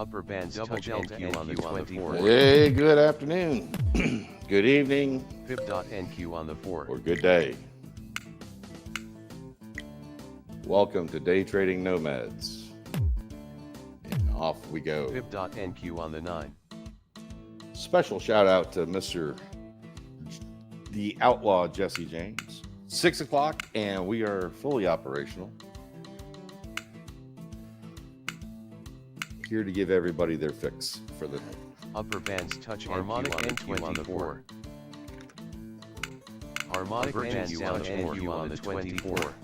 Upper bands touch NQ on the 24. Hey, good afternoon, good evening, Fib.NQ on the 4. or good day. Welcome to Day Trading Nomads. And off we go. Fib.NQ on the 9. Special shout out to Mr. the Outlaw Jesse James. 6 o'clock and we are fully operational. Here to give everybody their fix for the night. Upper bands touch harmonic NQ on the 4. Harmonic NQ on NQ on the 24.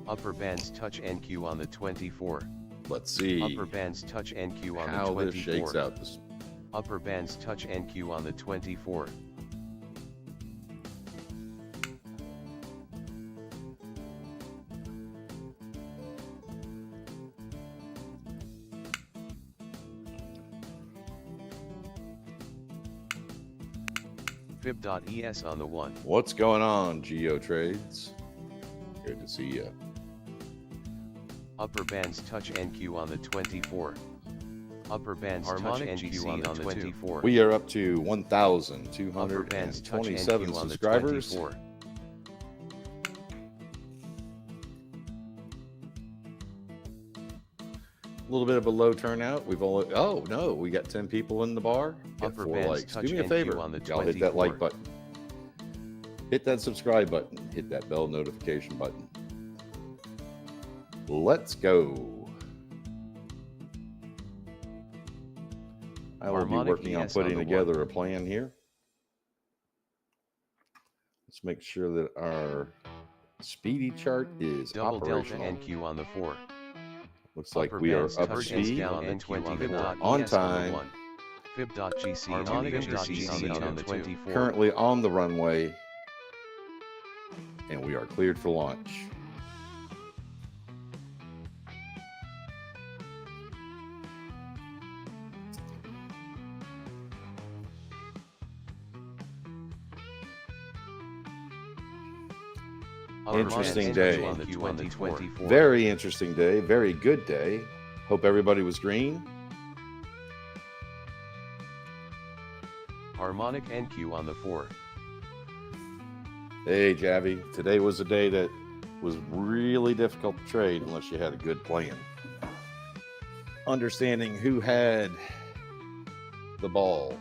Upper bands touch NQ on the 24. Let's see Upper bands touch NQ on the 24. how this shakes out. Upper bands touch NQ on the 24. Fib.ES on the 1. What's going on, Geo Trades? Good to see you. Upper bands touch NQ on the 24. Upper bands Harmonic touch NQ on the 24. We are up to Upper bands touch 1,227 NQ on the subscribers. 24. A little bit of a low turnout. We've only, oh no, we got 10 people in the bar. Got Upper 4 bands likes. touch Do me a NQ favor, on the y'all hit that 24. like button. Hit that subscribe button. Hit that bell notification button. Let's go. I will be Harmonic working on ES on putting the together 1. a plan here. Let's make sure that our speedy chart is Double delta operational. NQ on the 4. Looks like Upper we are bands up touch speed, down on the 24. on time, Fib.GC on the 24. currently on the runway, and we are cleared for launch. Interesting day. On the 24. Very interesting day, very good day. Hope everybody was green. Harmonic NQ on the 4. Hey, Javi, today was a day that was really difficult to trade unless you had a good plan. Understanding who had the ball.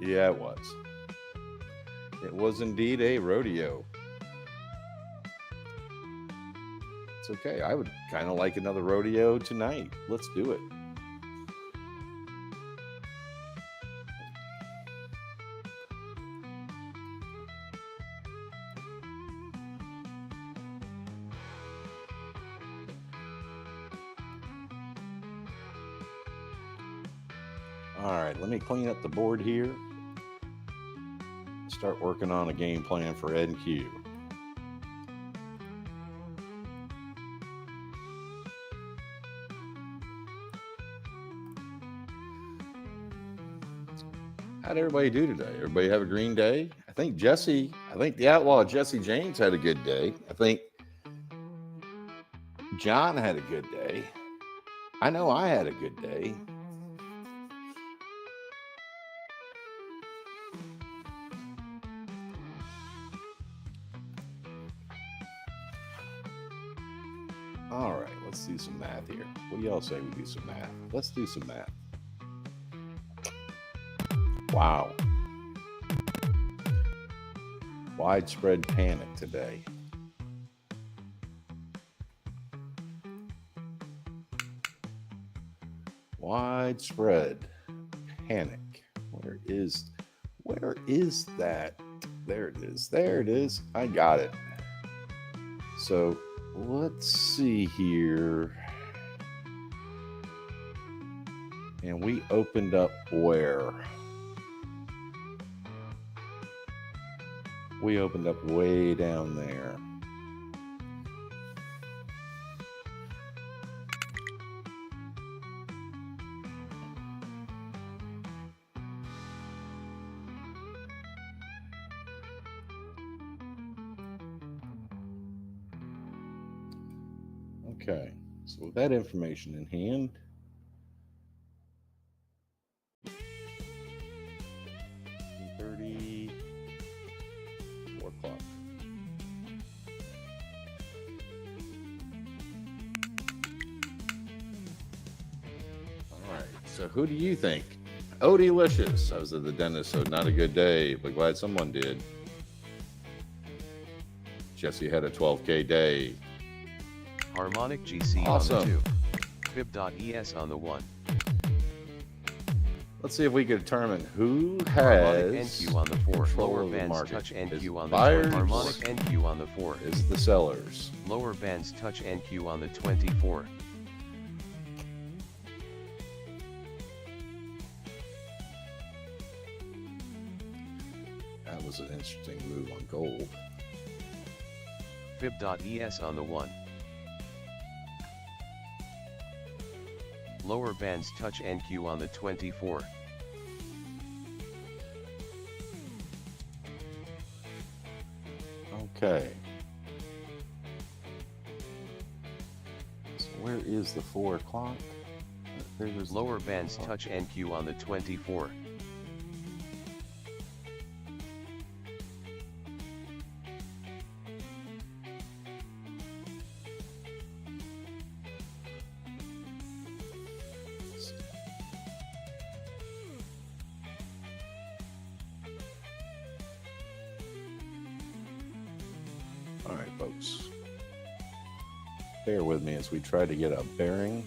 Yeah, it was. It was indeed a rodeo. It's okay. I would kind of like another rodeo tonight. Let's do it. All right, let me clean up the board here. Start working on a game plan for NQ. How'd everybody do today? Everybody have a green day? I think the Outlaw Jesse James had a good day. I think John had a good day. I know I had a good day. All right, let's do some math here. What do y'all say we do some math? Let's do some math. Wow. Widespread panic today. Widespread panic. Where is that? There it is. There it is. I got it. So let's see here. And we opened up where? We opened up way down there. Okay, so with that information in hand, $4 o'clock. All right, so who do you think? Oh, delicious. I was at the dentist, so not a good day, but glad someone did. Jesse had a 12K day. Harmonic GC Awesome. on the 2. Fib.es on the 1. Let's see if we can determine who Harmonic has NQ on the 4. control Lower of the bands market. touch Is NQ on the buyers 20. Harmonic NQ on the 4. is the sellers. Lower bands touch NQ on the 24. That was an interesting move on gold. Fib.es on the 1. Lower bands touch NQ on the 24. Okay. So where is the 4 o'clock? There was Lower bands touch NQ on the 24. All right, folks. Bear with me as we try to get a bearing.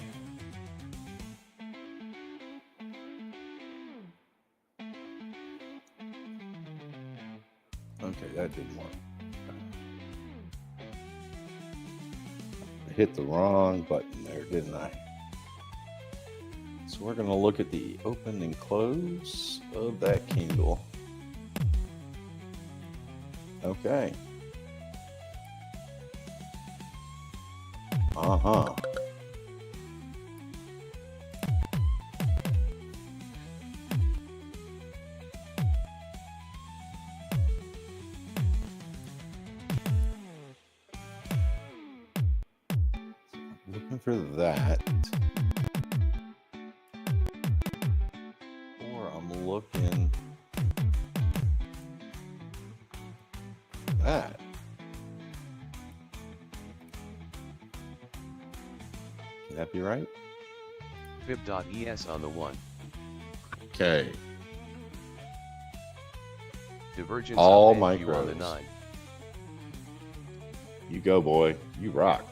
Okay, that didn't work. I hit the wrong button there, didn't I? So we're going to look at the open and close of that candle. Okay. Uh-huh. Looking for that. Or I'm looking for that. Can that be right? Fib.es on the 1. Okay. Divergence All of NQ on the micros. 9. You go, boy. You rock.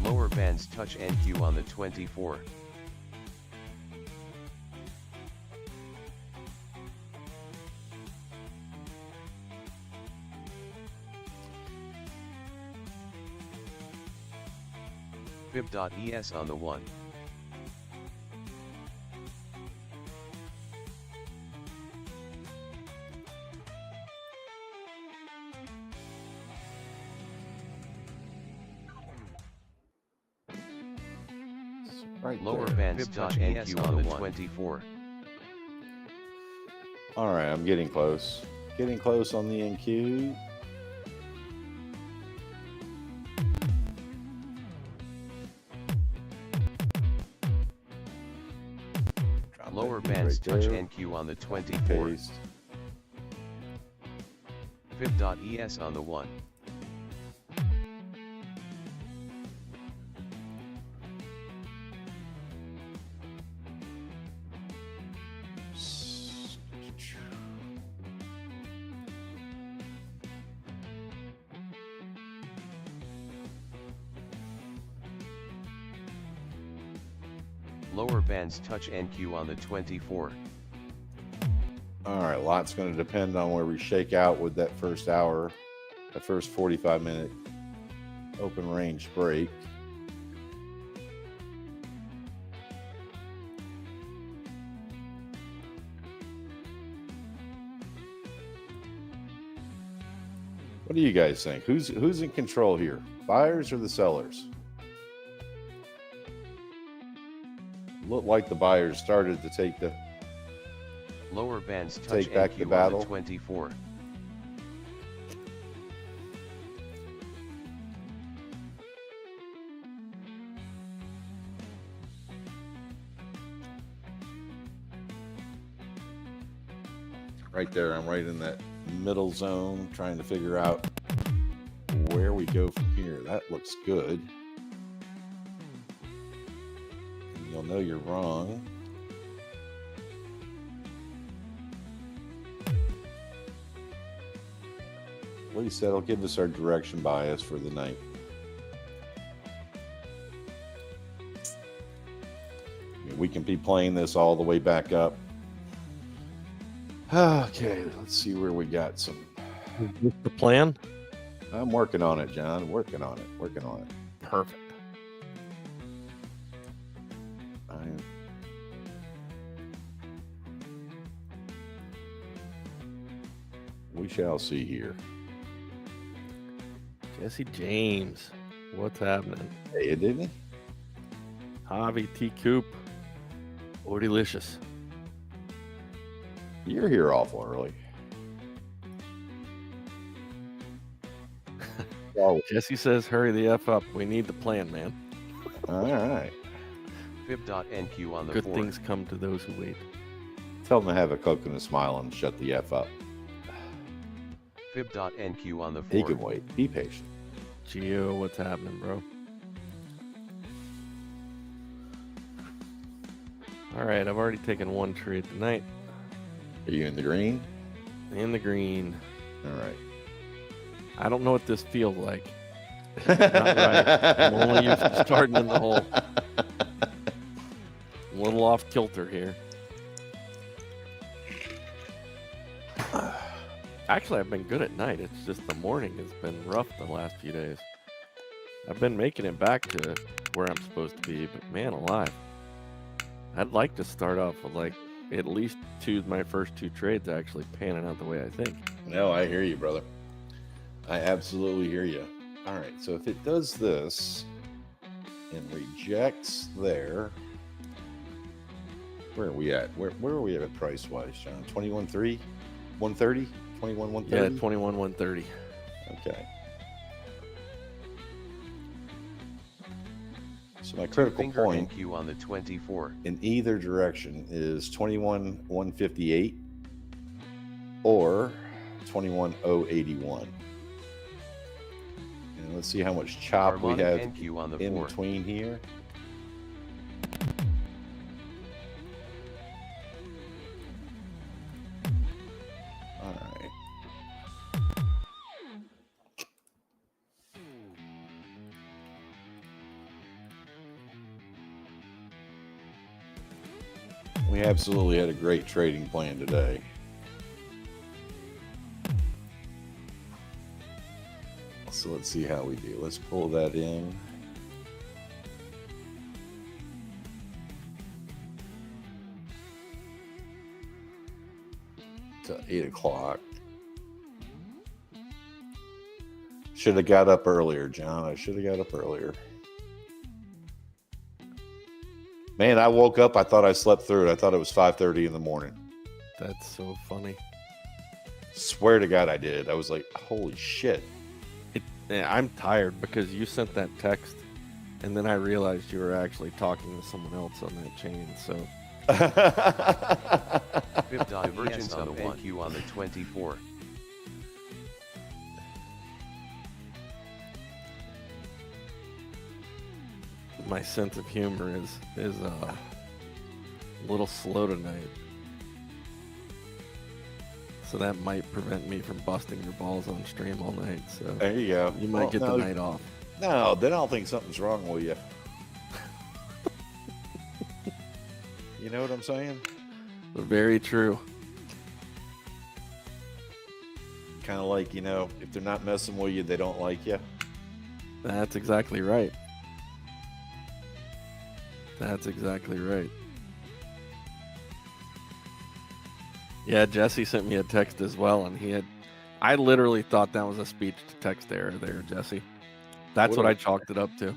Lower bands touch NQ on the 24. Fib.es on the 1. Right Lower there. bands touch NQ on the 24. All right, I'm getting close. Getting close on the NQ. Drop Lower that bands right touch there. NQ on the 24. Paste. Fib.es on the 1. Lower bands touch NQ on the 24. All right, a lot's going to depend on where we shake out with that first hour, that first 45-minute open range break. What do you guys think? Who's in control here? Buyers or the sellers? Looked like the buyers started to take the Lower bands touch Take back the NQ on battle. the 24. Right there, I'm right in that middle zone, trying to figure out where we go from here. That looks good. And you'll know you're wrong. At least that'll give us our direction bias for the night. I mean, we can be playing this all the way back up. Okay, let's see where we got some. Is this the plan? I'm working on it, John. Working on it. Perfect. We shall see here. Jesse James. What's happening? Hey, didn't he? Javi T. Coop. Oh, delicious. You're here awful early. Oh, Jesse says, hurry the F up. We need the plan, man. all right. Fib.NQ on the Good 4. things come to those who wait. Tell them to have a Coke and a smile and shut the F up. Fib.NQ on the 4. He can wait. Be patient. Gio, what's happening, bro? All right, I've already taken one trade tonight. Are you in the green? In the green. All right. I don't know what this feels like. Not right. I'm only used to starting in the hole. A little off kilter here. Actually, I've been good at night. It's just the morning has been rough the last few days. I've been making it back to where I'm supposed to be, but man alive. I'd like to start off with like at least my first two trades actually panning out the way I think. No, I hear you, brother. I absolutely hear you. All right. So if it does this and rejects there, where are we at? Where are we at price wise, John? 21.3, 130, 21, 130. Yeah, 21, 130. Okay. So my critical Finger point NQ on the 24. in either direction is 21,158 or 21,081. And let's see how much chop we Harmonic have NQ on the in 4. between here. All right. We absolutely had a great trading plan today. So let's see how we do. Let's pull that in. To 8 o'clock. Should have got up earlier, John. I should have got up earlier. Man, I woke up. I thought I slept through it. I thought it was 5:30 in the morning. That's so funny. Swear to God, I did. I was like, holy shit. Yeah, I'm tired because you sent that text, and then I realized you were actually talking to someone else on that chain. So Fib divergence on the NQ on the 24. my sense of humor is a little slow tonight. So that might prevent me from busting your balls on stream all night. So There you go. you might get no, the night off. No, then I'll think something's wrong with you. You know what I'm saying? Very true. Kind of like, if they're not messing with you, they don't like you. That's exactly right. That's exactly right. Yeah, Jesse sent me a text as well, and I literally thought that was a speech to text error there, Jesse. That's what I chalked it up to.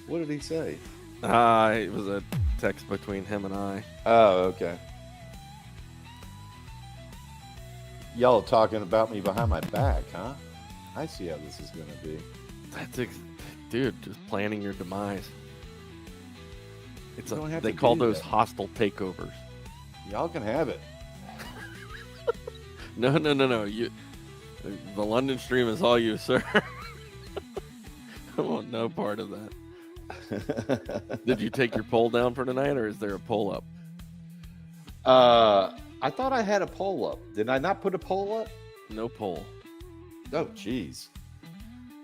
What did he say? It was a text between him and I. Oh, okay. Y'all talking about me behind my back, huh? I see how this is going to be. Dude, just planning your demise. You don't have They to call do those that. hostile takeovers. Y'all can have it. No. The London stream is all you, sir. I want no part of that. Did you take your poll down for tonight, or is there a poll up? I thought I had a poll up. Did I not put a poll up? No poll. Oh, jeez.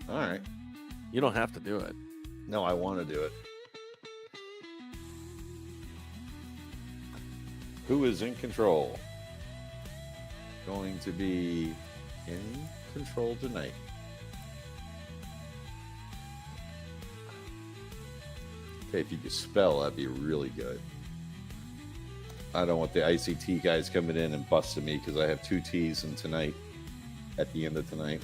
All right. You don't have to do it. No, I want to do it. Who is in control? Going to be in control tonight. Okay, if you could spell, that'd be really good. I don't want the ICT guys coming in and busting me because I have 2 T's in tonight. At the end of tonight.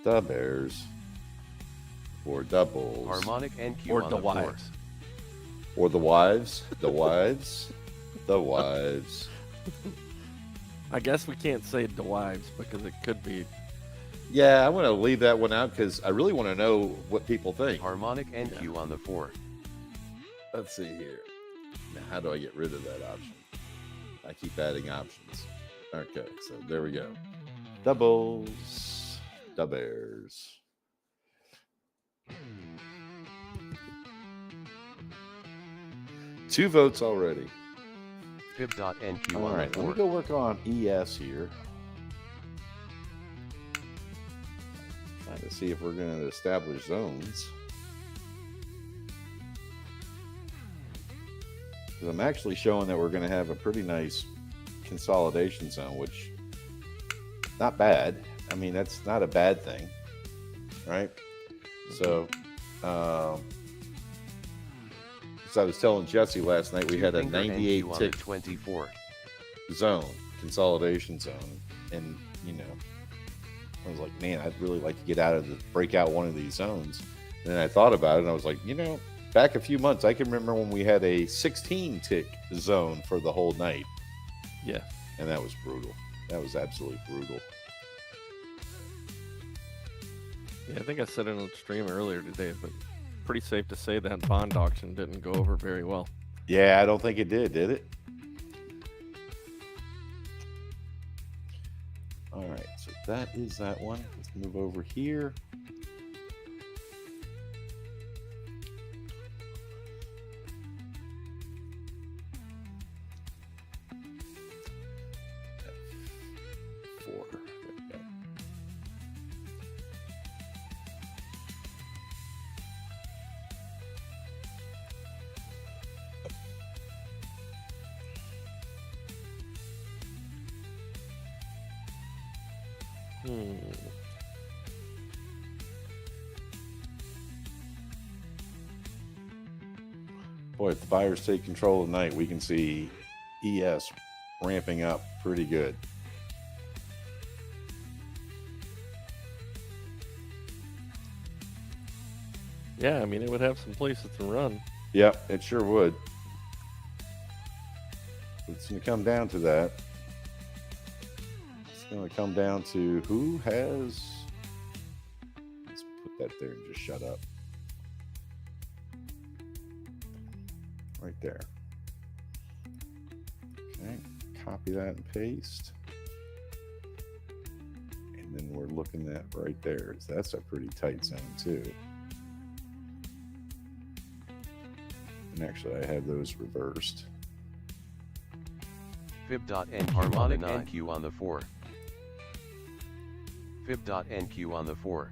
The Bears. Or doubles. Harmonic NQ Or on the the wives. 4. Or the wives. The wives. The wives. I guess we can't say the wives because it could be. Yeah, I want to leave that one out because I really want to know what people think. Harmonic NQ on the 4. Let's see here. Now, how do I get rid of that option? I keep adding options. Okay, so there we go. Doubles. The Bears. Two votes already. Fib.NQ All on right, the let me 4. go work on ES here. Trying to see if we're going to establish zones. Because I'm actually showing that we're going to have a pretty nice consolidation zone, which not bad. I mean, that's not a bad thing, right? So, so I was telling Jesse last night we had a Finger 98 NQ on the tick 24. zone, consolidation zone, and you know, I was like, man, I'd really like to get out of the break out one of these zones. And then I thought about it, and I was like, you know, back a few months, I can remember when we had a 16 tick zone for the whole night. Yeah. And that was brutal. That was absolutely brutal. Yeah, I think I said it on the stream earlier today, but pretty safe to say that bond auction didn't go over very well. Yeah, I don't think it did it? All right, so that is that one. Let's move over here. F4. There we go. Boy, if the buyers take control tonight, we can see ES ramping up pretty good. Yeah, I mean, it would have some places to run. Yep, it sure would. It's going to come down to that. It's going to come down to who has... Let's put that there and just shut up. Right there. Okay, copy that and paste. And then we're looking at right there. That's a pretty tight zone too. And actually I have those reversed. Fib.NQ Harmonic NQ on the 4. Fib.NQ on the 4.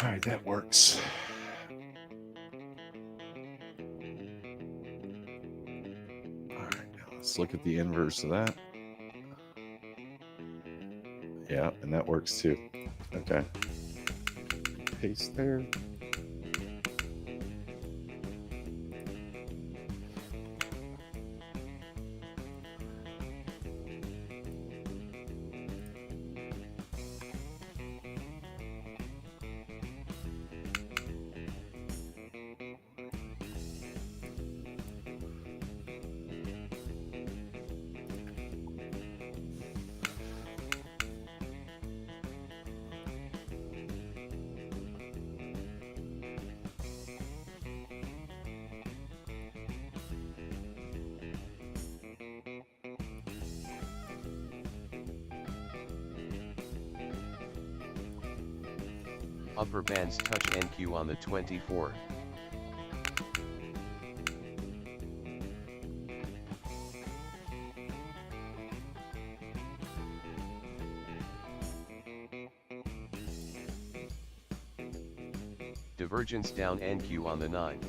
All right, that works. All right, now let's look at the inverse of that. Yeah, and that works too. Okay. Paste there. Upper bands touch NQ on the 24. Divergence down NQ on the 9.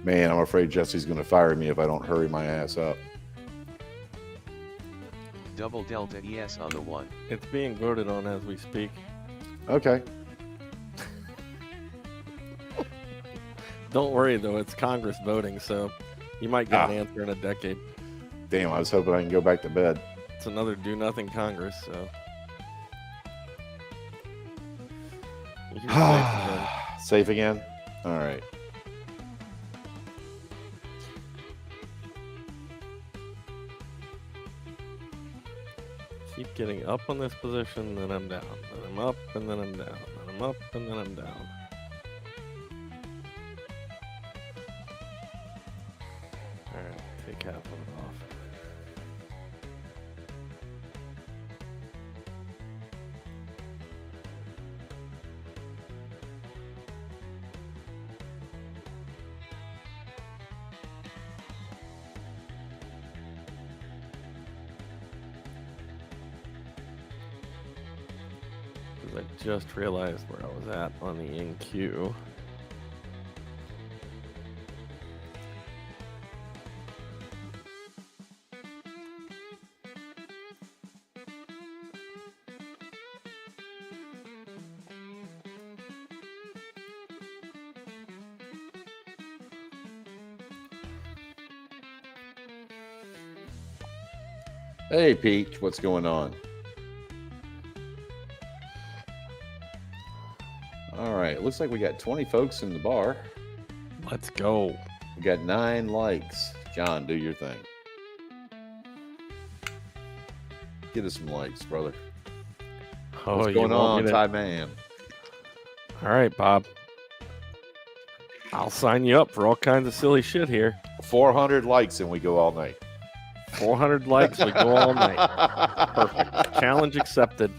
Man, I'm afraid Jesse's going to fire me if I don't hurry my ass up. Double delta ES on the 1. It's being voted on as we speak. Okay. Don't worry though, it's Congress voting, so you might get an answer in a decade. Damn, I was hoping I can go back to bed. It's another do-nothing Congress, so. You're safe again. Safe again? All right. Keep getting up on this position, then I'm down. Then I'm up, and then I'm down. Then I'm up, and then I'm down. Alright, take half of it off. I just realized where I was at on the NQ. Hey, Peach, what's going on? All right, looks like we got 20 folks in the bar. Let's go. We got 9 likes. John, do your thing. Get us some likes, brother. Oh, what's going on, Ty Man? All right, Bob. I'll sign you up for all kinds of silly shit here. 400 likes and we go all night. 400 likes, we go all night. Perfect. Challenge accepted.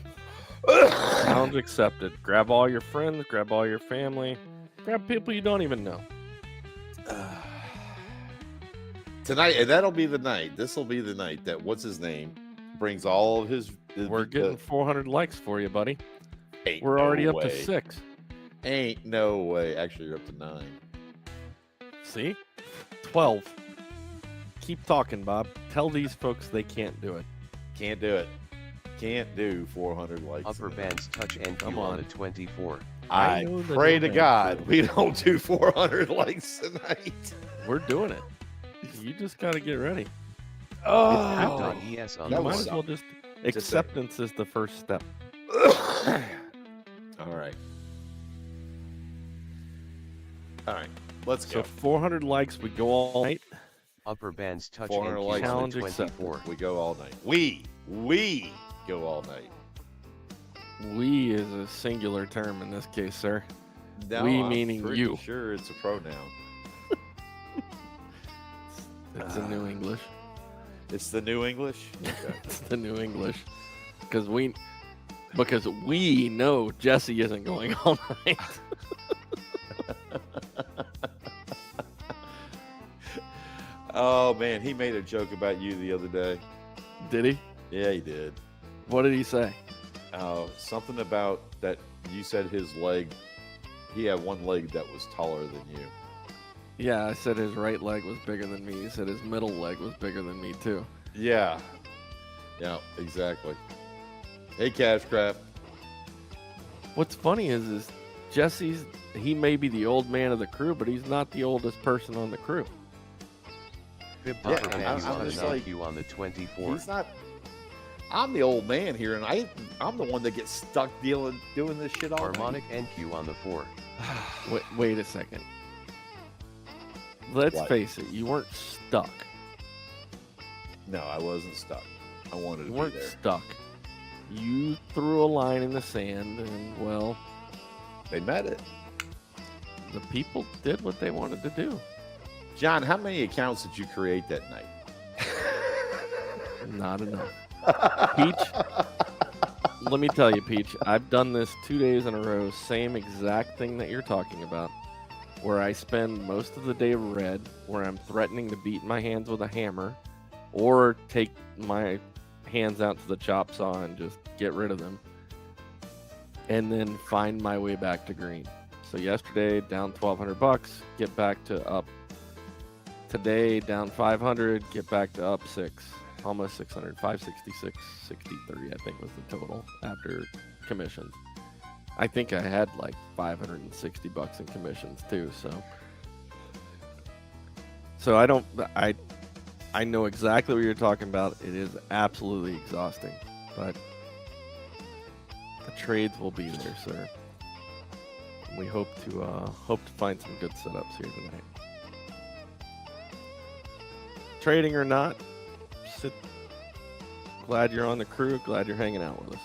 Challenge accepted. Grab all your friends, grab all your family, grab people you don't even know. Tonight, and that'll be the night. This will be the night that what's his name brings all of his. We're getting 400 likes for you, buddy. We're already up way. to 6. Ain't no way. Actually, you're up to 9. See? 12. Keep talking, Bob. Tell these folks they can't do it. Can't do it. Can't do 400 likes. Upper bands touch NQ Come on on. the 24. I pray to God we don't do 400 likes tonight. We're doing it. You just got to get ready. Oh, ES on You the might 1. as well just. Acceptance is the first step. all right. All right. Let's So go. 400 likes, we go all night. Upper bands touch 400 NQ likes on Challenge the accepted. 24. We go all night. We We go all night. We is a singular term in this case, sir. No, We I'm meaning pretty you. Sure, it's a pronoun. It's the New English. It's the New English. Okay. It's the New English. Because we know Jesse isn't going all night. Oh man, he made a joke about you the other day. Did he? Yeah, he did. What did he say? Something about that you said his leg, he had one leg that was taller than you. Yeah, I said his right leg was bigger than me. He said his middle leg was bigger than me too. Yeah. Yeah, exactly. Hey, Cashcraft. What's funny is he may be the old man of the crew, but he's not the oldest person on the crew. Bib Yeah, Dr. I'm Matthew on just the like- NQ on the 24th. He's not. I'm the old man here, and I'm the one that gets stuck doing this shit all Harmonic NQ on the 4. Wait a second. Let's What? face it, you weren't stuck. No, I wasn't stuck. I wanted to You be weren't there. stuck. You threw a line in the sand, and well, They met it. the people did what they wanted to do. John, how many accounts did you create that night? Not enough. Peach, let me tell you, Peach, I've done this 2 days in a row, same exact thing that you're talking about, where I spend most of the day red, where I'm threatening to beat my hands with a hammer, or take my hands out to the chop saw and just get rid of them, and then find my way back to green. So yesterday, down $1,200, get back to up. Today, down 500, get back to up 6. Almost 600, 566, 63, I think was the total after commissions. I think I had like $560 in commissions too. So I know exactly what you're talking about. It is absolutely exhausting, but the trades will be there, sir. We hope to find some good setups here tonight. Trading or not, glad you're on the crew. Glad you're hanging out with us.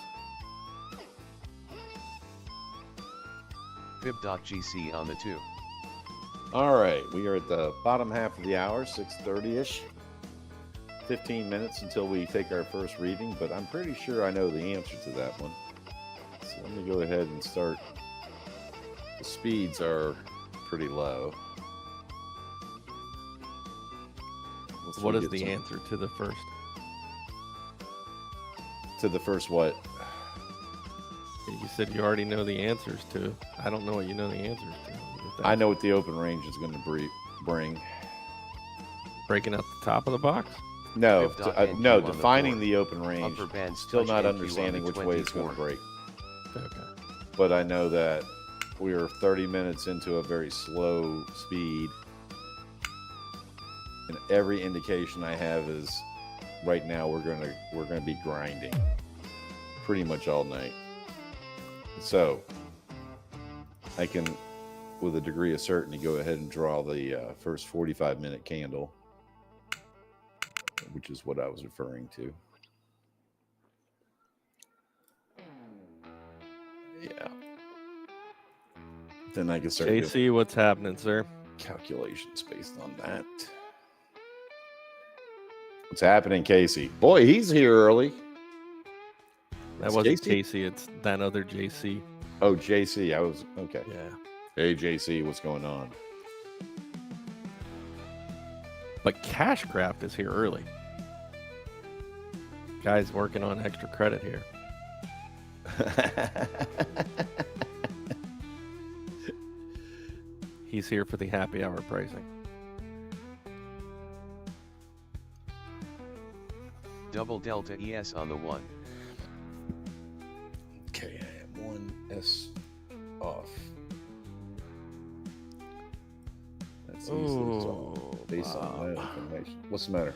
Bib.gc on the 2. All right, we are at the bottom half of the hour, 6:30-ish. 15 minutes until we take our first reading, but I'm pretty sure I know the answer to that one. So let me go ahead and start. The speeds are pretty low. What is the answer to the first? To the first what? You said you already know the answers to. I don't know what you know the answers to. I know what the open range is going to bring. Breaking out the top of the box? No, Bib.NQ no, on the defining board. the open range. Upper band Still touch not NQ on the understanding which way it's going to 24. break. Okay. But I know that we are 30 minutes into a very slow speed. And every indication I have is right now we're gonna be grinding pretty much all night. So I can, with a degree of certainty, go ahead and draw the first 45-minute candle, which is what I was referring to. Yeah. Then I can start doing JC, what's happening, sir? calculations based on that. What's happening, Casey? Boy, he's here early. That It's wasn't JC? Casey, it's that other JC. Oh, JC. I was okay. Yeah. Hey, JC, what's going on? But Cashcraft is here early. Guy's working on extra credit here. He's here for the happy hour pricing. Double Delta ES on the 1. Okay, I am 1S off. That's easily solved based on that information. What's the matter?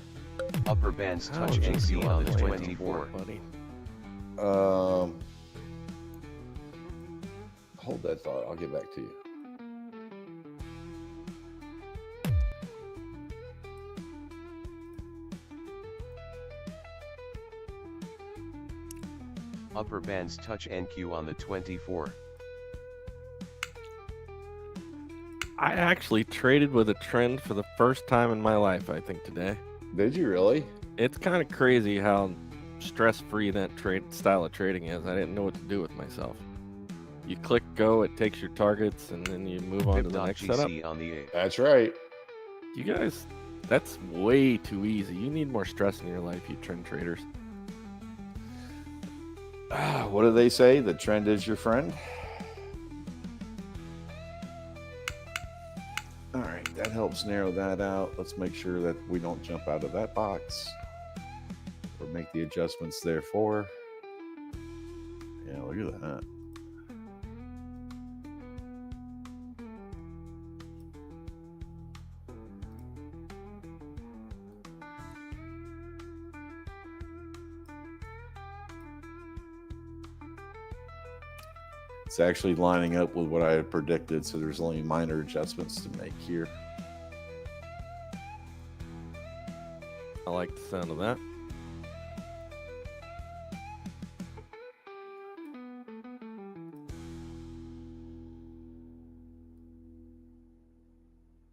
Upper bands How touch is he NQ on the playing 24. buddy? Hold that thought. I'll get back to you. Upper bands touch NQ on the 24. I actually traded with a trend for the first time in my life, I think, today. Did you really? It's kind of crazy how stress-free that style of trading is. I didn't know what to do with myself. You click go, it takes your targets, and then you move on to the next setup. on the 8. That's right. You guys, that's way too easy. You need more stress in your life, you trend traders. What do they say? The trend is your friend. All right, that helps narrow that out. Let's make sure that we don't jump out of that box or make the adjustments therefore. Yeah, look at that. It's actually lining up with what I had predicted, so there's only minor adjustments to make here. I like the sound of that.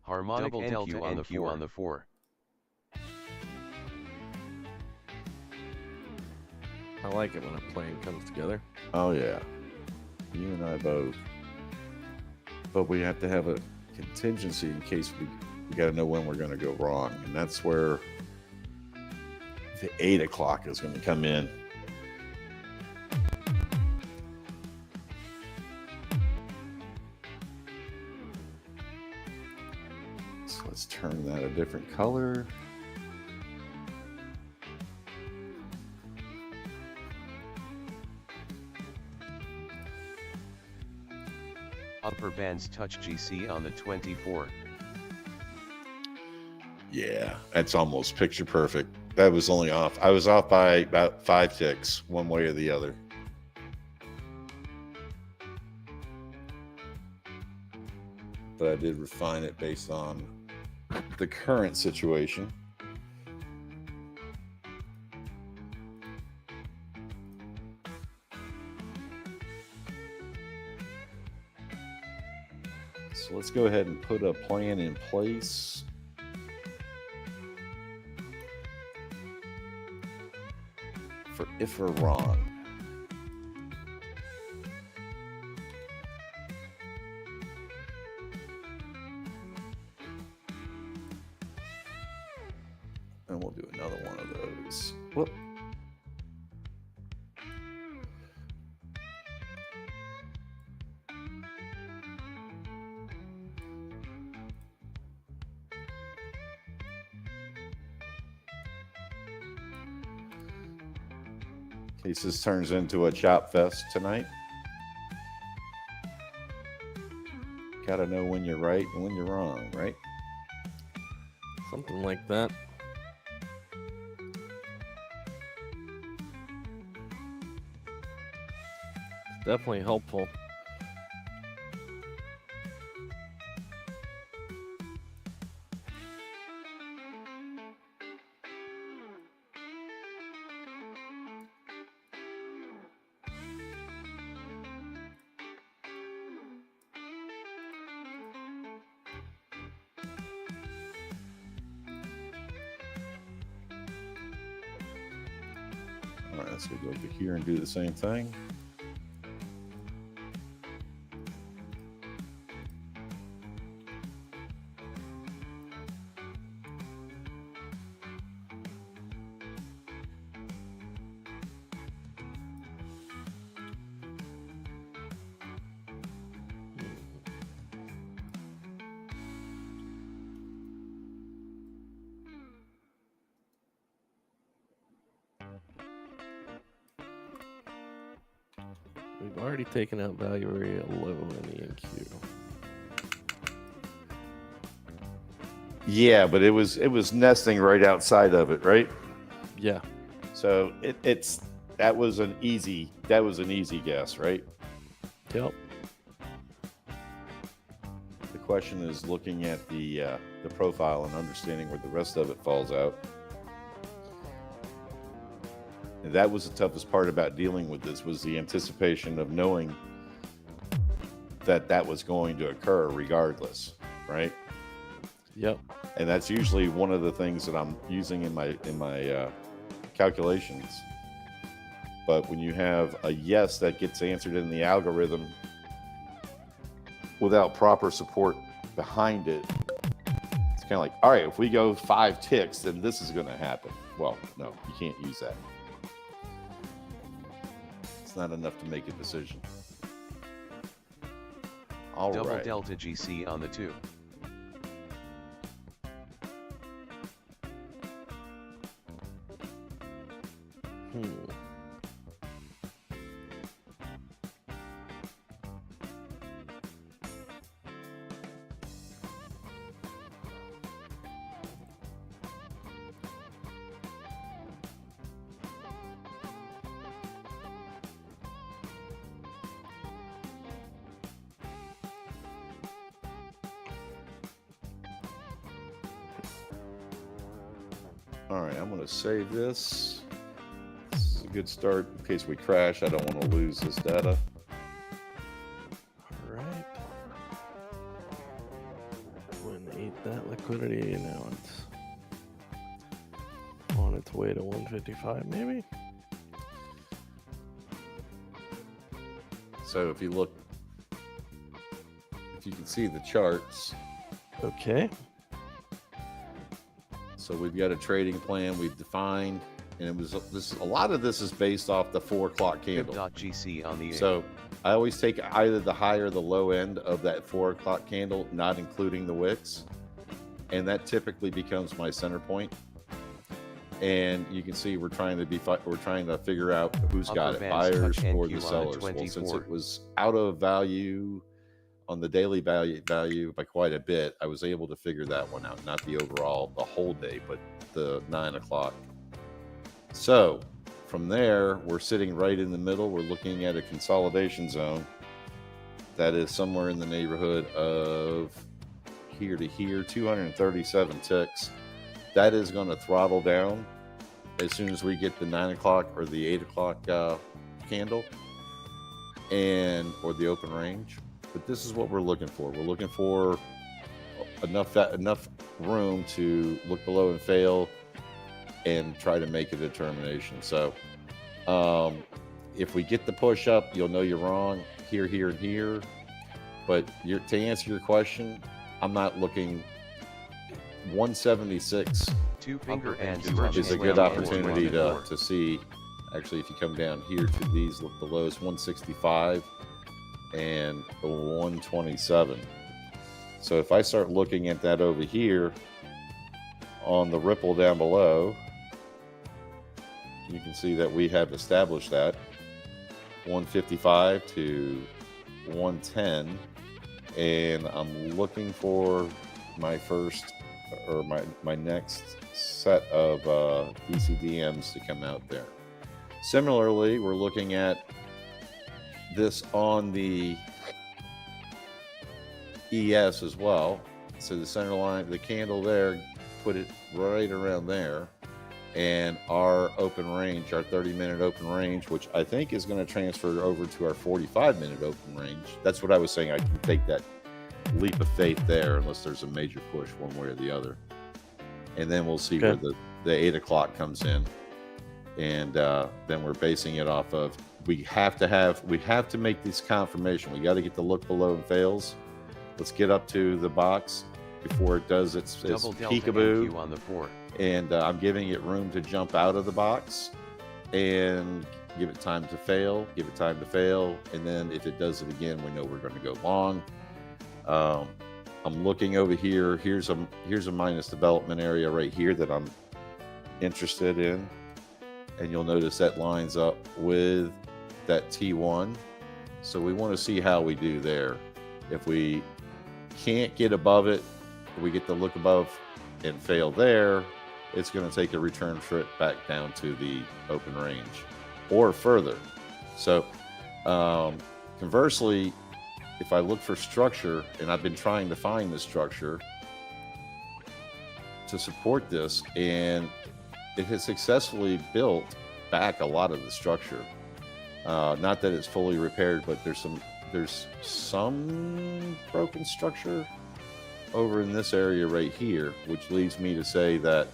Harmonic Double NQ delta on the NQ 4. on the 4. I like it when a plan comes together. Oh yeah, you and I both. But we have to have a contingency in case we got to know when we're going to go wrong, and that's where the 8 o'clock is going to come in. So let's turn that a different color. Upper bands touch GC on the 24. Yeah, that's almost picture perfect. That was only off. I was off by about 5 ticks, one way or the other. But I did refine it based on the current situation. So let's go ahead and put a plan in place. For if we're wrong. And we'll do another one of those. Whoop. In case this turns into a chop fest tonight. Gotta know when you're right and when you're wrong, right? Something like that. It's definitely helpful. All right, let's go over here and do the same thing. We've already taken out value area low in the NQ. Yeah, but it was nesting right outside of it, right? Yeah. So that was an easy guess, right? Yep. The question is looking at the profile and understanding where the rest of it falls out. And that was the toughest part about dealing with this, was the anticipation of knowing that that was going to occur regardless, right? Yep. And that's usually one of the things that I'm using in my calculations. But when you have a yes that gets answered in the algorithm without proper support behind it, it's kind of like, all right, if we go 5 ticks, then this is going to happen. Well, no, you can't use that. It's not enough to make a decision. All Double right. delta GC on the 2. All right, I'm going to save this. This is a good start in case we crash. I don't want to lose this data. All right. Wouldn't eat that liquidity. Now it's on its way to 155, maybe. So if you look, if you can see the charts. Okay. So we've got a trading plan we've defined, and it was this. A lot of this is based off the 4 o'clock candle. GC on the 8. So I always take either the high or the low end of that 4 o'clock candle, not including the wicks, and that typically becomes my center point. And you can see we're trying to figure out who's got it, buyers or the sellers. Well, since it was out of value on the daily value by quite a bit, I was able to figure that one out, not the overall, the whole day, but the 9 o'clock. So from there, we're sitting right in the middle. We're looking at a consolidation zone that is somewhere in the neighborhood of here to here, 237 ticks. That is going to throttle down as soon as we get the 9 o'clock or the 8 o'clock candle or the open range. But this is what we're looking for. We're looking for enough room to look below and fail and try to make a determination. So if we get the push up, you'll know you're wrong here, here, and here. But to answer your question, I'm not looking 176 2-finger and is a good opportunity to see. Actually, if you come down here to these, look, the lowest 165 and 127. So if I start looking at that over here on the ripple down below, you can see that we have established that 155 to 110, and I'm looking for my first or my next set of DCDMs to come out there. Similarly, we're looking at this on the ES as well. So the center line, the candle there, put it right around there. And our open range, our 30-minute open range, which I think is going to transfer over to our 45-minute open range. That's what I was saying. I can take that leap of faith there unless there's a major push one way or the other. And then we'll see where the 8 o'clock comes in. And then we're basing it off of, we have to make this confirmation. We got to get the look below and fails. Let's get up to the box before it does its peekaboo on the 4. And I'm giving it room to jump out of the box and give it time to fail, and then if it does it again, we know we're going to go long. I'm looking over here. Here's a minus development area right here that I'm interested in, and you'll notice that lines up with that T1. So we want to see how we do there. If we can't get above it, we get the look above and fail there, it's going to take a return trip back down to the open range or further. So conversely, if I look for structure, and I've been trying to find the structure to support this, and it has successfully built back a lot of the structure. Not that it's fully repaired, but there's some broken structure over in this area right here, which leads me to say that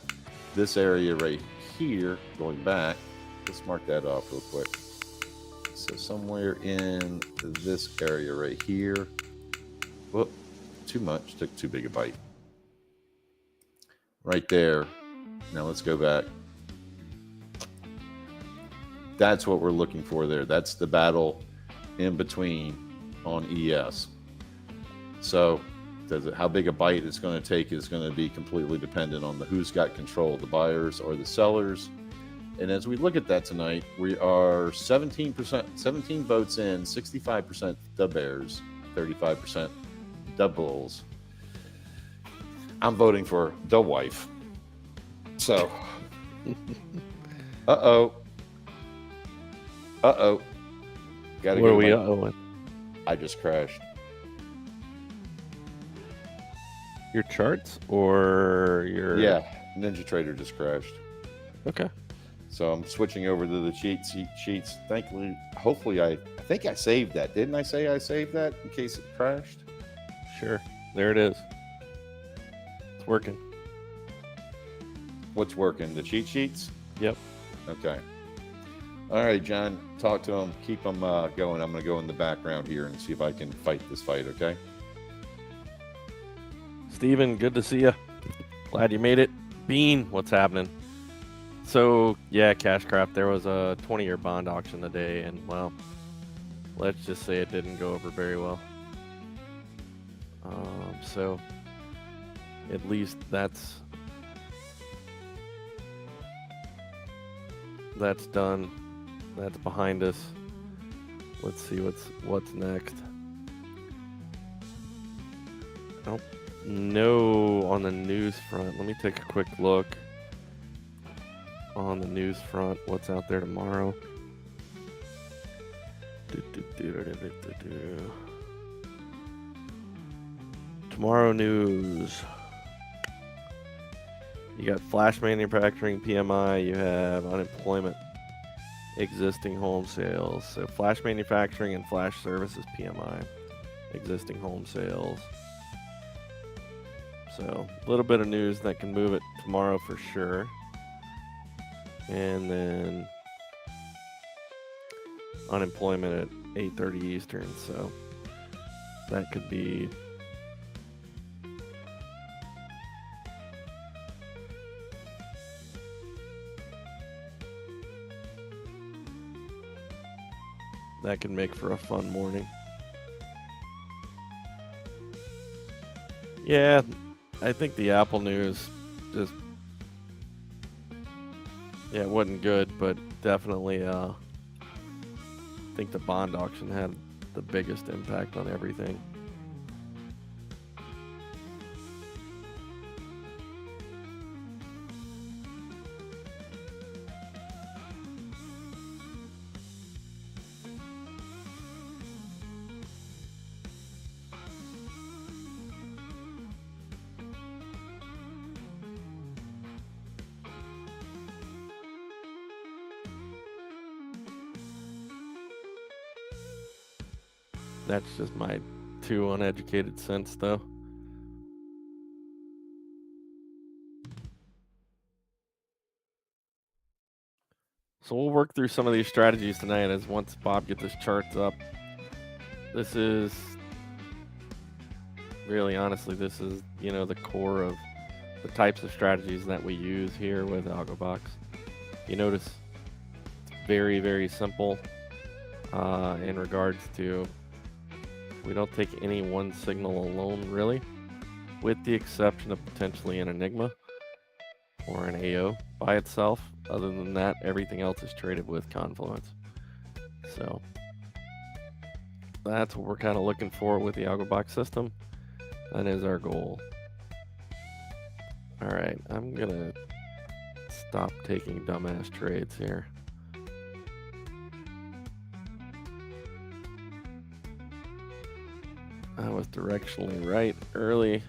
this area right here, going back, let's mark that off real quick. So somewhere in this area right here, whoop, too much, took too big a bite. Right there. Now let's go back. That's what we're looking for there. That's the battle in between on ES. So how big a bite it's going to take is going to be completely dependent on who's got control, the buyers or the sellers. And as we look at that tonight, we are 17%, 17 votes in, 65% the Bears, 35% the Bulls. I'm voting for the wife. So, uh-oh. Gotta What are we uh-ohing? I just crashed. Your charts or your... Yeah, Ninja Trader just crashed. Okay. So I'm switching over to the cheat sheets. Thankfully, hopefully, I think I saved that. Didn't I say I saved that in case it crashed? Sure. There it is. It's working. What's working? The cheat sheets? Yep. Okay. All right, John, talk to them. Keep them going. I'm going to go in the background here and see if I can fight this fight, okay? Steven, good to see you. Glad you made it. Bean, what's happening? So, yeah, Cashcraft, there was a 20-year bond auction today, and, well, let's just say it didn't go over very well. So, at least that's done. That's behind us. Let's see what's next. I don't know on the news front. Let me take a quick look on the news front. What's out there tomorrow? Tomorrow news. You got flash manufacturing PMI. You have unemployment, existing home sales. So flash manufacturing and flash services PMI, existing home sales. So a little bit of news that can move it tomorrow for sure. And then unemployment at 8:30 Eastern. So that could be that could make for a fun morning. Yeah, I think the Apple news just, yeah, it wasn't good, but definitely I think the bond auction had the biggest impact on everything. That's just my 2 uneducated cents, though. So we'll work through some of these strategies tonight as once Bob gets his charts up. This is really, honestly, this is, the core of the types of strategies that we use here with AlgoBox. You notice it's very, very simple in regards to we don't take any one signal alone, really, with the exception of potentially an Enigma or an AO by itself. Other than that, everything else is traded with Confluence. So that's what we're kind of looking for with the AlgoBox system. That is our goal. All right, I'm going to stop taking dumbass trades here. I was directionally right early.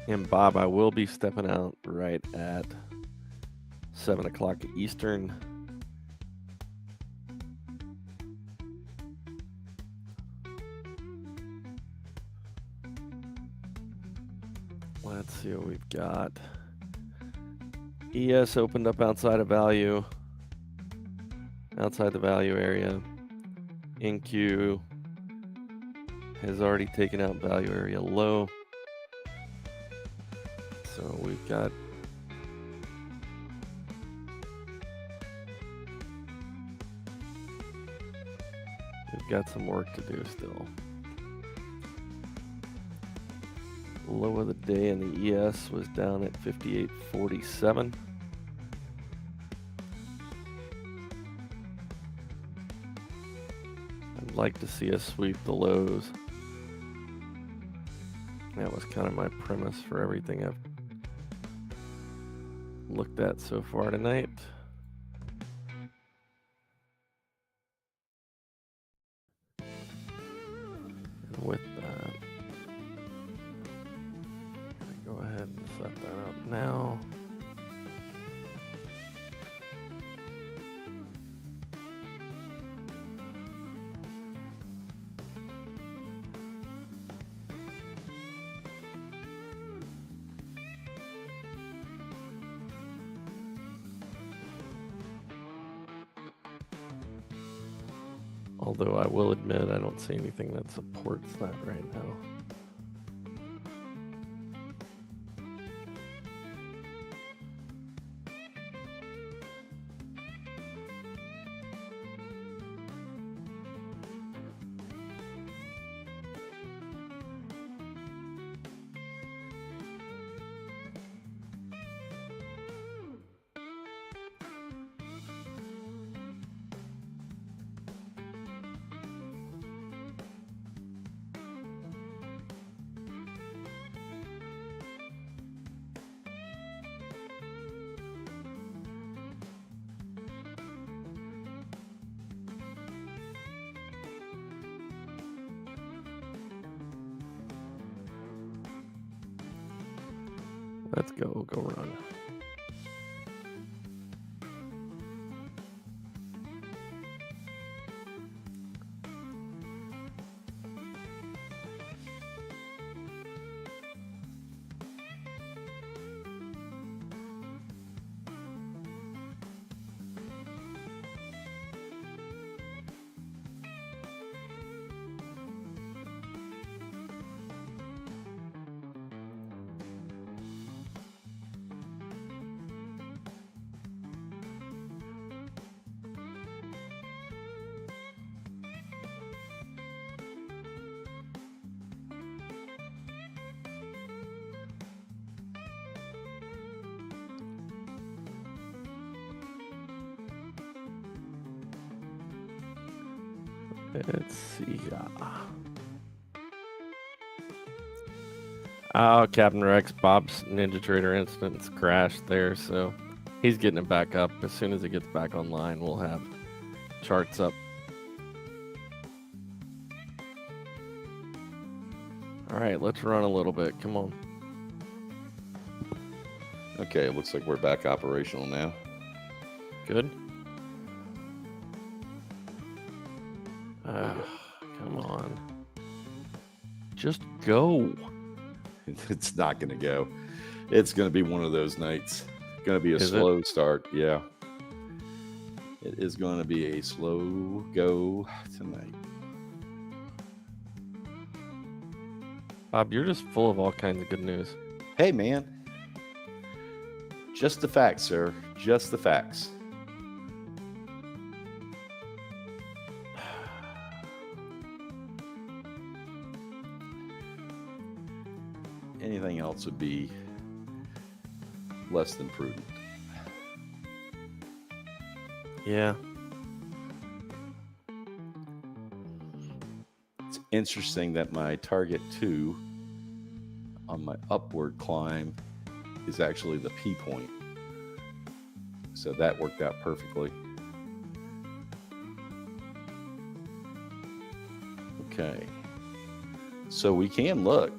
And Bob, I will be stepping out right at 7 o'clock Eastern. Let's see what we've got. ES opened up outside of value, outside the value area. NQ has already taken out value area low. So we've got some work to do still. Low of the day in the ES was down at 58.47. I'd like to see us sweep the lows. That was kind of my premise for everything I've looked at so far tonight. And with that, I'm gonna go ahead and set that up now. Although I will admit I don't see anything that supports that right now. Let's go run. Let's see. Oh, Captain Rex, Bob's Ninja Trader instance crashed there, so he's getting it back up. As soon as it gets back online, we'll have charts up. All right, let's run a little bit. Come on. Okay, it looks like we're back operational now. Good. Come on. Just go. It's not going to go. It's going to be one of those nights. Going to be a slow start. Yeah. It is going to be a slow go tonight. Bob, you're just full of all kinds of good news. Hey, man. Just the facts, sir. Just the facts. Anything else would be less than prudent. Yeah. It's interesting that my target 2 on my upward climb is actually the P point. So that worked out perfectly. Okay. So we can look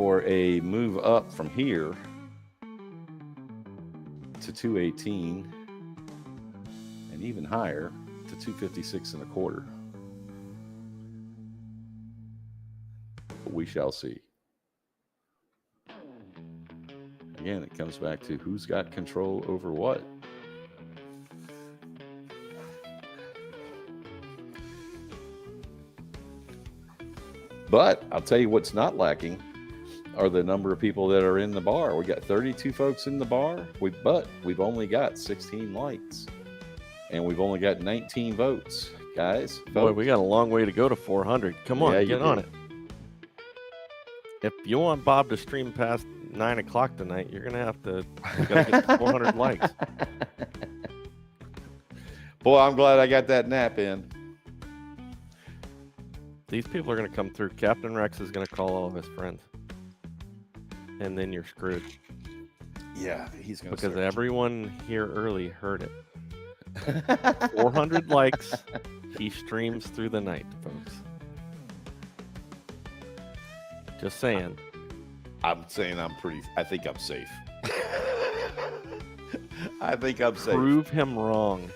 for a move up from here to 218 and even higher to 256 and a quarter. But we shall see. Again, it comes back to who's got control over what. But I'll tell you what's not lacking are the number of people that are in the bar. We got 32 folks in the bar, but we've only got 16 likes. And we've only got 19 votes, guys. Boy, we got a long way to go to 400. Come on, get on it. If you want Bob to stream past 9 o'clock tonight, you're going to have to get to 400 likes. Boy, I'm glad I got that nap in. These people are going to come through. Captain Rex is going to call all of his friends. And then you're screwed. Yeah, he's going to Because everyone here early heard it. 400 likes. He streams through the night, folks. Just saying. I'm saying I think I'm safe. I think I'm safe. Prove him wrong.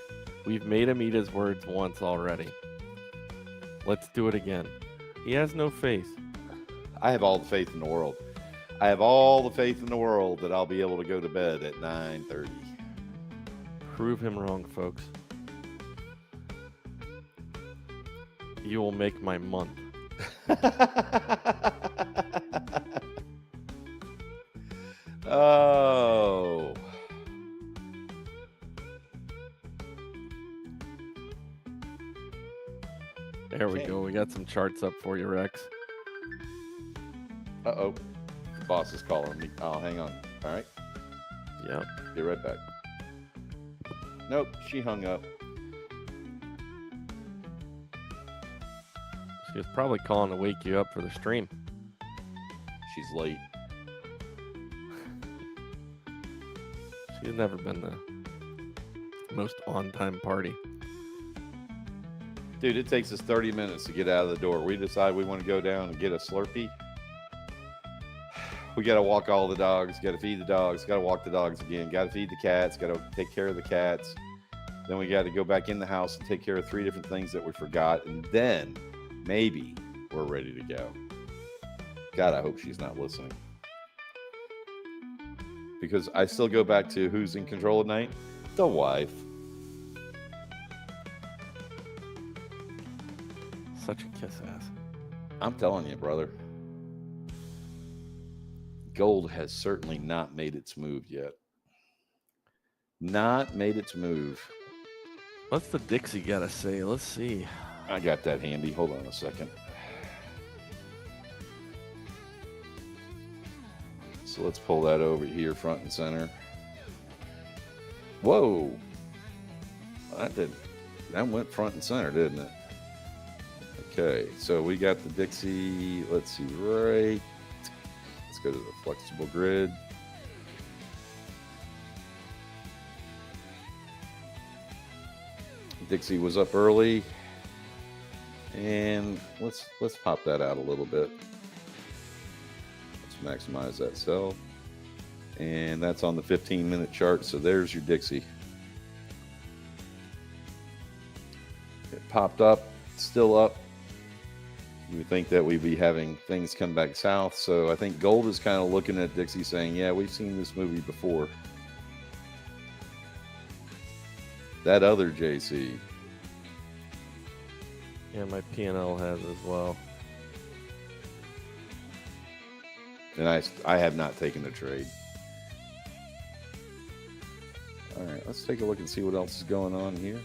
We've made him eat his words once already. Let's do it again. He has no faith. I have all the faith in the world. I have all the faith in the world that I'll be able to go to bed at 9:30. Prove him wrong, folks. You will make my month. Oh. There we go. We got some charts up for you, Rex. Uh-oh. The boss is calling me. Oh, hang on. All right. Yep. Be right back. Nope, she hung up. She was probably calling to wake you up for the stream. She's late. She's never been the most on-time party. Dude, it takes us 30 minutes to get out of the door. We decide we want to go down and get a Slurpee. We got to walk all the dogs, got to feed the dogs, got to walk the dogs again, got to feed the cats, got to take care of the cats. Then we got to go back in the house and take care of 3 different things that we forgot. And then maybe we're ready to go. God, I hope she's not listening. Because I still go back to who's in control at night? The wife. Such a kiss ass. I'm telling you, brother. Gold has certainly not made its move yet. Not made its move. What's the Dixie got to say? Let's see. I got that handy. Hold on a second. So let's pull that over here front and center. Whoa. That went front and center, didn't it? Okay, so we got the Dixie. Let's see, right. Let's go to the flexible grid. Dixie was up early. And let's pop that out a little bit. Let's maximize that sell. And that's on the 15-minute chart. So there's your Dixie. It popped up, still up. You would think that we'd be having things come back south. So I think gold is kind of looking at Dixie saying, yeah, we've seen this movie before. That other JC. Yeah, my P&L has as well. And I have not taken the trade. All right, let's take a look and see what else is going on here.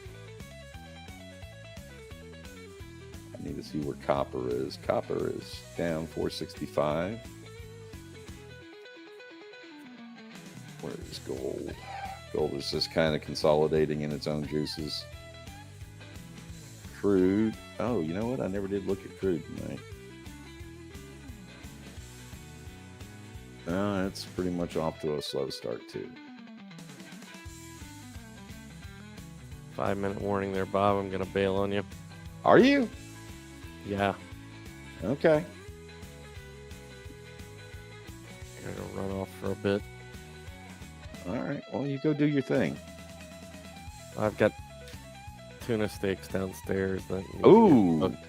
I need to see where copper is. Copper is down 465. Where is gold? Gold is just kind of consolidating in its own juices. Crude. Oh, you know what? I never did look at crude tonight. It's pretty much off to a slow start, too. 5-minute warning there, Bob. I'm going to bail on you. Are you? Yeah. Okay. bit. All right. Well, you go do your thing. I've got tuna steaks downstairs. That need to get Ooh. cooked.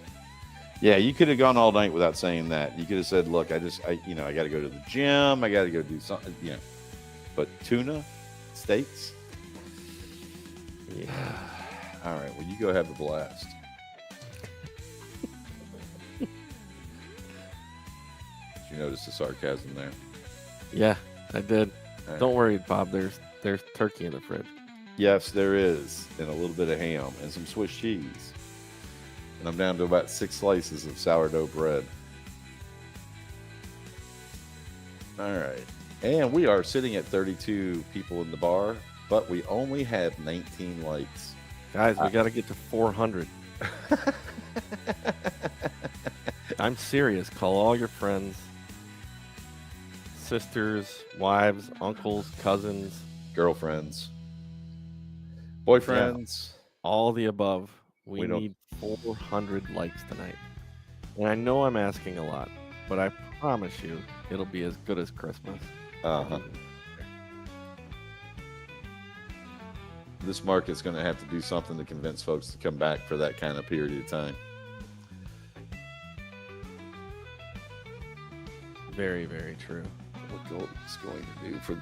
Yeah, you could have gone all night without saying that. You could have said, "Look, I got to go to the gym. I got to go do something." But tuna, steaks. Yeah. All right. Well, you go have a blast. Did you notice the sarcasm there? Yeah, I did. All right. Don't worry, Bob. There's turkey in the fridge. Yes, there is, and a little bit of ham and some Swiss cheese. And I'm down to about 6 slices of sourdough bread. All right. And we are sitting at 32 people in the bar, but we only have 19 likes. Guys, we got to get to 400. I'm serious. Call all your friends, sisters, wives, uncles, cousins, Girlfriends, boyfriends. all the above. We We don't- need 400 likes tonight. And I know I'm asking a lot, but I promise you it'll be as good as Christmas. Uh-huh. This market's going to have to do something to convince folks to come back for that kind of period of time. Very, very true. What gold is going to do for...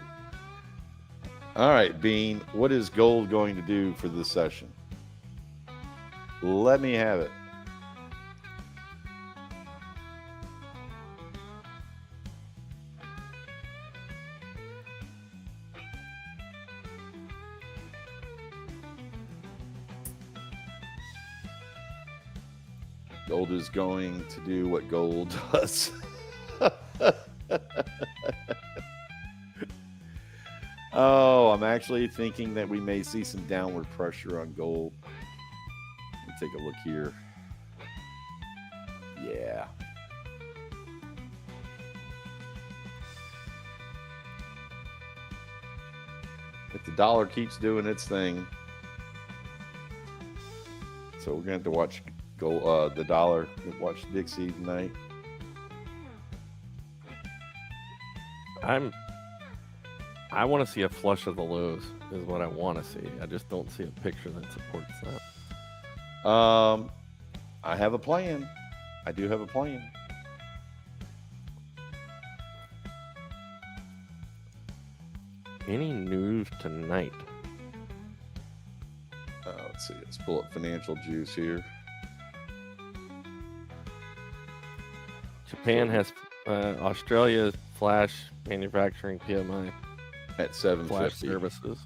All right, Bean, what is gold going to do for this session? Let me have it. Gold is going to do what gold does. Oh, I'm actually thinking that we may see some downward pressure on gold. Let me take a look here. Yeah. If the dollar keeps doing its thing. So we're going to have to watch gold, the dollar, watch Dixie tonight. I want to see a flush of the lows is what I want to see. I just don't see a picture that supports that. I have a plan. I do have a plan. Any news tonight? Let's see. Let's pull up financial juice here. Japan has Australia's flash manufacturing PMI, At flash 750. services.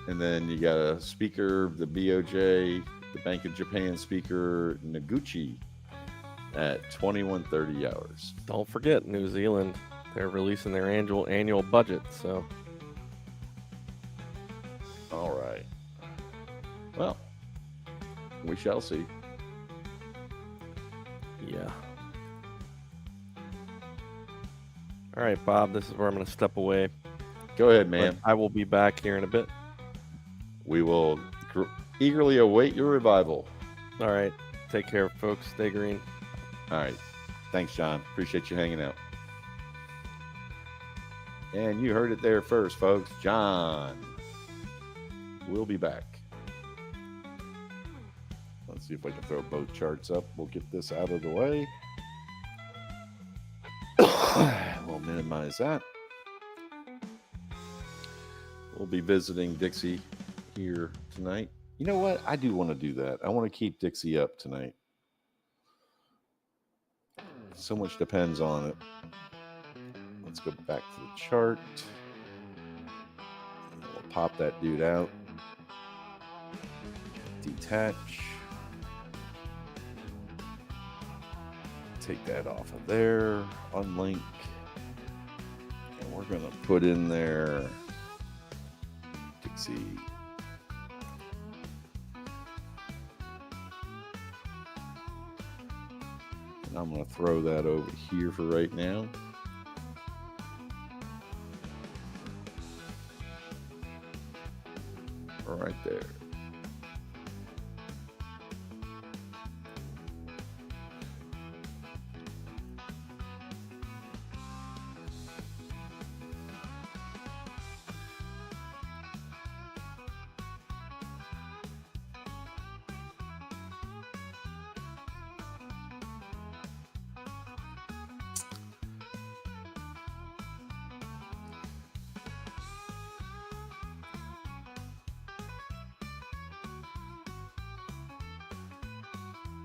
And then you got a speaker, the BOJ, the Bank of Japan speaker, Noguchi, at 21:30 hours. Don't forget New Zealand. They're releasing their annual budget, so All right. Well, we shall see. yeah. All right, Bob, this is where I'm going to step away. Go ahead, but man. I will be back here in a bit. We will eagerly await your revival. All right. Take care, folks. Stay green. All right. Thanks, John. Appreciate you hanging out. And you heard it there first, folks. John will be back. Let's see if I can throw both charts up. We'll get this out of the way. We'll minimize that. We'll be visiting Dixie here tonight. You know what? I do want to do that. I want to keep Dixie up tonight. So much depends on it. Let's go back to the chart. We'll pop that dude out. Detach. Take that off of there. Unlink. And we're going to put in there Dixie. And I'm going to throw that over here for right now. Right there.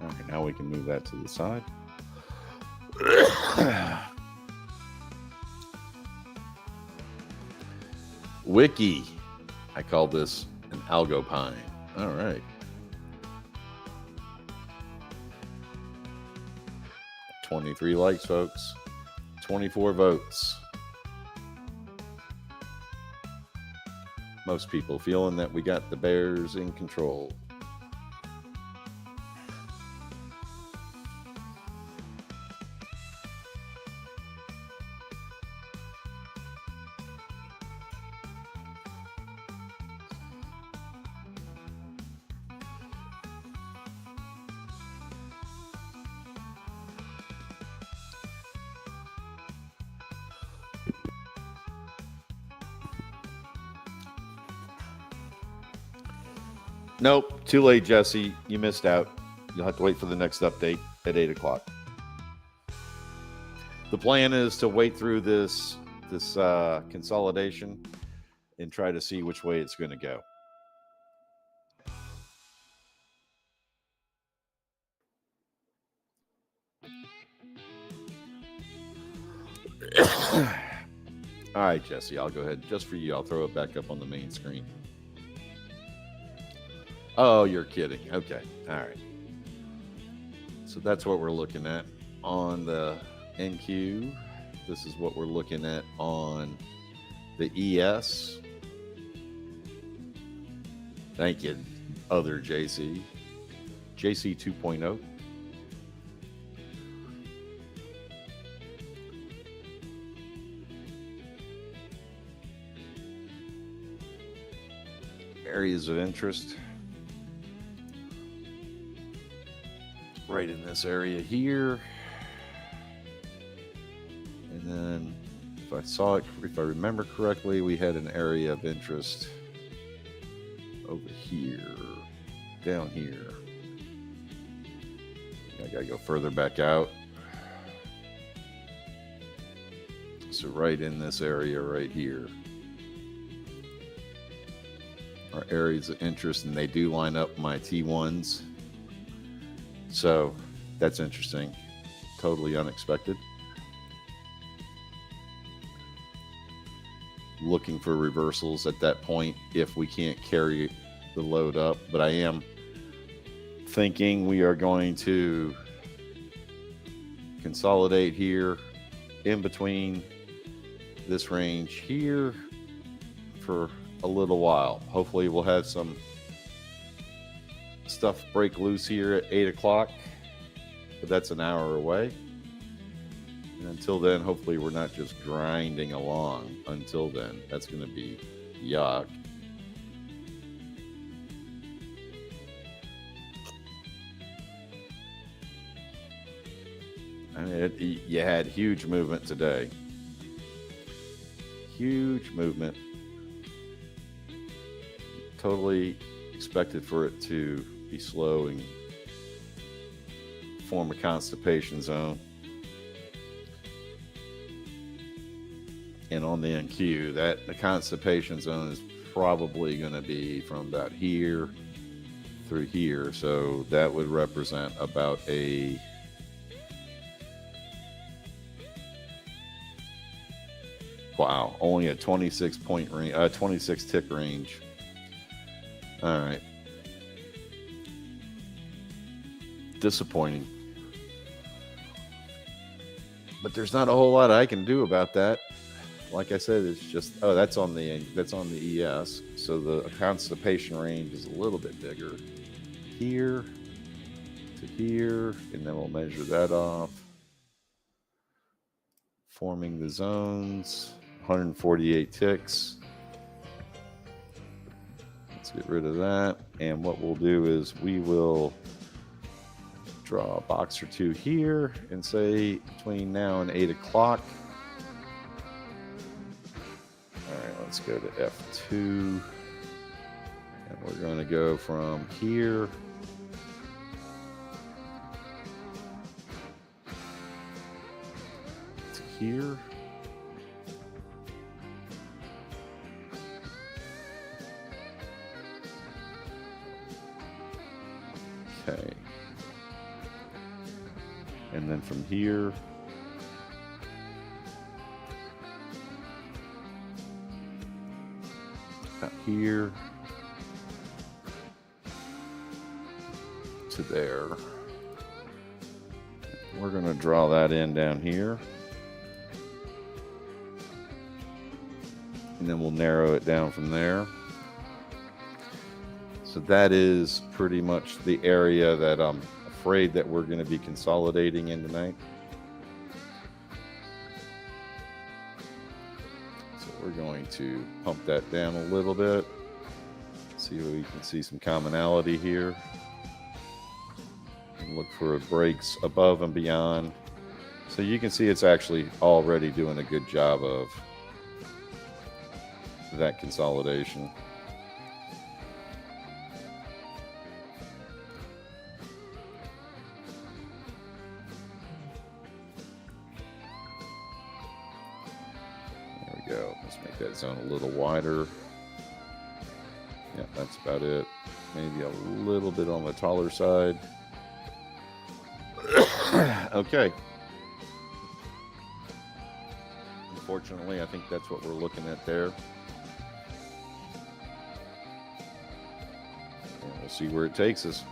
All right, now we can move that to the side. Wiki. I call this an AlgoPine. All right. 23 likes, folks. 24 votes. Most people feeling that we got the Bears in control. Nope, too late, Jesse. You missed out. You'll have to wait for the next update at 8 o'clock. The plan is to wait through this consolidation and try to see which way it's going to go. All right, Jesse, I'll go ahead. Just for you, I'll throw it back up on the main screen. Oh, you're kidding. Okay. All right. So that's what we're looking at on the NQ. This is what we're looking at on the ES. Thank you, other JC. JC 2.0. Areas of interest. Right in this area here. And then if I remember correctly, we had an area of interest over here, down here. I gotta go further back out. So right in this area right here are areas of interest, and they do line up my T1s. So that's interesting. Totally unexpected. Looking for reversals at that point if we can't carry the load up. But I am thinking we are going to consolidate here in between this range here for a little while. Hopefully we'll have some stuff break loose here at 8 o'clock, but that's an hour away. And until then, hopefully we're not just grinding along. Until then, that's going to be yuck. I mean, you had huge movement today. Huge movement. Totally expected for it to be slow and form a constipation zone. And on the NQ, the constipation zone is probably going to be from about here through here. So that would represent about a only a 26 point range, 26 tick range. All right. Disappointing. But there's not a whole lot I can do about that. Like I said, it's just that's on the ES. So the constipation range is a little bit bigger. Here to here, and then we'll measure that off. Forming the zones, 148 ticks. Let's get rid of that. And what we'll do is we will draw a box or two here and say between now and 8 o'clock. All right, let's go to F2. And we're going to go from here to here. Okay. And then from here, out here to there. We're going to draw that in down here. And then we'll narrow it down from there. So that is pretty much the area that I'm afraid that we're going to be consolidating in tonight. So we're going to pump that down a little bit. See if we can see some commonality here. And look for breaks above and beyond. So you can see it's actually already doing a good job of that consolidation. There we go. Let's make that zone a little wider. Yeah, that's about it. Maybe a little bit on the taller side. Okay. Unfortunately, I think that's what we're looking at there. And we'll see where it takes us.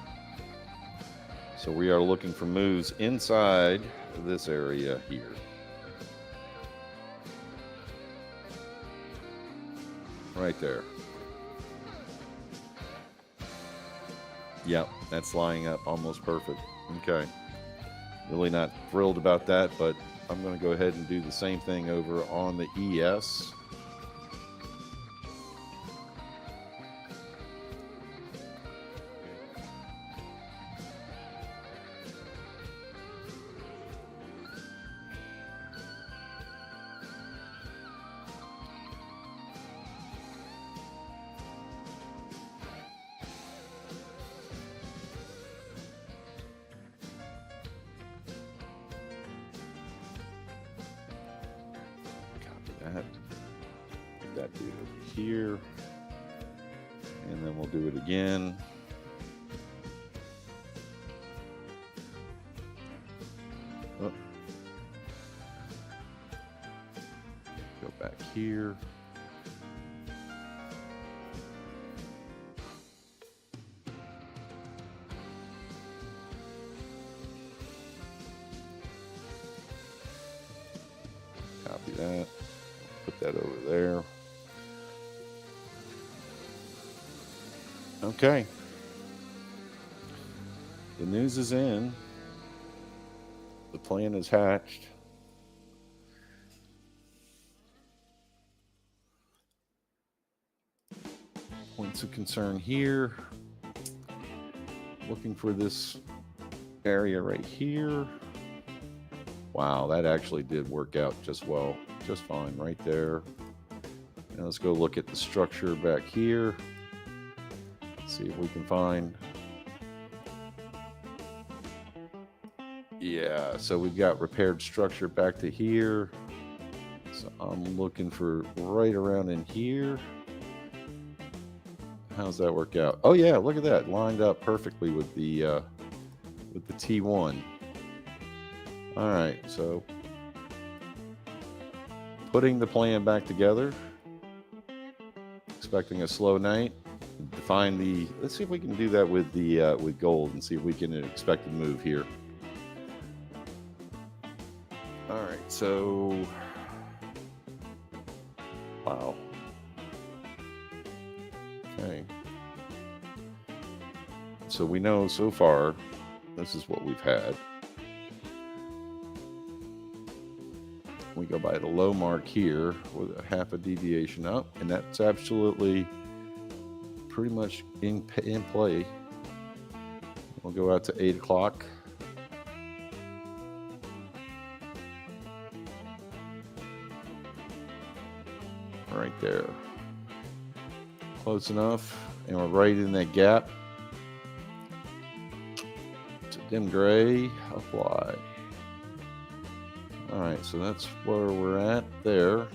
So we are looking for moves inside this area here. Right there. Yep, that's lining up almost perfect. Okay. Really not thrilled about that, but I'm going to go ahead and do the same thing over on the ES. That dude over here, and then we'll do it again. Oh. Go back here. Copy that. Put that over there. Okay. The news is in. The plan is hatched. Points of concern here. Looking for this area right here. Wow, that actually did work out just well. Just fine right there. Now let's go look at the structure back here. See if we can find. Yeah, so we've got repaired structure back to here. So I'm looking for right around in here. How's that work out? Oh yeah, look at that. Lined up perfectly with the T1. All right, so putting the plan back together. Expecting a slow night. Define the. Let's see if we can do that with the with gold and see if we can expect a move here. All right, so wow. Okay. So we know so far this is what we've had. We go by the low mark here with a half a deviation up, and that's absolutely pretty much in play. We'll go out to 8 o'clock. Right there. Close enough, and we're right in that gap. To dim gray, apply. All right, so that's where we're at there.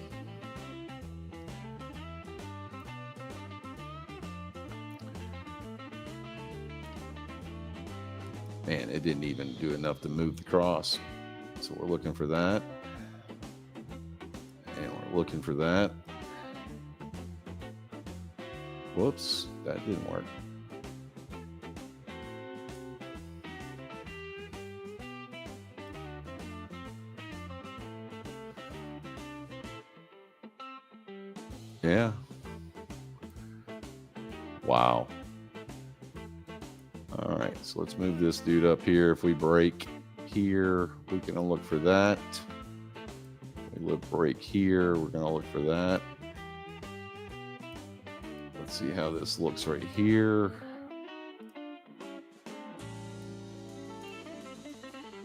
Man, it didn't even do enough to move the cross. So we're looking for that. And we're looking for that. Whoops, that didn't work. Yeah. Wow. All right, so let's move this dude up here. If we break here, we can look for that. We break here, we're gonna look for that. Let's see how this looks right here.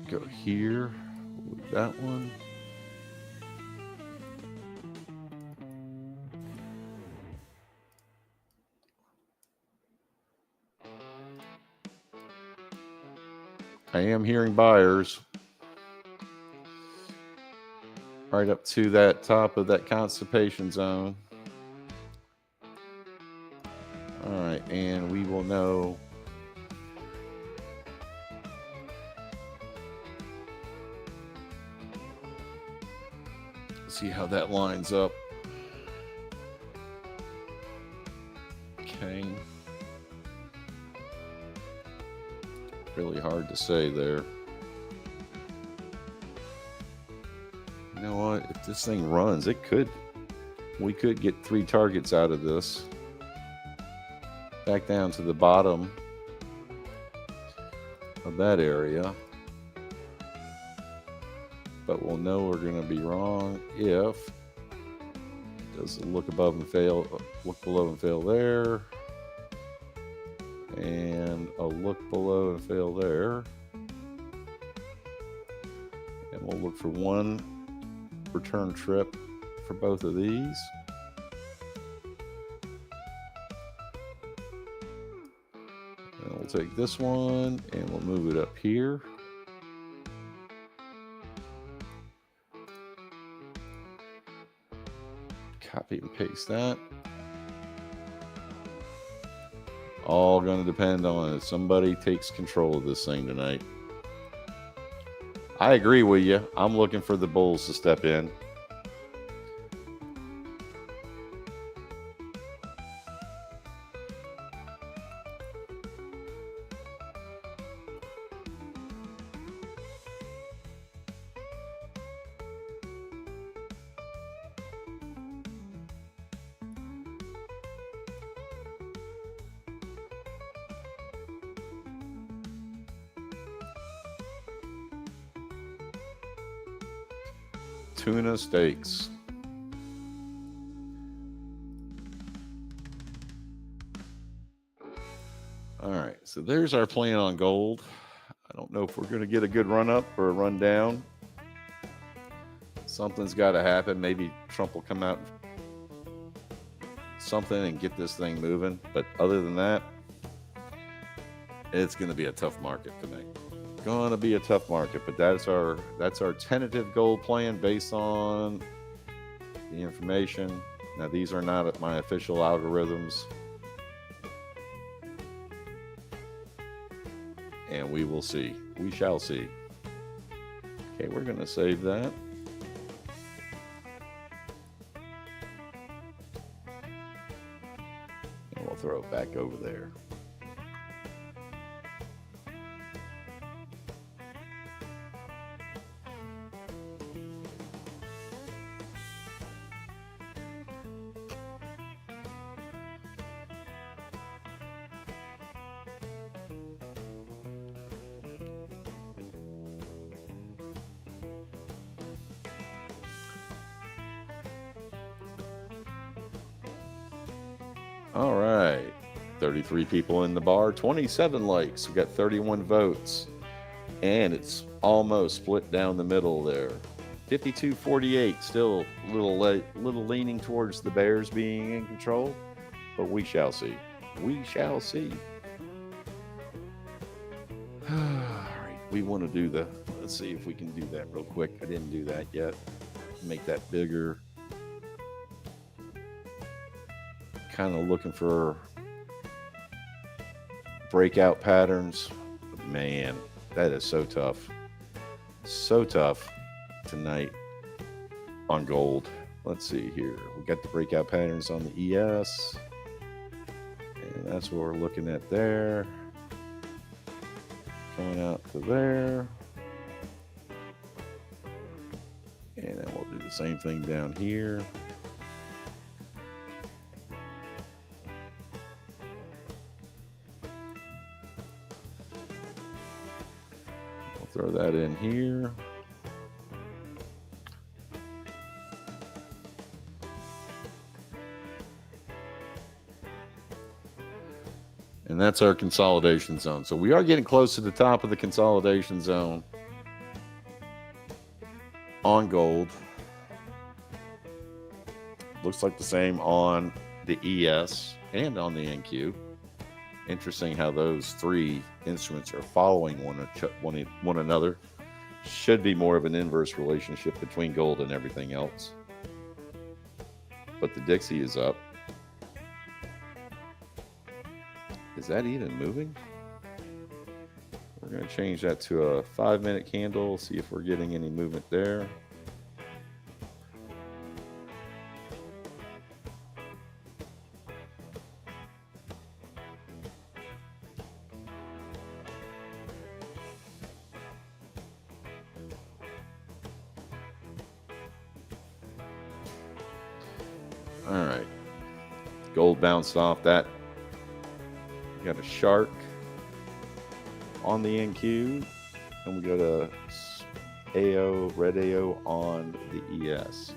Go here, move that one. I am hearing buyers right up to that top of that constipation zone. All right, and we will know see how that lines up. Okay. Really hard to say there. You know what? If this thing runs, we could get 3 targets out of this. Back down to the bottom of that area. But we'll know we're going to be wrong if it does look above and fail, look below and fail there. And a look below and fail there. And we'll look for one return trip for both of these. And we'll take this one and we'll move it up here. Copy and paste that. All going to depend on if somebody takes control of this thing tonight. I agree with you. I'm looking for the bulls to step in. Tuna steaks. All right, so there's our plan on gold. I don't know if we're going to get a good run up or a run down. Something's got to happen. Maybe Trump will come out something and get this thing moving. But other than that, it's going to be a tough market tonight. Going to be a tough market, but that's our tentative gold plan based on the information. Now, these are not my official algorithms, and we will see. We shall see. Okay, we're going to save that. And we'll throw it back over there. All right, 33 people in the bar, 27 likes. We got 31 votes, and it's almost split down the middle there. 52-48, still a little leaning towards the Bears being in control, but we shall see. We shall see. All right, we want to do let's see if we can do that real quick. I didn't do that yet. Make that bigger. Kind of looking for breakout patterns. Man, That is so tough. So tough tonight on gold. Let's see here. We got the breakout patterns on the ES. And that's what we're looking at there. Going out to there. And then we'll do the same thing down here. We'll throw that in here. And that's our consolidation zone. So we are getting close to the top of the consolidation zone on gold. Looks like the same on the ES and on the NQ. Interesting how those three instruments are following one another. Should be more of an inverse relationship between gold and everything else. But the Dixie is up. Is that even moving? We're going to change that to a 5-minute candle, see if we're getting any movement there. All right. Gold bounced off that. We got a shark on the NQ, and we got a AO, red AO on the ES.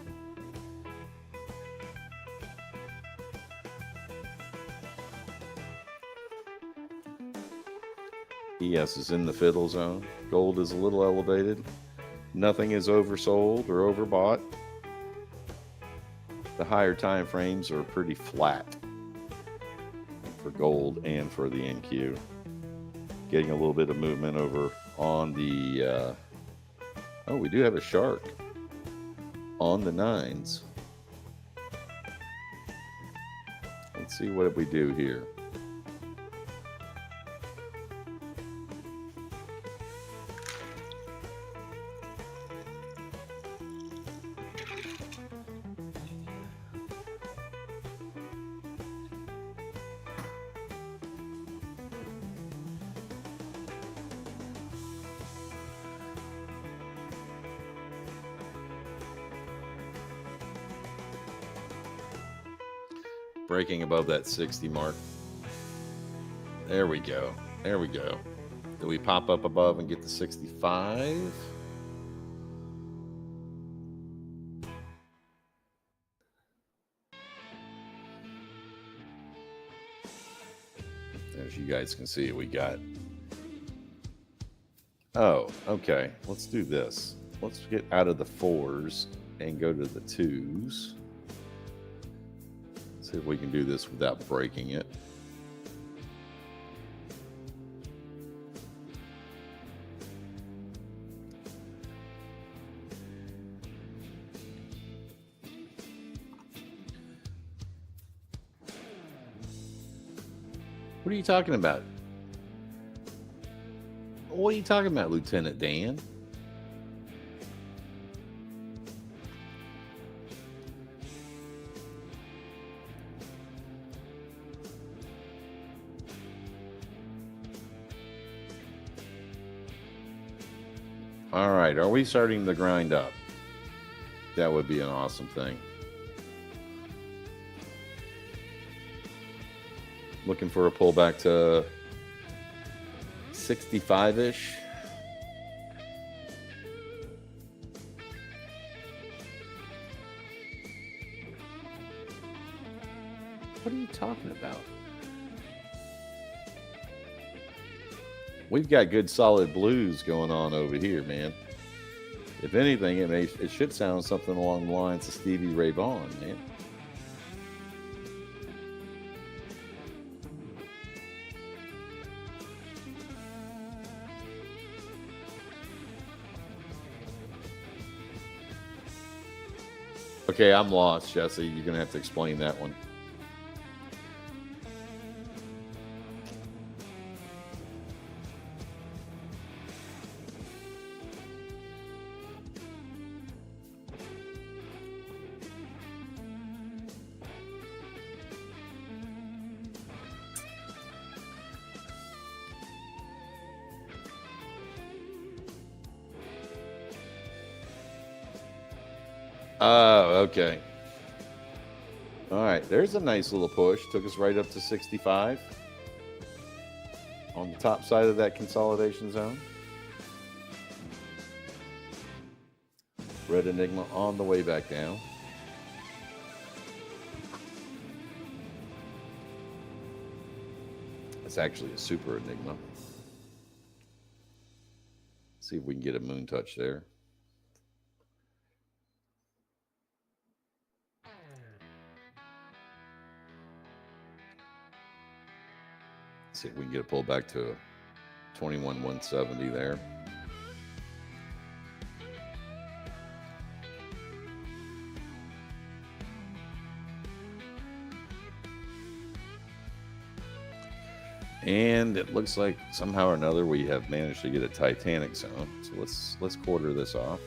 ES is in the fiddle zone. Gold is a little elevated. Nothing is oversold or overbought. The higher time frames are pretty flat for gold and for the NQ. Getting a little bit of movement over on the oh, we do have a shark on the 9s. Let's see what we do here. Breaking above that 60 mark. There we go. There we go. Do we pop up above and get to 65? As you guys can see, we got... Oh, okay. Let's do this. Let's get out of the 4s and go to the 2s. See if we can do this without breaking it. What are you talking about? What are you talking about, Lieutenant Dan? All right, are we starting to grind up? That would be an awesome thing. Looking for a pullback to 65-ish. What are you talking about? We've got good solid blues going on over here, man. If anything, it should sound something along the lines of Stevie Ray Vaughan, man. Okay, I'm lost, Jesse. You're going to have to explain that one. Oh, okay. All right, there's a nice little push. Took us right up to 65 on the top side of that consolidation zone. Red Enigma on the way back down. It's actually a super Enigma. See if we can get a moon touch there. See if we can get a pullback to 21,170 there. And it looks like somehow or another we have managed to get a Titanic zone. So let's quarter this off.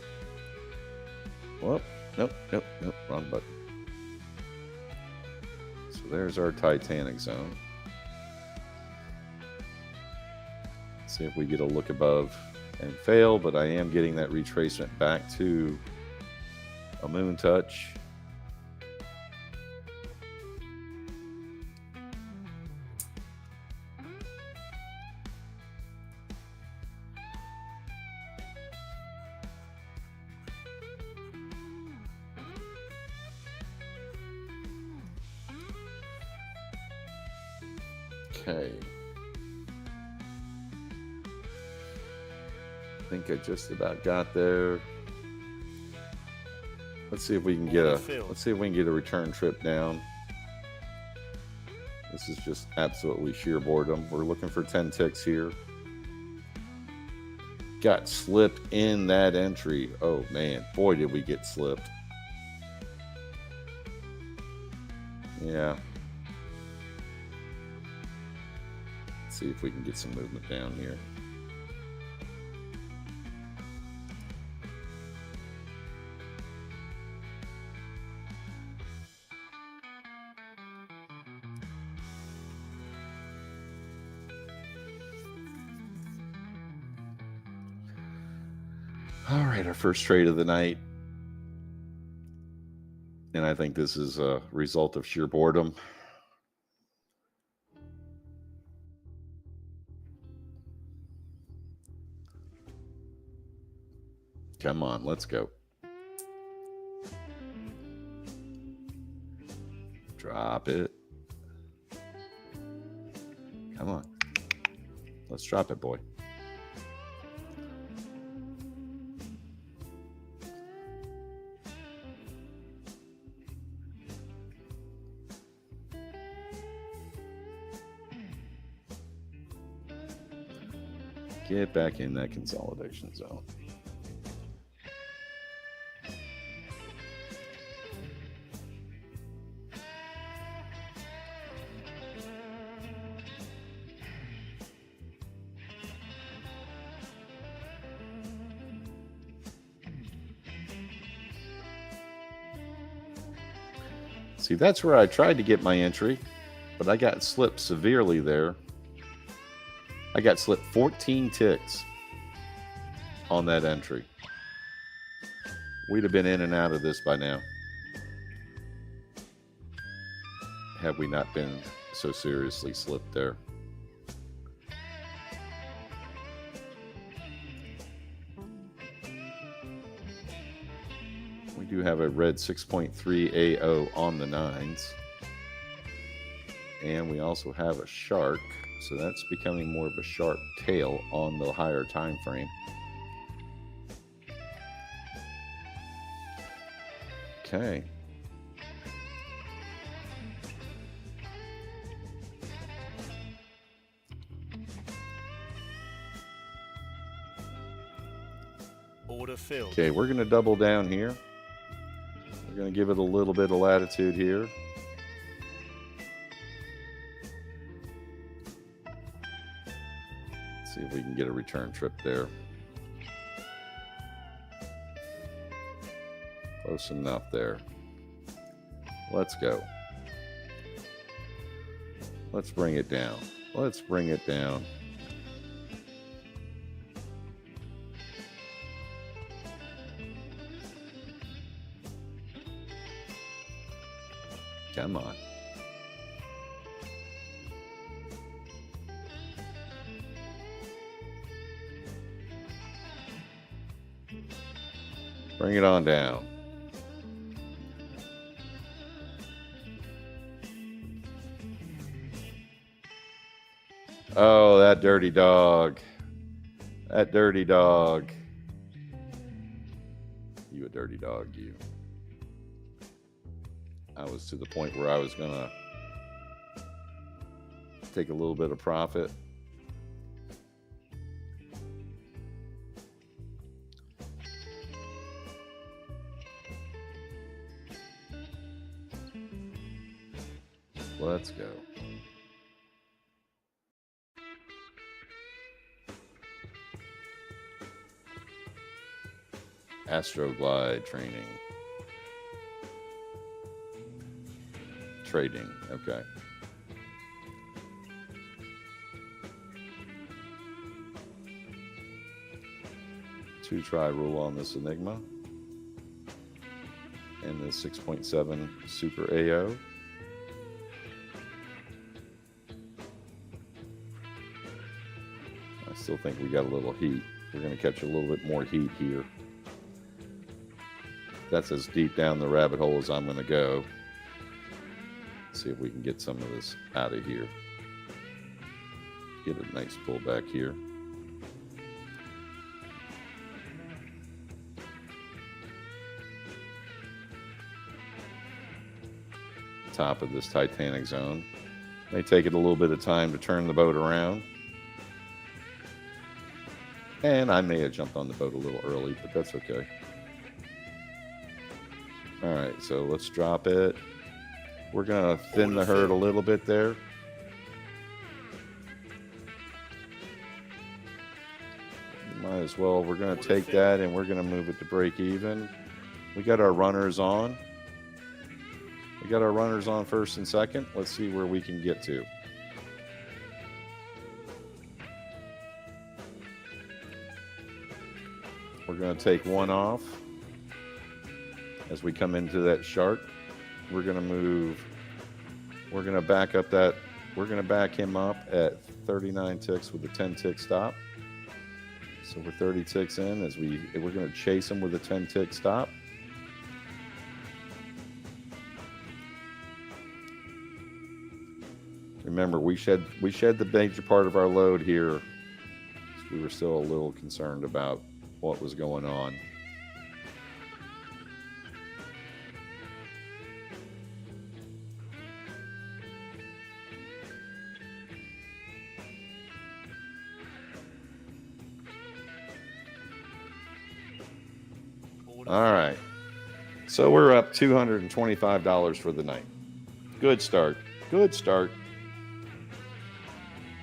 Whoop, nope, wrong button. So there's our Titanic zone. See if we get a look above and fail, but I am getting that retracement back to a moon touch. Okay. I think I just about got there. Let's see if we can get a return trip down. This is just absolutely sheer boredom. We're looking for 10 ticks here. Got slipped in that entry. Oh man, boy did we get slipped. Yeah. Let's see if we can get some movement down here. All right, our first trade of the night. And I think this is a result of sheer boredom. Come on, let's go. Drop it. Come on. Let's drop it, boy. Get back in that consolidation zone. See, that's where I tried to get my entry, but I got slipped severely there. I got slipped 14 ticks on that entry. We'd have been in and out of this by now, had we not been so seriously slipped there. We do have a red 6.3 AO on the 9s. And we also have a shark. So that's becoming more of a sharp tail on the higher time frame. Okay. Order filled. Okay, we're going to double down here. We're going to give it a little bit of latitude here. See if we can get a return trip there. Close enough there. Let's go. Let's bring it down. Let's bring it down. Come on. Bring it on down. Oh, that dirty dog. That dirty dog. You a dirty dog, you. I was to the point where I was going to take a little bit of profit. Let's go. Astroglide training. Trading, okay. Two try rule on this Enigma. And the 6.7 Super AO. I still think we got a little heat. We're going to catch a little bit more heat here. That's as deep down the rabbit hole as I'm going to go. See if we can get some of this out of here. Get a nice pullback here. Top of this Titanic zone. May take it a little bit of time to turn the boat around. And I may have jumped on the boat a little early, but that's okay. All right, so let's drop it. We're going to thin the herd a little bit there. Might as well. We're going to take that and we're going to move it to break even. We got our runners on. We got our runners on first and second. Let's see where we can get to. We're going to take one off. As we come into that shark, we're going to move. We're going to back up that. We're going to back him up at 39 ticks with a 10 tick stop. So we're 30 ticks in as we're going to chase him with a 10 tick stop. Remember, we shed the major part of our load here. We were still a little concerned about what was going on. All right. So we're up $225 for the night. Good start. Good start.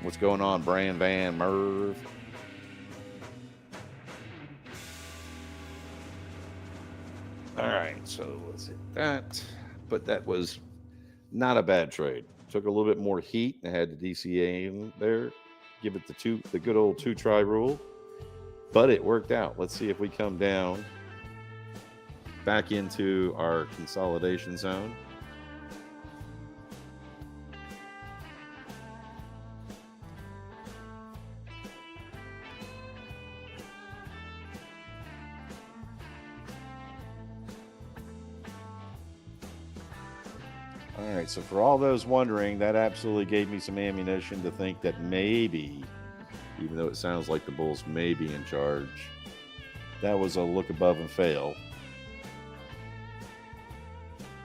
What's going on, Brian Van Merv? All right, so let's hit that. But that was not a bad trade. Took a little bit more heat. I had the DCA in there. Give it the good old two-try rule. But it worked out. Let's see if we come down back into our consolidation zone. All right, so for all those wondering, that absolutely gave me some ammunition to think that maybe, even though it sounds like the Bulls may be in charge, that was a look above and fail.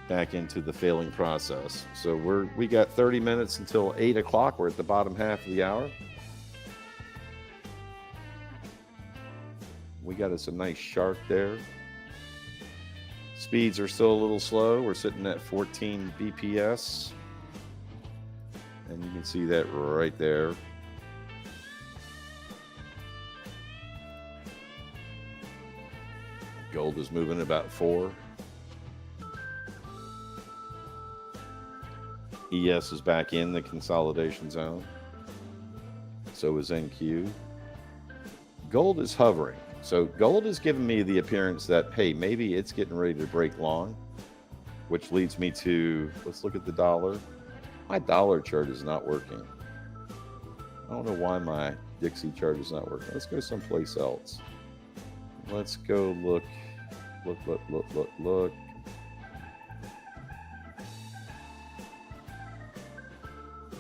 Back into the failing process. So we got 30 minutes until 8 o'clock. We're at the bottom half of the hour. We got us a nice shark there. Speeds are still a little slow. We're sitting at 14 BPS. And you can see that right there. Gold is moving about 4. ES is back in the consolidation zone. So is NQ. Gold is hovering. So gold is giving me the appearance that, hey, maybe it's getting ready to break long. which leads me to, let's look at the dollar. My dollar chart is not working. I don't know why my Dixie chart is not working. Let's go someplace else. Let's go look.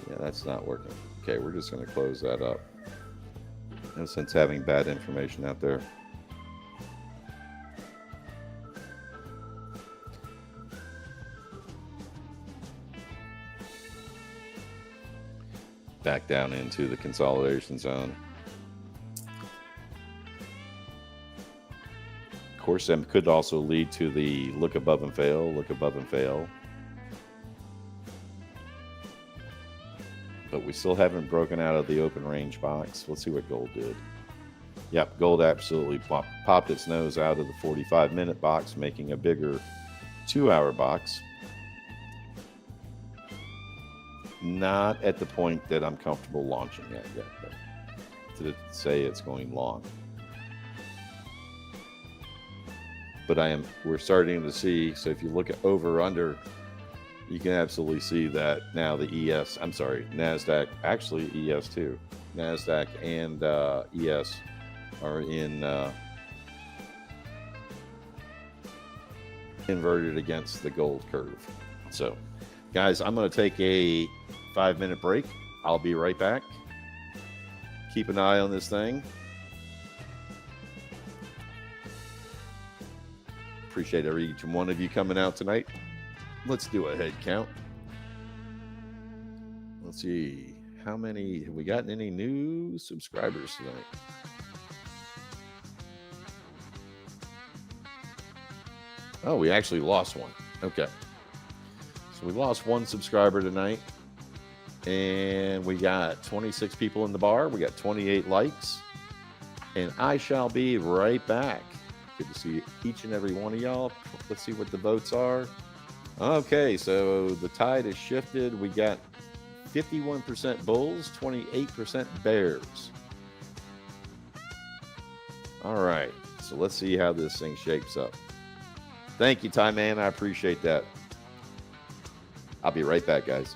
Yeah, that's not working. Okay, we're just going to close that up. No sense having bad information out there. Back down into the consolidation zone. Of course, that could also lead to the look above and fail, look above and fail. But we still haven't broken out of the open range box. Let's see what gold did. Yep, gold absolutely popped its nose out of the 45-minute box, making a bigger 2-hour box. Not at the point that I'm comfortable launching that yet, but to say it's going long. But we're starting to see, so if you look at over under, you can absolutely see that now the NASDAQ, actually ES too. NASDAQ and ES are in inverted against the gold curve. So, guys, I'm going to take a 5-minute break. I'll be right back. Keep an eye on this thing. Appreciate each one of you coming out tonight. Let's do a head count. Let's see. How many have we gotten? Any new subscribers tonight? Oh, we actually lost one. Okay. So we lost one subscriber tonight. And we got 26 people in the bar. We got 28 likes. And I shall be right back. Good to see each and every one of y'all. Let's see what the votes are. Okay, so the tide has shifted. We got 51% bulls, 28% bears. All right, so let's see how this thing shapes up. Thank you, Ty Man. I appreciate that. I'll be right back, guys.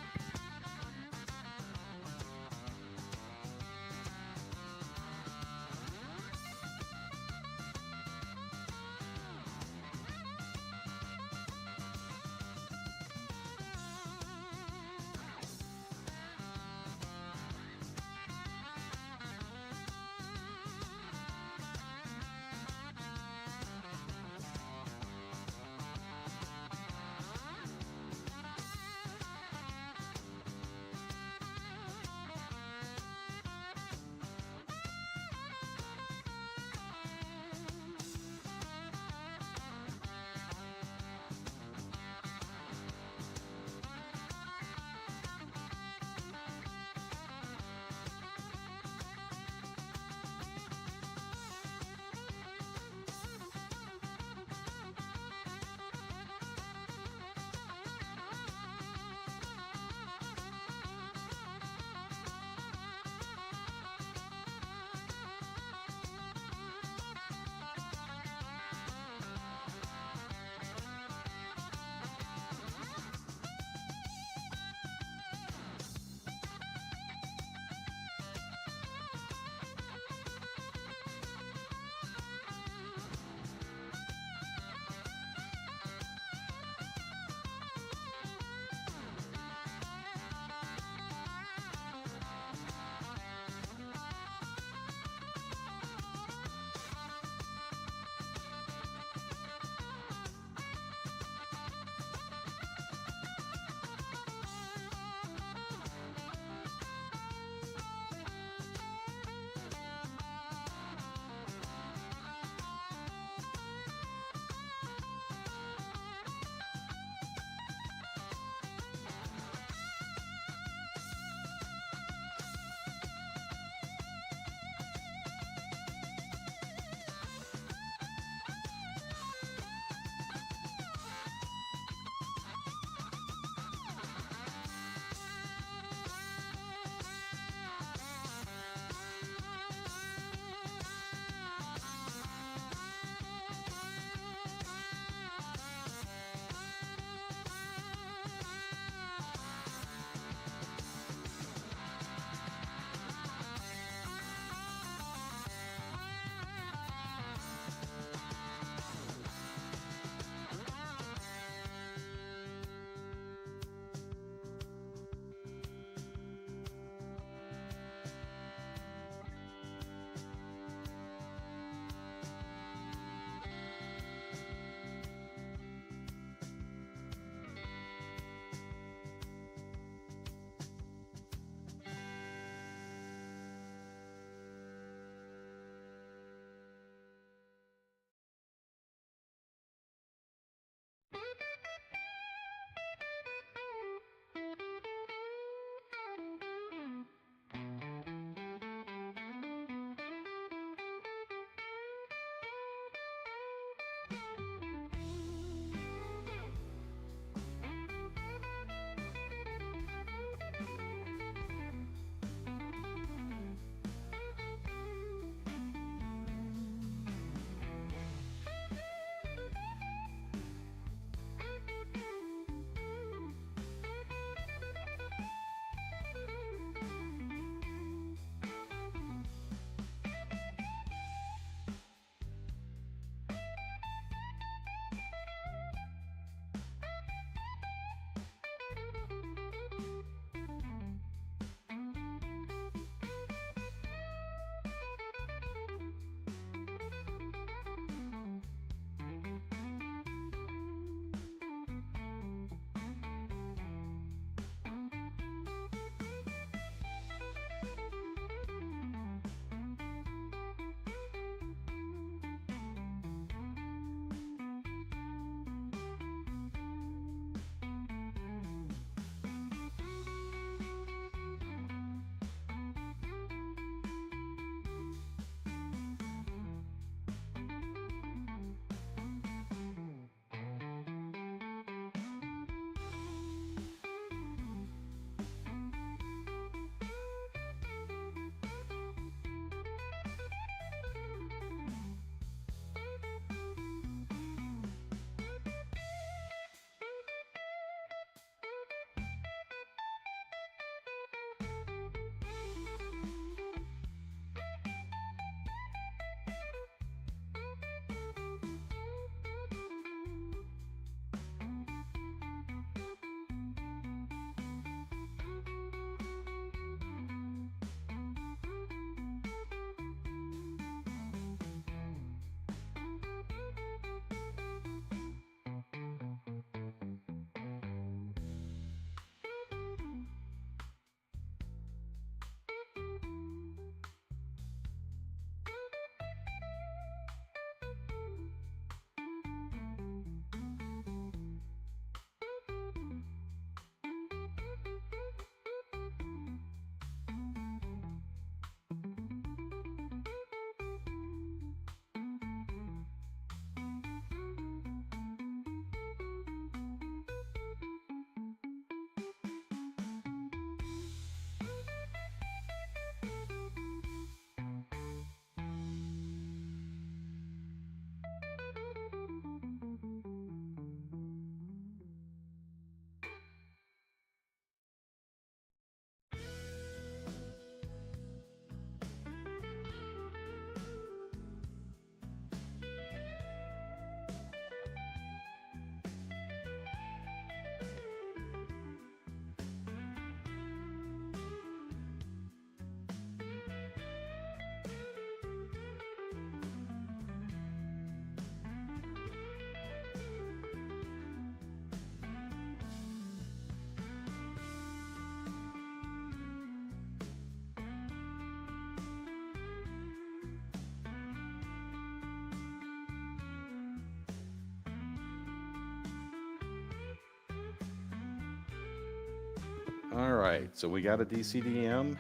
All right, so we got a DCDM.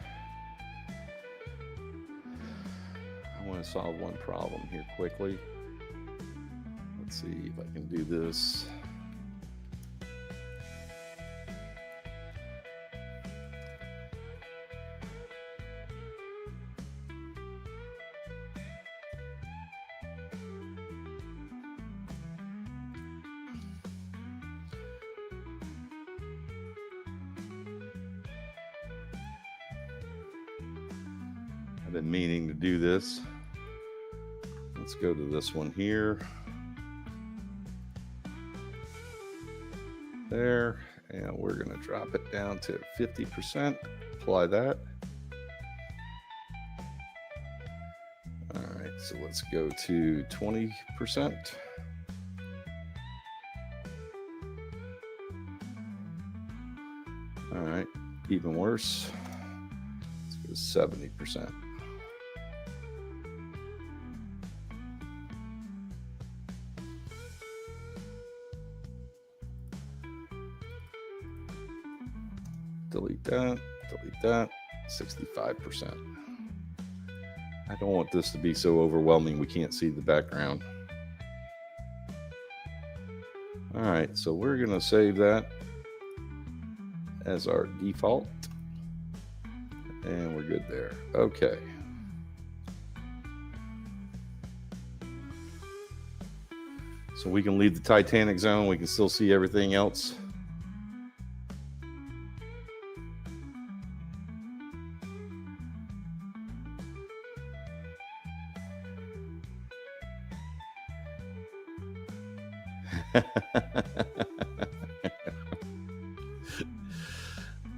I want to solve one problem here quickly. Let's see if I can do this. I've been meaning to do this. Let's go to this one here. There, and we're going to drop it down to 50%. Apply that. All right, so let's go to 20%. All right, even worse. Let's go to 70%. Delete that, 65%. I don't want this to be so overwhelming we can't see the background. All right, so we're gonna save that as our default, and we're good there. Okay. So we can leave the Titanic zone, we can still see everything else.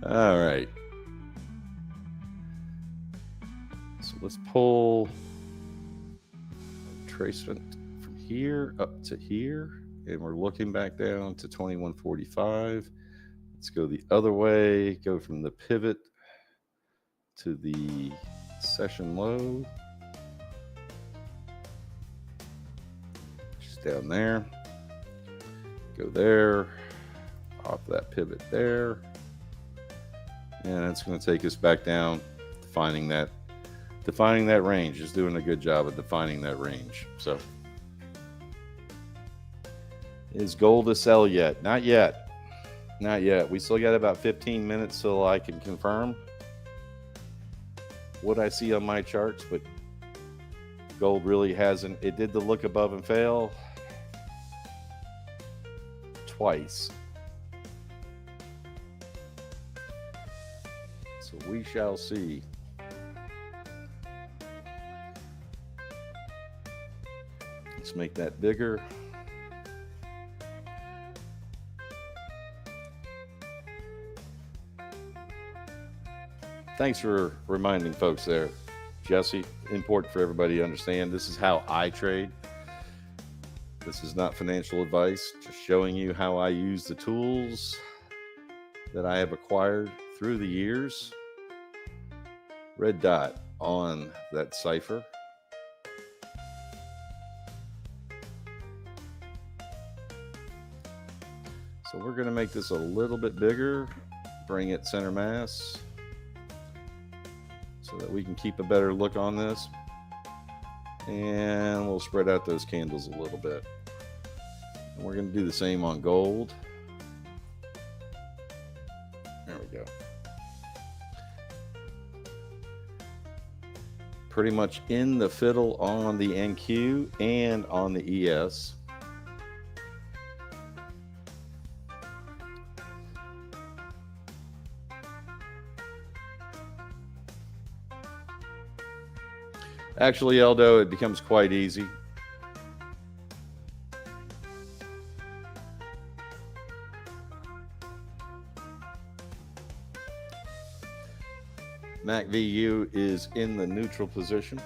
All right. So let's pull tracement from here up to here, and we're looking back down to 2145. Let's go the other way, go from the pivot to the session low. Just down there. Go there, off that pivot there, and it's going to take us back down, defining that range. Is doing a good job of defining that range. So, is gold a sell yet? Not yet. Not yet. We still got about 15 minutes till I can confirm what I see on my charts, but gold really hasn't. It did the look above and fail twice. So we shall see. Let's make that bigger. Thanks for reminding folks there, Jesse. Important for everybody to understand. This is how I trade. This is not financial advice, just showing you how I use the tools that I have acquired through the years. Red dot on that cipher. So we're going to make this a little bit bigger, bring it center mass so that we can keep a better look on this. And we'll spread out those candles a little bit. And we're going to do the same on gold. There we go. Pretty much in the fiddle on the NQ and on the ES. Actually, Eldo, it becomes quite easy. MACVU is in the neutral position.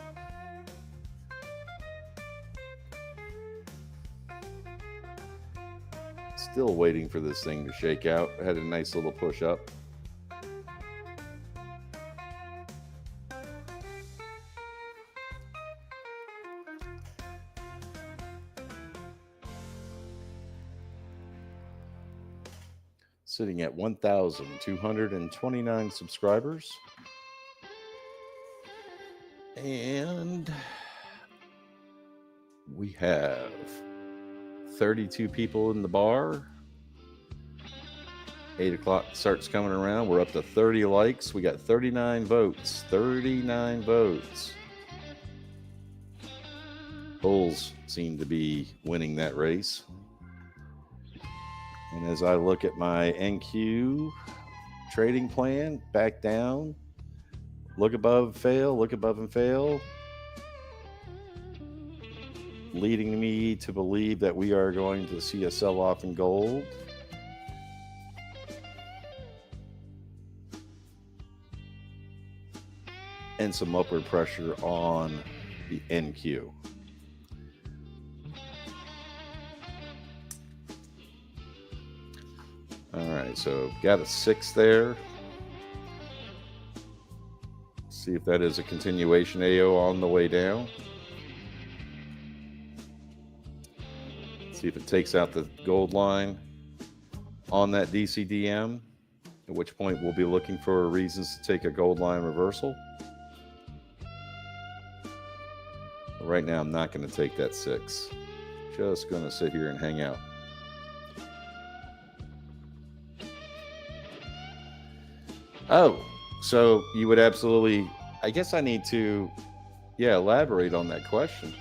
Still waiting for this thing to shake out. Had a nice little push up. sitting at 1,229 subscribers. And we have 32 people in the bar. 8 o'clock starts coming around. We're up to 30 likes. We got 39 votes. 39 votes. Bulls seem to be winning that race. And as I look at my NQ trading plan, back down, look above, fail, look above and fail, leading me to believe that we are going to see a sell-off in gold. And some upward pressure on the NQ. All right, so got a 6 there. See if that is a continuation AO on the way down. See if it takes out the gold line on that DCDM, at which point we'll be looking for reasons to take a gold line reversal. But right now, I'm not going to take that 6. Just going to sit here and hang out. Oh, so you would absolutely, I guess I need to, elaborate on that question.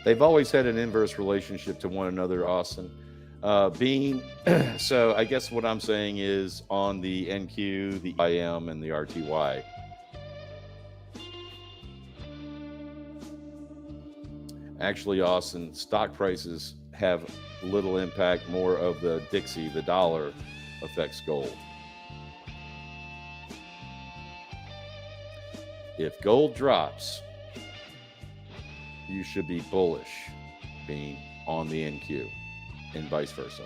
They've always had an inverse relationship to one another, Austin. So I guess what I'm saying is on the NQ, the IM, and the RTY. Actually, Austin, stock prices have little impact. More of the Dixie, the dollar, affects gold. If gold drops, you should be bullish, being on the NQ, and vice versa.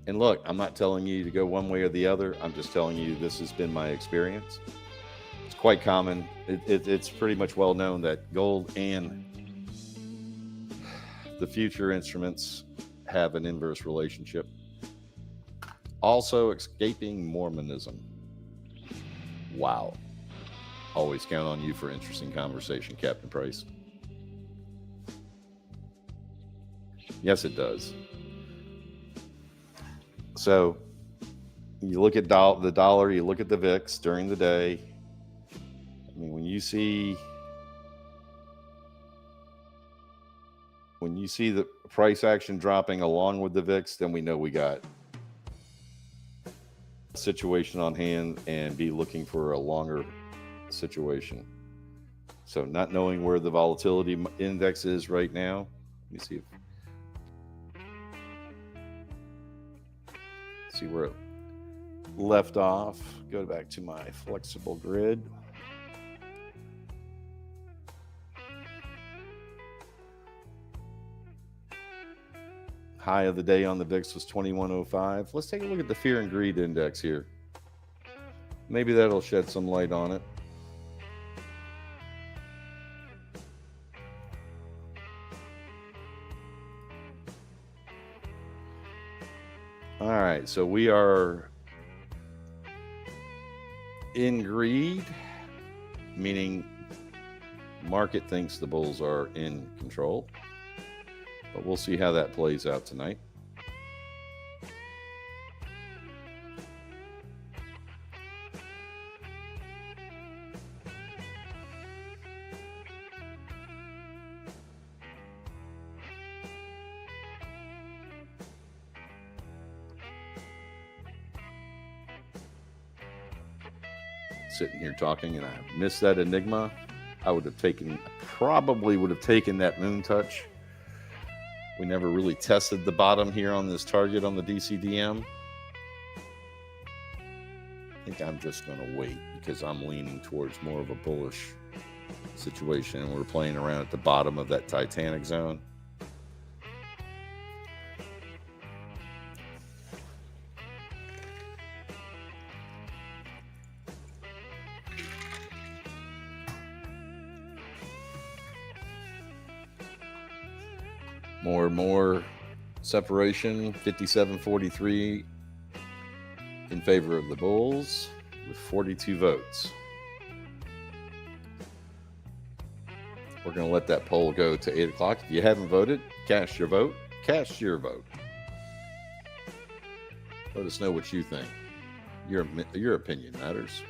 And look, I'm not telling you to go one way or the other. I'm just telling you this has been my experience. It's quite common. It's pretty much well known that gold and the future instruments have an inverse relationship. Also, escaping Mormonism. Wow. Always count on you for interesting conversation, Captain Price. Yes, it does. So you look at the dollar, you look at the VIX during the day. I mean, when you see the price action dropping along with the VIX, then we know we got a situation on hand and be looking for a longer situation. So not knowing where the volatility index is right now, let me see where it left off. Go back to my flexible grid. High of the day on the VIX was 2105. Let's take a look at the fear and greed index here. Maybe that'll shed some light on it. All right, so we are in greed, meaning market thinks the bulls are in control. But we'll see how that plays out tonight. Sitting here talking, and I missed that enigma. Probably would have taken that moon touch. We never really tested the bottom here on this target on the DCDM. I think I'm just going to wait because I'm leaning towards more of a bullish situation, and we're playing around at the bottom of that Titanic zone. More separation. 57-43 in favor of the Bulls with 42 votes. We're going to let that poll go to 8 o'clock. If you haven't voted, cast your vote. Cast your vote. Let us know what you think. Your opinion matters.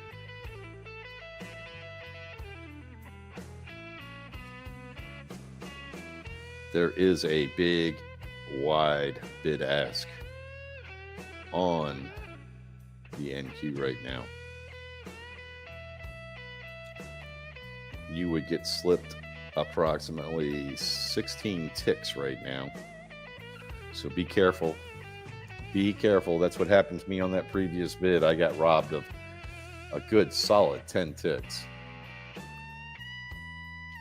There is a big, wide bid ask on the NQ right now. You would get slipped approximately 16 ticks right now. So be careful. Be careful. That's what happened to me on that previous bid. I got robbed of a good solid 10 ticks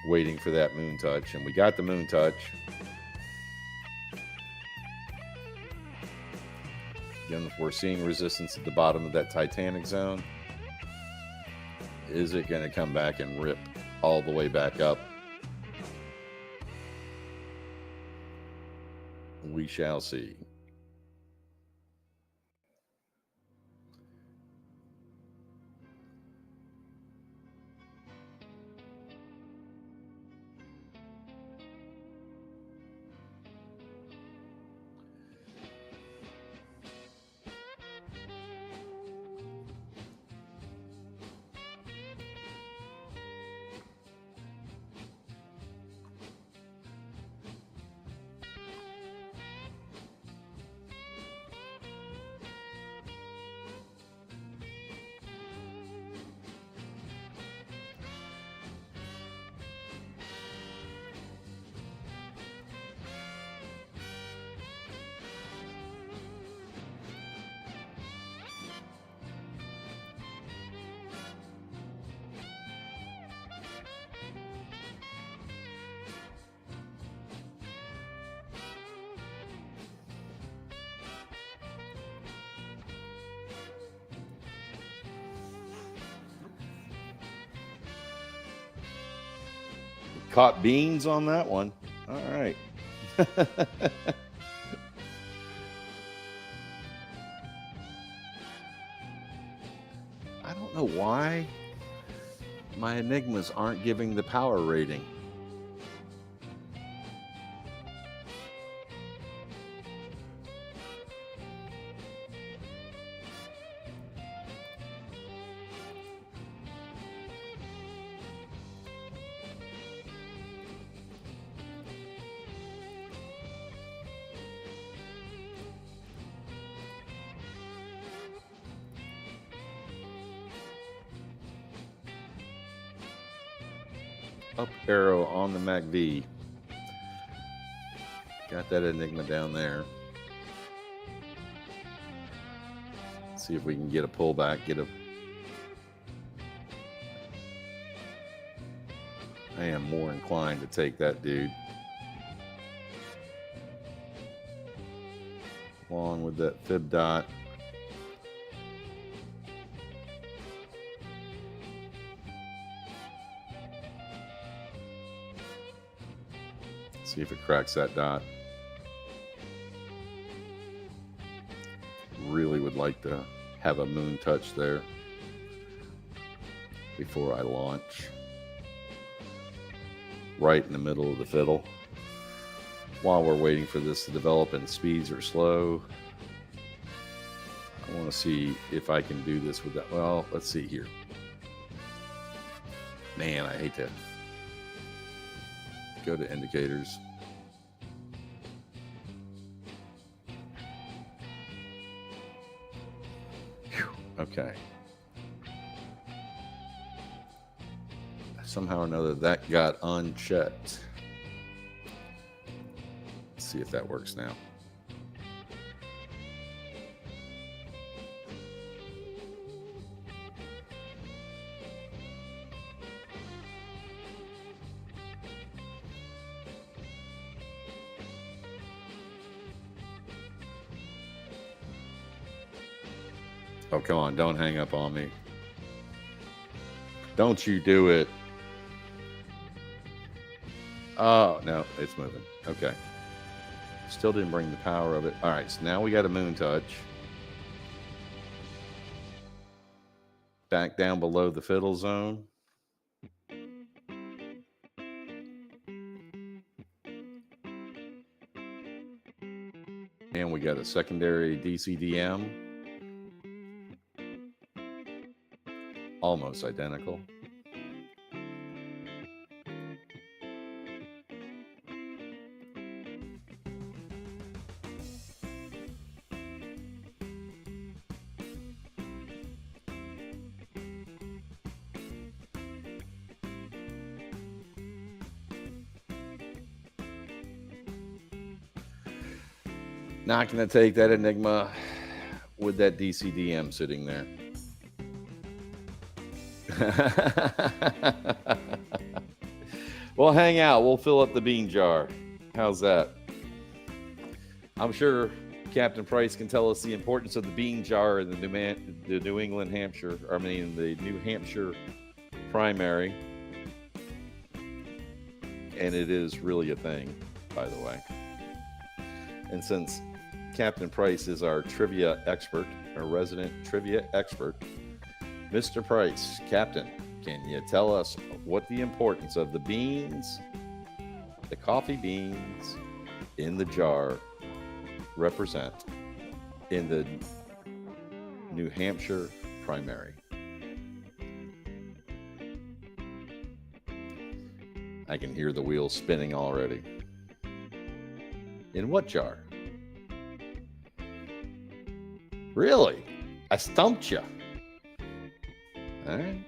waiting for that moon touch, and we got the moon touch. Again, we're seeing resistance at the bottom of that Titanic zone. Is it going to come back and rip all the way back up? We shall see. Caught beans on that one. All right. I don't know why my Enigmas aren't giving the power rating. Up arrow on the MACD. Got that Enigma down there. Let's see if we can get a pullback, I am more inclined to take that dude. Along with that fib dot. See if it cracks that dot. Really would like to have a moon touch there before I launch. Right in the middle of the fiddle. While we're waiting for this to develop and speeds are slow, I want to see if I can do this with that. Well, let's see here. Man, I hate to go to indicators. Whew, okay. Somehow or another that got unchecked. Let's see if that works now. Oh, come on. Don't hang up on me. Don't you do it. Oh, no. It's moving. Okay. Still didn't bring the power of it. All right, so now we got a moon touch. Back down below the fiddle zone. And we got a secondary DCDM. Almost identical. Not going to take that Enigma with that DCDM sitting there. We'll hang out. We'll fill up the bean jar. How's that? I'm sure Captain Price can tell us the importance of the bean jar in the New Hampshire primary. And it is really a thing, by the way. And since Captain Price is our trivia expert, our resident trivia expert, Mr. Price, Captain, can you tell us what the importance of the beans, the coffee beans in the jar represent in the New Hampshire primary? I can hear the wheels spinning already. In what jar? Really? I stumped you. All right.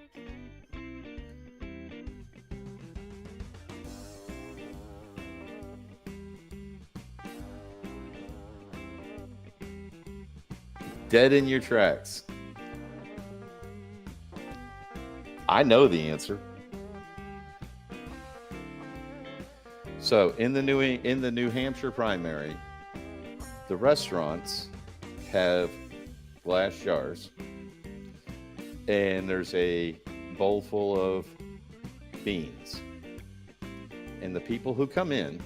Dead in your tracks. I know the answer. So in the New Hampshire primary, the restaurants have glass jars, and there's a bowl full of beans. And the people who come in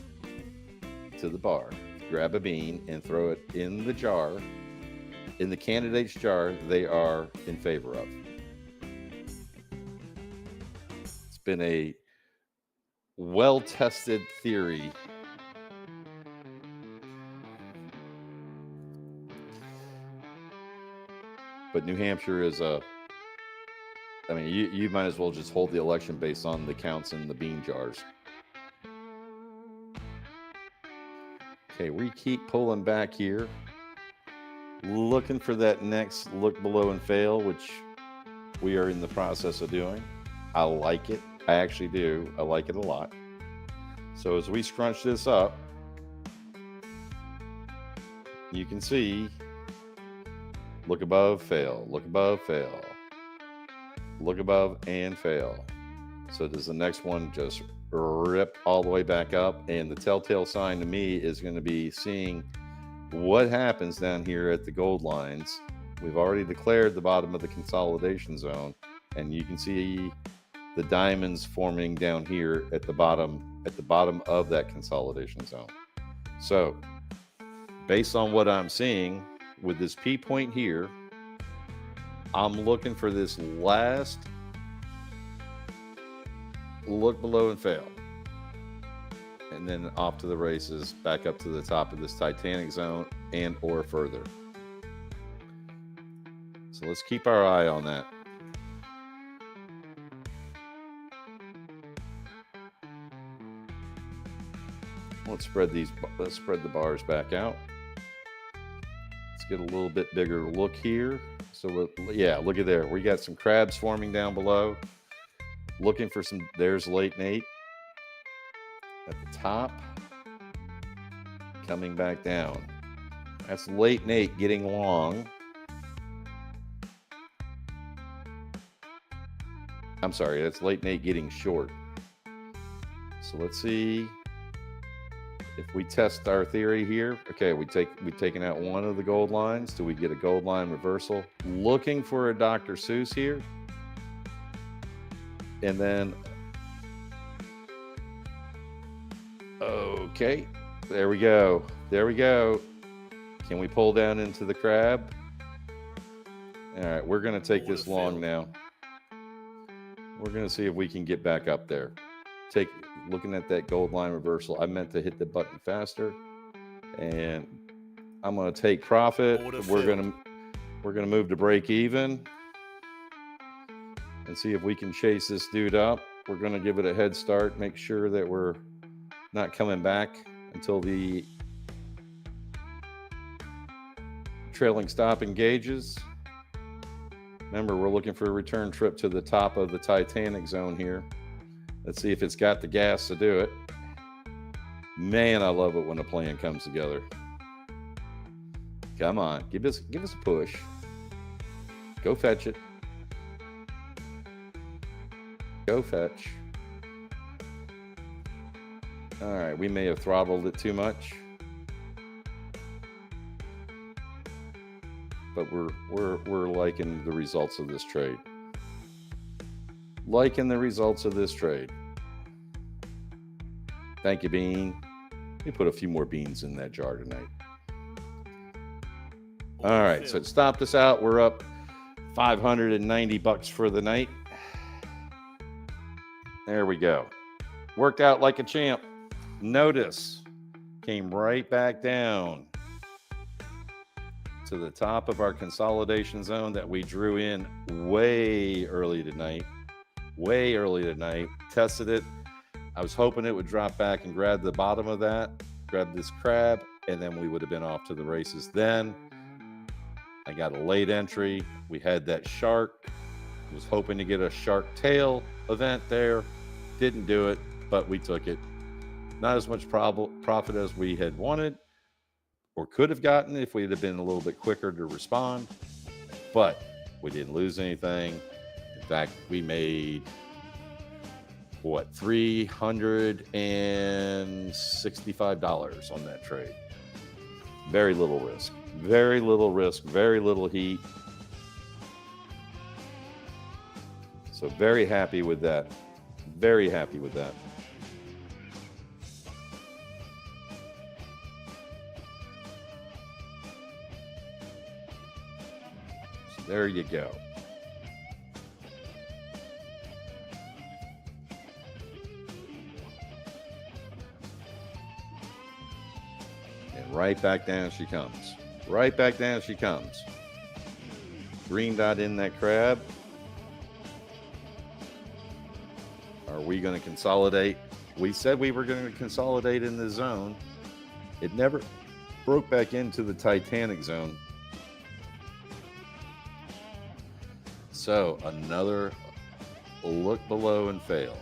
to the bar grab a bean and throw it in the jar, in the candidate's jar they are in favor of. It's been a well-tested theory. But New Hampshire is you might as well just hold the election based on the counts in the bean jars. Okay, we keep pulling back here, looking for that next look below and fail, which we are in the process of doing. I like it. I actually do. I like it a lot. So as we scrunch this up, you can see look above, fail, look above, fail, look above and fail. So does the next one just rip all the way back up? And the telltale sign to me is going to be seeing what happens down here at the gold lines. We've already declared the bottom of the consolidation zone, and you can see the diamonds forming down here at the bottom of that consolidation zone. So based on what I'm seeing with this P point here, I'm looking for this last look below and fail, and then off to the races, back up to the top of this Titanic zone and or further. So let's keep our eye on that. Let's spread the bars back out. Let's get a little bit bigger look here. So yeah, look at there. We got some crabs forming down below. Looking for some, there's late Nate at the top. Coming back down. That's late Nate getting long. I'm sorry, that's late Nate getting short. So let's see if we test our theory here. Okay, we've taken out one of the gold lines. Do we get a gold line reversal? Looking for a Dr. Seuss here. And then, okay, there we go. There we go. Can we pull down into the crab? All right, we're going to take this long now. We're going to see if we can get back up there. Looking at that gold line reversal, I meant to hit the button faster. And I'm going to take profit. We're going to move to break even and see if we can chase this dude up. We're going to give it a head start, make sure that we're not coming back until the trailing stop engages. Remember, we're looking for a return trip to the top of the Titanic zone here. Let's see if it's got the gas to do it. Man, I love it when a plan comes together. Come on, give us a push. Go fetch it. Go fetch. All right, we may have throttled it too much. But we're liking the results of this trade. Liking the results of this trade. Thank you, Bean. We put a few more beans in that jar tonight. All right, so it stopped us out. We're up $590 for the night. There we go. Worked out like a champ. Notice, came right back down to the top of our consolidation zone that we drew in way early tonight. Tested it. I was hoping it would drop back and grab the bottom of that, grab this crab, and then we would have been off to the races. Then I got a late entry. We had that shark. I was hoping to get a shark tail event there. Didn't do it, but we took it. Not as much profit as we had wanted or could have gotten if we'd have been a little bit quicker to respond, but we didn't lose anything. In fact, we made $365 on that trade. Very little risk, very little heat. So very happy with that. Very happy with that. There you go. And right back down she comes. Right back down she comes. Green dot in that crab. Are we going to consolidate? We said we were going to consolidate in the zone. It never broke back into the Titanic zone. So another look below and fail.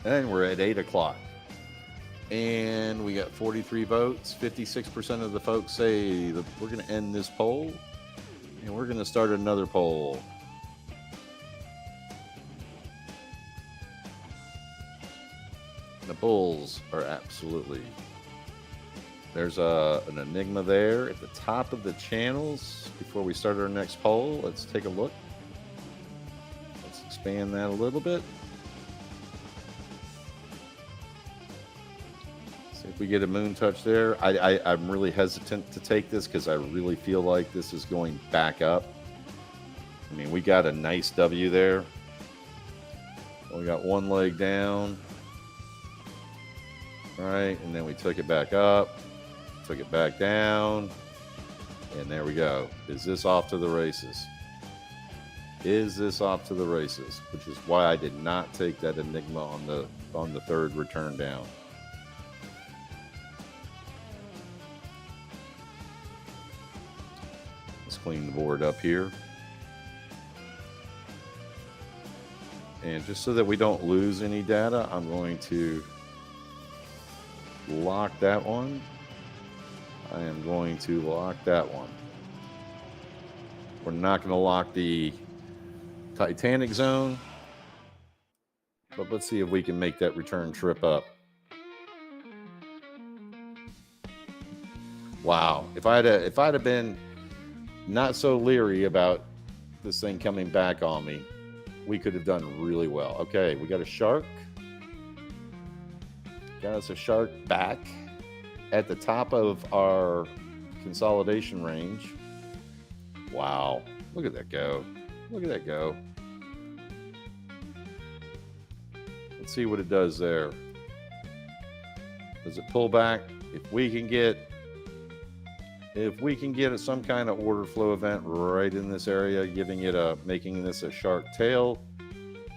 And we're at 8 o'clock. And we got 43 votes. 56% of the folks say that we're going to end this poll. And we're going to start another poll. The bulls are absolutely... There's an enigma there at the top of the channels. Before we start our next poll, let's take a look. Let's expand that a little bit. See if we get a moon touch there. I'm really hesitant to take this because I really feel like this is going back up. I mean, we got a nice W there. We got one leg down. All right, and then we took it back up. Took it back down, and there we go. Is this off to the races? Is this off to the races? Which is why I did not take that enigma on the third return down. Let's clean the board up here. And just so that we don't lose any data, I'm going to lock that one. I am going to lock that one. We're not going to lock the Titanic zone, but let's see if we can make that return trip up. Wow. If I'd have been not so leery about this thing coming back on me, we could have done really well. Okay, we got a shark. Got us a shark back at the top of our consolidation range. Wow. Look at that go. Look at that go. Let's see what it does there. Does it pull back? If we can get some kind of order flow event right in this area, making this a shark tail,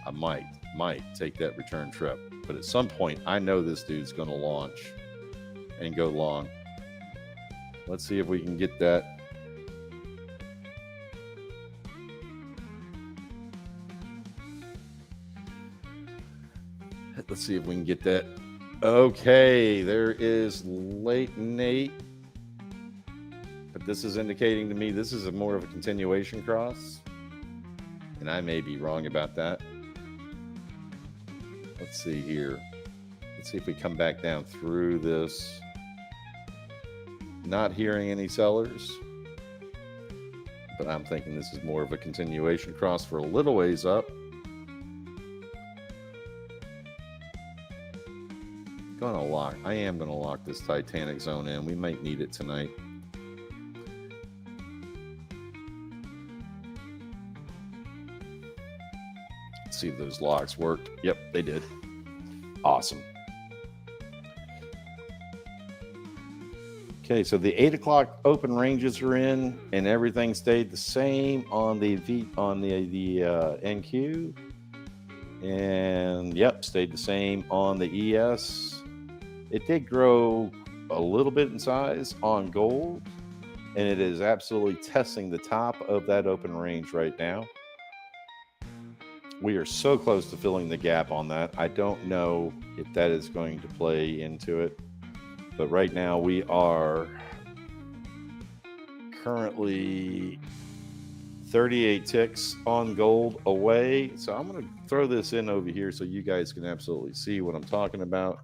I might take that return trip. But at some point, I know this dude's going to launch and go long. Let's see if we can get that. Let's see if we can get that. Okay, there is late Nate. But this is indicating to me this is more of a continuation cross. And I may be wrong about that. Let's see here. Let's see if we come back down through this. Not hearing any sellers. But I'm thinking this is more of a continuation cross for a little ways up. I am gonna lock this Titanic zone in. We might need it tonight. Let's see if those locks worked. Yep, they did. Awesome. Okay, so the 8 o'clock open ranges are in, and everything stayed the same on the NQ, and yep, stayed the same on the ES. It did grow a little bit in size on gold, and it is absolutely testing the top of that open range right now. We are so close to filling the gap on that. I don't know if that is going to play into it, but right now we are currently 38 ticks on gold away. So I'm going to throw this in over here so you guys can absolutely see what I'm talking about.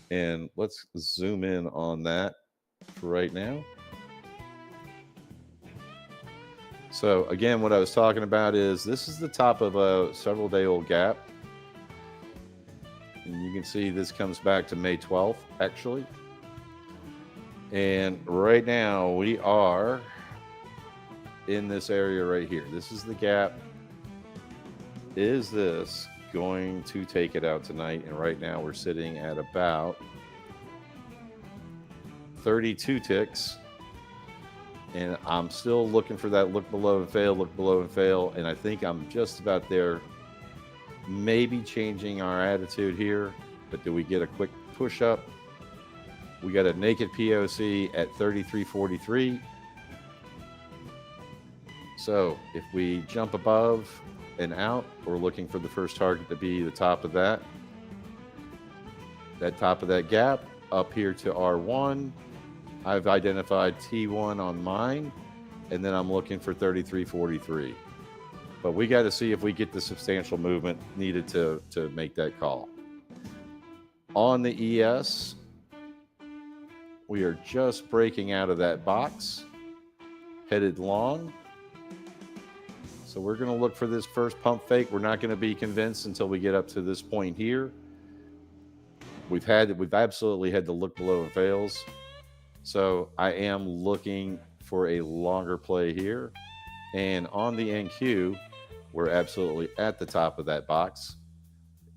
And let's zoom in on that for right now. So again, what I was talking about is this is the top of a several day old gap. And you can see this comes back to May 12th, actually. And right now we are in this area right here. This is the gap. Is this going to take it out tonight? And right now we're sitting at about 32 ticks. And I'm still looking for that look below and fail. And I think I'm just about there. Maybe changing our attitude here. But do we get a quick push up? We got a naked POC at 33.43. So if we jump above and out, we're looking for the first target to be the top of that top of that gap up here to R1. I've identified T1 on mine, and then I'm looking for 33.43. But we got to see if we get the substantial movement needed to make that call. On the ES, we are just breaking out of that box, headed long. So we're going to look for this first pump fake. We're not going to be convinced until we get up to this point here. We've absolutely had the look below and fails. So I am looking for a longer play here. And on the NQ, we're absolutely at the top of that box.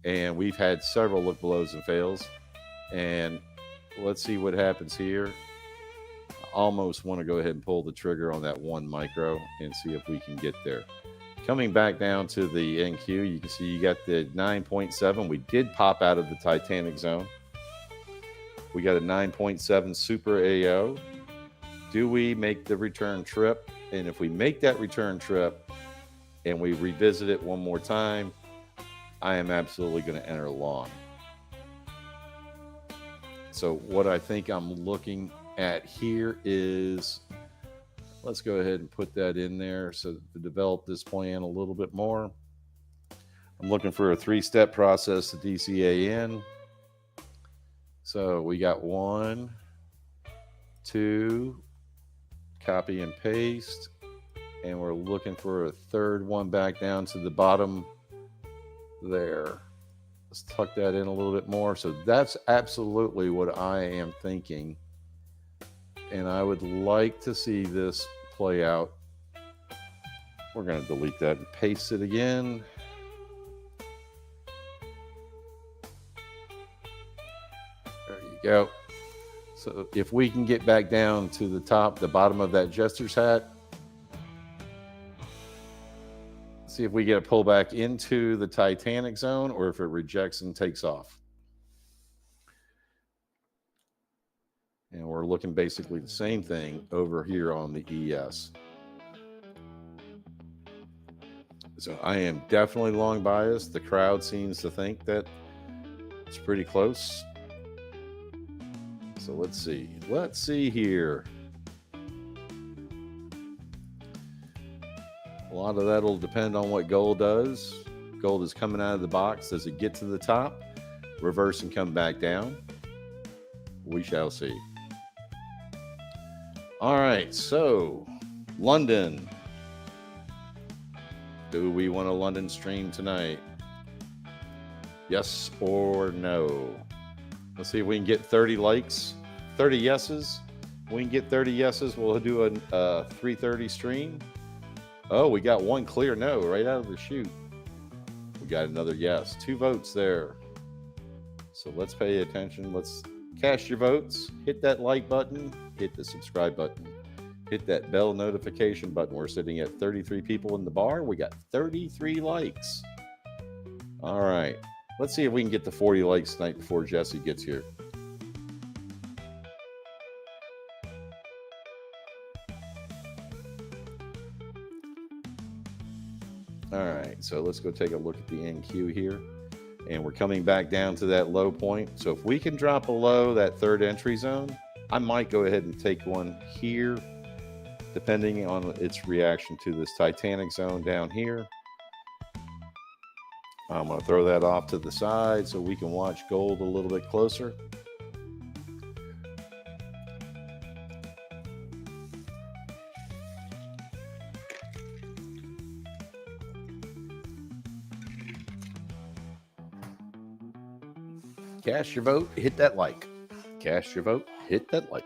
And we've had several look belows and fails. And let's see what happens here. I almost want to go ahead and pull the trigger on that 1 micro and see if we can get there. Coming back down to the NQ, you can see you got the 9.7. We did pop out of the Titanic zone. We got a 9.7 super AO. Do we make the return trip? And if we make that return trip and we revisit it one more time, I am absolutely going to enter long. So what I think I'm looking at here is, let's go ahead and put that in there so to develop this plan a little bit more. I'm looking for a 3-step process to DCA in. So we got 1, 2, copy and paste, and we're looking for a third one back down to the bottom there. Let's tuck that in a little bit more. So that's absolutely what I am thinking. And I would like to see this play out. We're going to delete that and paste it again. There you go. So if we can get back down to the bottom of that jester's hat, see if we get a pullback into the Titanic zone or if it rejects and takes off. And we're looking basically the same thing over here on the ES. So I am definitely long biased. The crowd seems to think that it's pretty close. So let's see. Let's see here. A lot of that will depend on what gold does. Gold is coming out of the box. Does it get to the top, reverse and come back down? We shall see. All right, so London. Do we want a London stream tonight? Yes or no? Let's see if we can get 30 likes, 30 yeses. If we can get 30 yeses, we'll do a 3:30 stream. Oh, we got one clear no right out of the chute. We got another yes. 2 votes there. So let's pay attention. Let's cast your votes. Hit that like button. Hit the subscribe button. Hit that bell notification button. We're sitting at 33 people in the bar. We got 33 likes. All right. Let's see if we can get to 40 likes tonight before Jesse gets here. All right. So let's go take a look at the NQ here. And we're coming back down to that low point. So if we can drop below that third entry zone, I might go ahead and take one here, depending on its reaction to this Titanic zone down here. I'm going to throw that off to the side so we can watch gold a little bit closer. Cast your vote, hit that like. Cast your vote, hit that like.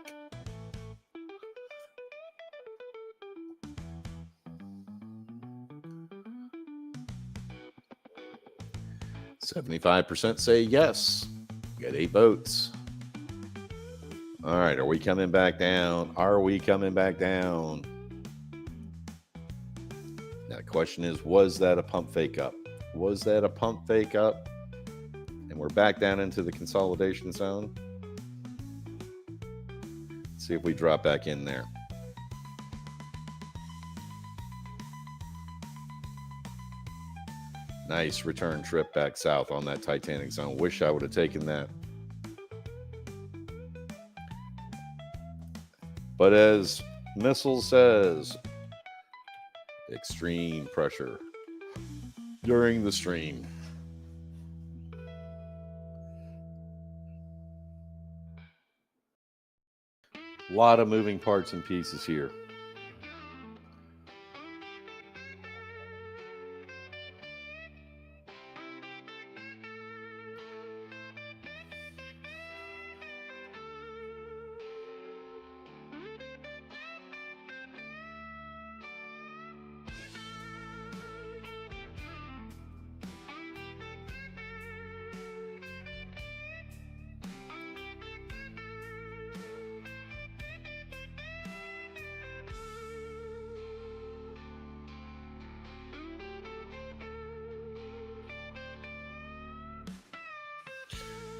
%75% say yes. We got 8 votes. All right, are we coming back down? Are we coming back down? Now the question is, was that a pump fake up? Was that a pump fake up? And we're back down into the consolidation zone. Let's see if we drop back in there. Nice return trip back south on that Titanic zone. Wish I would have taken that. But as Missile says, extreme pressure during the stream. A lot of moving parts and pieces here.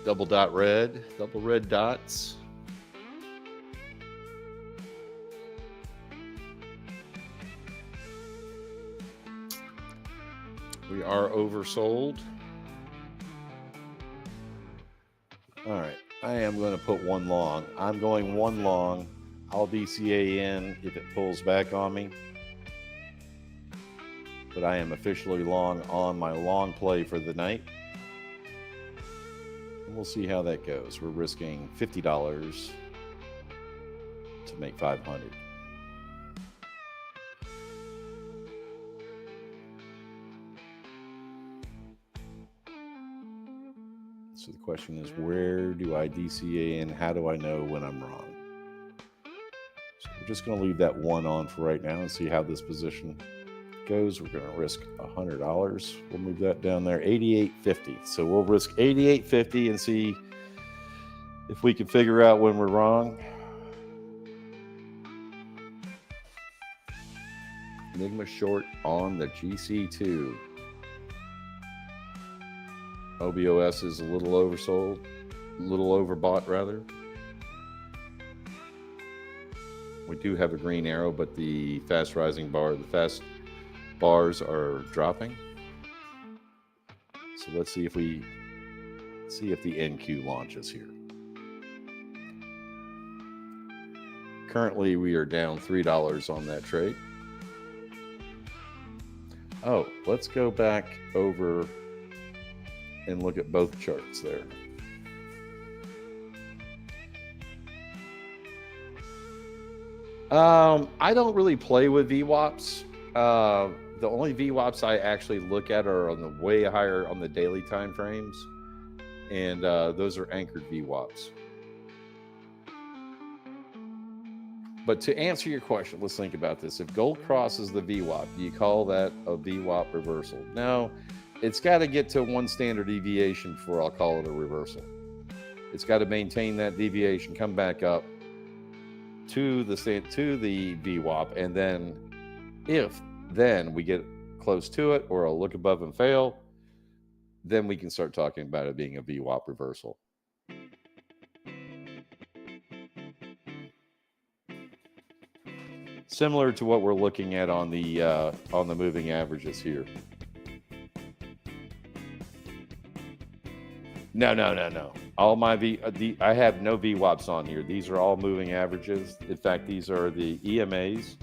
Double red dots. We are oversold. All right, I am going to put one long. I'm going one long. I'll DCA in if it pulls back on me. But I am officially long on my long play for the night. We'll see how that goes. We're risking $50 to make 500. So the question is, where do I DCA and how do I know when I'm wrong? So we're just going to leave that 1 on for right now and see how this position goes. We're going to risk $100. We'll move that down there, 88.50. So we'll risk 88.50 and see if we can figure out when we're wrong. Enigma short on the GC2. OBOS is a little oversold, a little overbought rather. We do have a green arrow, but the fast rising bar, the fast bars are dropping. So let's see if the NQ launches here. Currently, we are down $3 on that trade. Oh, let's go back over and look at both charts there. I don't really play with VWAPs. The only VWAPs I actually look at are on the way higher on the daily time frames, and those are anchored VWAPs. But to answer your question, let's think about this. If gold crosses the VWAP, do you call that a VWAP reversal? No, it's got to get to 1 standard deviation before I'll call it a reversal. It's got to maintain that deviation, come back up to the VWAP, and then if we get close to it or I'll look above and fail, then we can start talking about it being a VWAP reversal. Similar to what we're looking at on the moving averages here. No. All my I have no VWAPs on here. These are all moving averages. In fact, these are the EMAs,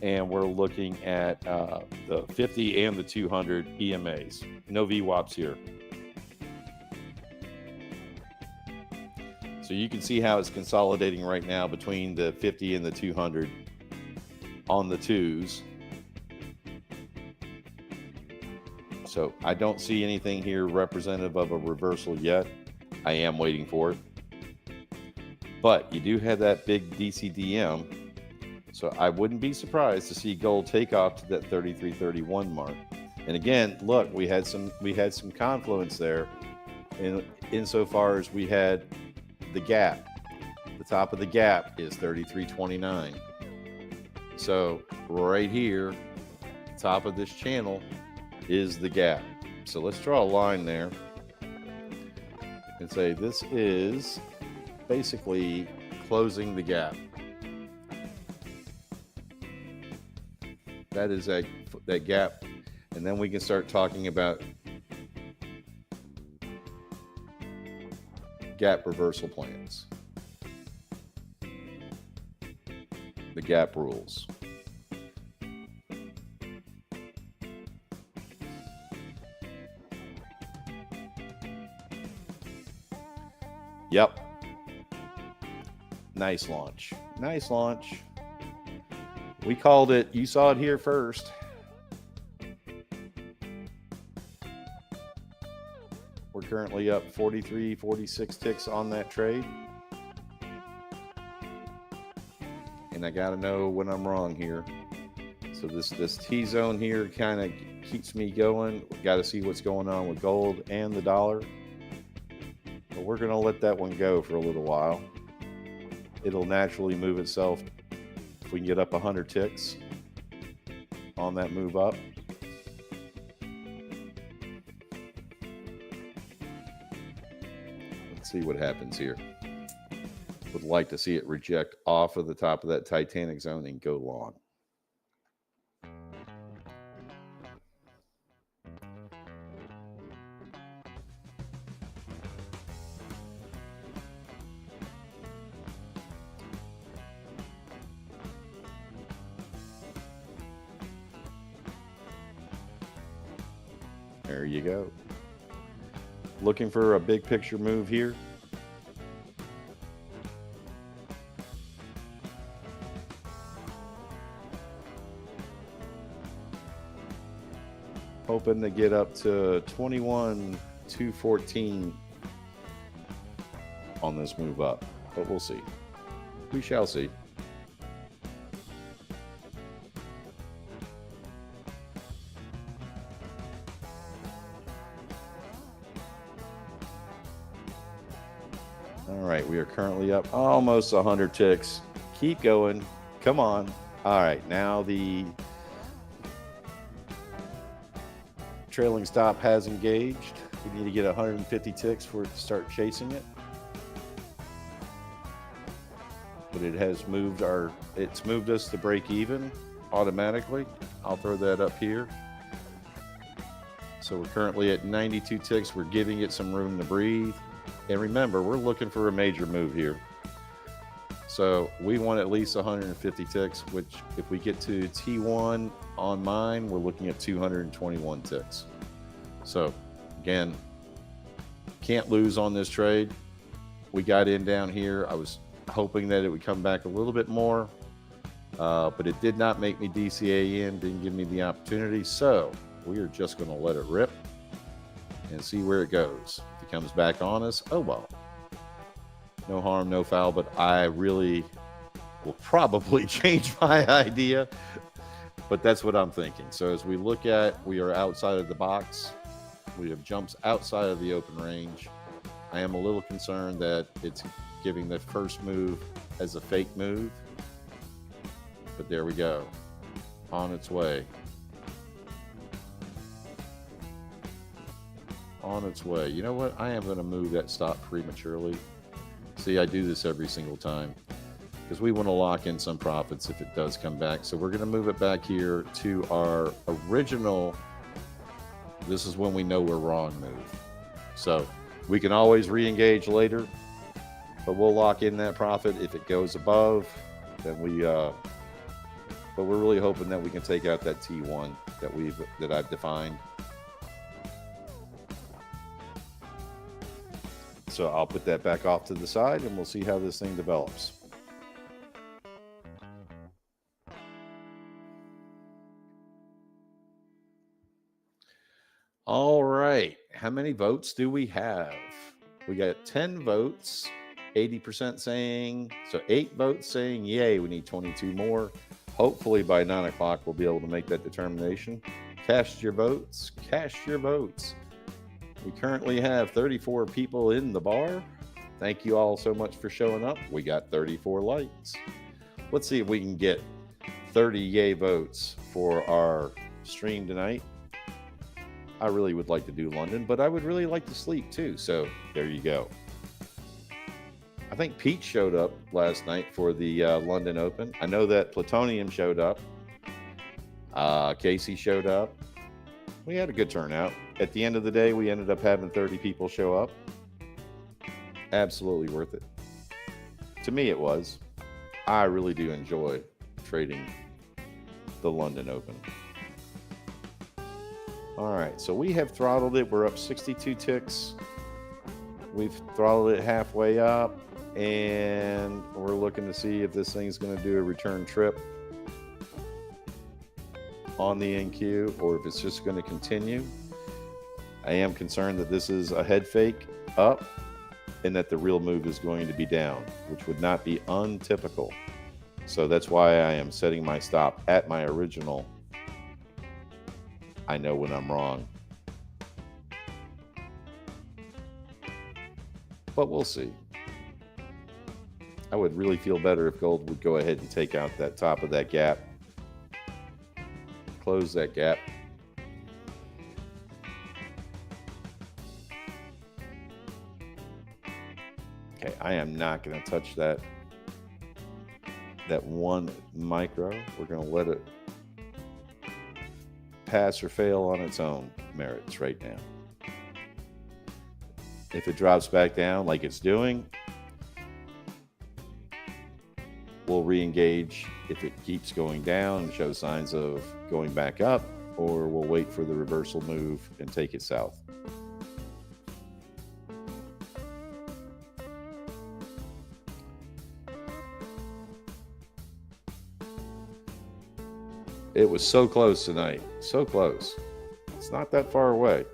and we're looking at the 50 and the 200 EMAs. No VWAPs here. So you can see how it's consolidating right now between the 50 and the 200 on the 2s. So I don't see anything here representative of a reversal yet. I am waiting for it. But you do have that big DCDM. So I wouldn't be surprised to see gold take off to that 33.31 mark. And again, look, we had some confluence there insofar as we had the gap. The top of the gap is 33.29. So right here, top of this channel is the gap. So let's draw a line there and say this is basically closing the gap. That is that gap, and then we can start talking about gap reversal plans. The gap rules. Yep. Nice launch. Nice launch. We called it. You saw it here first. We're currently up 43, 46 ticks on that trade. And I got to know when I'm wrong here. So this T-zone here kind of keeps me going. We got to see what's going on with gold and the dollar. But we're going to let that one go for a little while. It'll naturally move itself if we can get up 100 ticks on that move up. Let's see what happens here. Would like to see it reject off of the top of that Titanic zone and go long. There you go. Looking for a big picture move here. Hoping to get up to 21,214 on this move up, but we'll see. We shall see. All right, we are currently up almost 100 ticks. Keep going. Come on. All right, now the trailing stop has engaged. We need to get 150 ticks for it to start chasing it. But it has moved it's moved us to break even automatically. I'll throw that up here. So we're currently at 92 ticks. We're giving it some room to breathe. And remember, we're looking for a major move here. So we want at least 150 ticks, which if we get to T1 on mine, we're looking at 221 ticks. So again, can't lose on this trade. We got in down here. I was hoping that it would come back a little bit more, but it did not make me DCA in, didn't give me the opportunity. So we are just going to let it rip and see where it goes. If it comes back on us, oh well. No harm, no foul, but I really will probably change my idea. But that's what I'm thinking. So as we look at, we are outside of the box. We have jumps outside of the open range. I am a little concerned that it's giving the first move as a fake move. But there we go. On its way. On its way. You know what? I am going to move that stop prematurely. See, I do this every single time because we want to lock in some profits if it does come back. So we're going to move it back here to our original. This is when we know we're wrong move. So we can always re-engage later, but we'll lock in that profit. If it goes above, then but we're really hoping that we can take out that T1 that I've defined. So I'll put that back off to the side and we'll see how this thing develops. All right. How many votes do we have? We got 10 votes, 80% saying, so 8 votes saying yay. We need 22 more. Hopefully by 9 o'clock, we'll be able to make that determination. Cast your votes. Cast your votes. We currently have 34 people in the bar. Thank you all so much for showing up. We got 34 likes. Let's see if we can get 30 yay votes for our stream tonight. I really would like to do London, but I would really like to sleep too. So there you go. I think Pete showed up last night for the London Open. I know that Plutonium showed up. Casey showed up. We had a good turnout. At the end of the day, we ended up having 30 people show up. Absolutely worth it. To me, it was. I really do enjoy trading the London Open. All right, so we have throttled it. We're up 62 ticks. We've throttled it halfway up, and we're looking to see if this thing's going to do a return trip on the NQ or if it's just going to continue. I am concerned that this is a head fake up and that the real move is going to be down, which would not be untypical. So that's why I am setting my stop at my original. I know when I'm wrong. But we'll see. I would really feel better if gold would go ahead and take out that top of that gap. Close that gap. Okay, I am not going to touch that one micro. We're going to let it pass or fail on its own merits right now. If it drops back down like it's doing, we'll re-engage. If it keeps going down and shows signs of going back up, or we'll wait for the reversal move and take it south. It was so close tonight. So close. It's not that far away.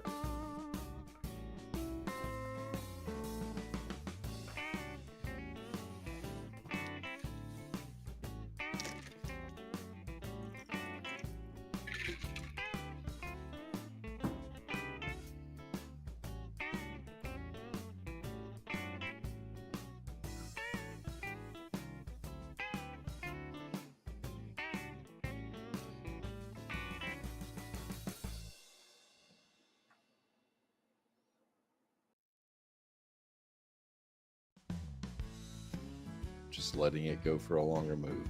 just letting it go for a longer move.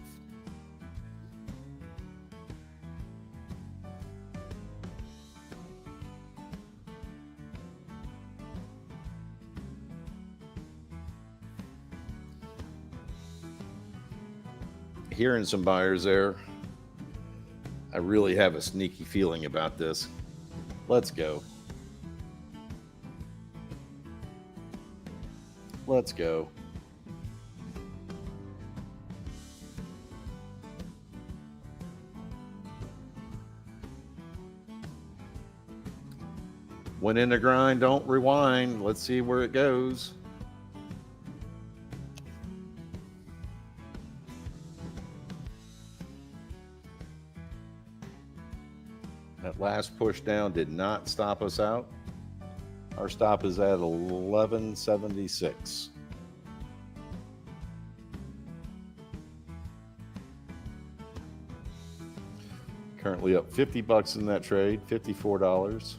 Hearing some buyers there. I really have a sneaky feeling about this. Let's go. Let's go. When in the grind, don't rewind. Let's see where it goes. That last push down did not stop us out. Our stop is at 1176. Currently up $50 in that trade, $54.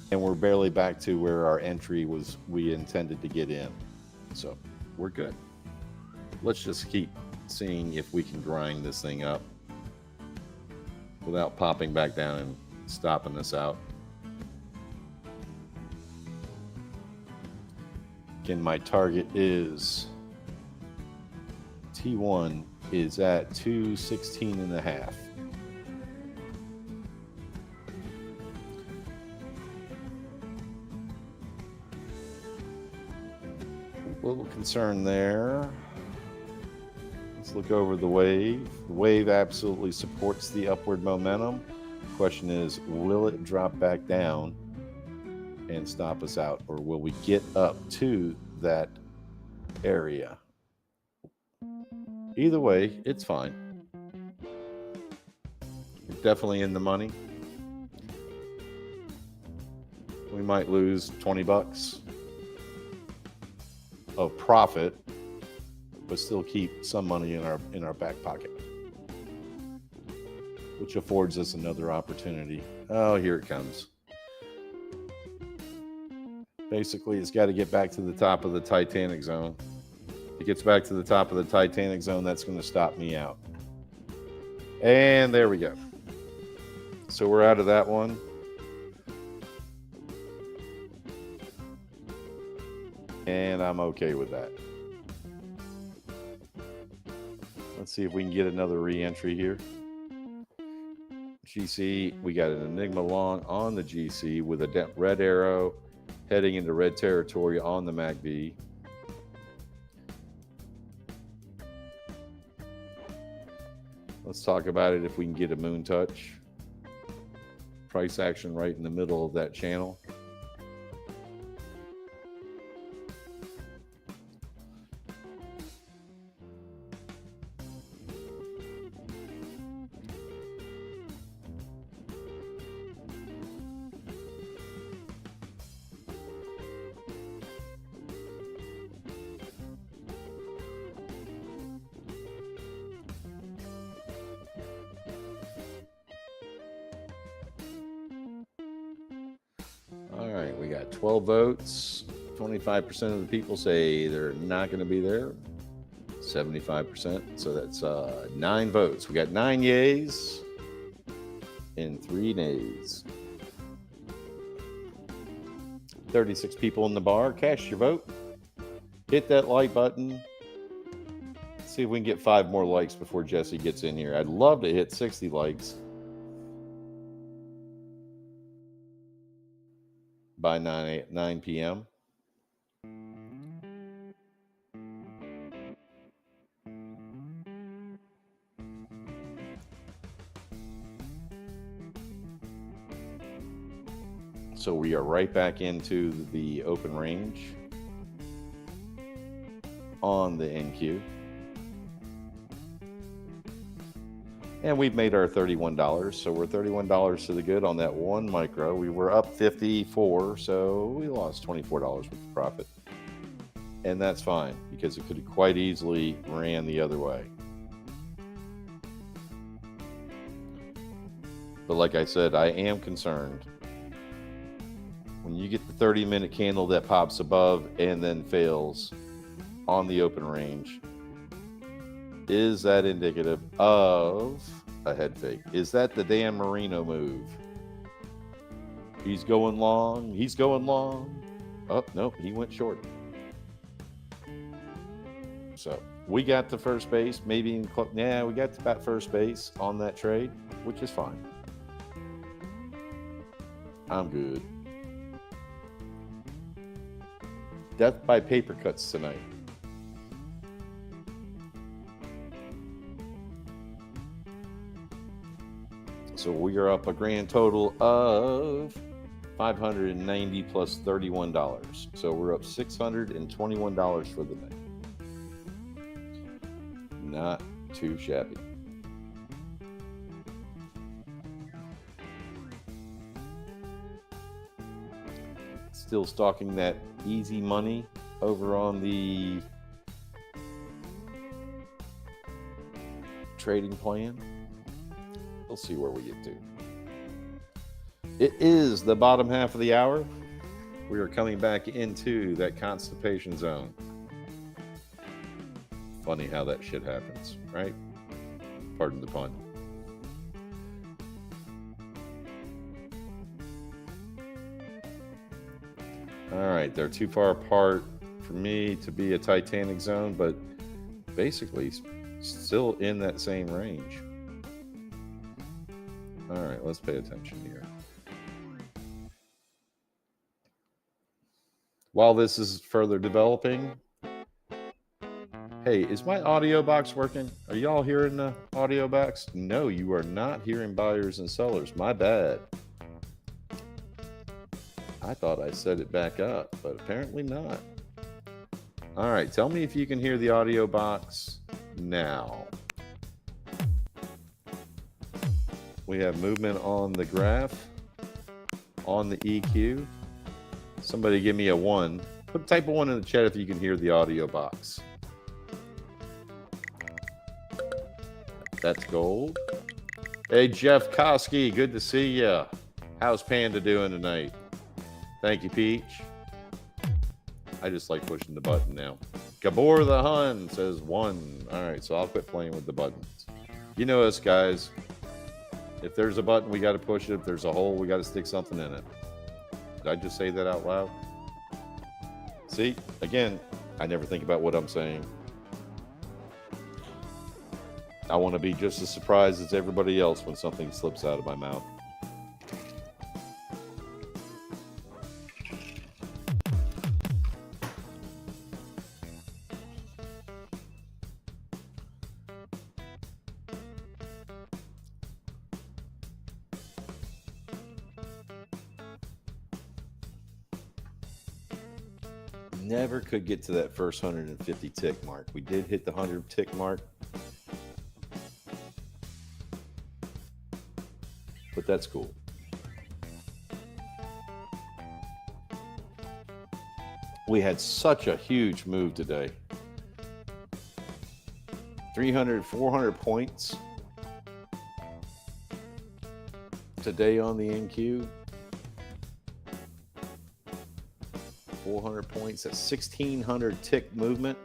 And we're barely back to where our entry was, we intended to get in. So we're good. Let's just keep seeing if we can grind this thing up without popping back down and stopping us out. Again, my target is T1 is at 216.5. A little concern there. Let's look over the wave. The wave absolutely supports the upward momentum. Question is, will it drop back down and stop us out, or will we get up to that area? Either way, it's fine. We're definitely in the money. We might lose $20 of profit, but still keep some money in our back pocket, which affords us another opportunity. Oh, here it comes. Basically, it's got to get back to the top of the Titanic zone. If it gets back to the top of the Titanic zone, that's going to stop me out. And there we go. So we're out of that one. And I'm okay with that. Let's see if we can get another re-entry here. GC, we got an Enigma long on the GC with a red arrow heading into red territory on the MACD. Let's talk about it if we can get a moon touch. Price action right in the middle of that channel. All right, we got 12 votes. 25% of the people say they're not going to be there. 75%. So that's 9 votes. We got 9 yays and 3 nays. 36 people in the bar. Cast your vote. Hit that like button. Let's see if we can get 5 more likes before Jesse gets in here. I'd love to hit 60 likes by 9 p.m. So we are right back into the open range on the NQ. And we've made our $31. So we're $31 to the good on that one micro. We were up 54, so we lost $24 with the profit. And that's fine because it could have quite easily ran the other way. But like I said, I am concerned when you get the 30-minute candle that pops above and then fails on the open range, is that indicative of a head fake? Is that the Dan Marino move? He's going long. He's going long. Oh, no, he went short. So we got to first base, maybe we got to about first base on that trade, which is fine. I'm good. Death by paper cuts tonight. So we are up a grand total of $590 plus $31. So we're up $621 for the night. Not too shabby. Still stalking that easy money over on the trading plan. We'll see where we get to. It is the bottom half of the hour. We are coming back into that constipation zone. Funny how that shit happens, right? Pardon the pun. All right, they're too far apart for me to be a Titanic zone, but basically still in that same range. All right, let's pay attention here. While this is further developing, hey, is my audio box working? Are y'all hearing the audio box? No, you are not hearing buyers and sellers. My bad. I thought I set it back up, but apparently not. All right, tell me if you can hear the audio box now. We have movement on the graph, on the EQ. Somebody give me a 1. Type a 1 in the chat if you can hear the audio box. That's gold. Hey, Jeff Koski, good to see ya. How's Panda doing tonight? Thank you, Peach. I just like pushing the button now. Gabor the Hun says 1. All right, so I'll quit playing with the buttons. You know us, guys. If there's a button, we got to push it. If there's a hole, we got to stick something in it. Did I just say that out loud? See, again, I never think about what I'm saying. I want to be just as surprised as everybody else when something slips out of my mouth. Never could get to that first 150 tick mark. We did hit the 100 tick mark, but that's cool. We had such a huge move today. 300, 400 points today on the NQ. 400 points, that's 1,600 tick movement.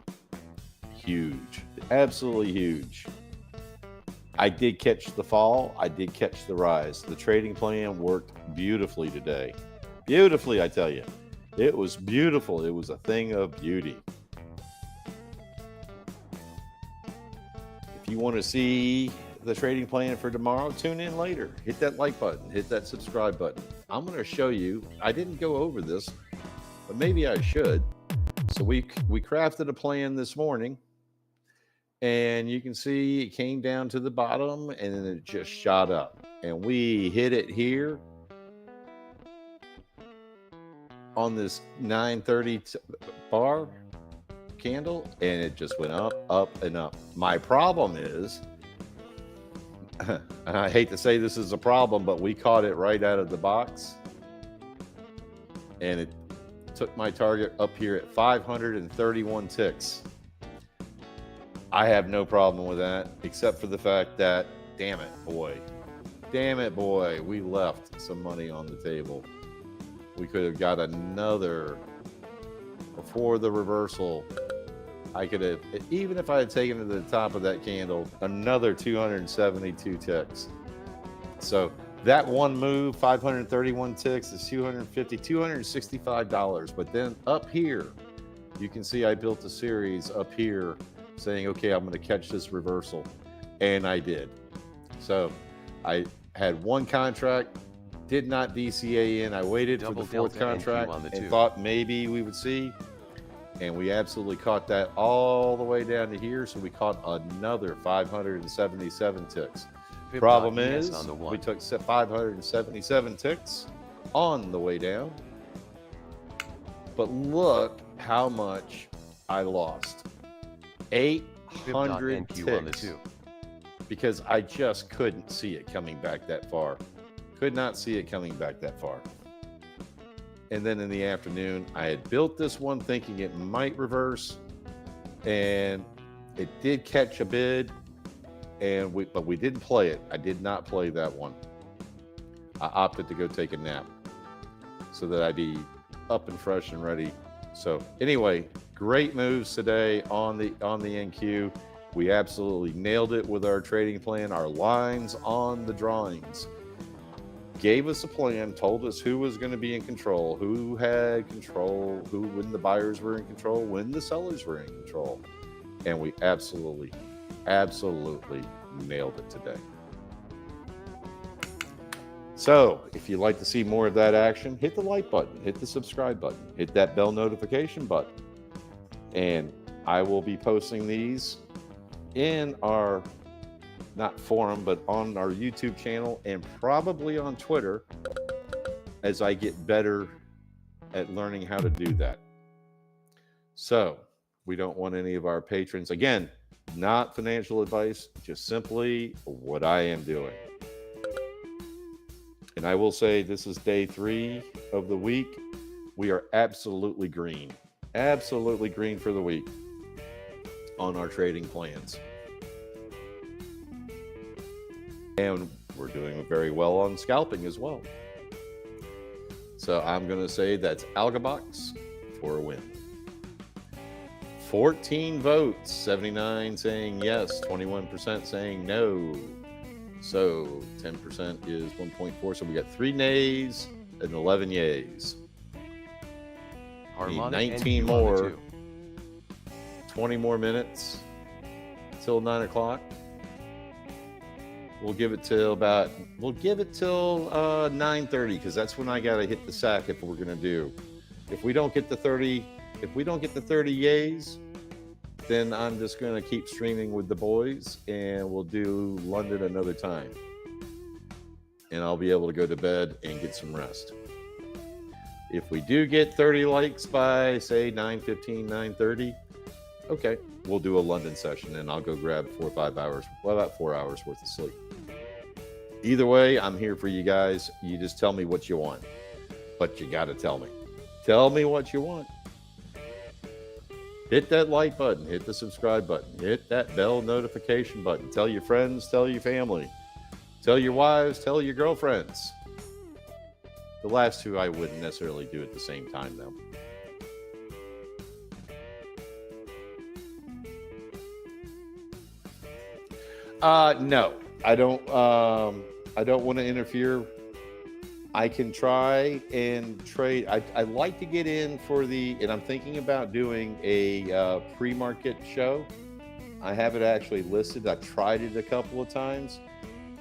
Huge, absolutely huge. I did catch the fall. I did catch the rise. The trading plan worked beautifully today. Beautifully, I tell you. It was beautiful. It was a thing of beauty. If you want to see the trading plan for tomorrow, tune in later. Hit that like button. Hit that subscribe button. I'm going to show you. I didn't go over this, but maybe I should. So we crafted a plan this morning, and you can see it came down to the bottom and then it just shot up, and we hit it here on this 930 bar candle, and it just went up, up, and up. My problem is, and I hate to say this is a problem, but we caught it right out of the box, and it took my target up here at 531 ticks. I have no problem with that, except for the fact that, damn it, boy, we left some money on the table. we could have got another, before the reversal, I could have, even if I had taken it to the top of that candle, another 272 ticks. So that one move, 531 ticks, is $265. But then up here, you can see I built a series up here saying, okay, I'm going to catch this reversal. And I did. So I had one contract, did not DCA in. I waited for the fourth contract and thought maybe we would see. And we absolutely caught that all the way down to here. So we caught another 577 ticks. Problem is, we took 577 ticks on the way down. But look how much I lost. 800 ticks. Because I just couldn't see it coming back that far. Could not see it coming back that far. And then in the afternoon, I had built this one thinking it might reverse, and it did catch a bid, but we didn't play it. I did not play that one. I opted to go take a nap so that I'd be up and fresh and ready. So anyway, great moves today on the NQ. We absolutely nailed it with our trading plan. Our lines on the drawings gave us a plan, told us who was going to be in control, who had control, when the buyers were in control, when the sellers were in control. And we absolutely nailed it today. So if you'd like to see more of that action, hit the like button, hit the subscribe button, hit that bell notification button. And I will be posting these in our, not forum, but on our YouTube channel and probably on Twitter as I get better at learning how to do that. So we don't want any of our patrons, again, not financial advice, just simply what I am doing. And I will say this is day 3 of the week. We are absolutely green for the week on our trading plans. And we're doing very well on scalping as well. So I'm going to say that's AlgoBox for a win. 14 votes, 79 saying yes, 21% saying no. So 10% is 1.4. So we got 3 nays and 11 yays. Need 19 more, 20 more minutes till 9 o'clock. We'll give it till 9:30 because that's when I got to hit the sack if we're going to do. If we don't get the 30 yays, then I'm just going to keep streaming with the boys and we'll do London another time. And I'll be able to go to bed and get some rest. If we do get 30 likes by, say, 9:15, 9:30, okay, we'll do a London session and I'll go grab 4 or 5 hours, well, about 4 hours worth of sleep. Either way, I'm here for you guys. You just tell me what you want, but you got to tell me. Tell me what you want. Hit that like button, hit the subscribe button, hit that bell notification button. Tell your friends, tell your family, tell your wives, tell your girlfriends. The last 2 I wouldn't necessarily do at the same time, though. No, I don't want to interfere. I can try and trade. I like to get in for and I'm thinking about doing a pre-market show. I have it actually listed. I tried it a couple of times.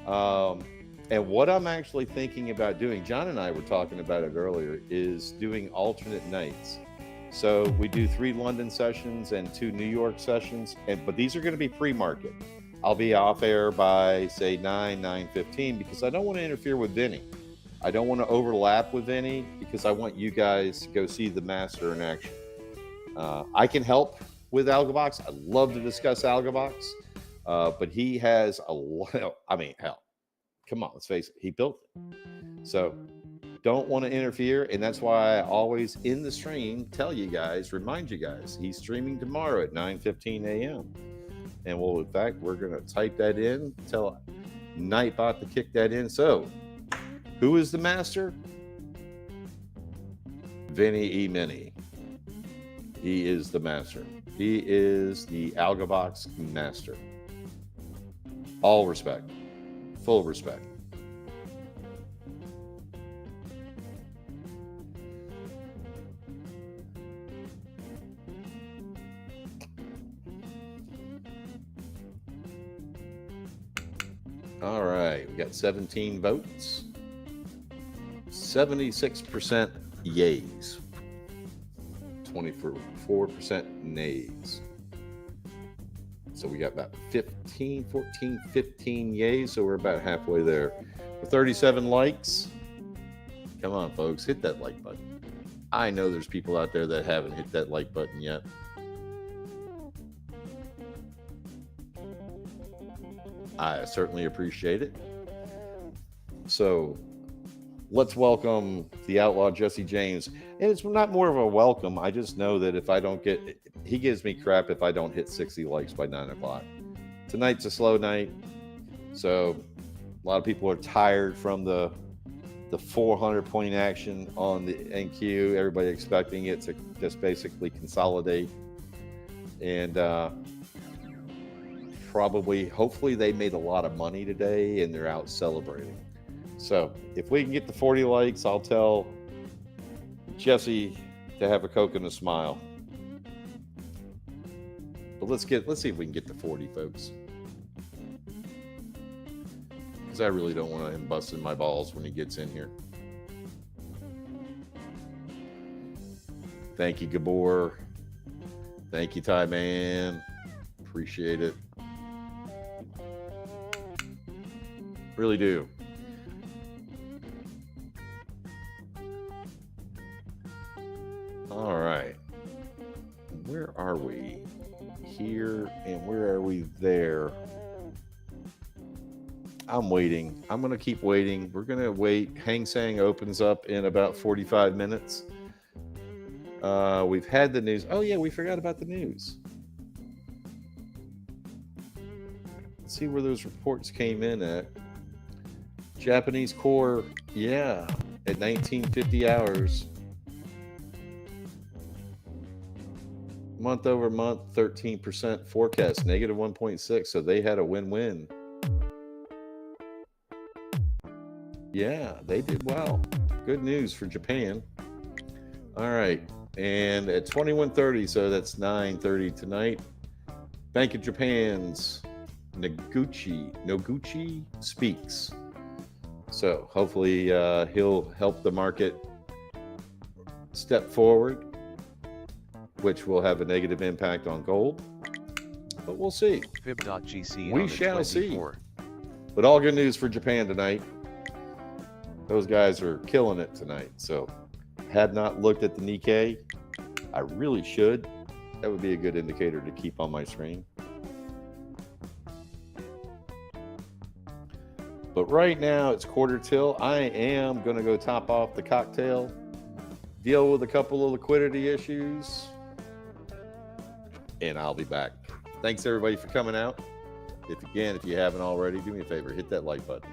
And what I'm actually thinking about doing, John and I were talking about it earlier, is doing alternate nights. So we do 3 London sessions and 2 New York sessions, but these are going to be pre-market. I'll be off air by, say, 9:15, because I don't want to interfere with Vinny. I don't want to overlap with Vinny because I want you guys to go see the master in action. I can help with AlgoBox. I love to discuss AlgoBox, but he has a lot. I mean, hell, come on, let's face it. He built it. So don't want to interfere. And that's why I always in the stream tell you guys, remind you guys, he's streaming tomorrow at 9:15 a.m. And well, in fact, we're going to type that in, tell Nightbot to kick that in. So who is the master? Vinny E. Mini. He is the master. He is the AlgoBox master. All respect. Full respect. All right, we got 17 votes. 76% yays. 24% nays. So we got about 15 yays. So we're about halfway there. With 37 likes. Come on, folks, hit that like button. I know there's people out there that haven't hit that like button yet. I certainly appreciate it. So let's welcome the outlaw Jesse James. And it's not more of a welcome. I just know that if I don't get, he gives me crap if I don't hit 60 likes by 9 o'clock. Tonight's a slow night. So a lot of people are tired from the 400 point action on the NQ. Everybody expecting it to just basically consolidate. And, probably, hopefully they made a lot of money today and they're out celebrating. So if we can get to 40 likes, I'll tell Jesse to have a Coke and a smile. But let's see if we can get to 40, folks. Because I really don't want him busting my balls when he gets in here. Thank you, Gabor. Thank you, Ty Man. Appreciate it. Really do. All right. Where are we? Here, and where are we there? I'm waiting. I'm going to keep waiting. We're going to wait. Hang Seng opens up in about 45 minutes. We've had the news. Oh, yeah, we forgot about the news. Let's see where those reports came in at. Japanese core, yeah, at 1950 hours. Month over month, 13% forecast, negative 1.6. So they had a win-win. Yeah, they did well. Good news for Japan. All right. And at 21:30, so that's 9:30 tonight, Bank of Japan's Noguchi speaks. So hopefully he'll help the market step forward, which will have a negative impact on gold. But we'll see. Fib.gc We shall see. But all good news for Japan tonight. Those guys are killing it tonight. So had not looked at the Nikkei. I really should. That would be a good indicator to keep on my screen. But right now it's quarter till. I am going to go top off the cocktail, deal with a couple of liquidity issues, and I'll be back. Thanks everybody for coming out. If you haven't already, do me a favor, hit that like button.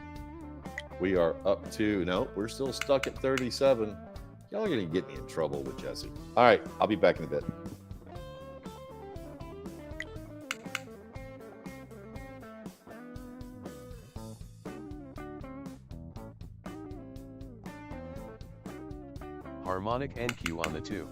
We are up to, no, we're still stuck at 37. Y'all are going to get me in trouble with Jesse. All right, I'll be back in a bit. Harmonic NQ on the 2.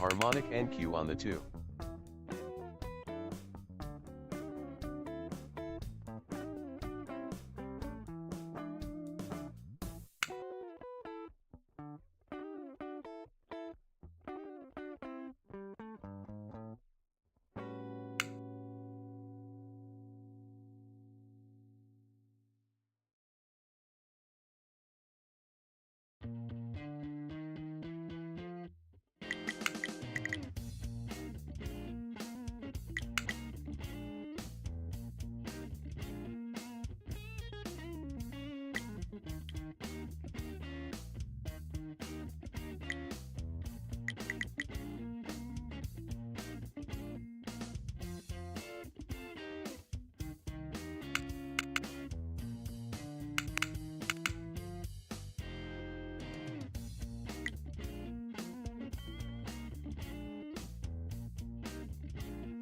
Harmonic NQ on the 2.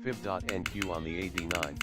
Fib.NQ on the 89.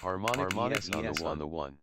Harmonic ES on the 1.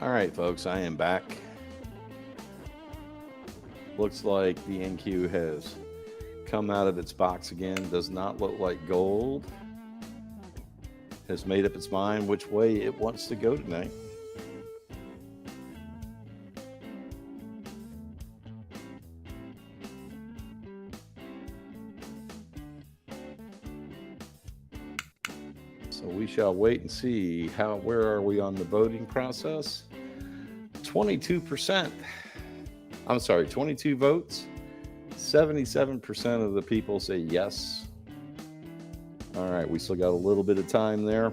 All right, folks, I am back. Looks like the NQ has come out of its box again. Does not look like gold. Has made up its mind which way it wants to go tonight. So we shall wait and see where are we on the voting process. 22%. I'm sorry, 22 votes. 77% of the people say yes. All right, we still got a little bit of time there.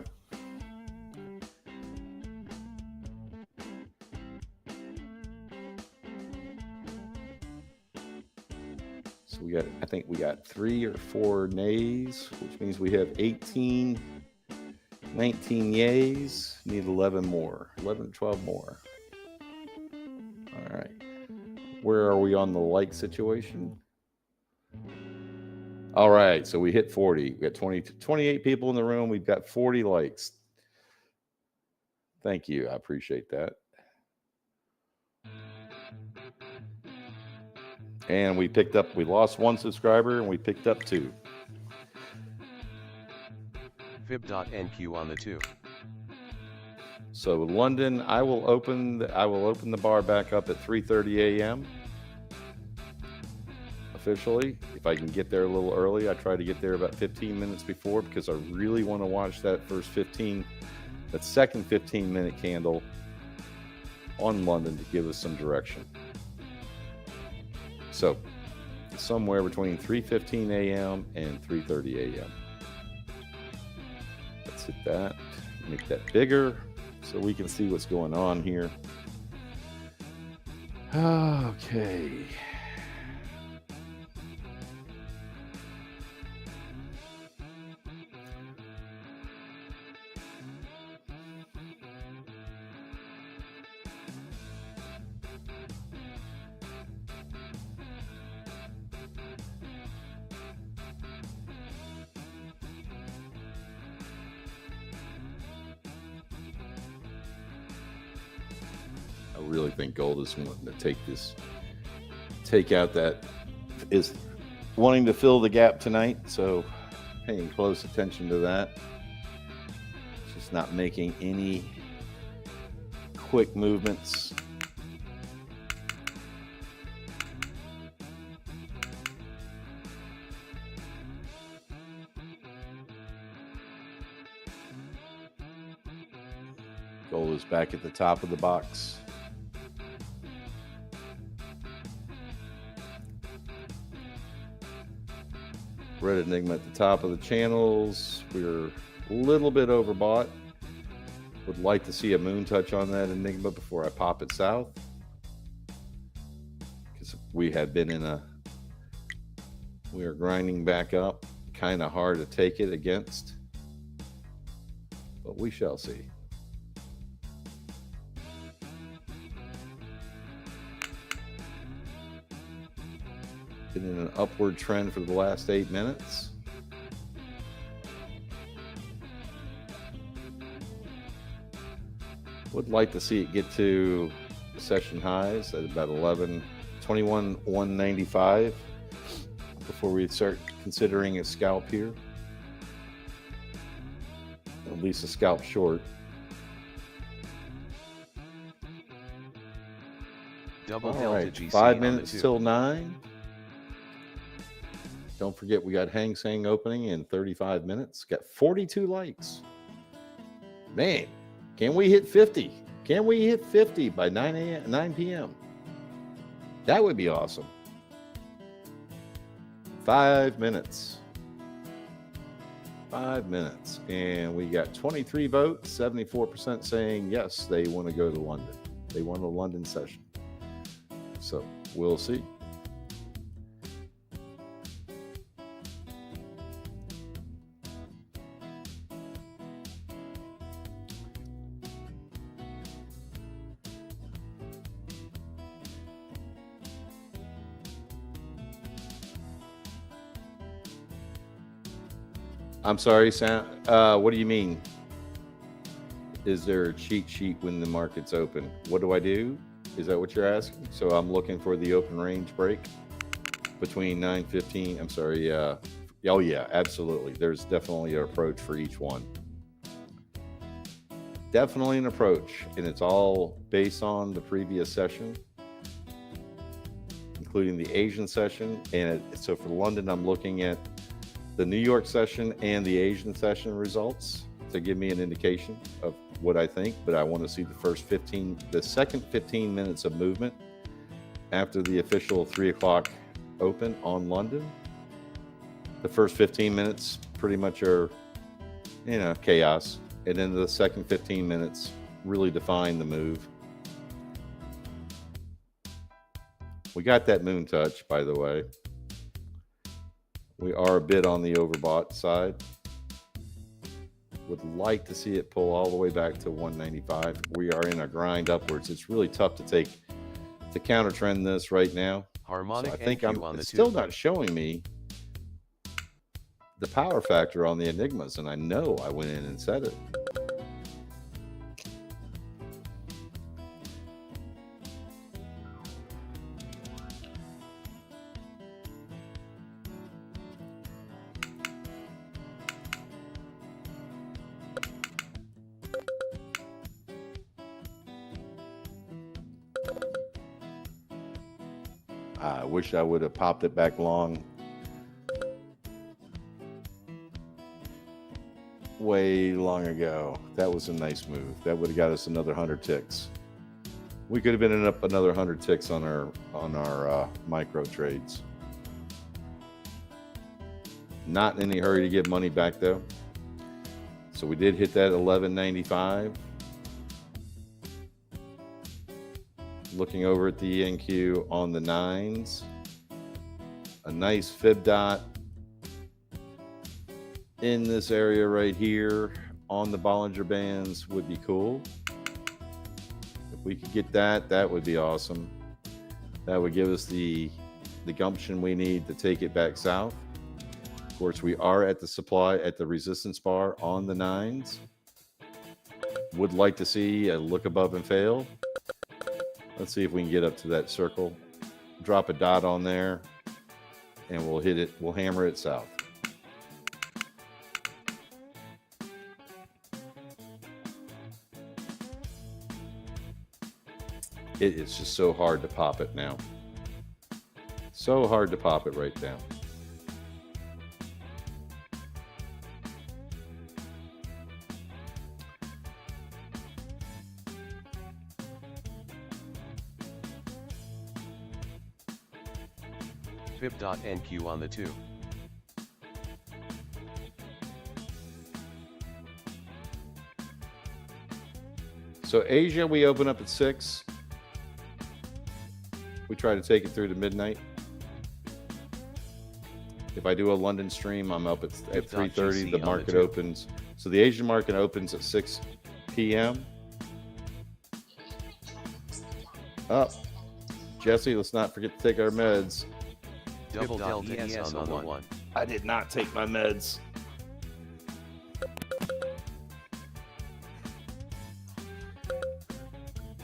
So I think we got 3 or 4 nays, which means we have 19 yays. Need 11 more, 11 or 12 more. All right. Where are we on the like situation? All right, so we hit 40. We got 28 people in the room. We've got 40 likes. Thank you. I appreciate that. And we lost 1 subscriber and we picked up 2. Fib.NQ on the 2. So London, I will open the bar back up at 3:30 a.m. officially. If I can get there a little early, I try to get there about 15 minutes before because I really want to watch that second 15-minute candle on London to give us some direction. So somewhere between 3:15 a.m. and 3:30 a.m. Let's hit that, make that bigger so we can see what's going on here. Okay. I really think gold is wanting to is wanting to fill the gap tonight. So paying close attention to that. It's just not making any quick movements. Gold is back at the top of the box. Red Enigma at the top of the channels. We're a little bit overbought. Would like to see a moon touch on that Enigma before I pop it south. Because we have been we are grinding back up. Kind of hard to take it against. But we shall see. Been in an upward trend for the last 8 minutes. Would like to see it get to session highs at about 21,195 before we start considering a scalp here. At least a scalp short. Double All delta right, GC 5 minutes on the 2. till 9. Don't forget, we got Hang Seng opening in 35 minutes. Got 42 likes. Man, can we hit 50? Can we hit 50 by 9 p.m.? That would be awesome. 5 minutes. 5 minutes. And we got 23 votes, 74% saying yes, they want to go to London. They want a London session. So we'll see. I'm sorry, Sam. What do you mean? Is there a cheat sheet when the market's open? What do I do? Is that what you're asking? So I'm looking for the open range break between 9:15. I'm sorry. Oh yeah, absolutely. There's definitely an approach for each one. Definitely an approach, and it's all based on the previous session, including the Asian session. And so for London, I'm looking at the New York session and the Asian session results to give me an indication of what I think, but I want to see the second 15 minutes of movement after the official 3 o'clock open on London. The first 15 minutes pretty much are, chaos. And then the second 15 minutes really define the move. We got that moon touch, by the way. We are a bit on the overbought side. Would like to see it pull all the way back to 195. We are in a grind upwards. It's really tough to counter trend this right now. Harmonic so I think it's still not showing me the power factor on the Enigmas, and I know I went in and said it. I wish I would have popped it back long. Way long ago. That was a nice move. That would have got us another 100 ticks. We could have been up another 100 ticks on our micro trades. Not in any hurry to get money back though. So we did hit that 11.95. Looking over at the NQ on the 9s. A nice fib dot in this area right here on the Bollinger Bands would be cool. If we could get that, that would be awesome. That would give us the gumption we need to take it back south. Of course, we are at the resistance bar on the 9s. Would like to see a look above and fail. Let's see if we can get up to that circle. Drop a dot on there, and we'll hit it. We'll hammer it south. It is just so hard to pop it now. So hard to pop it right now. Fib.NQ on the 2. So Asia, we open up at 6. We try to take it through to midnight. If I do a London stream, I'm up at 3:30. The market opens. So the Asian market opens at 6 p.m. Up. Jesse, let's not forget to take our meds. Double Delta ES on the 1. I did not take my meds.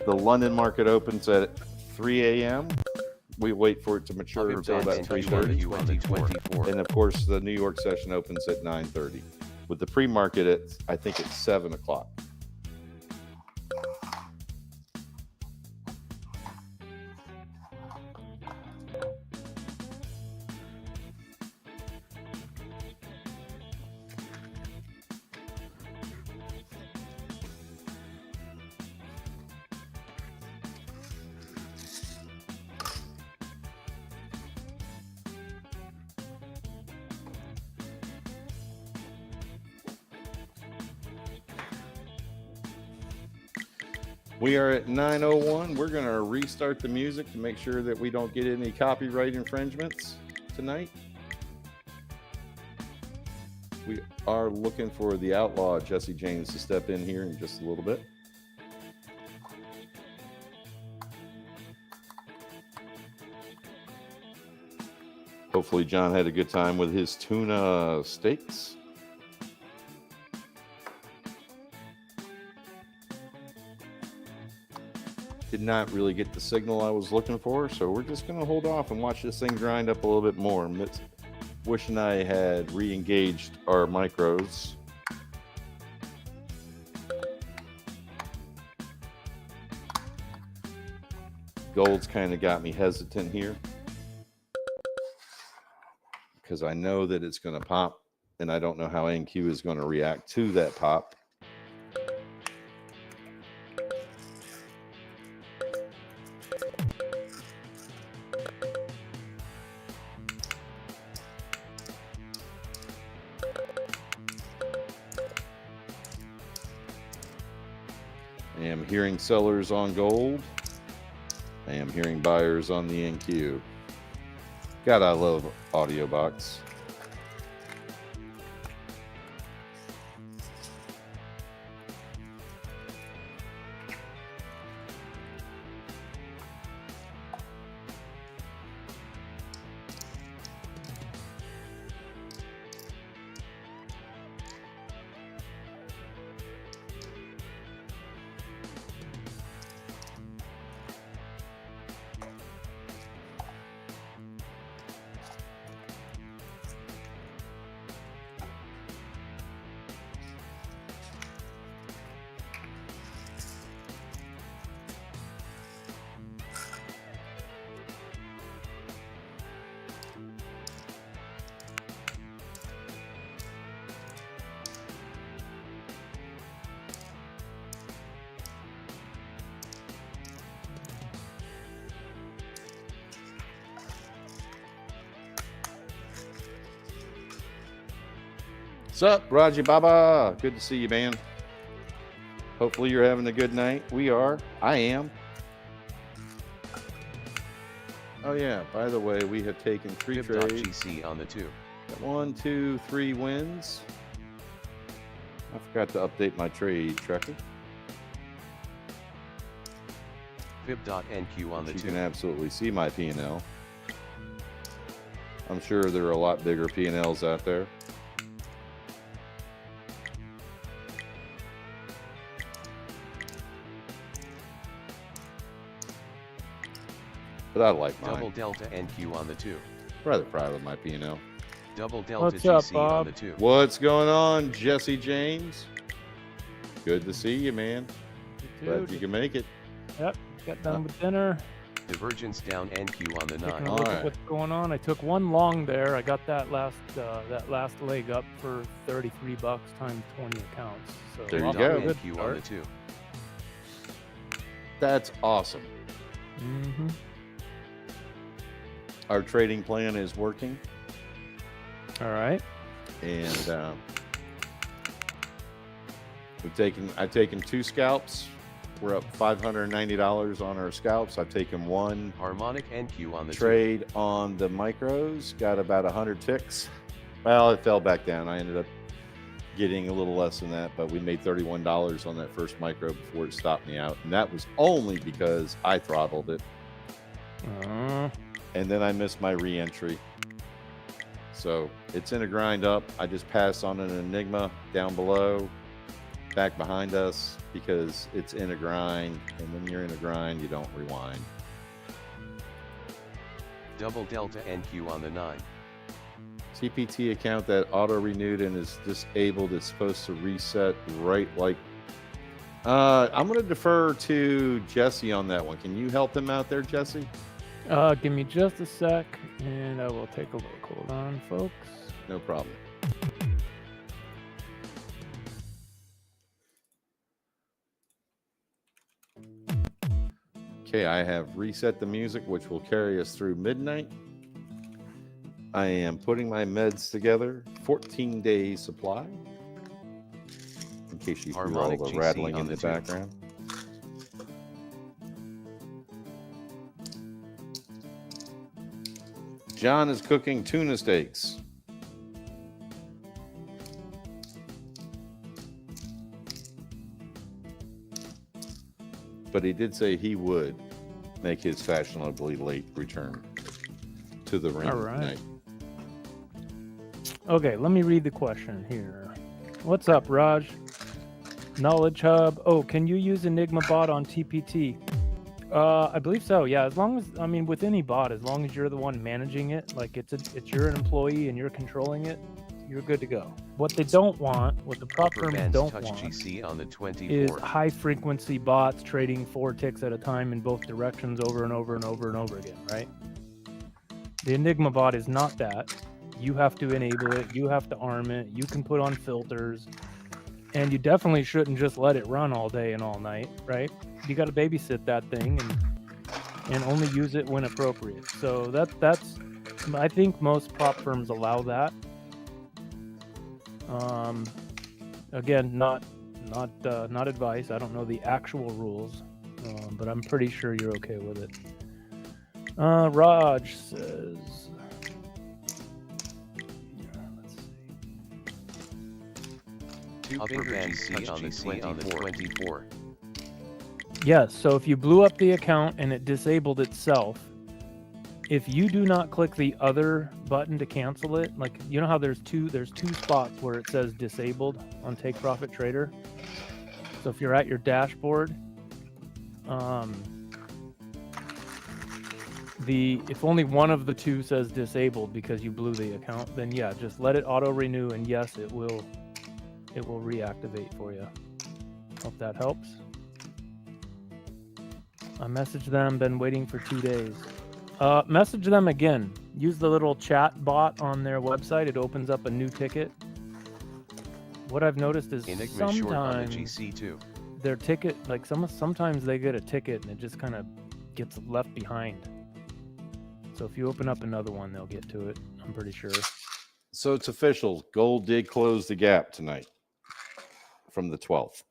The London market opens at 3 a.m. We wait for it to mature until about 3:30. And of course, the New York session opens at 9:30. With the pre-market at, I think it's 7 o'clock. We are at 9:01. We're going to restart the music to make sure that we don't get any copyright infringements tonight. We are looking for the outlaw Jesse James to step in here in just a little bit. Hopefully John had a good time with his tuna steaks. Did not really get the signal I was looking for, so we're just going to hold off and watch this thing grind up a little bit more. Wishing I had re-engaged our micros. Gold's kind of got me hesitant here because I know that it's going to pop and I don't know how NQ is going to react to that pop. I am hearing sellers on gold. I am hearing buyers on the NQ. God, I love AlgoBox. What's up, Raji Baba? Good to see you, man. Hopefully you're having a good night. We are. I am. Oh, yeah. By the way, we have taken 3 trades. GC on the 2. Got 1, 2, 3 wins. I forgot to update my trade tracker. Fib.NQ on the You 2. can absolutely see my P&L. I'm sure there are a lot bigger P&Ls out there. But I like mine. Double Delta NQ on the 2. Rather proud of my P&L. Double Delta What's up, GC Bob? on the 2. What's going on, Jesse James? Good to see you, man. Glad you can make it. Yep, got done with dinner. Divergence down NQ on the Taking 9. a look Alright. at what's going on. I took one long there. I got that last leg up for $33 times 20 accounts. So There you off go. to a good NQ on start. the 2. That's awesome. Mm-hmm. Our trading plan is working, All right. and I've taken 2 scalps. We're up $590 on our scalps. I've taken 1 Harmonic NQ on the 2. trade on the micros. Got about 100 ticks. Well, it fell back down. I ended up getting a little less than that, but we made $31 on that first micro before it stopped me out, and that was only because I throttled it. And then I missed my re-entry. So it's in a grind up. I just passed on an Enigma down below, back behind us, because it's in a grind. And when you're in a grind, you don't rewind. Double Delta NQ on the 9. CPT account that auto-renewed and is disabled is supposed to reset right like... I'm going to defer to Jesse on that one. Can you help him out there, Jesse? Give me just a sec, and I will take a look. Hold on, folks. No problem. Okay, I have reset the music, which will carry us through midnight. I am putting my meds together, 14 days supply, in case you hear all Harmonic the GC rattling on in the the 2. background. John is cooking tuna steaks. But he did say he would make his fashionably late return to the ring All right. tonight. Okay, let me read the question here. What's up, Raj? Knowledge Hub. Oh, can you use Enigma bot on TPT? I believe so. Yeah, as long as, I mean, with any bot, as long as you're the one managing it, like it's you're an employee and you're controlling it, you're good to go. What they don't want, what the prop Upper firms bands don't touch want, GC on the is 24. high frequency bots trading 4 ticks at a time in both directions over and over and over and over again, right? The Enigma bot is not that. You have to enable it. You have to arm it. You can put on filters. And you definitely shouldn't just let it run all day and all night, right? You got to babysit that thing and only use it when appropriate. So that's I think most prop firms allow that. Again, not advice. I don't know the actual rules, but I'm pretty sure you're okay with it. Raj says, Upper bands touch GC on the 24. yes. So if you blew up the account and it disabled itself, if you do not click the other button to cancel it, like you know how there's two spots where it says disabled on Take Profit Trader. So if you're at your dashboard, if only one of the two says disabled because you blew the account, then yeah, just let it auto renew, and yes, it will reactivate for you. Hope that helps. I messaged them, been waiting for 2 days. Message them again. Use the little chat bot on their website. It opens up a new ticket. What I've noticed is Enigma short on the sometimes GC2. their ticket, like sometimes they get a ticket and it just kind of gets left behind. So if you open up another one, they'll get to it, I'm pretty sure. So it's official. Gold did close the gap tonight from the 12th.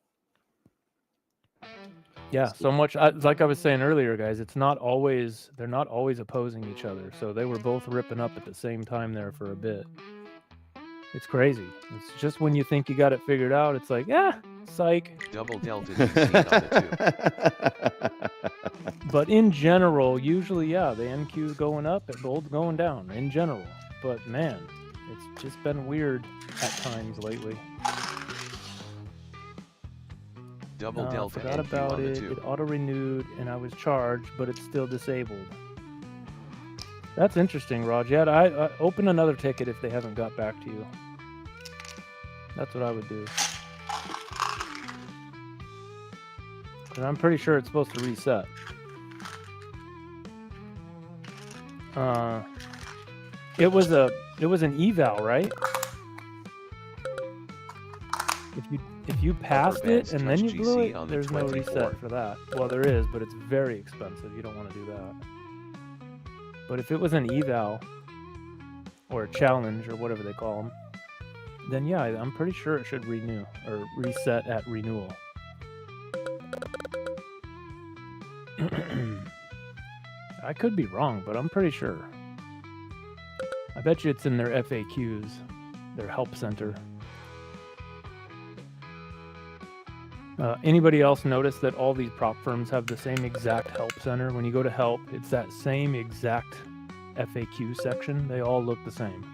Yeah, so much like I was saying earlier, guys, they're not always opposing each other. So they were both ripping up at the same time there for a bit. It's crazy. It's just when you think you got it figured out, it's like, psych. Double delta GC on the 2. But in general, usually, the NQ is going up and gold's going down in general. But man, it's just been weird at times lately. Double delta Forgot NQ about on the it. 2. It auto-renewed and I was charged, but it's still disabled. That's interesting, Raj. Yeah, I open another ticket if they haven't got back to you. That's what I would do. Because I'm pretty sure it's supposed to reset. It was an eval, right? If you passed it and then you blew it, there's no reset for that. Well, there is, but it's very expensive. You don't want to do that. But if it was an eval or a challenge or whatever they call them, then yeah, I'm pretty sure it should renew or reset at renewal. I could be wrong, but I'm pretty sure. I bet you it's in their FAQs, their help center. Anybody else notice that all these prop firms have the same exact help center? When you go to help, it's that same exact FAQ section. They all look the same.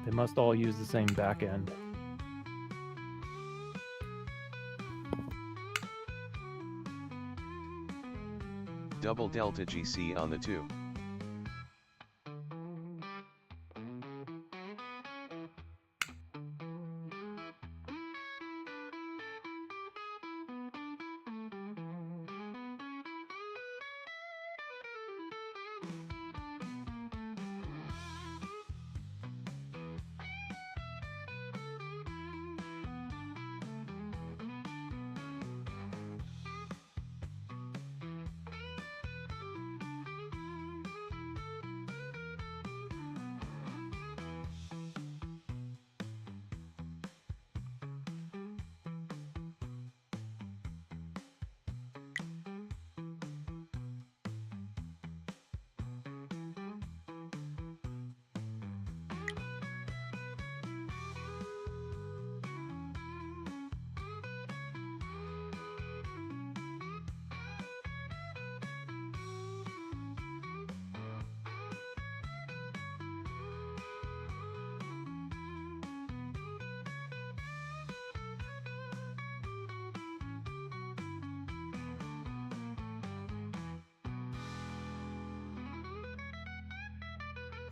They must all use the same back end. Double delta GC on the 2.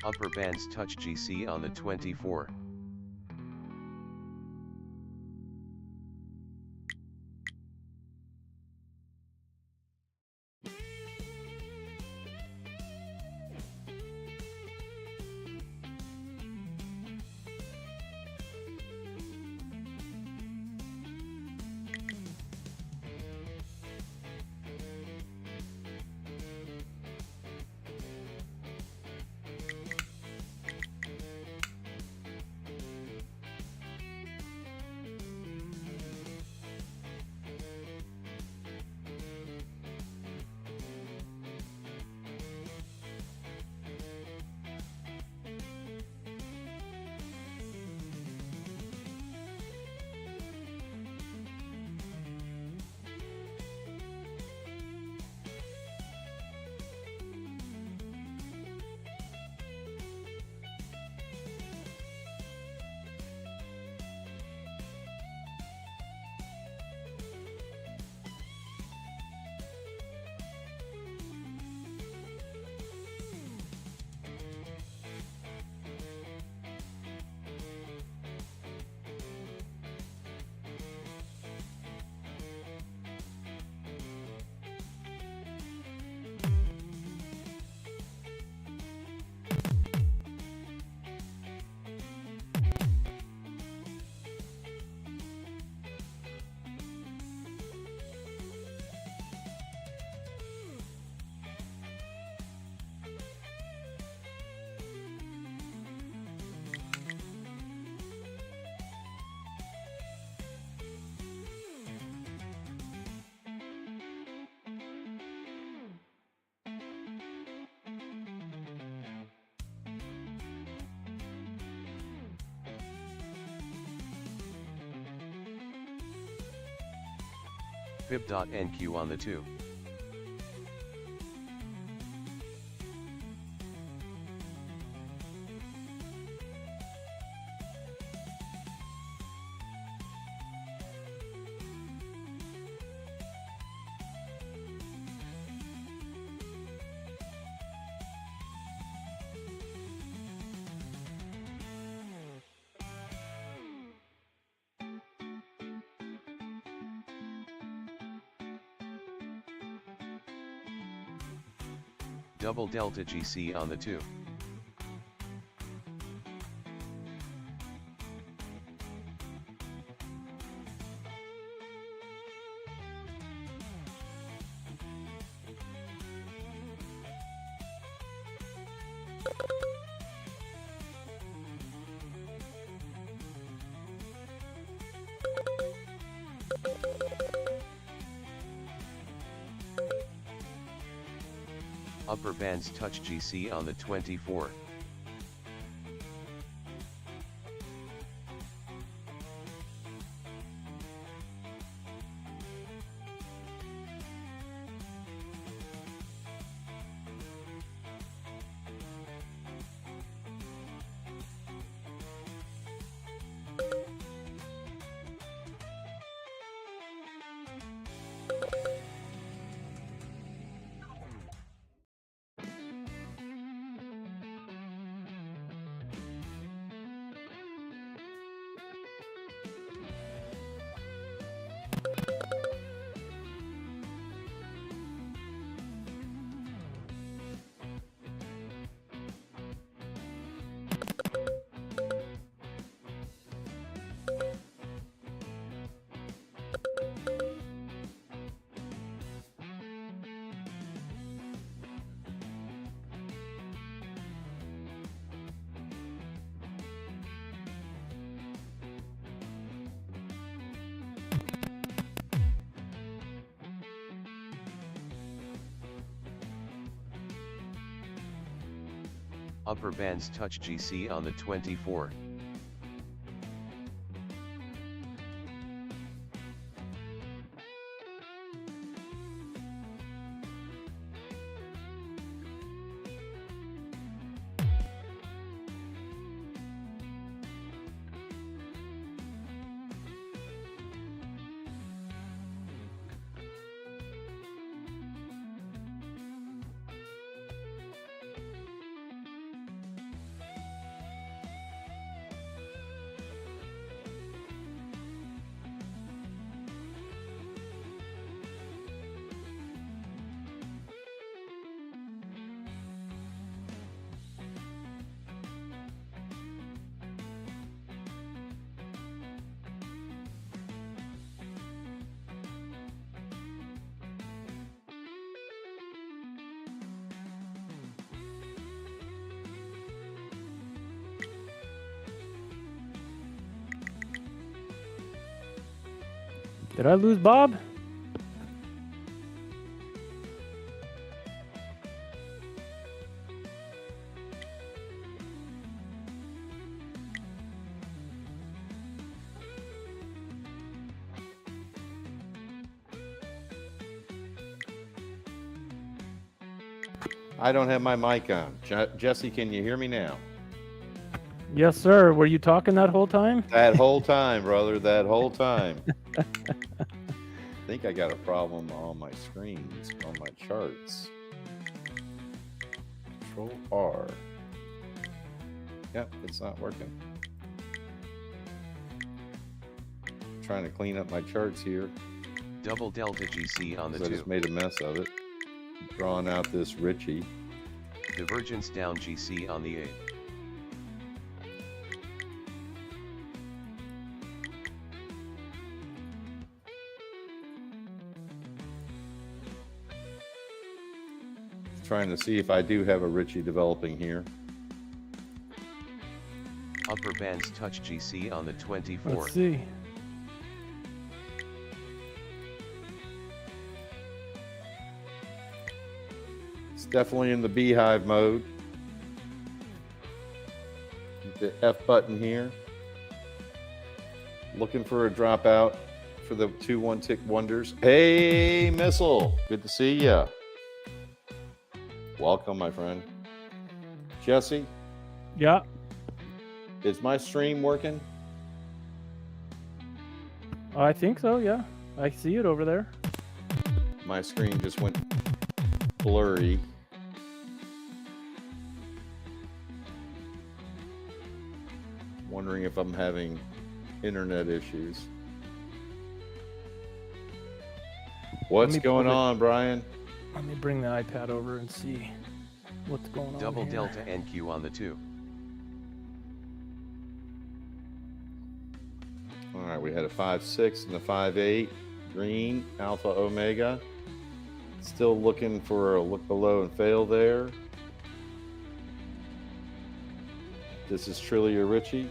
Upper bands touch GC on the 24. Fib.NQ on the 2. Double delta GC on the 2. Upper bands touch GC on the 24. Upper bands touch GC on the 24. Did I lose Bob? I don't have my mic on. Jesse, can you hear me now? Yes, sir. Were you talking that whole time? That whole time, brother. That whole time. I think I got a problem on my screens, on my charts. Control R. Yep, it's not working. Trying to clean up my charts here. Double delta GC on the 'cause I 2. just made a mess of it. Drawing out this Richie. Divergence down GC on the 8. Trying to see if I do have a Richie developing here. Upper bands touch GC on the 24. Let's see. It's definitely in the beehive mode. The F button here. Looking for a dropout for the 2 1-tick wonders. Hey, Missile. Good to see ya. Welcome, my friend. Jesse, Yeah. is my stream working? I think so. Yeah. I see it over there. My screen just went blurry. Wondering if I'm having internet issues. What's going on, Brian? Let me bring the iPad over and see what's going on. Double here. delta NQ on the 2. All right, we had a 5.6 and a 5.8. Green, Alpha Omega. Still looking for a look below and fail there. This is Trillia Richie.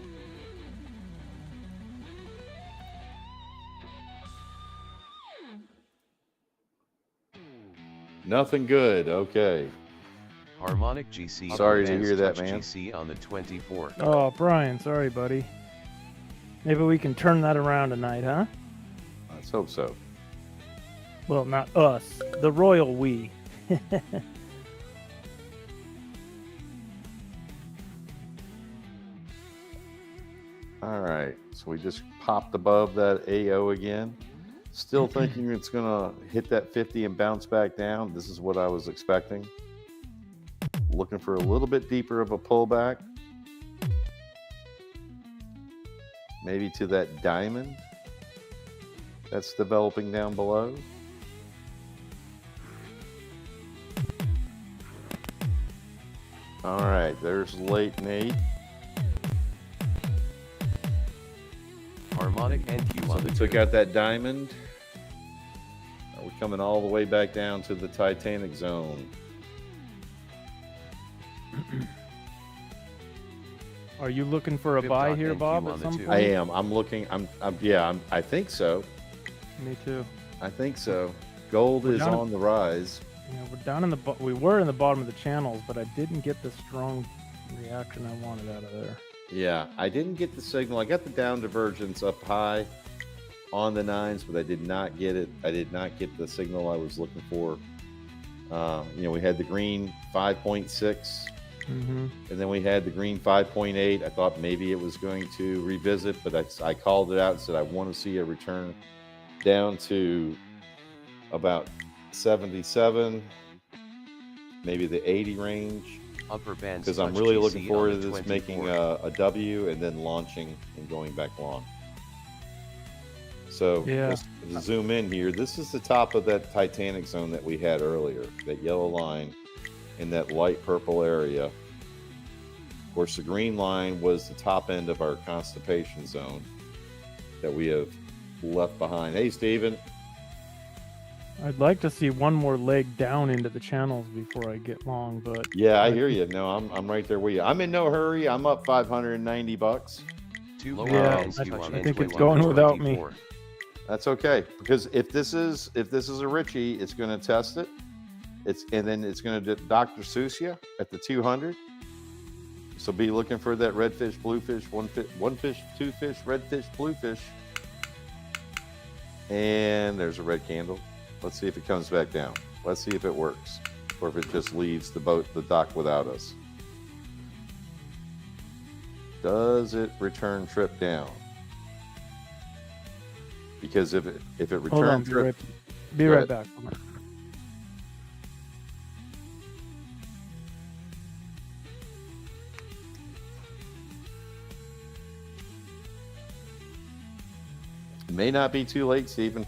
Nothing good. Okay. Harmonic GC. Sorry to upper hear bands that, touch man. GC on the 24. Oh, Brian, sorry, buddy. Maybe we can turn that around tonight, huh? Let's hope so. Well, not us. The royal we. All right. So we just popped above that AO again. Still thinking it's going to hit that 50 and bounce back down. This is what I was expecting. Looking for a little bit deeper of a pullback. Maybe to that diamond that's developing down below. All right, there's late Nate. Harmonic NQ So on they the took 2. out that diamond. We're coming all the way back down to the Titanic zone. Are you looking for a Fib buy dot here, NQ Bob, on at the some 2. point? I am. I'm looking. I think so. Me too. I think so. Gold We're is down- on the rise. You know, we're down in the we were in the bottom of the channels, but I didn't get the strong reaction I wanted out of there. Yeah, I didn't get the signal. I got the down divergence up high on the 9s, but I did not get it. I did not get the signal I was looking for. We had the green 5.6, Mm-hmm. and then we had the green 5.8. I thought maybe it was going to revisit, but I called it out and said I want to see a return down to about 77, maybe the 80 range. Upper bands Because I'm touch really GC looking forward on to the this 24. making a W and then launching and going back long. So Yeah. just to zoom in here, this is the top of that Titanic zone that we had earlier, that yellow line in that light purple area. Of course, the green line was the top end of our constipation zone that we have left behind. Hey, Steven. I'd like to see one more leg down into the channels before I get long, but Yeah, I hear you. No, I'm right there with you. I'm in no hurry. I'm up $590. 2 Lower lower Yeah, bands bands touch touch I think NQ it's on going the without me. 24. That's okay, because if this is a Richie, it's going to test it. And then it's going to Dr. Seuss you at the 200. So be looking for that red fish, blue fish, one fish, two fish, red fish, blue fish. And there's a red candle. Let's see if it comes back down. Let's see if it works, or if it just leaves the dock without us. Does it return trip down? Because if it hold on, returns trip, be Go right ahead. back. it may not be too late, Stephen.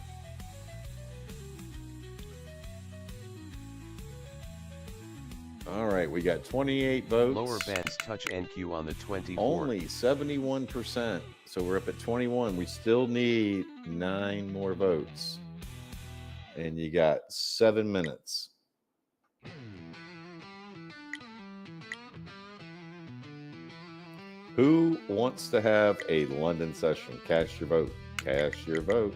All right, we got 28 votes. Lower bands touch NQ on the 24. Only 71%. So we're up at 21. We still need 9 more votes. And you got 7 minutes. Who wants to have a London session? Cast your vote. Cast your vote.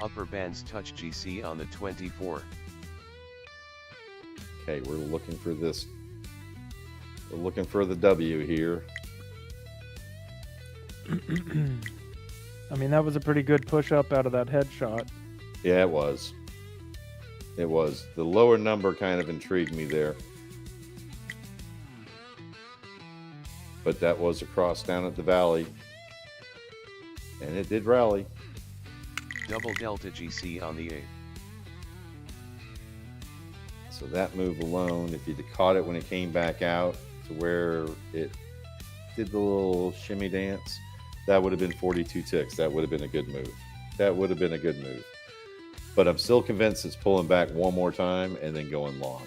Upper bands touch GC on the 24. Okay, we're looking for this. We're looking for the W here. I mean, that was a pretty good push up out of that headshot. Yeah, it was. It was. The lower number kind of intrigued me there. But that was a cross down at the valley. And it did rally. Double delta GC on the 8. So that move alone, if you'd have caught it when it came back out to where it did the little shimmy dance, that would have been 42 ticks. That would have been a good move. That would have been a good move. But I'm still convinced it's pulling back one more time and then going long.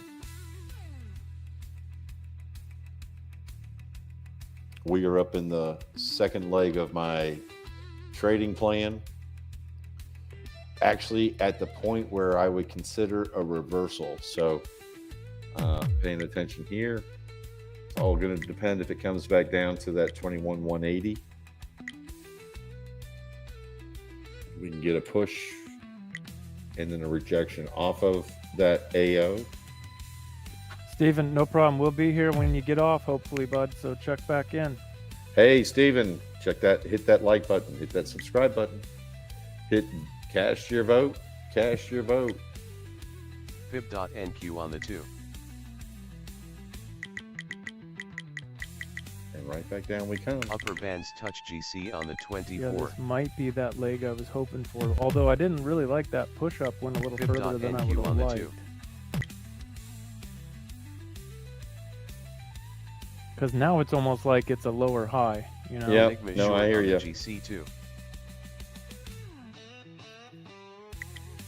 We are up in the second leg of my trading plan. Actually, at the point where I would consider a reversal. So, paying attention here. It's all going to depend if it comes back down to that 21,180. We can get a push and then a rejection off of that AO. Steven, no problem. We'll be here when you get off, hopefully, bud. So check back in. Hey, Steven, check that. Hit that like button. Hit that subscribe button. Cast your vote. Cast your vote. Fib.NQ on the 2. And right back down we come. Upper bands touch GC on the Yeah, 24. this might be that leg I was hoping for. Although I didn't really like that push up, went a little further than I would Fib.NQ have on the liked. 2. Because now it's almost like it's a lower high, you know? Yeah. Enigma no, short I hear on the ya. GC2.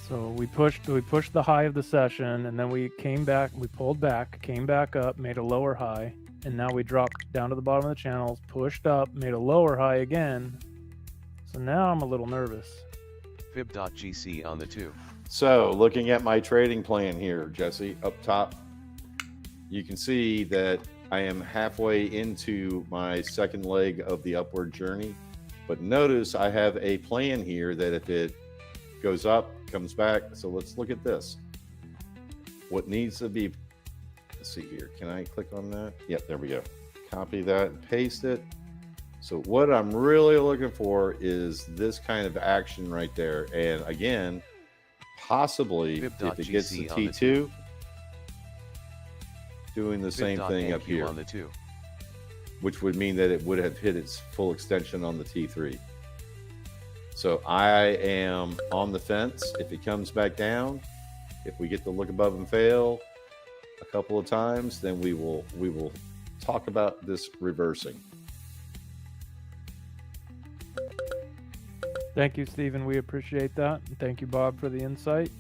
So we pushed the high of the session, and then we came back, we pulled back, came back up, made a lower high, and now we dropped down to the bottom of the channels, pushed up, made a lower high again. So now I'm a little nervous. Fib.GC on the 2. So looking at my trading plan here, Jesse, up top, you can see that I am halfway into my second leg of the upward journey. But notice I have a plan here that if it goes up, comes back. So let's look at this. What needs to be, let's see here. Can I click on that? Yep, there we go. Copy that and paste it. So what I'm really looking for is this kind of action right there. And again, possibly if it gets to T2, doing the same thing up here, on the 2. which would mean that it would have hit its full extension on the T3. So I am on the fence. If it comes back down, if we get to look above and fail a couple of times, then we will talk about this reversing. Thank you, Stephen. We appreciate that. And thank you, Bob, for the insight.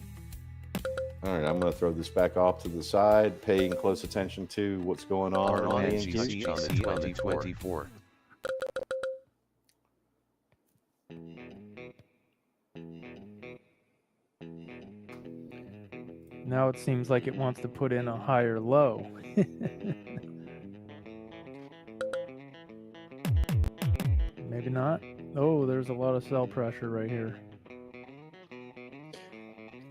All right, I'm going to throw this back off to the side, paying close attention to what's going on Upper on the bands NQ. GC on the 24. Now it seems like it wants to put in a higher low. Maybe not. Oh, there's a lot of sell pressure right here.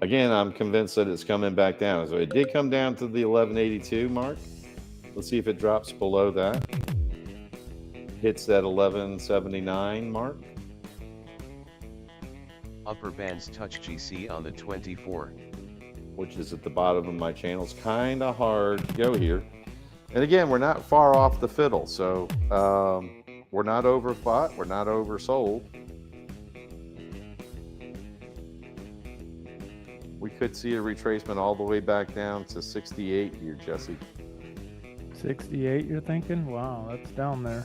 Again, I'm convinced that it's coming back down. So it did come down to the 1182 mark. Let's see if it drops below that. Hits that 1179 mark. Upper bands touch GC on the 24. Which is at the bottom of my channel. It's kind of hard to go here. And again, we're not far off the fiddle. So we're not overbought. We're not oversold. We could see a retracement all the way back down to 68 here, Jesse. 68, you're thinking? Wow, that's down there.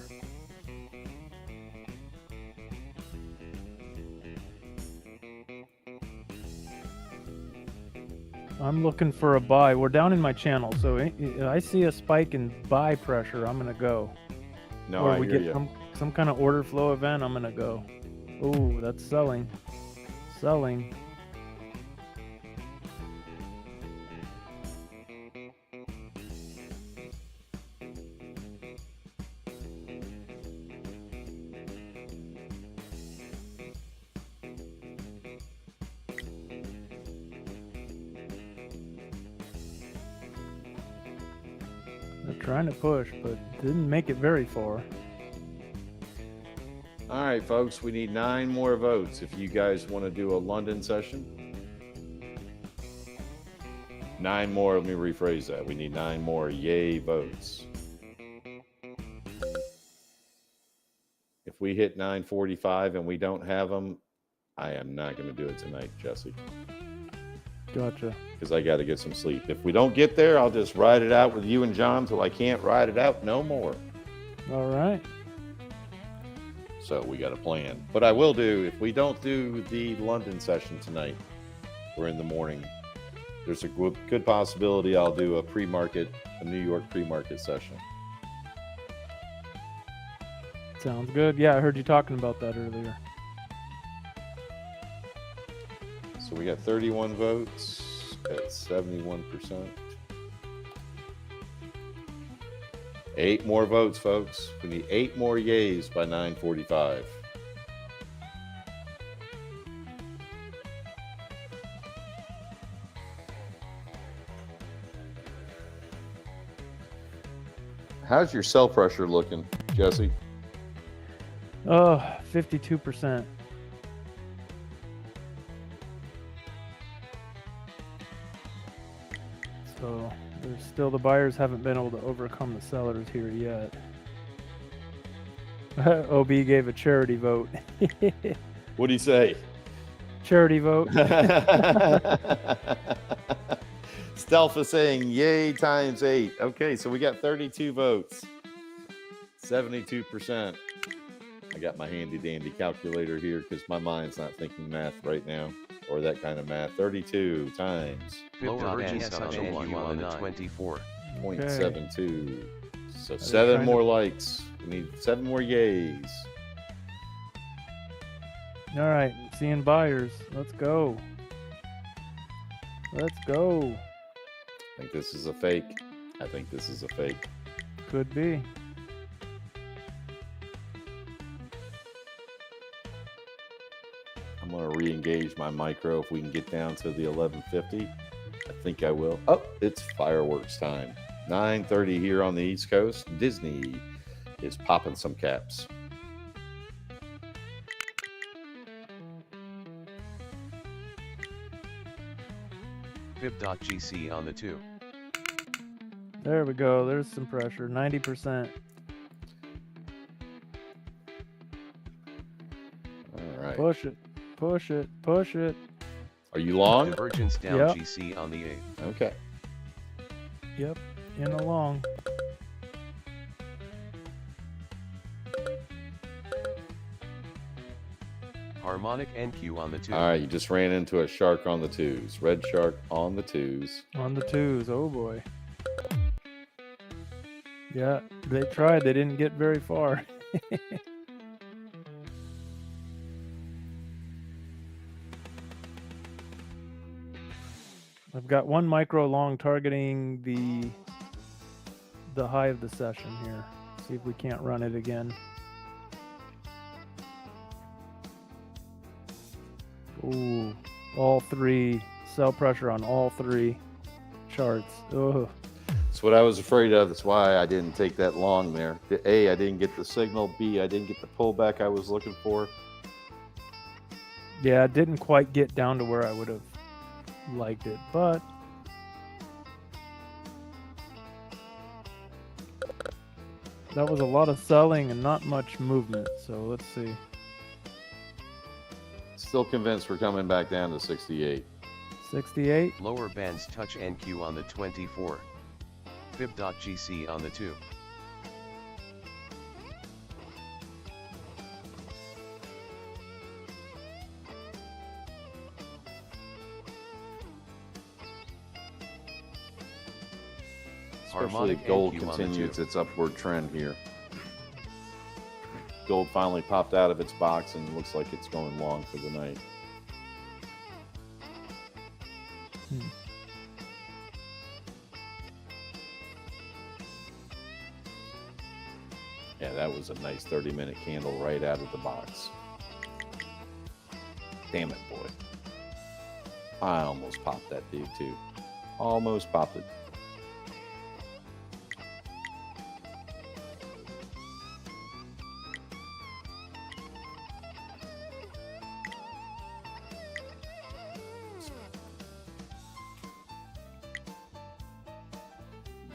I'm looking for a buy. We're down in my channel, so I see a spike in buy pressure. I'm gonna go. No, or I we hear get you. some kind of order flow event. I'm gonna go. Oh, that's selling. Selling. They're trying to push, but didn't make it very far. All right, folks, we need 9 more votes if you guys want to do a London session. 9 more. Let me rephrase that. We need 9 more yay votes. If we hit 9:45 and we don't have them, I am not going to do it tonight, Jesse, Gotcha. because I got to get some sleep. If we don't get there, I'll just ride it out with you and John till I can't ride it out no more. All right. So we got a plan. But I will do, if we don't do the London session tonight or in the morning, there's a good possibility I'll do a New York pre-market session. Sounds good. Yeah, I heard you talking about that earlier. So we got 31 votes at 71%. 8 more votes, folks. We need 8 more yays by 9:45. How's your sell pressure looking, Jesse? Oh, 52%. So there's still, the buyers haven't been able to overcome the sellers here yet. OB gave a charity vote. What do you say? Charity vote. Stealth is saying yay times 8. Okay, so we got 32 votes. 72%. I got my handy dandy calculator here because my mind's not thinking math right now, or that kind of math. 32 times Lower bands touch NQ on the 24. 0.72. So Are they 7 trying more to- likes. We need 7 more yays. All right, seeing buyers. Let's go. Let's go. I think this is a fake. I think this is a fake. Could be. I'm going to re-engage my micro if we can get down to the 1150. I think I will. Oh, it's fireworks time. 9:30 here on the East Coast. Disney is popping some caps. Fib.gc on the 2. There we go. There's some pressure. 90%. All right. Push it. Push it. Push it. Are you long? Divergence down Yep. GC on the 8. Okay. Yep. In along. Harmonic NQ on the 2. All right. You just ran into a shark on the 2s. Red shark on the 2s. On the 2s. Oh boy. Yeah, they tried. They didn't get very far. I've got one micro long targeting the high of the session here. See if we can't run it again. Ooh, all 3. Sell pressure on all 3 charts. Oh, That's what I was afraid of. That's why I didn't take that long there. A, I didn't get the signal. B, I didn't get the pullback I was looking for. yeah, it didn't quite get down to where I would have liked it, but that was a lot of selling and not much movement. So let's see. Still convinced we're coming back down to 68. 68. Lower bands touch NQ on the 24. Fib.gc on the 2. Especially Harmonic if gold NQ on the continues 2. its upward trend here. Gold finally popped out of its box and looks like it's going long for the night. Yeah, that was a nice 30-minute candle right out of the box. Damn it, boy. I almost popped that dude, too. Almost popped it.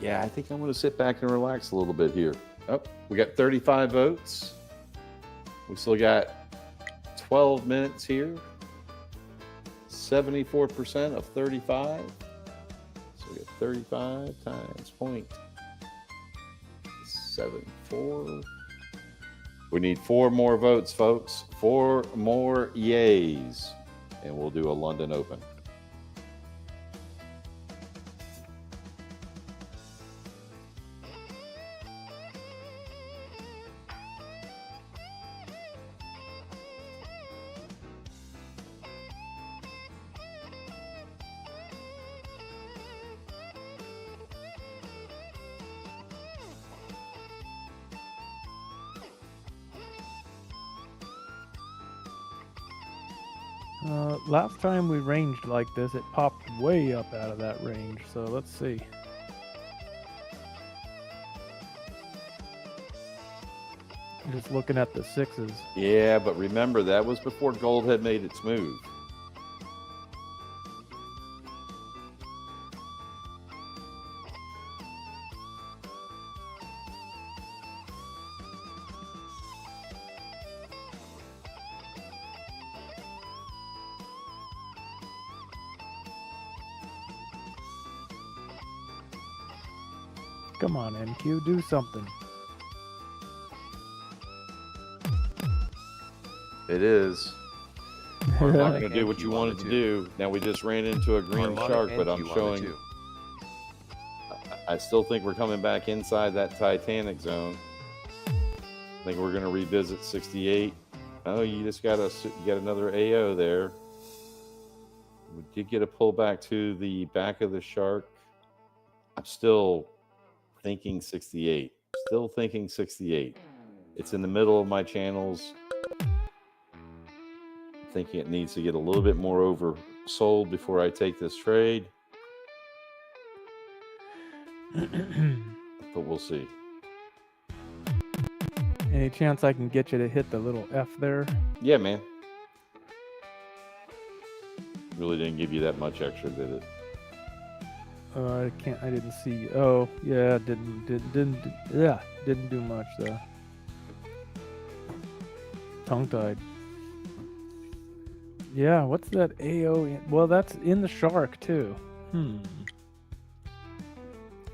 Yeah, I think I'm going to sit back and relax a little bit here. Oh, we got 35 votes. We still got 12 minutes here. 74% of 35. So we got 35 times 0.74. We need 4 more votes, folks. 4 more yays. And we'll do a London Open. Last time we ranged like this, it popped way up out of that range. So let's see. I'm just looking at the 6s. Yeah, but remember, that was before gold had made its move. Come on, NQ, do something. It is. I'm not going to do what NQ you on wanted the to 2. do. Now we just ran into a green Harmonic shark, but NQ I'm on the showing. 2. I still think we're coming back inside that Titanic zone. I think we're going to revisit 68. Oh, you just got another AO there. We did get a pullback to the back of the shark. I'm still thinking 68. Still thinking 68. It's in the middle of my channels. I'm thinking it needs to get a little bit more oversold before I take this trade. But we'll see. Any chance I can get you to hit the little F there? Yeah, man. Really didn't give you that much extra, did it? I can't. I didn't see. Oh, yeah. Didn't do much though. Tongue-tied. Yeah. What's that AO? Well, that's in the shark too.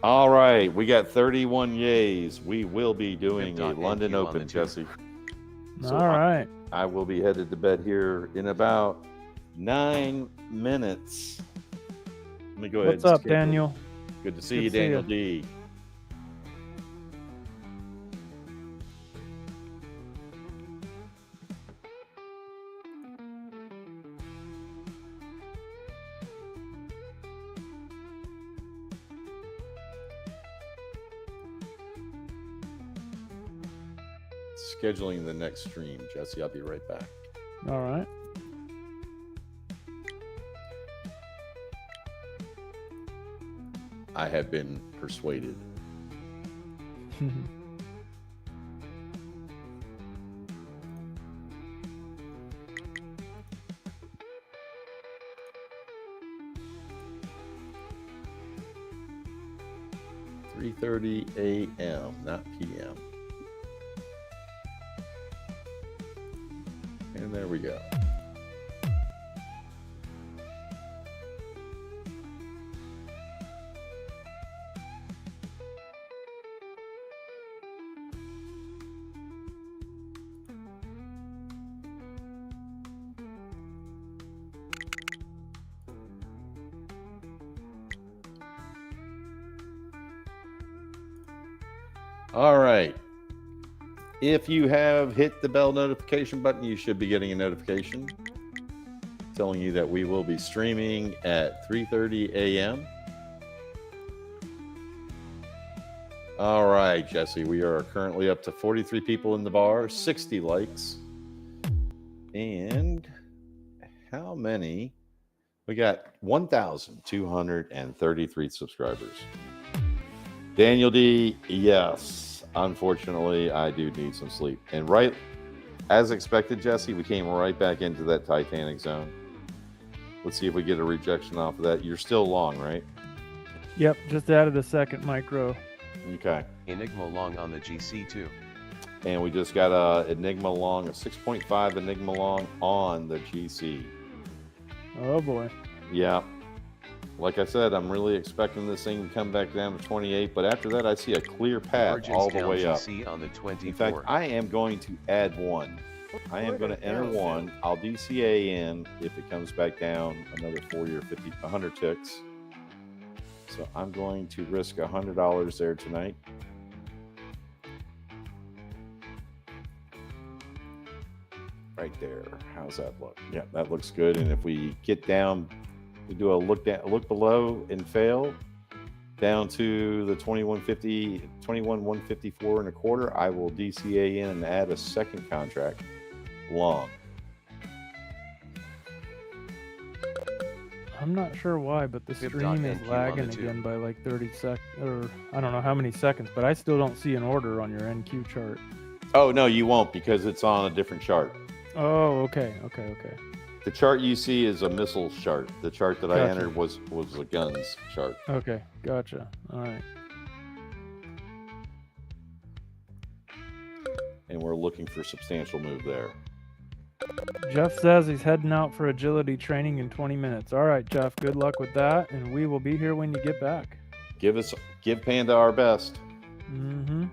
All right, we got 31 yays. We will be doing a London NQ on Open, the 2. Jesse. So All right. I will be headed to bed here in about 9 minutes. Let me go ahead. What's and up, schedule. Daniel? Good to see Good you, to see Daniel ya. D. Scheduling the next stream, Jesse. I'll be right back. All right. I have been persuaded. $3:30 a.m., not p.m. And there we go. All right. If you have hit the bell notification button, you should be getting a notification telling you that we will be streaming at 3:30 a.m. All right, Jesse, we are currently up to 43 people in the bar, 60 likes. And how many? We got 1,233 subscribers. Daniel D, yes. Unfortunately, I do need some sleep. And right as expected, Jesse, we came right back into that Titanic zone. Let's see if we get a rejection off of that. You're still long, right? Yep, just added a second micro. Okay. Enigma long on the GC2. And we just got a Enigma long, a 6.5 Enigma long on the GC. Oh boy. Yeah. Like I said, I'm really expecting this thing to come back down to 28, but after that, I see a clear path Divergence all the down way up. GC on the 24. In fact, I am going to add one. I am going to enter one. I'll DCA in if it comes back down another 40 or 50, 100 ticks. So I'm going to risk $100 there tonight. Right there. How's that look? Yeah, that looks good. And if we get down, we do a look below and fail down to the 21.154 and a quarter, I will DCA in and add a second contract long. I'm not sure why, but the stream is lagging again by like 30 seconds, or I don't know how many seconds, but I still don't see an order on your NQ chart. Oh, no, you won't because it's on a different chart. Oh, okay. The chart you see is a missiles chart. The chart that I Gotcha. entered was a guns chart. Okay, gotcha. All right. And we're looking for substantial move there. Jeff says he's heading out for agility training in 20 minutes. All right, Jeff, good luck with that, and we will be here when you get back. Give Panda our best. Mm-hmm.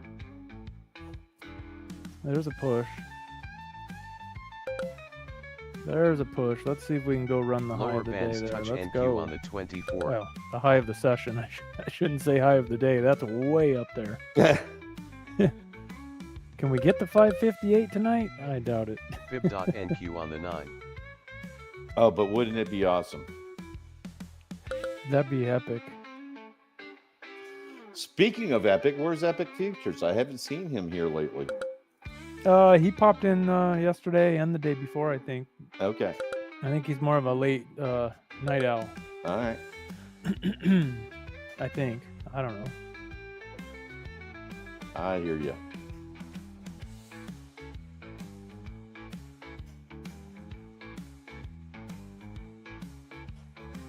There's a push. There's a push. Let's see if we can go run the high Lower of the day bands there. touch Let's NQ go. on the 24. Well, the high of the session. I shouldn't say high of the day. That's way up there. Can we get the 558 tonight? I doubt it. Fib.NQ on the 9. Oh, but wouldn't it be awesome? That'd be epic. Speaking of Epic, where's Epic Futures? I haven't seen him here lately. He popped in yesterday and the day before, I think. Okay. I think he's more of a late night owl. All right. I think. I don't know. I hear you.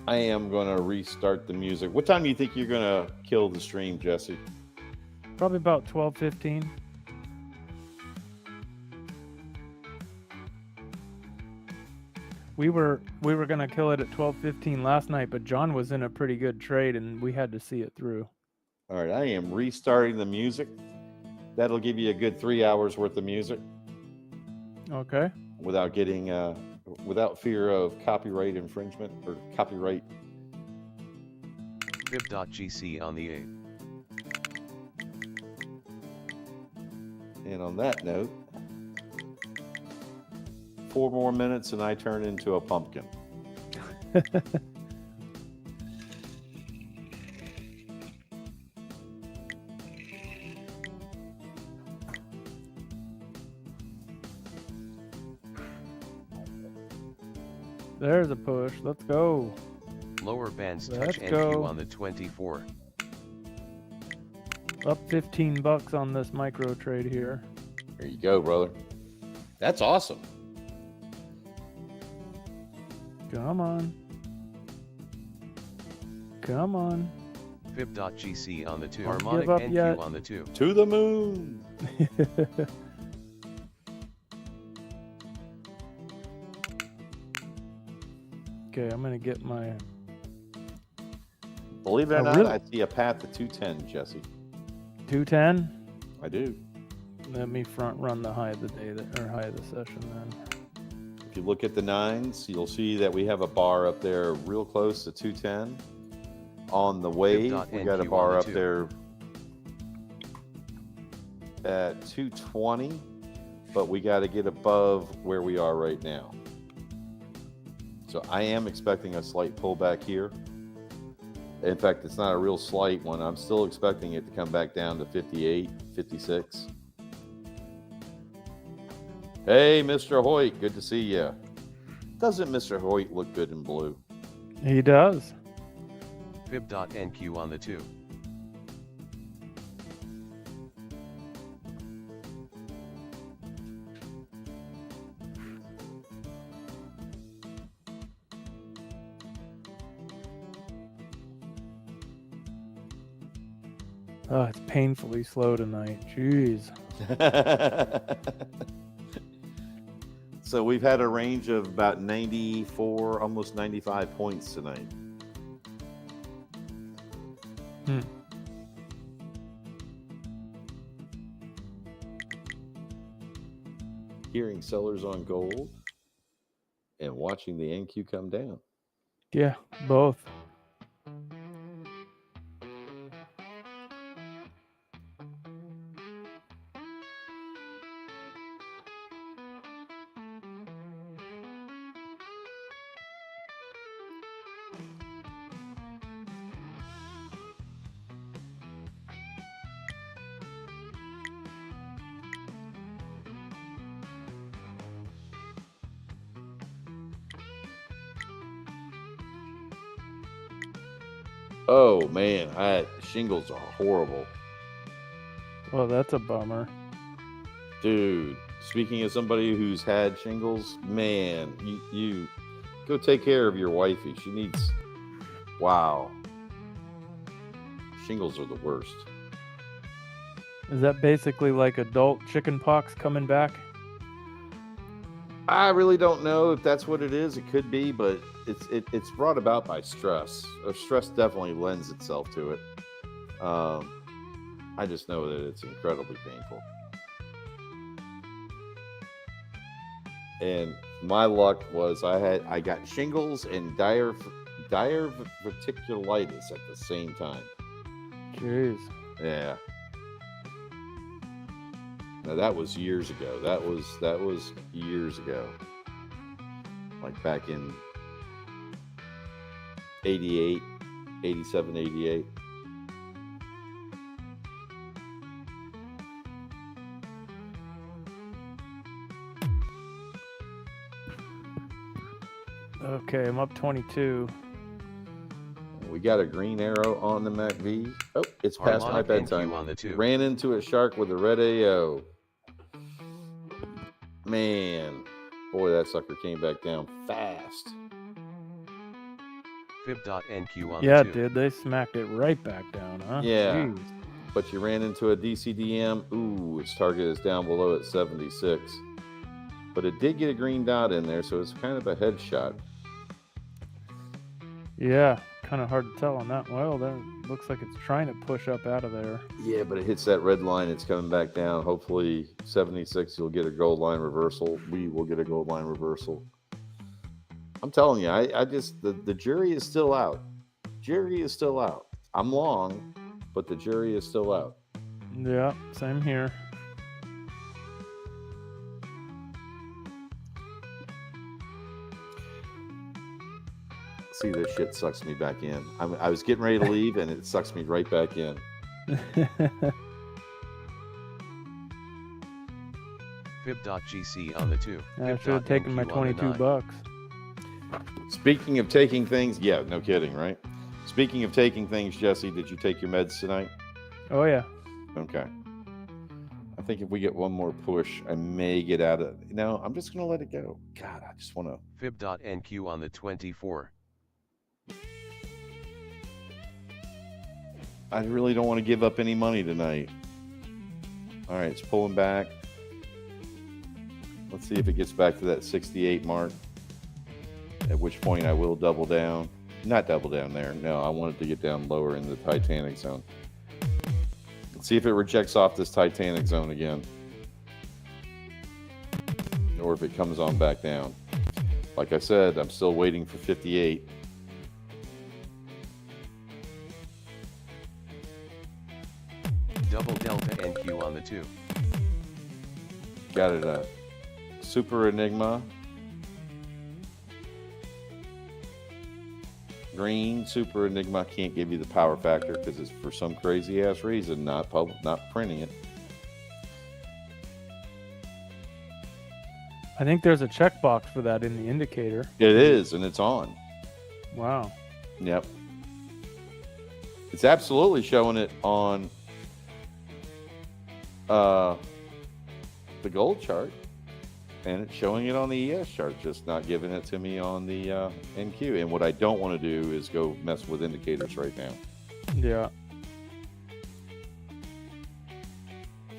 I am going to restart the music. What time do you think you're going to kill the stream, Jesse? Probably about 12:15. We were gonna kill it at 12:15 last night, but John was in a pretty good trade, and we had to see it through. All right, I am restarting the music. That'll give you a good 3 hours worth of music Okay. without getting, without fear of copyright infringement or copyright. Fib.GC on the 8. And on that note, 4 more minutes and I turn into a pumpkin. There's a push. Let's go. Lower bands Let's touch go. NQ on the 24. Up $15 on this micro trade here. There you go, brother. That's awesome. Come on. Come on. Fib.GC on the 2. Don't Harmonic give up NQ yet. on the 2. To the moon. Okay, I'm gonna get my Believe it or Oh, not, really? I see a path to 210, Jesse. 210. I do. Let me front run the high of the day or high of the session then. If you look at the 9s, you'll see that we have a bar up there real close to 210. On the wave, we got a Fib.NQ bar on the up 2. there at 220, but we got to get above where we are right now. So I am expecting a slight pullback here. In fact, it's not a real slight one. I'm still expecting it to come back down to 58, 56. Hey, Mr. Hoyt, good to see you. Doesn't Mr. Hoyt look good in blue? He does. Fib.NQ on the 2. Oh, it's painfully slow tonight. Jeez. So we've had a range of about 94, almost 95 points tonight. Hearing sellers on gold and watching the NQ come down. Yeah, both. Oh man, shingles are horrible. Well, that's a bummer. Dude, speaking of somebody who's had shingles, man, you go take care of your wifey. She needs, wow. Shingles are the worst. Is that basically like adult chicken pox coming back? I really don't know if that's what it is. It could be, but it's brought about by stress. Stress definitely lends itself to it. I just know that it's incredibly painful. And my luck was I got shingles and diverticulitis at the same time. Jeez. Yeah. Now that was years ago. That was years ago. Like back in 88, 87, 88. Okay, I'm up 22. We got a green arrow on the MACV. Oh, it's past my Harmonic bedtime. NQ on the 2. Ran into a shark with a red AO. Man, boy, that sucker came back down fast. Fib.NQ on Yeah, the 2. dude, they smacked it right back down, huh? Yeah. Jeez. But you ran into a DCDM. Ooh, its target is down below at 76. But it did get a green dot in there, so it's kind of a headshot. Yeah, kind of hard to tell on that. Well, that looks like it's trying to push up out of there. Yeah, but it hits that red line. It's coming back down. Hopefully 76, you'll get a gold line reversal. We will get a gold line reversal. I'm telling you, I just, the jury is still out. Jury is still out. I'm long, but the jury is still out. Yeah, same here. See, this shit sucks me back in. I was getting ready to leave, and it sucks me right back in. Fib.GC on the 2. I should have taken my Fib.NQ on the 22 9. bucks. Speaking of taking things, yeah, no kidding, right? Speaking of taking things, Jesse, did you take your meds tonight? Oh, yeah. Okay. I think if we get one more push, I may get out of. No, I'm just going to let it go. God, I just want to. Fib.NQ on the 24. I really don't want to give up any money tonight. All right, it's pulling back. Let's see if it gets back to that 68 mark. At which point I will double down. Not double down there. No, I want it to get down lower in the Titanic zone. Let's see if it rejects off this Titanic zone again. Or if it comes on back down. Like I said, I'm still waiting for 58. Double Delta NQ on the 2. Got it up. Super Enigma. Green Super Enigma can't give you the power factor because it's for some crazy ass reason not printing it. I think there's a checkbox for that in the indicator. It is, and it's on. Wow. Yep. It's absolutely showing it on the gold chart, and it's showing it on the ES chart, just not giving it to me on the NQ. And what I don't want to do is go mess with indicators right now. Yeah.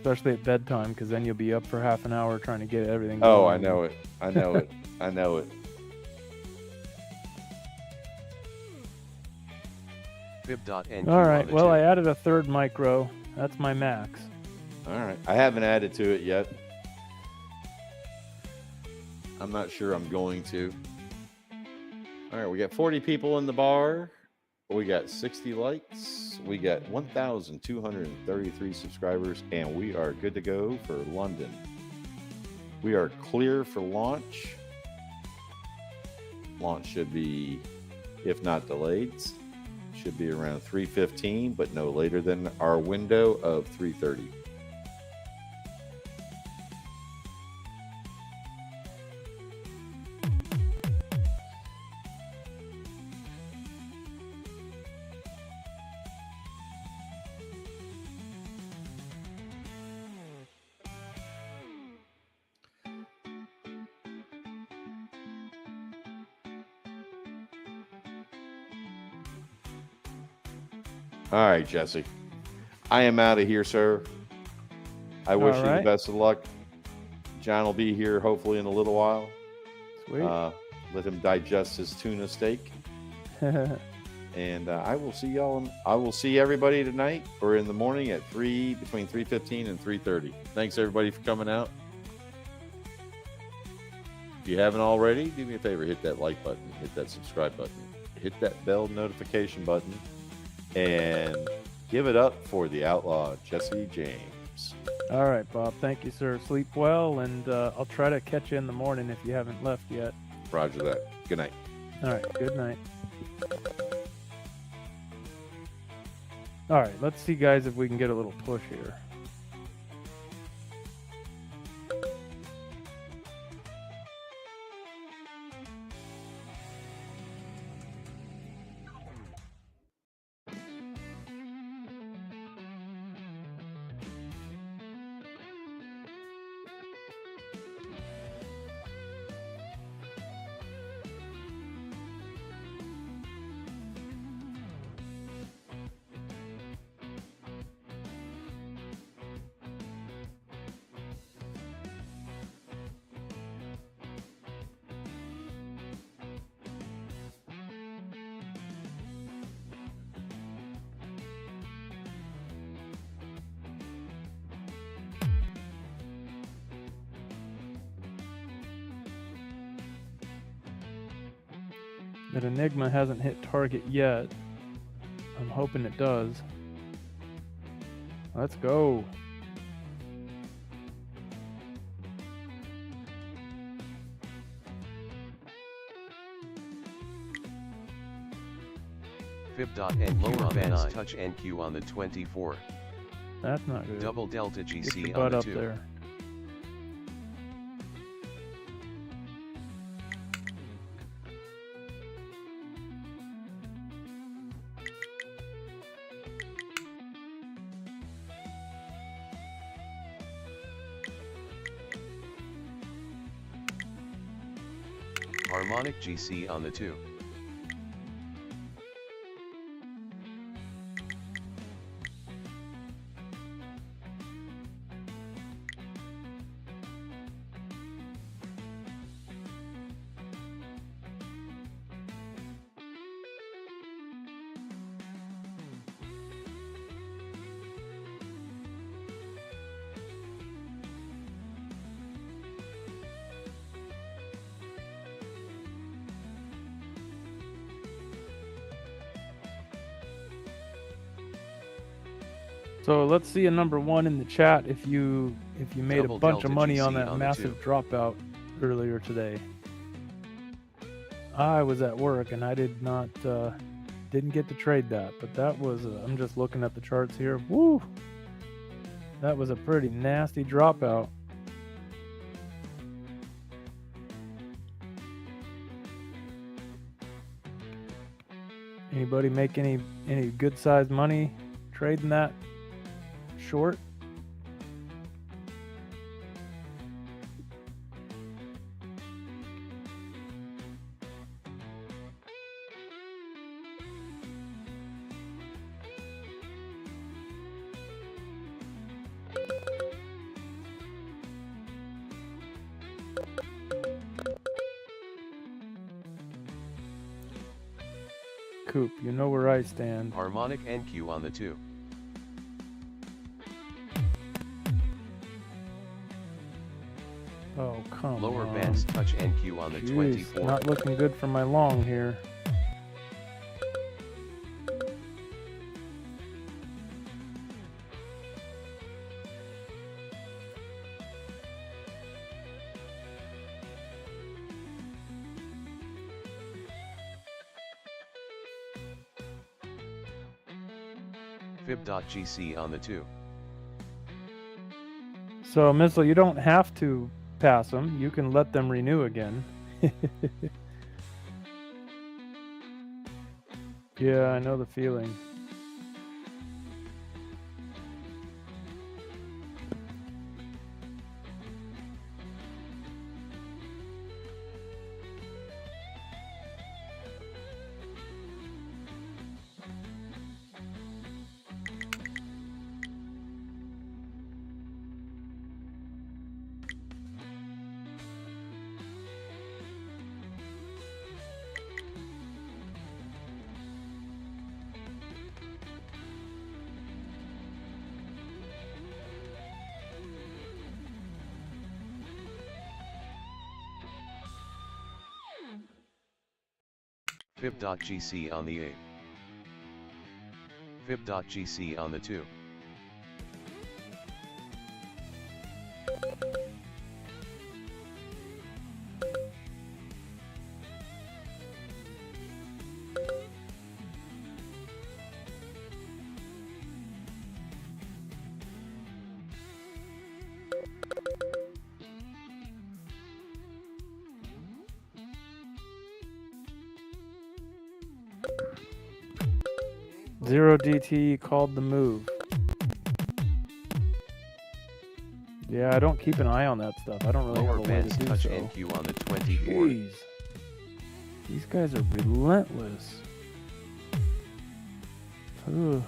especially at bedtime, because then you'll be up for half an hour trying to get everything Oh, going. I know it. I know it. I know it. Fib.NQ All on right. the Well, two. I added a third micro. That's my max. All right. I haven't added to it yet. I'm not sure I'm going to. All right. We got 40 people in the bar. We got 60 likes. We got 1,233 subscribers, and we are good to go for London. We are clear for launch. Launch should be, if not delayed, should be around 3:15, but no later than our window of 3:30. All right, Jesse. I am out of here, sir. I wish you the right. best of luck. John will be here hopefully in a little while. Sweet. Let him digest his tuna steak. And I will see y'all. I will see everybody tonight or in the morning at between 3:15 and 3:30. Thanks everybody for coming out. If you haven't already, do me a favor, hit that like button, hit that subscribe button, hit that bell notification button, and give it up for the outlaw Jesse James. All right, Bob. Thank you, sir. Sleep well, and I'll try to catch you in the morning if you haven't left yet. Roger that. Good night. All right. Good night. All right. Let's see, guys, if we can get a little push here. That Enigma hasn't hit target yet. I'm hoping it does. Let's go. Fib.NQ on the 9. Touch NQ on the 24. That's not good. Double Delta Get your GC butt on the up 2. there. Harmonic GC on the 2. So let's see a number one in the chat if you made Double a bunch Delta of money on GC that on the massive 2. dropout earlier today. I was at work and I didn't get to trade that, but that was I'm just looking at the charts here. Woo! That was a pretty nasty dropout. Anybody make any good sized money trading that short? Coop. You know where I stand. Harmonic NQ on the 2. Oh, come Lower on. bands touch NQ on the Jeez, 24. not looking good for my long here. Fib.GC on the 2. So, Missile, you don't have to pass them. You can let them renew again. Yeah, I know the feeling. Fib.GC on the 8. Fib.GC on the 2. Zero DT called the move. Yeah, I don't keep an eye on that stuff. I don't really Lower have a way bands to do touch so. NQ on the 24. Jeez. These guys are relentless. Ugh.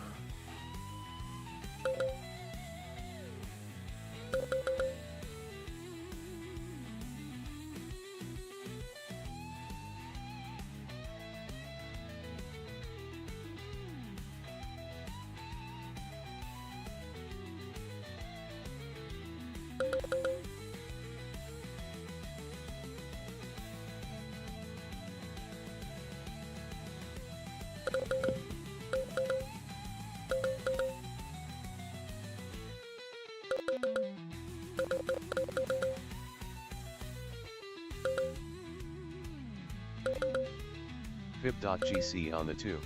Fib.GC on the 2.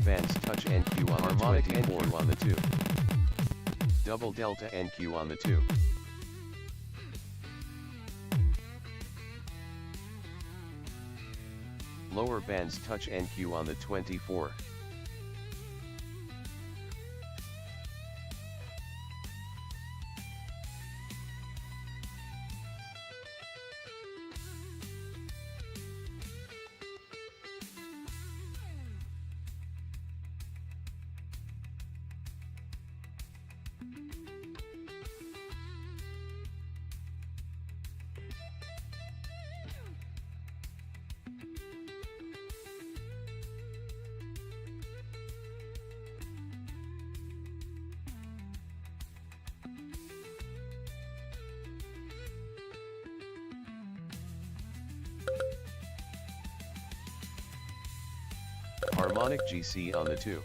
bands touch NQ on harmonic the 24. NQ on the 2. Double delta NQ on the 2. Lower bands touch NQ on the 24. Harmonic GC on the 2.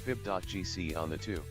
Fib.GC on the 2.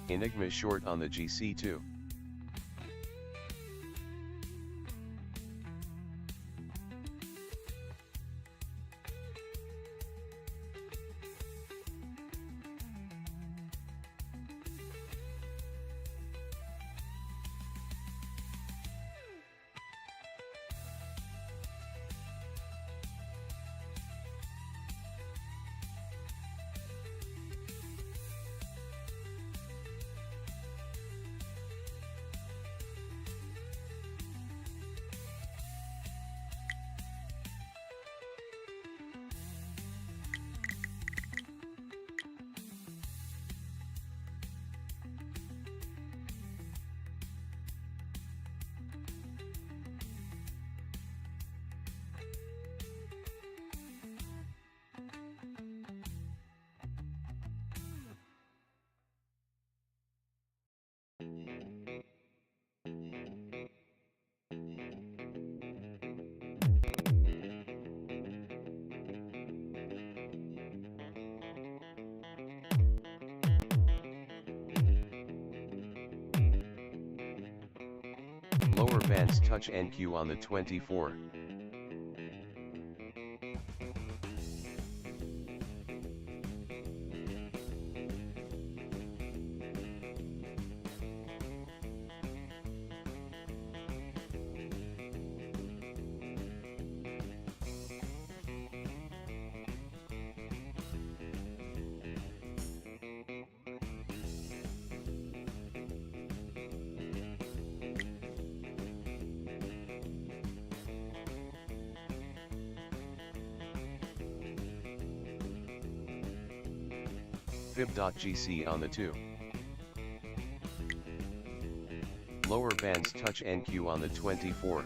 Enigma short on the GC2. Lower bands touch NQ on the 24. Fib.GC on the 2. Lower bands touch NQ on the 24.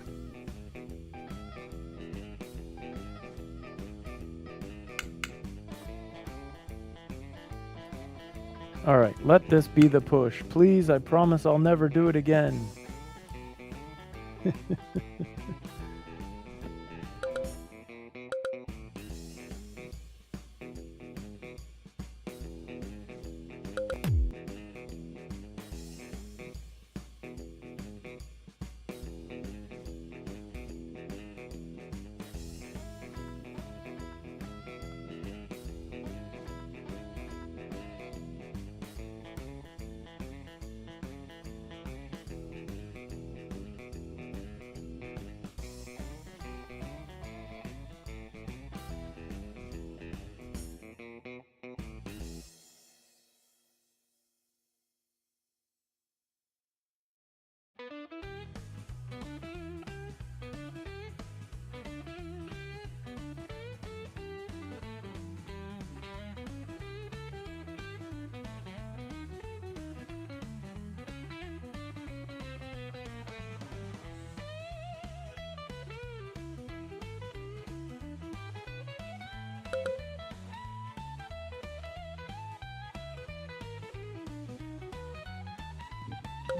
All right, let this be the push. Please, I promise I'll never do it again.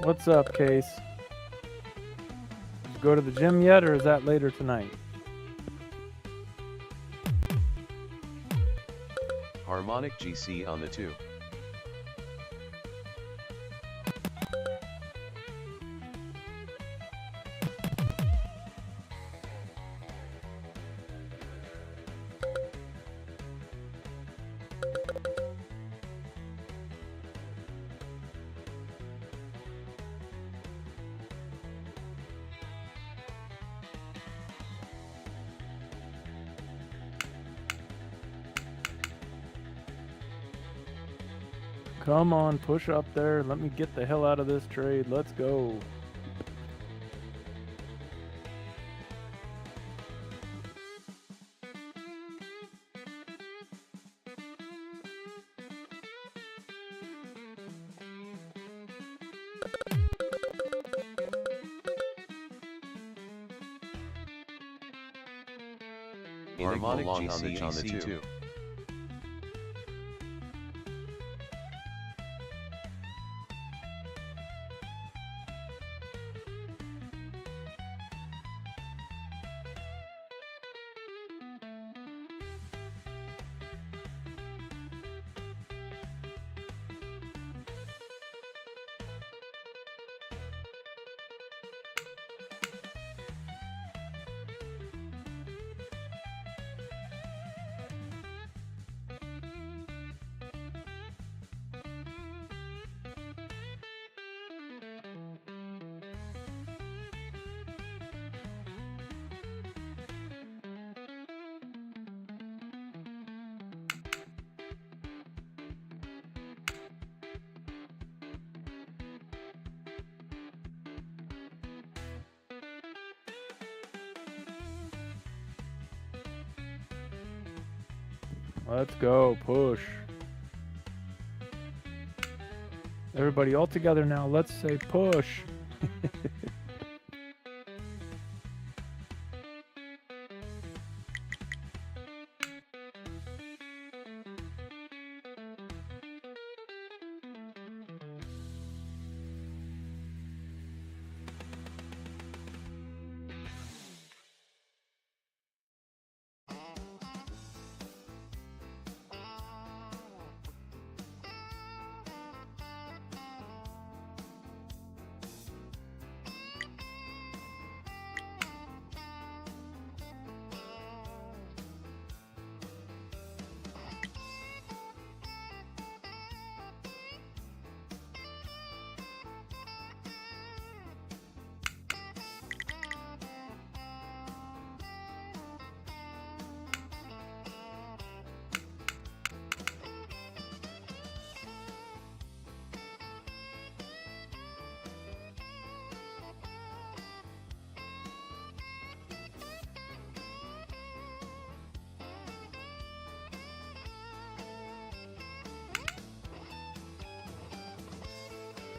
What's up, Case? Did you go to the gym yet, or is that later tonight? Harmonic GC on the 2. Come on, push up there. Let me get the hell out of this trade. Let's go. Harmonic GC on the 2. Let's go, push. Everybody all together now. Let's say push.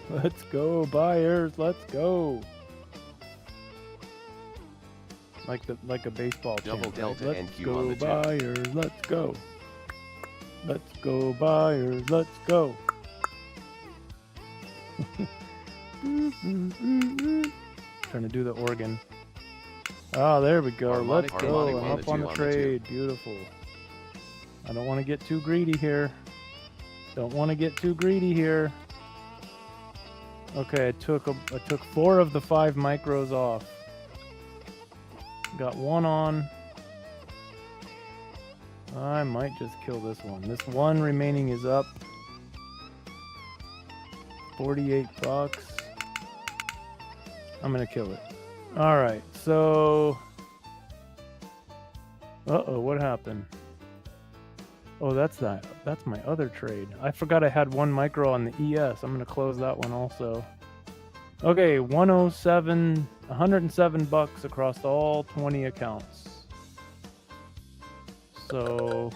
Let's go, buyers. Let's go. Like a baseball Double chant, delta right? and Let's Q go, on the 2. buyers. Let's go. Let's go, buyers. Let's go. Trying to do the organ. Oh, there we go. Harmonic, Let's go. harmonic I'm on up the on 2 the on the 2. trade. Beautiful. I don't want to get too greedy here. Don't want to get too greedy here. Okay, I took 4 of the 5 micros off. Got 1 on. I might just kill this one. This one remaining is up. 48 bucks. I'm gonna kill it. All right, so. Uh-oh, what happened? Oh, that's my other trade. I forgot I had 1 micro on the ES. I'm gonna close that one also. Okay, 107 bucks across all 20 accounts. So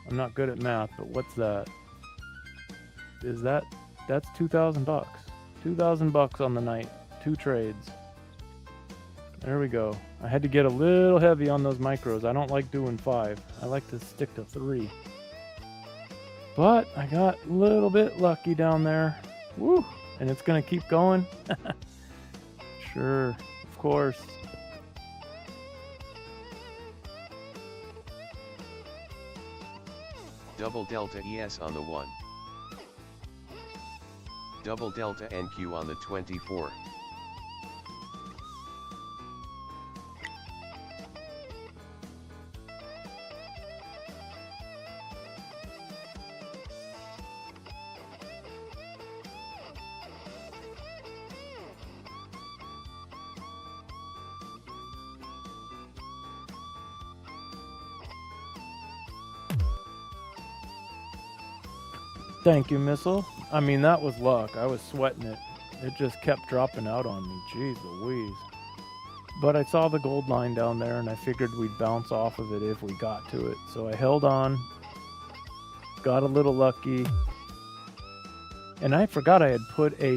I'm not good at math, but what's that? That's 2,000 bucks. 2,000 bucks on the night. 2 trades. There we go. I had to get a little heavy on those micros. I don't like doing 5. I like to stick to 3. But I got a little bit lucky down there. Woo! And it's gonna keep going. Sure, of course. Double delta ES on the 1. Double delta NQ on the 24. Thank you, Missile. I mean, that was luck. I was sweating it. It just kept dropping out on me. Jeez Louise. But I saw the gold line down there, and I figured we'd bounce off of it if we got to it. So I held on. Got a little lucky. And I forgot I had put a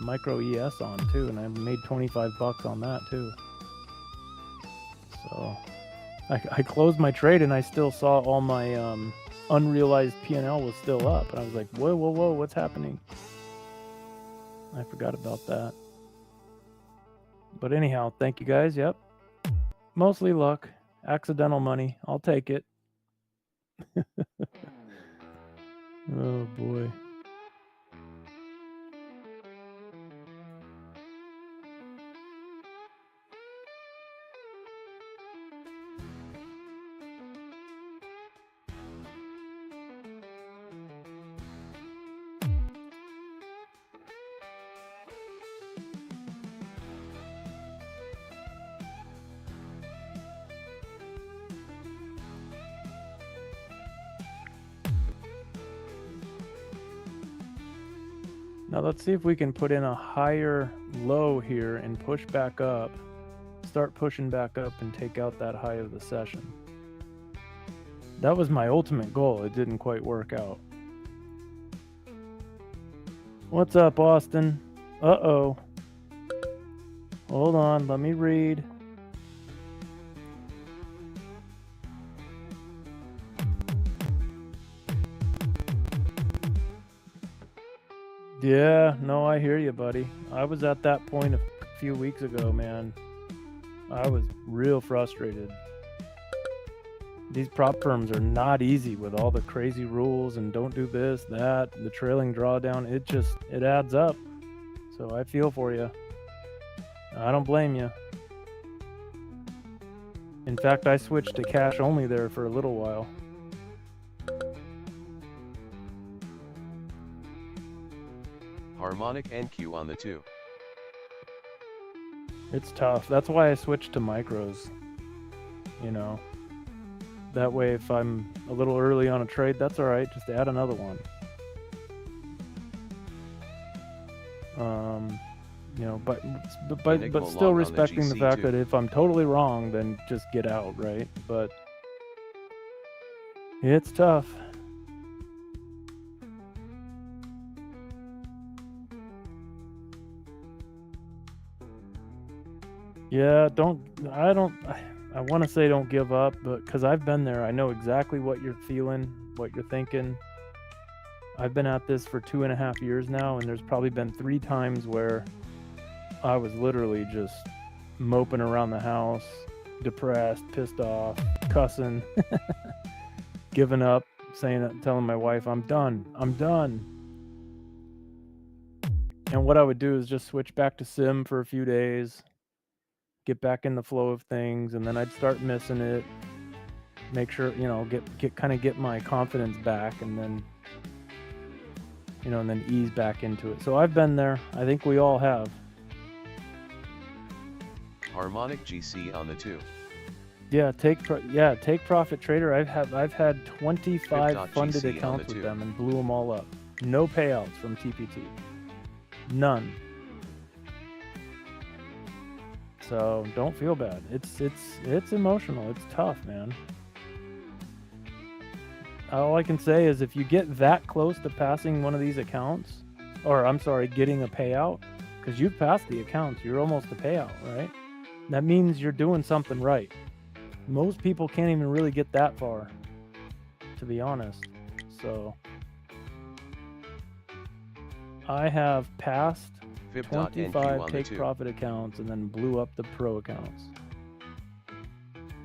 micro ES on too, and I made 25 bucks on that too. So I closed my trade, and I still saw all my unrealized P&L was still up, and I was like, whoa, what's happening? I forgot about that. But anyhow, thank you guys. Yep, mostly luck, accidental money. I'll take it. Oh boy. Now let's see if we can put in a higher low here and push back up. Start pushing back up and take out that high of the session. That was my ultimate goal. It didn't quite work out. What's up, Austin? Uh-oh. Hold on, let me read. Yeah, no, I hear you, buddy. I was at that point a few weeks ago, man. I was real frustrated. These prop firms are not easy with all the crazy rules and don't do this, that, the trailing drawdown. It adds up. So I feel for you. I don't blame you. In fact, I switched to cash only there for a little while. Harmonic NQ on the 2. It's tough. That's why I switched to micros. You know, that way if I'm a little early on a trade, that's all right. Just add another one. You know, but still respecting the fact that if I'm totally wrong, then just get out, right? But it's tough. Yeah, I want to say don't give up, but because I've been there, I know exactly what you're feeling, what you're thinking. I've been at this for 2.5 years now, and there's probably been 3 times where I was literally just moping around the house, depressed, pissed off, cussing, giving up, telling my wife, I'm done. And what I would do is just switch back to sim for a few days, get back in the flow of things, and then I'd start missing it, make sure, you know, get my confidence back, and then, you know, and then ease back into it. So I've been there. I think we all have. Harmonic GC on the 2. Yeah, take Profit Trader. I've had 25 funded GC accounts with them and blew them all up. No payouts from TPT. None. So don't feel bad. It's emotional. It's tough, man. All I can say is if you get that close to passing one of these accounts, or I'm sorry, getting a payout, because you've passed the accounts, you're almost a payout, right? That means you're doing something right. Most people can't even really get that far, to be honest. So I have passed Fib.NQ 25 on the take 2. profit accounts and then blew up the pro accounts.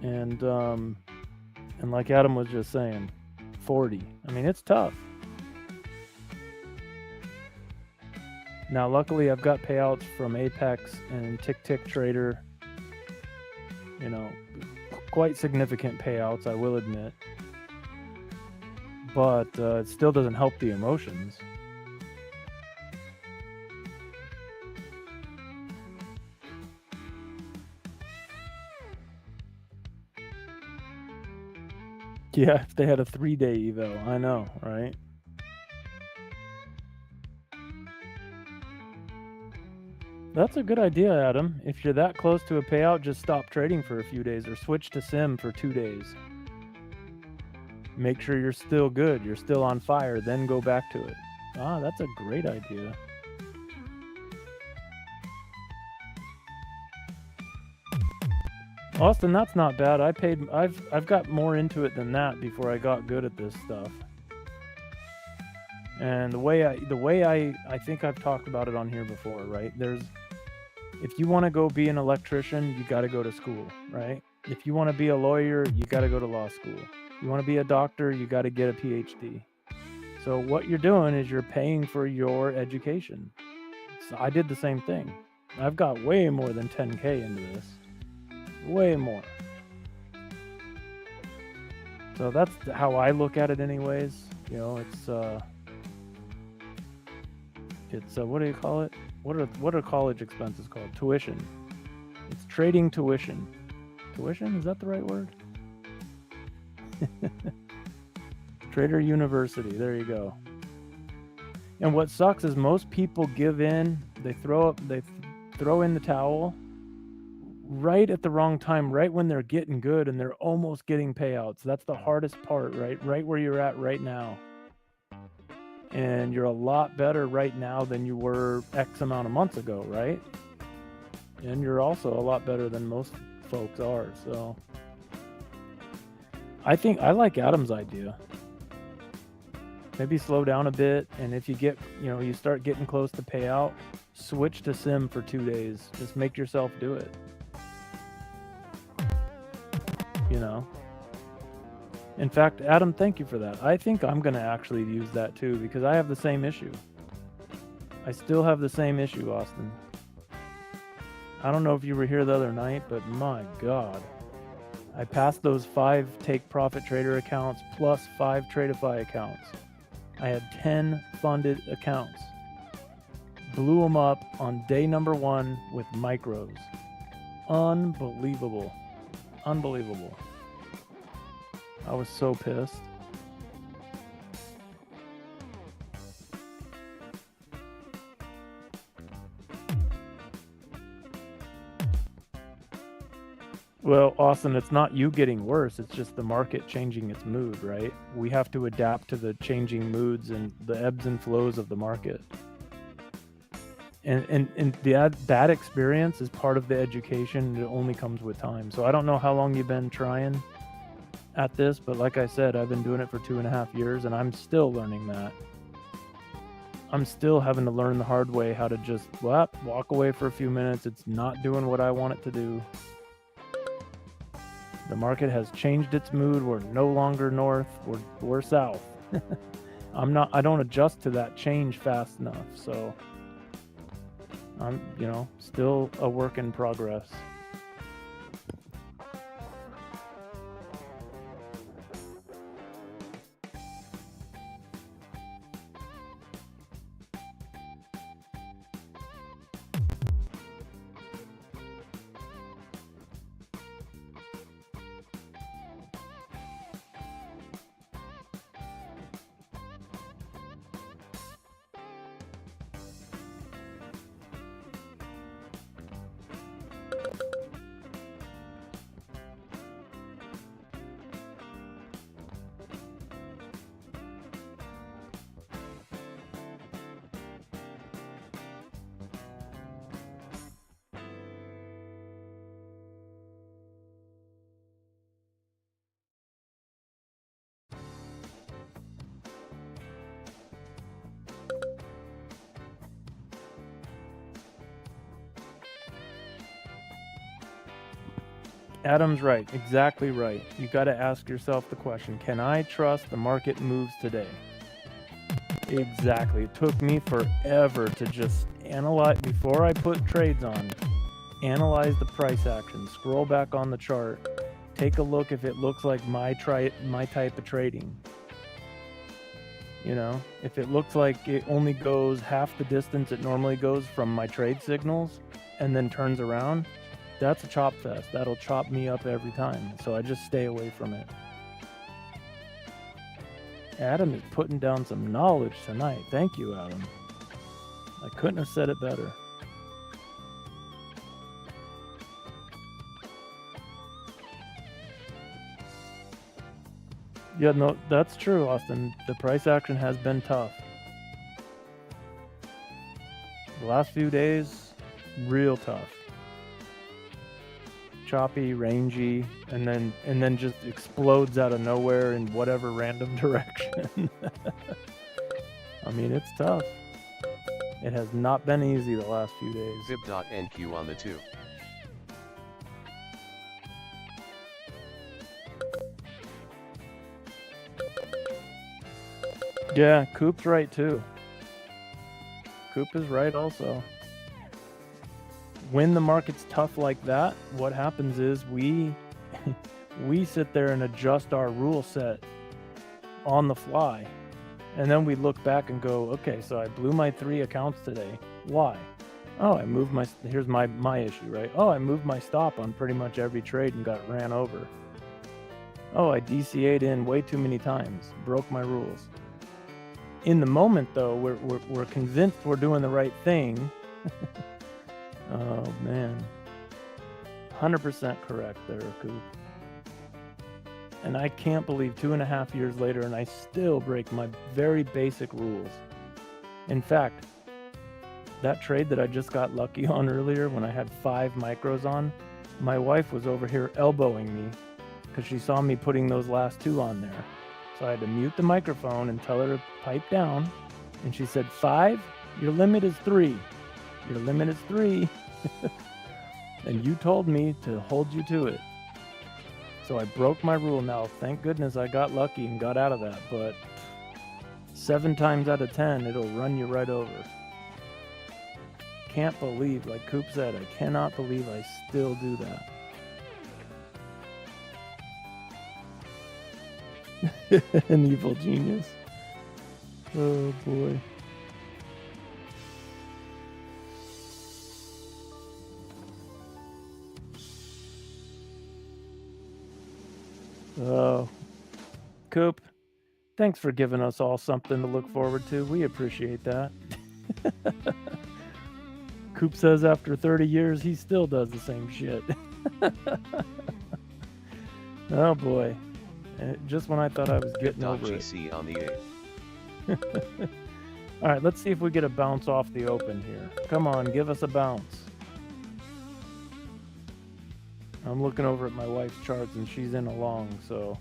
And like Adam was just saying, 40. I mean, it's tough. Now, luckily, I've got payouts from Apex and Tick Trader. You know, quite significant payouts, I will admit. But it still doesn't help the emotions. Yeah, if they had a 3-day evo, I know, right? That's a good idea, Adam. If you're that close to a payout, just stop trading for a few days or switch to sim for 2 days. Make sure you're still good, you're still on fire, then go back to it. Ah, that's a great idea. Austin, that's not bad. I've got more into it than that before I got good at this stuff. And the way I think I've talked about it on here before, right? If you want to go be an electrician, you got to go to school, right? If you want to be a lawyer, you got to go to law school. You want to be a doctor, you got to get a PhD. So what you're doing is you're paying for your education. So I did the same thing. I've got way more than 10K into this. Way more. So that's how I look at it anyways. You know, it's what do you call it? What are college expenses called? Tuition. It's trading tuition. Tuition, is that the right word? Trader University, there you go. And what sucks is most people give in, they throw in the towel right at the wrong time, right when they're getting good and they're almost getting payouts. That's the hardest part, right where you're at right now. And you're a lot better right now than you were X amount of months ago, right? And you're also a lot better than most folks are. So I think I like Adam's idea. Maybe slow down a bit, and if you get, you start getting close to payout, switch to sim for 2 days. Just make yourself do it. In fact, Adam, thank you for that. I think I'm going to actually use that too, because I have the same issue. I still have the same issue, Austin. I don't know if you were here the other night, but my God. I passed those 5 take profit trader accounts plus 5 Tradify accounts. I had 10 funded accounts. Blew them up on day number 1 with micros. Unbelievable. Unbelievable. I was so pissed. Well, Austin, it's not you getting worse. It's just the market changing its mood, right? We have to adapt to the changing moods and the ebbs and flows of the market. And that experience is part of the education. It only comes with time. So I don't know how long you've been trying at this, but like I said, I've been doing it for 2.5 years and I'm still learning that. I'm still having to learn the hard way how to just walk away for a few minutes. It's not doing what I want it to do. The market has changed its mood. We're no longer north, we're south. I don't adjust to that change fast enough. So I'm, still a work in progress. Adam's right, exactly right. You got to ask yourself the question, can I trust the market moves today? Exactly. It took me forever to just analyze, before I put trades on, analyze the price action, scroll back on the chart, take a look if it looks like my type of trading. You know, if it looks like it only goes half the distance it normally goes from my trade signals and then turns around, that's a chop fest. That'll chop me up every time. So I just stay away from it. Adam is putting down some knowledge tonight. Thank you, Adam. I couldn't have said it better. Yeah, no, that's true, Austin. The price action has been tough. The last few days, real tough. Choppy, rangy, and then just explodes out of nowhere in whatever random direction. I mean, it's tough. It has not been easy the last few days. Vib.NQ on the 2. Yeah, Coop's right too. Coop is right also. When the market's tough like that, what happens is we sit there and adjust our rule set on the fly. And then we look back and go, okay, so I blew my 3 accounts today. Why? Oh, I moved my, here's my issue, right? Oh, I moved my stop on pretty much every trade and got ran over. Oh, I DCA'd in way too many times, broke my rules. In the moment, though, we're convinced we're doing the right thing. Oh, man. 100% correct there, Coop. And I can't believe 2.5 years later and I still break my very basic rules. In fact, that trade that I just got lucky on earlier when I had 5 micros on, my wife was over here elbowing me because she saw me putting those last 2 on there. So I had to mute the microphone and tell her to pipe down. And she said, 5, your limit is 3. Your limit is 3. And you told me to hold you to it. So I broke my rule. Now, thank goodness I got lucky and got out of that. But 7 times out of 10, it'll run you right over. Can't believe, like Coop said, I cannot believe I still do that. An evil genius. Oh boy. Oh, Coop, thanks for giving us all something to look forward to. We appreciate that. Coop says after 30 years, he still does the same shit. Oh boy. Just when I thought I was getting over it. GC on the 8. All right, let's see if we get a bounce off the open here. Come on, give us a bounce. I'm looking over at my wife's charts and she's in along, so.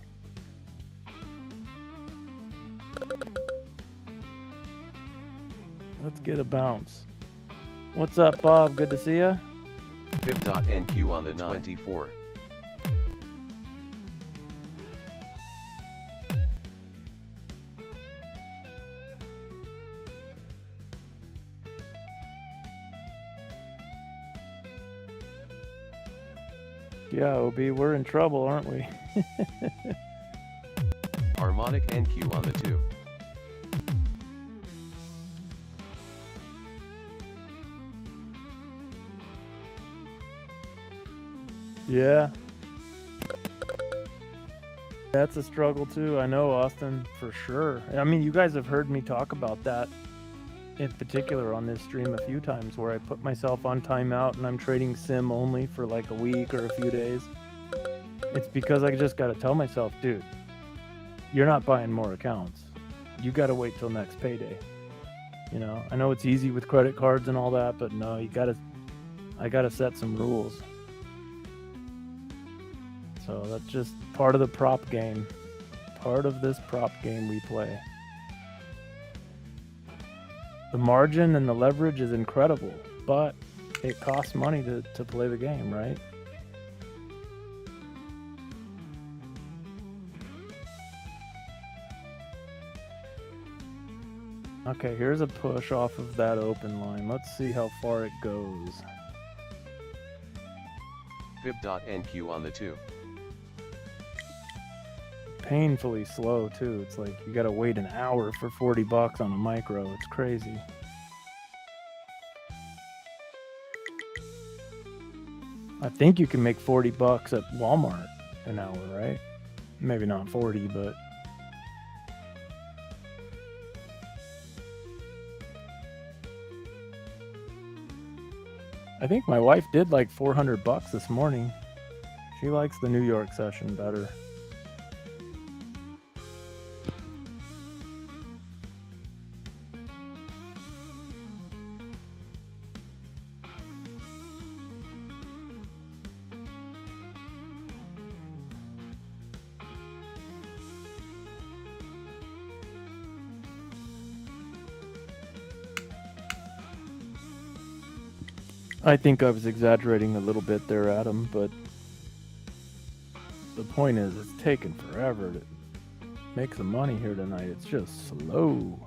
Let's get a bounce. What's up, Bob? Good to see ya. Vib.NQ on the 24. Yeah, OB, we're in trouble, aren't we? Harmonic NQ on the 2. Yeah. That's a struggle too. I know, Austin, for sure. I mean, you guys have heard me talk about that in particular on this stream a few times where I put myself on timeout and I'm trading sim only for like a week or a few days. It's because I just got to tell myself, dude, you're not buying more accounts. You got to wait till next payday. You know, I know it's easy with credit cards and all that, but no, I got to set some rules. So that's just part of the prop game. Part of this prop game we play. The margin and the leverage is incredible, but it costs money to play the game, right? Okay, here's a push off of that open line. Let's see how far it goes. Fib.NQ on the 2. Painfully slow too. It's like you gotta wait an hour for 40 bucks on a micro. It's crazy. I think you can make 40 bucks at Walmart an hour, right? Maybe not 40, but I think my wife did like 400 bucks this morning. She likes the New York session better. I think I was exaggerating a little bit there, Adam, but the point is it's taken forever to make some money here tonight. It's just slow.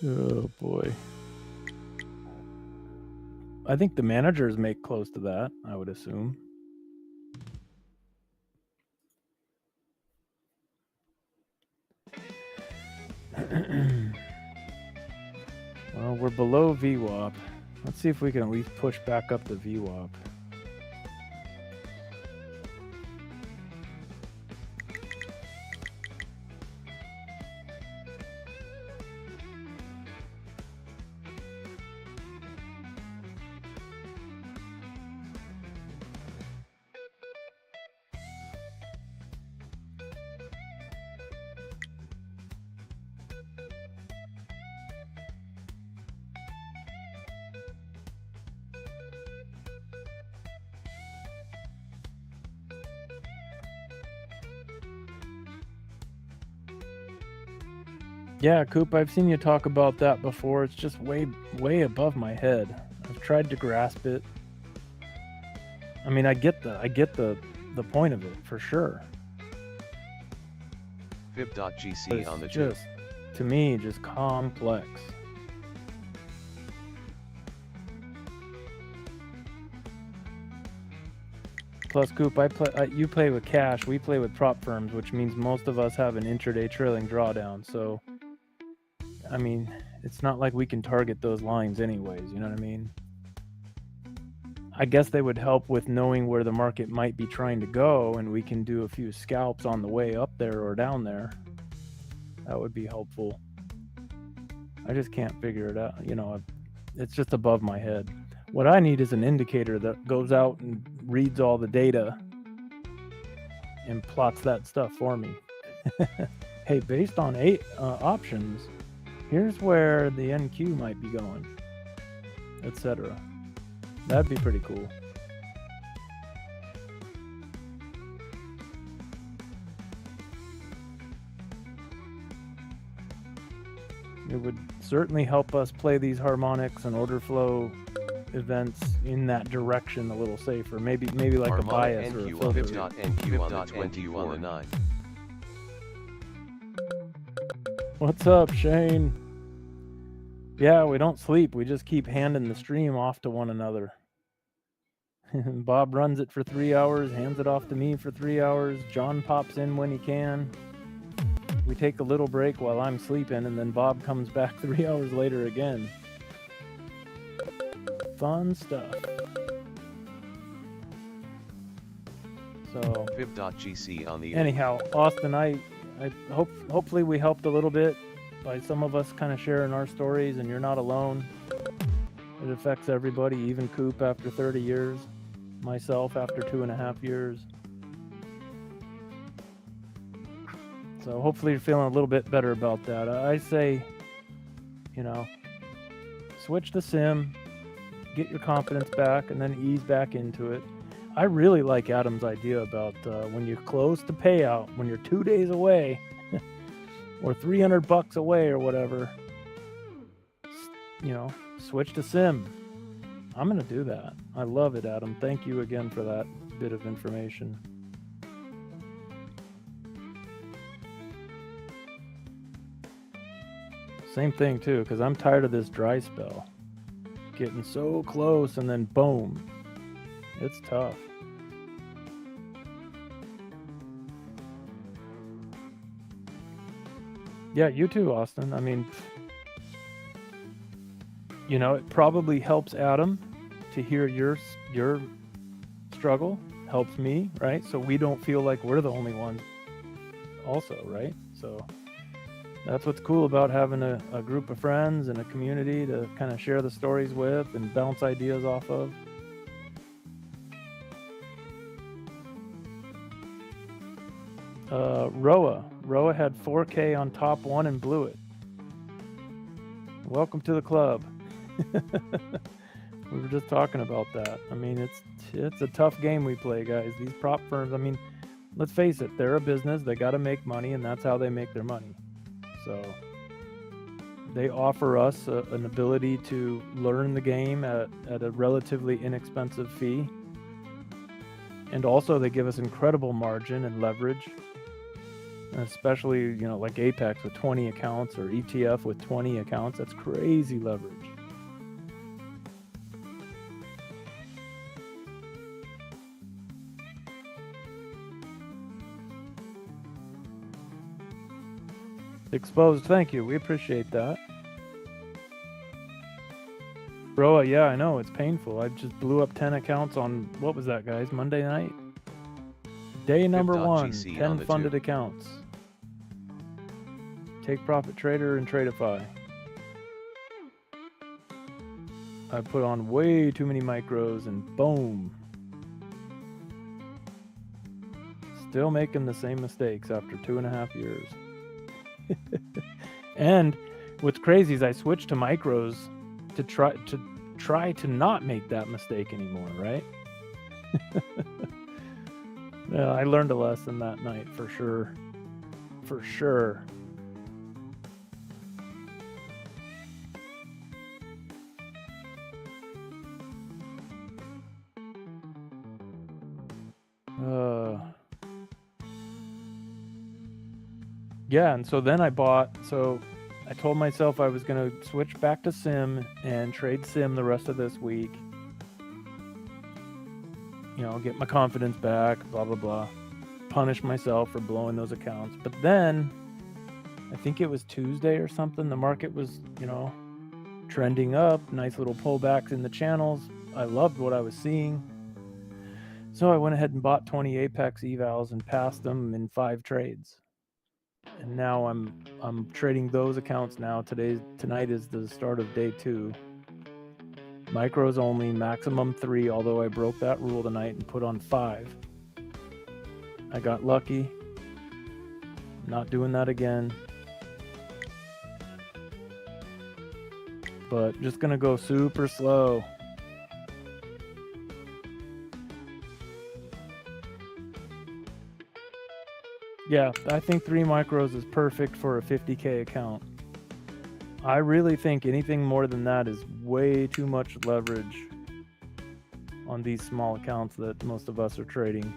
Oh boy. I think the managers make close to that, I would assume. Well, we're below VWAP. Let's see if we can at least push back up the VWAP. Yeah, Coop, I've seen you talk about that before. It's just way above my head. I've tried to grasp it. I mean, I get the point of it for sure. Fib.GC on the 2. Just, to me, just complex. Plus, Coop, you play with cash. We play with prop firms, which means most of us have an intraday trailing drawdown. So, I mean, it's not like we can target those lines anyways. You know what I mean? I guess they would help with knowing where the market might be trying to go, and we can do a few scalps on the way up there or down there. That would be helpful. I just can't figure it out. You know, it's just above my head. What I need is an indicator that goes out and reads all the data and plots that stuff for me. Hey, based on 8 options, here's where the NQ might be going, etc. That'd be pretty cool. It would certainly help us play these harmonics and order flow events in that direction a little safer. Maybe like a bias or a filter. Fib.NQ on the 24 on the 9. What's up, Shane? Yeah, we don't sleep. We just keep handing the stream off to one another. Bob runs it for 3 hours, hands it off to me for 3 hours. John pops in when he can. We take a little break while I'm sleeping, and then Bob comes back 3 hours later again. Fun stuff. So Fib.GC on the anyhow, Austin, I hopefully we helped a little bit by some of us kind of sharing our stories, and you're not alone. It affects everybody, even Coop after 30 years, myself after 2.5 years. So hopefully you're feeling a little bit better about that. I say, you know, switch the sim, get your confidence back, and then ease back into it. I really like Adam's idea about when you're close to payout, when you're 2 days away, or 300 bucks away or whatever, you know, switch to sim. I'm going to do that. I love it, Adam. Thank you again for that bit of information. Same thing too, because I'm tired of this dry spell. Getting so close and then boom. It's tough. Yeah, you too, Austin. I mean, you know, it probably helps Adam to hear your struggle. Helps me, right? So we don't feel like we're the only ones also, right? So that's what's cool about having a group of friends and a community to kind of share the stories with and bounce ideas off of. Roa had 4K on top one and blew it. Welcome to the club. We were just talking about that. I mean, it's a tough game we play, guys. These prop firms, I mean, let's face it, they're a business. They got to make money, and that's how they make their money. So they offer us an ability to learn the game at a relatively inexpensive fee. And also they give us incredible margin and leverage, especially, you know, like Apex with 20 accounts or ETF with 20 accounts. That's crazy leverage. Exposed, thank you. We appreciate that. Bro, yeah, I know. It's painful. I just blew up 10 accounts on, what was that, guys? Monday night? Day number one, 10 funded accounts. Take Profit Trader and Tradeify. I put on way too many micros and boom. Still making the same mistakes after 2.5 years. And what's crazy is I switched to micros to try to not make that mistake anymore, right? Yeah, I learned a lesson that night for sure. For sure. Yeah, and so then I told myself I was going to switch back to Sim and trade Sim the rest of this week. You know, get my confidence back, blah, blah, blah. Punish myself for blowing those accounts. But then, I think it was Tuesday or something, the market was, you know, trending up, nice little pullbacks in the channels. I loved what I was seeing. So I went ahead and bought 20 Apex evals and passed them in 5 trades. And now I'm trading those accounts now. Tonight is the start of day 2. Micros only, maximum 3, although I broke that rule tonight and put on 5. I got lucky. Not doing that again. But just gonna go super slow. Yeah, I think 3 micros is perfect for a 50K account. I really think anything more than that is way too much leverage on these small accounts that most of us are trading.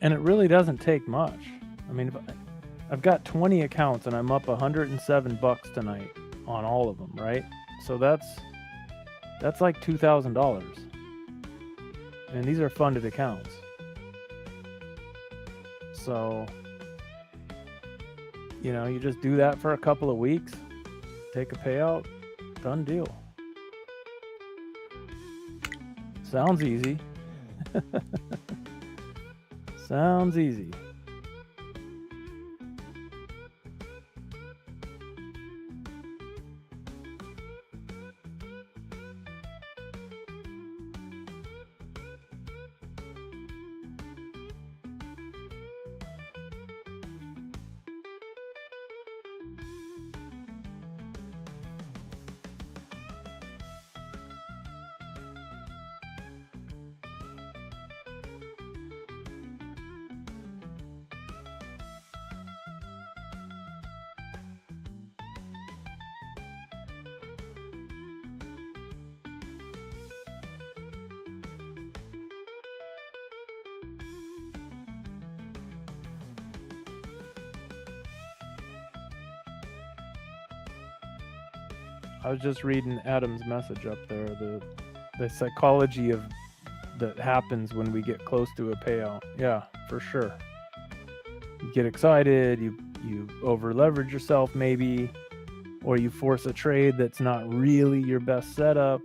And it really doesn't take much. I mean, I've got 20 accounts and I'm up $107 tonight on all of them, right? So that's like $2,000. And these are funded accounts. So, you know, you just do that for a couple of weeks, take a payout, done deal. Sounds easy. Sounds easy. I was just reading Adam's message up there. The psychology of that happens when we get close to a payout. Yeah, for sure. You get excited, you over leverage yourself maybe, or you force a trade that's not really your best setup.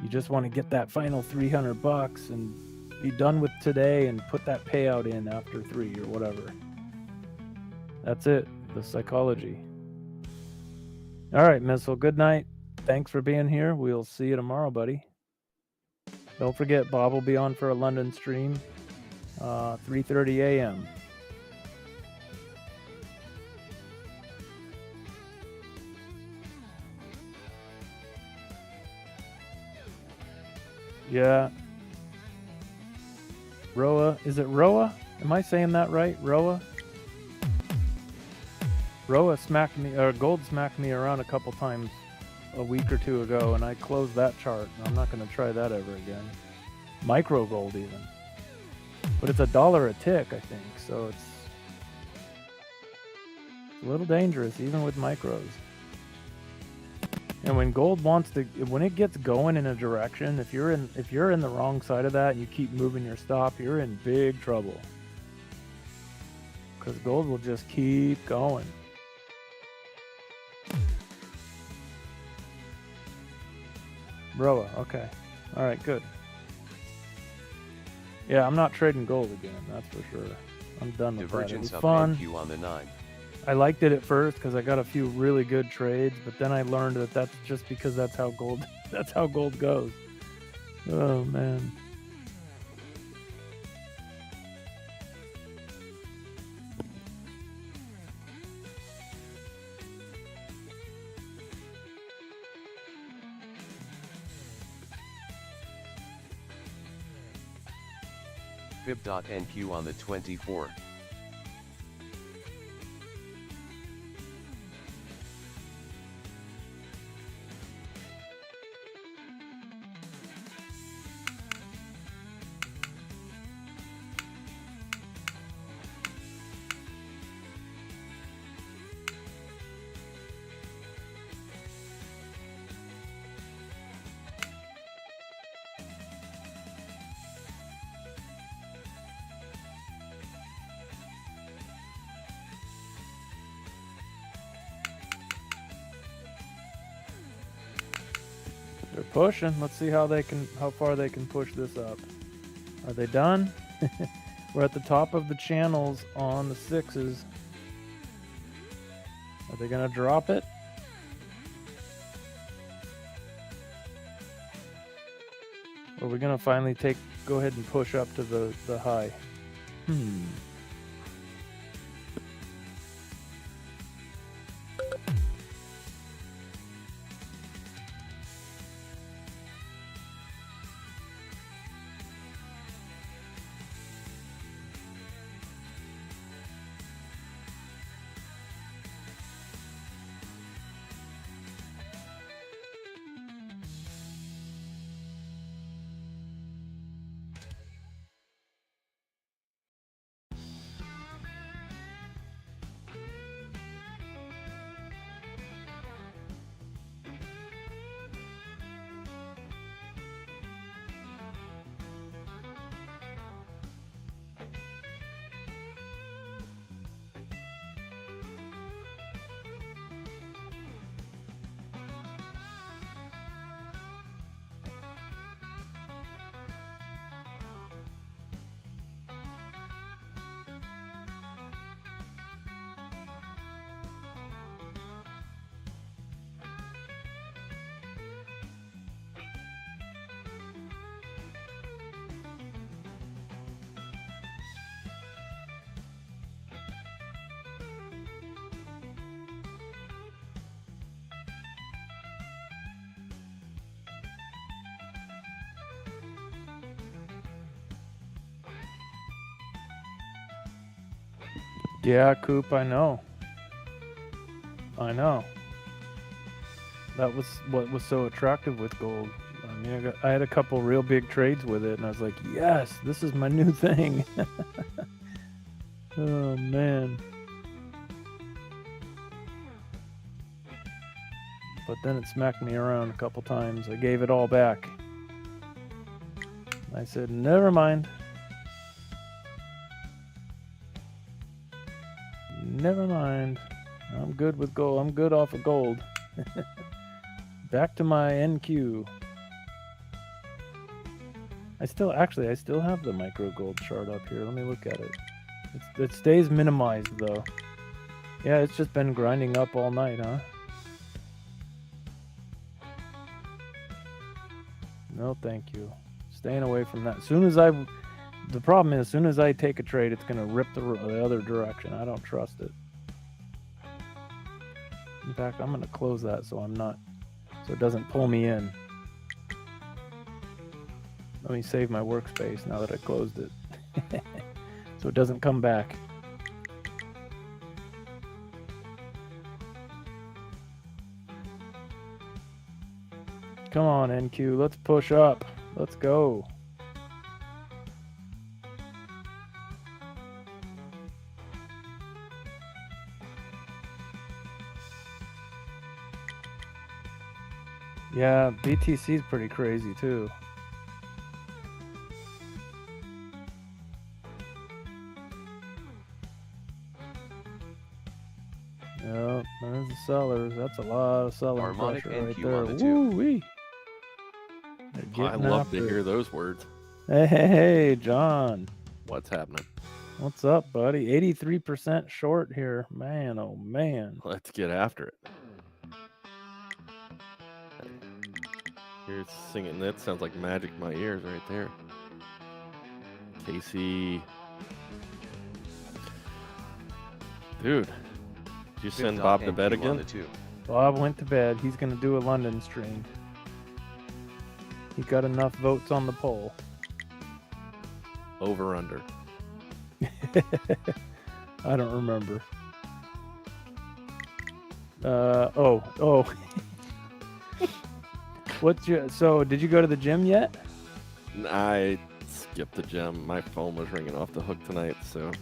You just want to get that final $300 and be done with today and put that payout in after 3 or whatever. That's it, the psychology. All right, Missile, good night. Thanks for being here. We'll see you tomorrow, buddy. Don't forget, Bob will be on for a London stream, 3:30 a.m. Yeah. Roa, is it Roa? Am I saying that right? Roa? Roa smacked me, or gold smacked me around a couple times a week or two ago, and I closed that chart. I'm not going to try that ever again. Micro gold even. But it's $1 a tick, I think, so it's a little dangerous even with micros. And when gold wants to, when it gets going in a direction, if you're in the wrong side of that and you keep moving your stop, you're in big trouble. Because gold will just keep going. Roa, okay. All right, good. Yeah, I'm not trading gold again, that's for sure. I'm done with that. It was Divergence up fun. NQ on the 9. I liked it at first because I got a few really good trades, but then I learned that that's just because that's how gold goes. Oh man. Fib.NQ on the 24. They're pushing. Let's see how far they can push this up. Are they done? We're at the top of the channels on the 6s. Are they gonna drop it? Or are we gonna finally go ahead and push up to the high? Yeah, Coop, I know. That was what was so attractive with gold. I mean, I had a couple real big trades with it, and I was like, yes, this is my new thing. Oh, man. but then it smacked me around a couple times. I gave it all back. I said, never mind. Never mind. I'm good with gold. I'm good off of gold. Back to my NQ. I still have the micro gold chart up here. Let me look at it. It stays minimized though. Yeah, it's just been grinding up all night, huh? No, thank you. Staying away from that. The problem is, as soon as I take a trade, it's gonna rip the other direction. I don't trust it. In fact, I'm gonna close that so it doesn't pull me in. Let me save my workspace now that I closed it. So it doesn't come back. Come on, NQ, let's push up. Let's go. Yeah, BTC is pretty crazy too. Yep, there's the sellers. That's a lot of selling Harmonic pressure right NQ there. on the two. Woo-wee. I love to hear those words. Hey, John. What's happening? What's up, buddy? 83% short here. Man, oh man. Let's get after it. You're singing. That sounds like magic in my ears right there. Casey. Dude, did you send Bob to bed again? Bob went to bed. He's going to do a London stream. He got enough votes on the poll. Over under. I don't remember. Oh. So did you go to the gym yet? I skipped the gym. My phone was ringing off the hook tonight, so.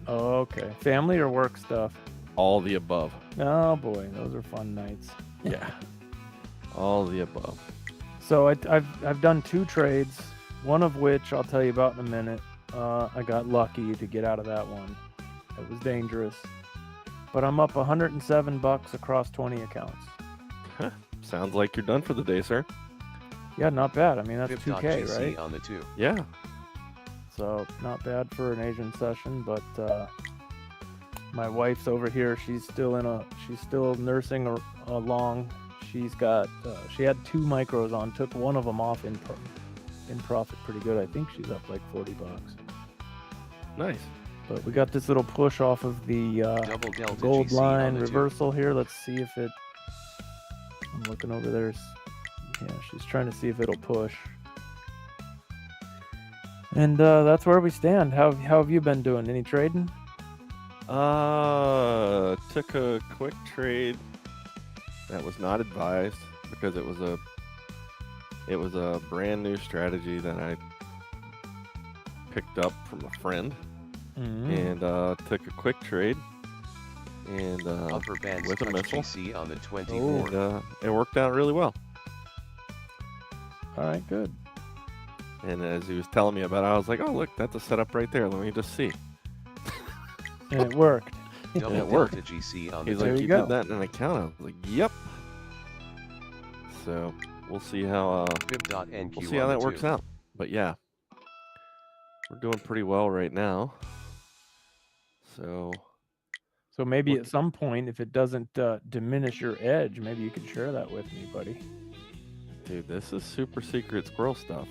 Oh, okay. Family or work stuff? All the above. Oh boy, those are fun nights. Yeah. All the above. So I've done 2 trades, one of which I'll tell you about in a minute. I got lucky to get out of that one. It was dangerous. But I'm up $107 across 20 accounts. Huh. Sounds like you're done for the day, sir. Yeah, not bad. I mean, that's 2K, right? On the 2. Yeah. So not bad for an Asian session, but my wife's over here. She's still nursing along. She's got she had 2 micros on, took one of them off in profit pretty good. I think she's up like $40. Nice. But we got this little push off of the gold line reversal here. Let's see if it. I'm looking over there. Yeah, she's trying to see if it'll push. And that's where we stand. How have you been doing? Any trading? Took a quick trade that was not advised because it was a brand new strategy that I picked up from a friend. And took a quick trade and Upper bands with a missile GC on the 24. and it worked out really well. All right, good. And as he was telling me about it, I was like, oh look, that's a setup right there, let me just see. And it worked. Double it worked. delta GC on the He's There like, you you go. did that in an account? I was like, yep. So we'll see how Bib.NQ that on the works 2. out. But yeah, we're doing pretty well right now. So Maybe at some point, if it doesn't diminish your edge, maybe you could share that with me, buddy. dude, this is super secret squirrel stuff.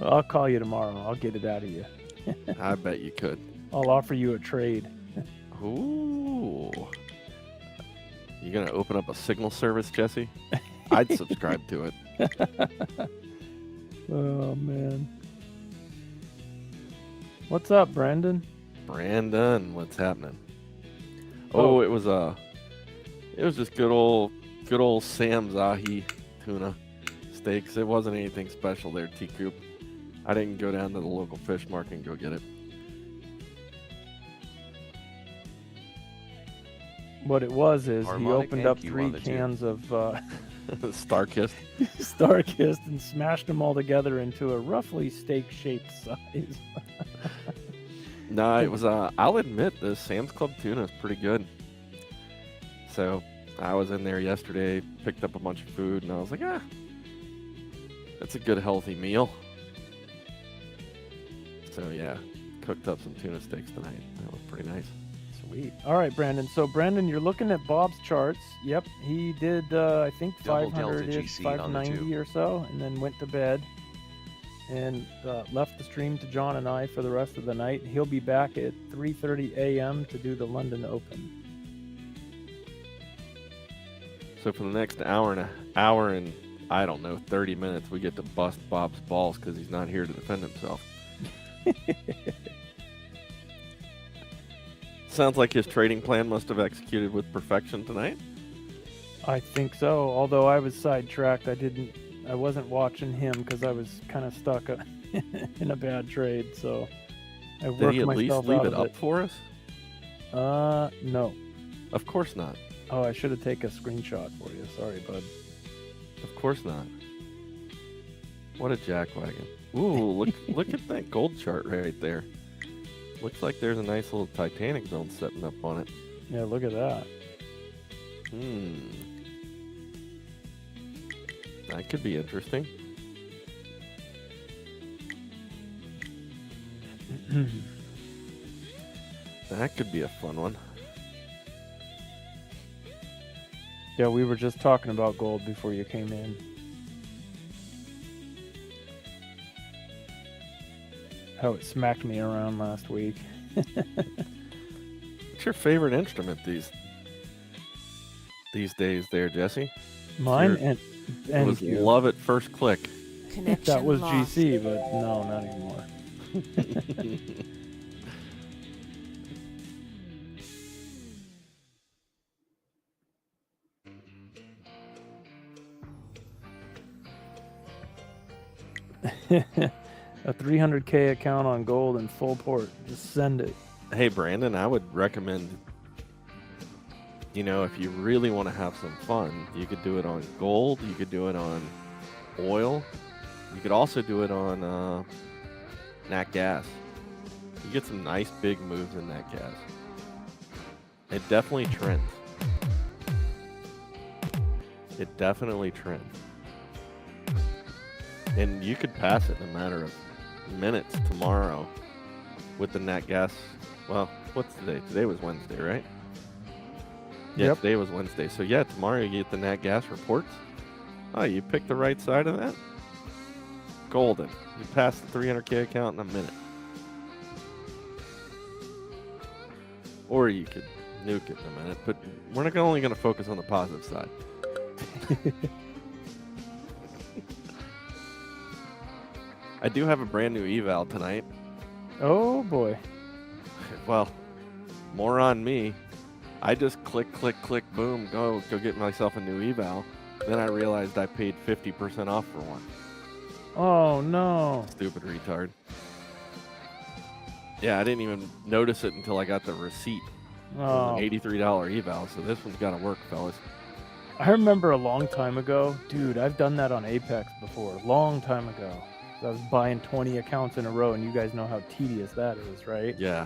I'll call you tomorrow. I'll get it out of you. I bet you could. I'll offer you a trade. Ooh. You gonna open up a signal service, Jesse? I'd subscribe to it. Oh man. What's up, Brandon? Brandon, what's happening? Oh, it was just good old Sam's ahi tuna steaks. It wasn't anything special there, T-Coop. I didn't go down to the local fish market and go get it. What it was is he Harmonic opened up NQ 3 on the two. cans of Starkist. Starkist and smashed them all together into a roughly steak-shaped size. No, it was. I'll admit the Sam's Club tuna is pretty good. So I was in there yesterday, picked up a bunch of food, and I was like, that's a good healthy meal. So yeah, cooked up some tuna steaks tonight. That was pretty nice. Sweet. All right, Brandon. So, Brandon, you're looking at Bob's charts. Yep, he did, I think, Double delta 500-ish, GC on the 590 or so, and then went to bed and left the stream to John and I for the rest of the night. He'll be back at 3:30 a.m. to do the London Open. So for the next hour and I don't know, 30 minutes, we get to bust Bob's balls because he's not here to defend himself. Sounds like his trading plan must have executed with perfection tonight. I think so, although I was sidetracked. I wasn't watching him because I was kind of stuck in a bad trade, so I worked Did he at least myself leave out it of up it. for us? No. Of course not. Oh, I should have taken a screenshot for you. Sorry, bud. Of course not. What a jackwagon. Ooh, look at that gold chart right there. Looks like there's a nice little Titanic zone setting up on it. Yeah, look at that. That could be interesting. That could be a fun one. Yeah, we were just talking about gold before you came in. How it smacked me around last week. What's your favorite instrument these days there, Jesse? Mine Your- and It was you. love at first click. Connection That was lost. GC, but no, not anymore. A 300K account on gold and full port. Just send it. Hey, Brandon, I would recommend, if you really want to have some fun, you could do it on gold, you could do it on oil, you could also do it on nat gas. You get some nice big moves in nat gas. It definitely trends. It definitely trends. And you could pass it in a matter of minutes tomorrow with the nat gas. Well, what's today? Today was Wednesday, right? Yeah, Yep. Today was Wednesday. So yeah, tomorrow you get the nat gas reports. Oh, you picked the right side of that? Golden. You passed the 300K account in a minute. Or you could nuke it in a minute, but we're not only going to focus on the positive side. I do have a brand new eval tonight. Oh boy. Well, more on me. I just click, boom, go get myself a new eval. Then I realized I paid 50% off for one. Oh no. Stupid retard. Yeah, I didn't even notice it until I got the receipt. It was Oh. an $83 eval, so this one's got to work, fellas. I remember a long time ago, dude, I've done that on Apex before, long time ago. I was buying 20 accounts in a row, and you guys know how tedious that is, right? Yeah.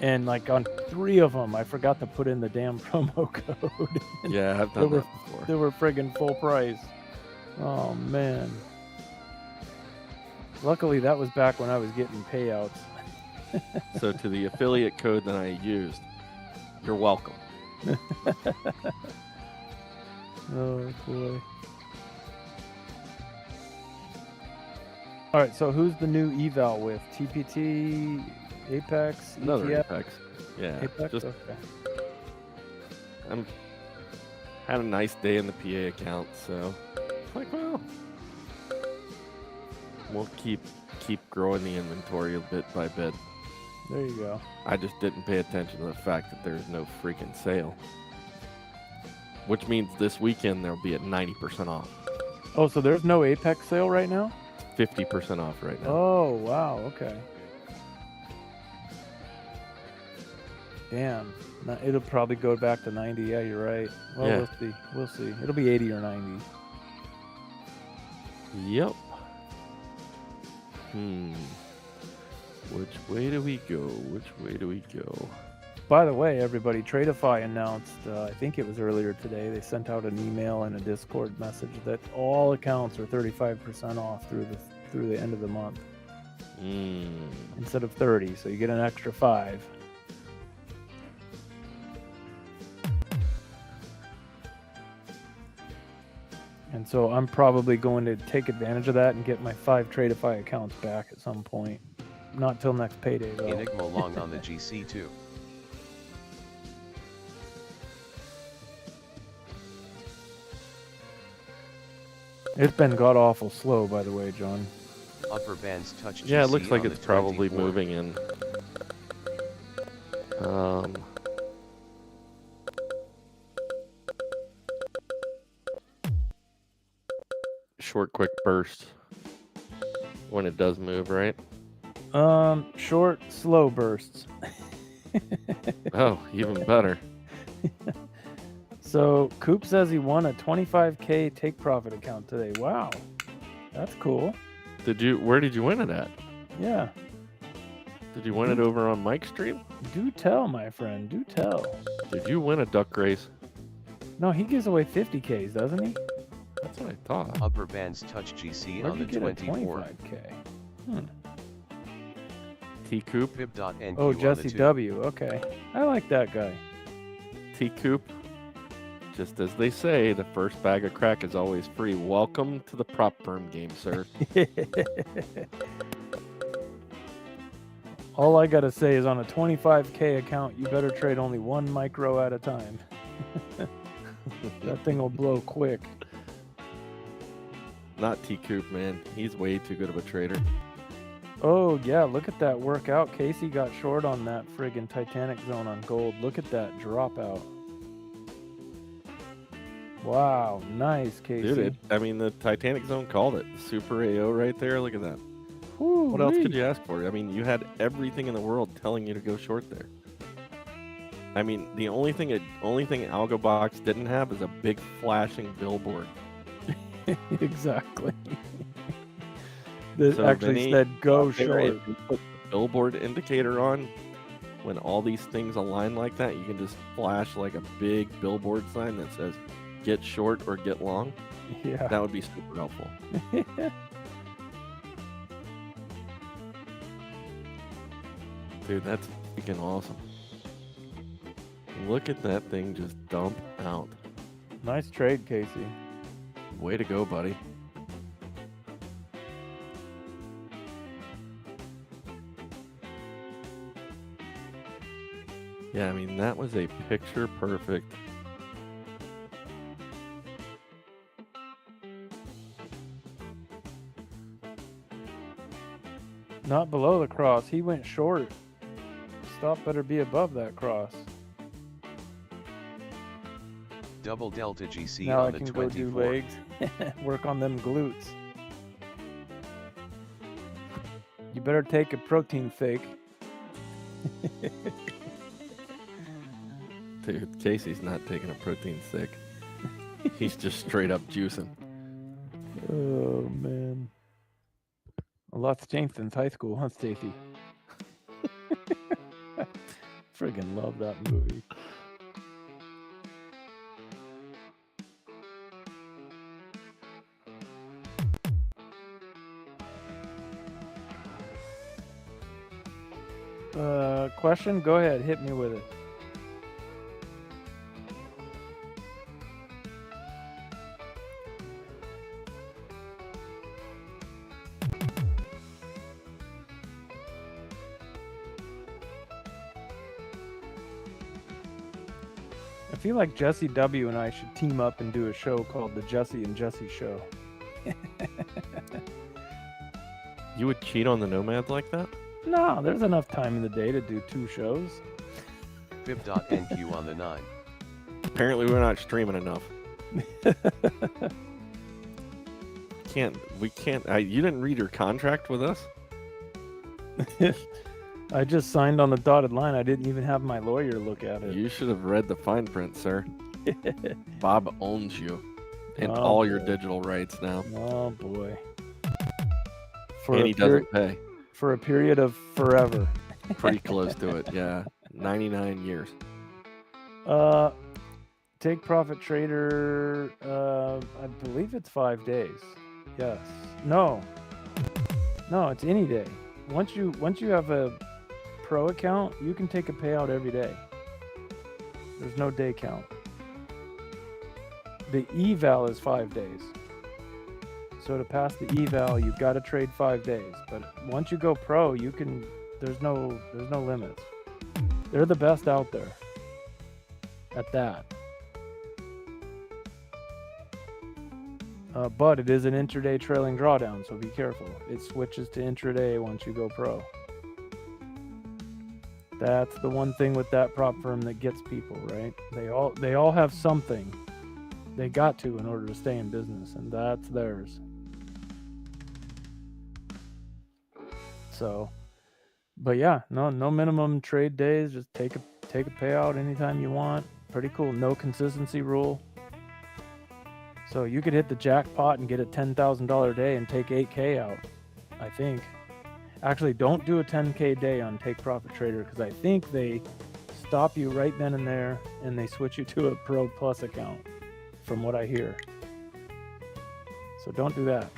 And like on 3 of them, I forgot to put in the damn promo code. Yeah, I've They done were, that before. they were friggin' full price. Oh, man. Luckily, that was back when I was getting payouts. So to the affiliate code that I used, you're welcome. Oh, boy. All right, so who's the new eval with? TPT, Apex, Another ETF? Apex. Yeah. Apex? Just Okay. had a nice day in the PA account, so like, well, we'll keep growing the inventory a bit by bit. There you go. I just didn't pay attention to the fact that there's no freaking sale. Which means this weekend they'll be at 90% off. Oh, so there's no Apex sale right now? 50% off right now. Oh, wow. Okay. Damn. It'll probably go back to 90. Yeah, you're right. Well, Yeah. we'll see. We'll see. It'll be 80 or 90. Yep. Which way do we go? Which way do we go? By the way, everybody, Tradify announced, I think it was earlier today, they sent out an email and a Discord message that all accounts are 35% off through the end of the month instead of 30. So you get an extra 5. And so I'm probably going to take advantage of that and get my 5 Tradify accounts back at some point. Not till next payday, though. Enigma long on the GC2. It's been god-awful slow, by the way, John. Upper bands touch GC Yeah, it looks like on it's the probably 24. moving in. Short, quick burst when it does move, right? Short, slow bursts. Oh, even better. So Coop says he won a 25K take profit account today. Wow, that's cool. Where did you win it at? Yeah, Did you win it over on Mike's stream? do tell, my friend. Do tell. Did you win a duck race? No, he gives away 50Ks, doesn't he? That's what I thought. Upper bands touch GC Where'd on you the get a 24. 25K? T-Coop. Fib.NQ Oh, on the Jesse 2. W. Okay, I like that guy. T-Coop. Just as they say, the first bag of crack is always free. Welcome to the prop firm game, sir. All I gotta say is on a 25K account, you better trade only 1 micro at a time. That thing will blow quick. Not T-Coop, man. He's way too good of a trader. Oh, yeah, look at that workout. Casey got short on that friggin' Titanic zone on gold. Look at that dropout. Wow, nice, Casey. Dude, the Titanic zone called it. Super AO right there. Look at that. Woo, What else could you ask for? I mean, you had everything in the world telling you to go short there. I mean, the only thing AlgoBox didn't have is a big flashing billboard. Exactly. That So actually Vinny, said go out there, short. if you put the billboard indicator on, when all these things align like that, you can just flash like a big billboard sign that says get short or get long. Yeah. That would be super helpful. Dude, that's freaking awesome. Look at that thing just dump out. Nice trade, Casey. Way to go, buddy. Yeah, I mean, that was a picture perfect. Not below the cross. He went short. Stop better be above that cross. Double delta GC Now I on the can go do 24. legs. Work on them glutes. You better take a protein fake. Dude, Casey's not taking a protein stick. He's just straight up juicing. Oh, man. A lot's changed since high school, huh, Stacy? Friggin' love that movie. Question? Go ahead, hit me with it. I feel like Jesse W and I should team up and do a show called The Jesse and Jesse Show. You would cheat on the Nomads like that? No, there's enough time in the day to do 2 shows. Fib.NQ on the 9. Apparently we're not streaming enough. You didn't read your contract with us? I just signed on the dotted line. I didn't even have my lawyer look at it. You should have read the fine print, sir. Bob owns you and Oh, all your boy. digital rights now. Oh boy. And he doesn't pay. For a period of forever. Pretty close to it, yeah. 99 years. Take profit trader. I believe it's 5 days. Yes. No, it's any day. Once you have a pro account, you can take a payout every day. There's no day count. The eval is 5 days. So to pass the eval, you've got to trade 5 days. But once you go pro, you can. There's no limits. They're the best out there at that. But it is an intraday trailing drawdown, so be careful. It switches to intraday once you go pro. That's the one thing with that prop firm that gets people, right? They all have something they got to in order to stay in business, and that's theirs. So, but yeah, no minimum trade days. Just take a payout anytime you want. Pretty cool. No consistency rule. So you could hit the jackpot and get a $10,000 day and take 8K out, I think. Actually, don't do a 10K day on Take Profit Trader because I think they stop you right then and there and they switch you to a Pro Plus account, from what I hear. So don't do that.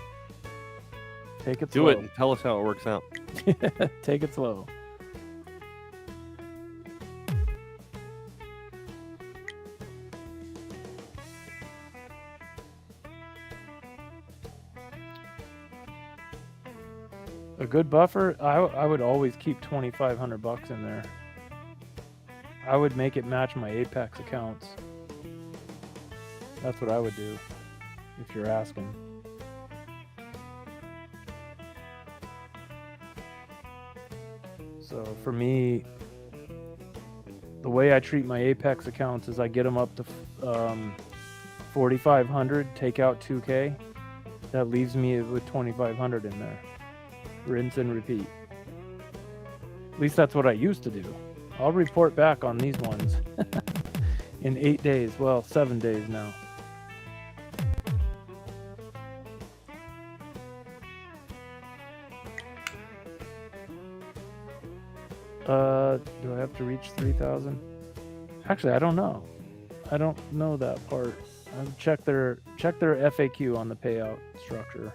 Take it slow. Do it and tell us how it works out. Take it slow. A good buffer, I would always keep $2,500 in there. I would make it match my Apex accounts. That's what I would do, if you're asking. So for me, the way I treat my Apex accounts is I get them up to 4,500, take out 2K. That leaves me with 2,500 in there. Rinse and repeat. At least that's what I used to do. I'll report back on these ones in 8 days. Well, 7 days now. Do I have to reach 3,000? Actually, I don't know. I don't know that part. I'll check their FAQ on the payout structure.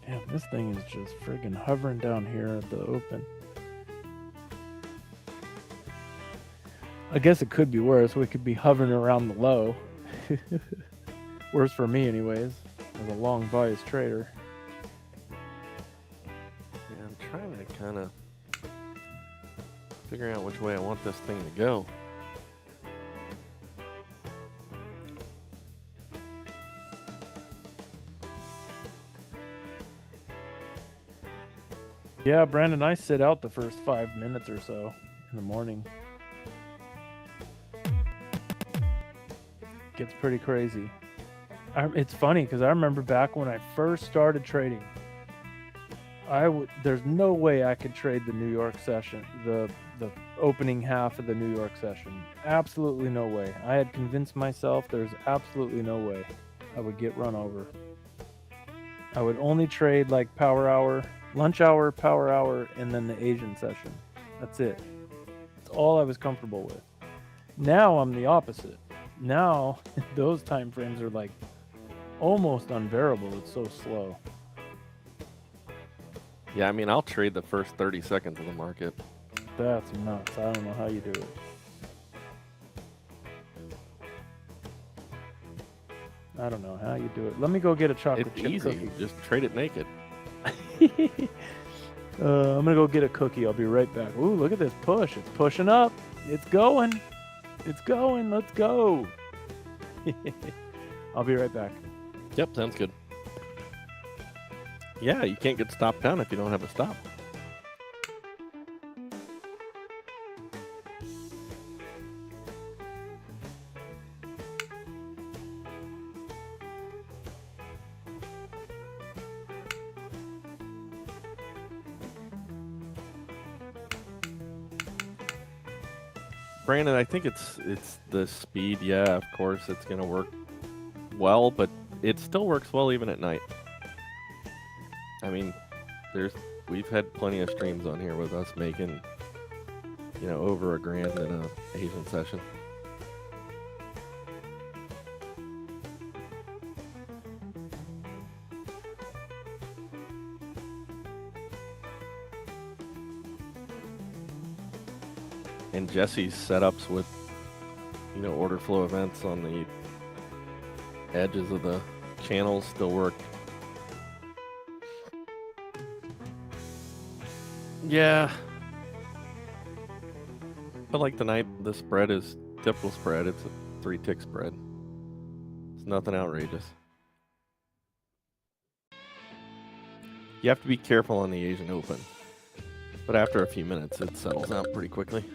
Damn, this thing is just friggin' hovering down here at the open. I guess it could be worse. We could be hovering around the low. Worse for me anyways, as a long bias trader. Yeah, I'm trying to kind of figure out which way I want this thing to go. Yeah, Brandon, I sit out the first 5 minutes or so in the morning. Gets pretty crazy. It's funny because I remember back when I first started trading, there's no way I could trade the New York session, the opening half of the New York session. Absolutely no way. I had convinced myself there's absolutely no way I would get run over. I would only trade like power hour, lunch hour, power hour, and then the Asian session. That's it. That's all I was comfortable with. Now I'm the opposite. Now those time frames are like almost unbearable. It's so slow. Yeah, I mean, I'll trade the first 30 seconds of the market. That's nuts. I don't know how you do it. I don't know how you do it. Let me go get a chocolate It's chip easy. cookie. Just trade it naked. I'm gonna go get a cookie. I'll be right back. Ooh, look at this push. It's pushing up. It's going. It's going. Let's go. I'll be right back. Yep, sounds good. Yeah, you can't get stopped down if you don't have a stop. Brandon, I think it's the speed. Yeah, of course, it's gonna work well, but it still works well even at night. I mean, we've had plenty of streams on here with us making, you know, over $1,000 in a Asian session. And Jesse's setups with, you know, order flow events on the edges of the channels still work. Yeah. But like tonight, the spread is typical spread. It's a 3-tick spread. It's nothing outrageous. You have to be careful on the Asian Open. But after a few minutes, it settles out pretty quickly.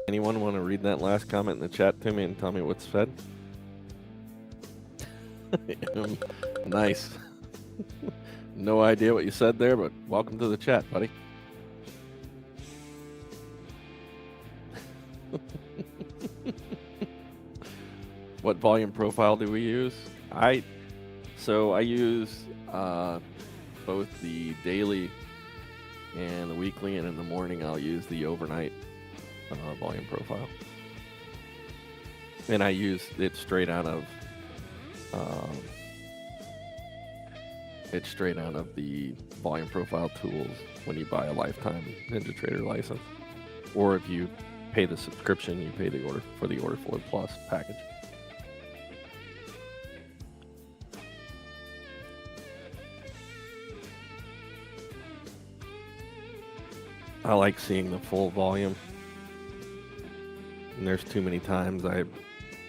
Anyone want to read that last comment in the chat to me and tell me what's said? Nice. No idea what you said there, but welcome to the chat, buddy. What volume profile do we use? I use both the daily and the weekly, and in the morning I'll use the overnight volume profile. And I use it straight out of the volume profile tools when you buy a lifetime NinjaTrader license, or if you pay the subscription, you pay the order for the order flow plus package. I like seeing the full volume. And there's too many times I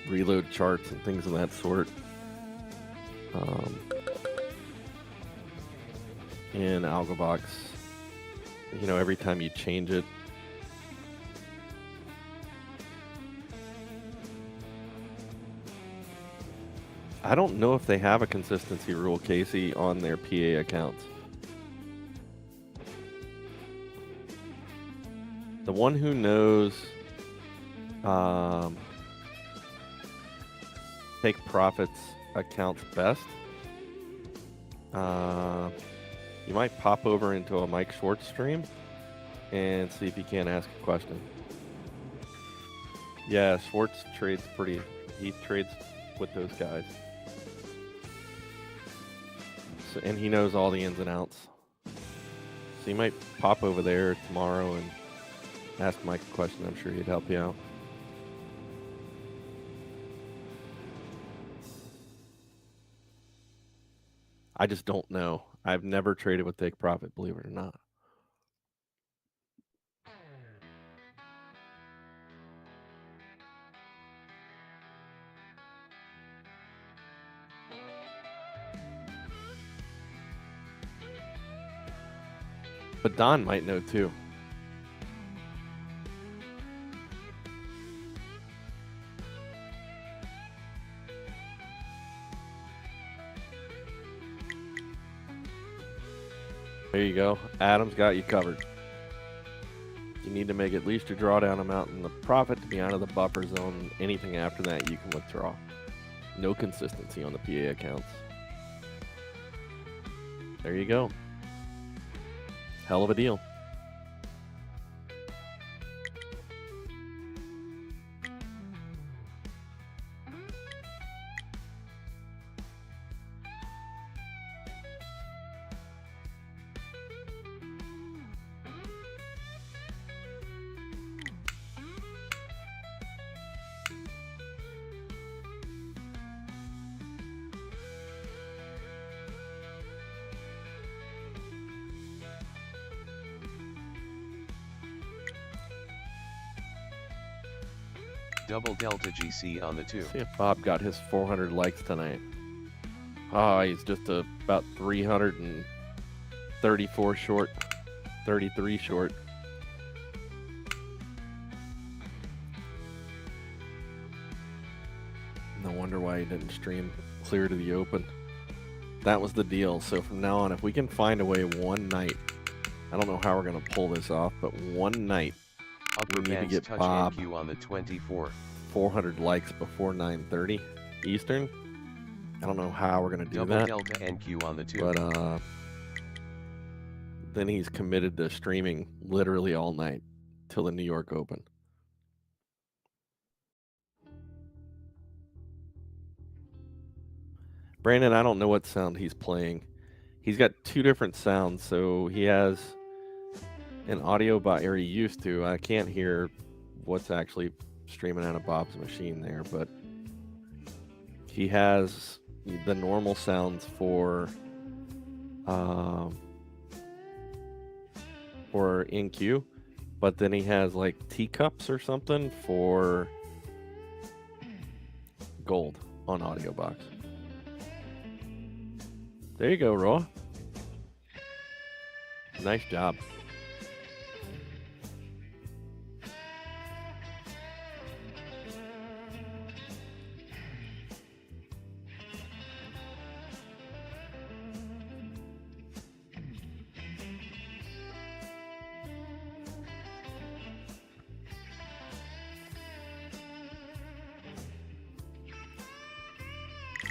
reload charts and things of that sort. In AlgoBox, you know, every time you change it, I don't know if they have a consistency rule, Casey, on their PA accounts. The one who knows take profits accounts best, you might pop over into a Mike Schwartz stream and see if you can't ask a question. Yeah, Schwartz trades he trades with those guys. So, and he knows all the ins and outs. So you might pop over there tomorrow and ask Mike a question. I'm sure he'd help you out. I just don't know. I've never traded with take profit, believe it or not. But Don might know too. There you go. Adam's got you covered. You need to make at least your drawdown amount in the profit to be out of the buffer zone. Anything after that, you can withdraw. No consistency on the PA accounts. There you go. Hell of a deal. Double Delta GC on the 2. See if Bob got his 400 likes tonight. Oh, he's just about 334 short, 33 short. No wonder why he didn't stream clear to the open. That was the deal. So from now on, if we can find a way one night, I don't know how we're going to pull this off, but one night Upper we need to bands get touch Bob NQ on the 24. 400 likes before 9:30 Eastern. I don't know how we're going to do Double that, delta NQ on the 2. but then he's committed to streaming literally all night till the New York Open. Brandon, I don't know what sound he's playing. He's got two different sounds, so he has an audio bot, or he used to. I can't hear what's actually streaming out of Bob's machine there, but he has the normal sounds for NQ, but then he has like teacups or something for gold on AudioBox. There you go, Roa. Nice job.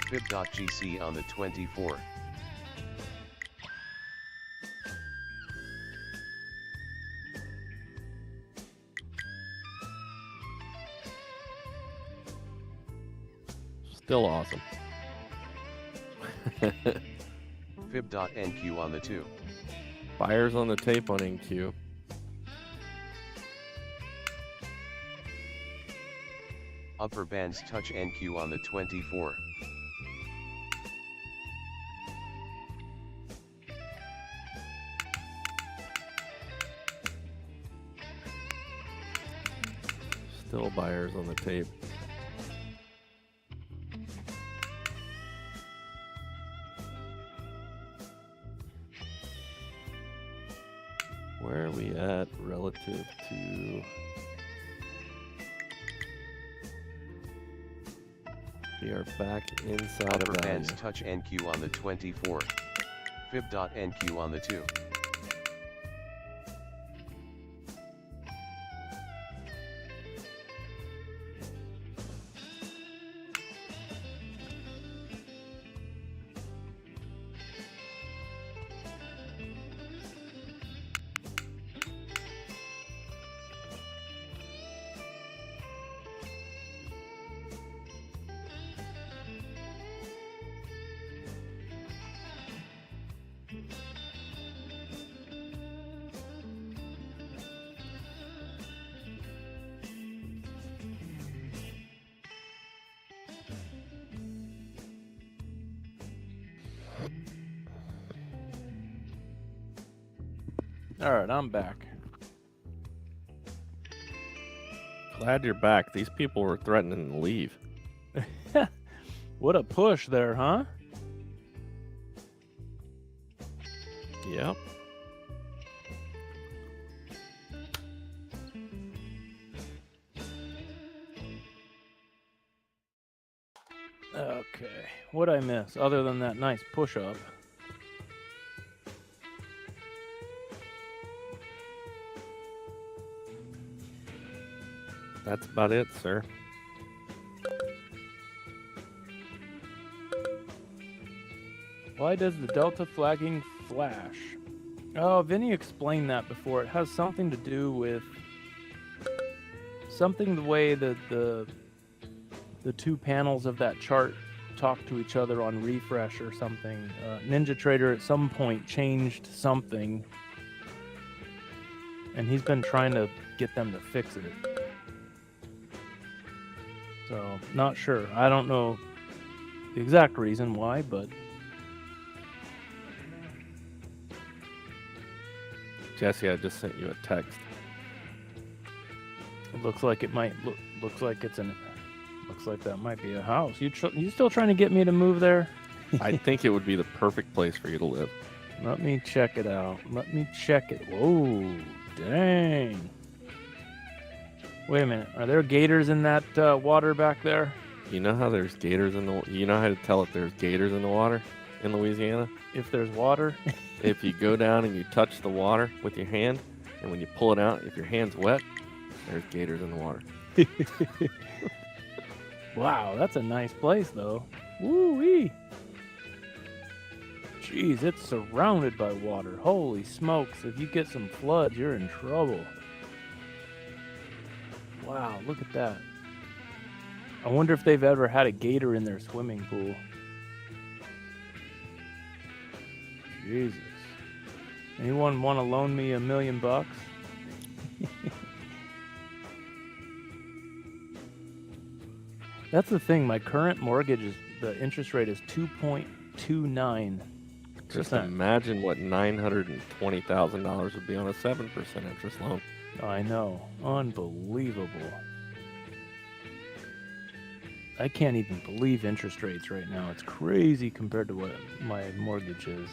Fib.gc on the 24. Still awesome. Fib.nq on the 2. Buyers on the tape on NQ. Upper bands touch NQ on the 24. Still buyers on the tape. Where are we at relative to... We are back inside Upper of value. bands touch NQ on the 24. Fib.nq on the 2. All right, I'm back. Glad you're back. These people were threatening to leave. What a push there, huh? Yep. Okay, what'd I miss other than that nice push-up? That's about it, sir. Why does the delta flagging flash? Oh, Vinny explained that before. It has something to do with something the way that the two panels of that chart talk to each other on refresh or something. Ninja Trader at some point changed something, and he's been trying to get them to fix it. So, not sure. I don't know the exact reason why, but Jesse, I just sent you a text. it looks like it might looks like it's an looks like that might be a house. You still trying to get me to move there? I think it would be the perfect place for you to live. Let me check it out. Let me check it. Whoa, dang. Wait a minute. Are there gators in that water back there? You know how there's gators in the... You know how to tell if there's gators in the water in Louisiana? If there's water? If you go down and you touch the water with your hand, and when you pull it out, if your hand's wet, there's gators in the water. Wow, that's a nice place, though. Woo-wee. Jeez, it's surrounded by water. Holy smokes, if you get some floods, you're in trouble. Wow, look at that. I wonder if they've ever had a gator in their swimming pool. Jesus. Anyone want to loan me $1 million? That's the thing. My current mortgage is the interest rate is 2.29%. Just imagine what $920,000 would be on a 7% interest loan. I know. Unbelievable. I can't even believe interest rates right now. It's crazy compared to what my mortgage is.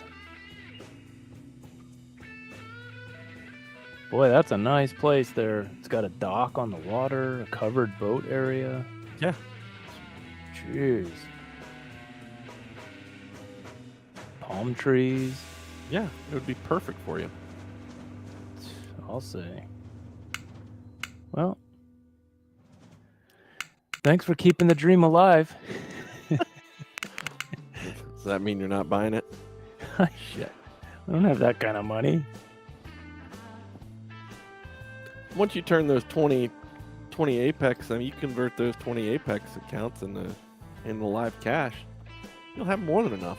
Boy, that's a nice place there. It's got a dock on the water, a covered boat area. Yeah. Jeez. Palm trees. Yeah, it would be perfect for you. I'll say. Well, thanks for keeping the dream alive. Does that mean you're not buying it? Shit. I don't have that kind of money. Once you turn those 20 Apex, I mean, you convert those 20 Apex accounts into live cash, you'll have more than enough.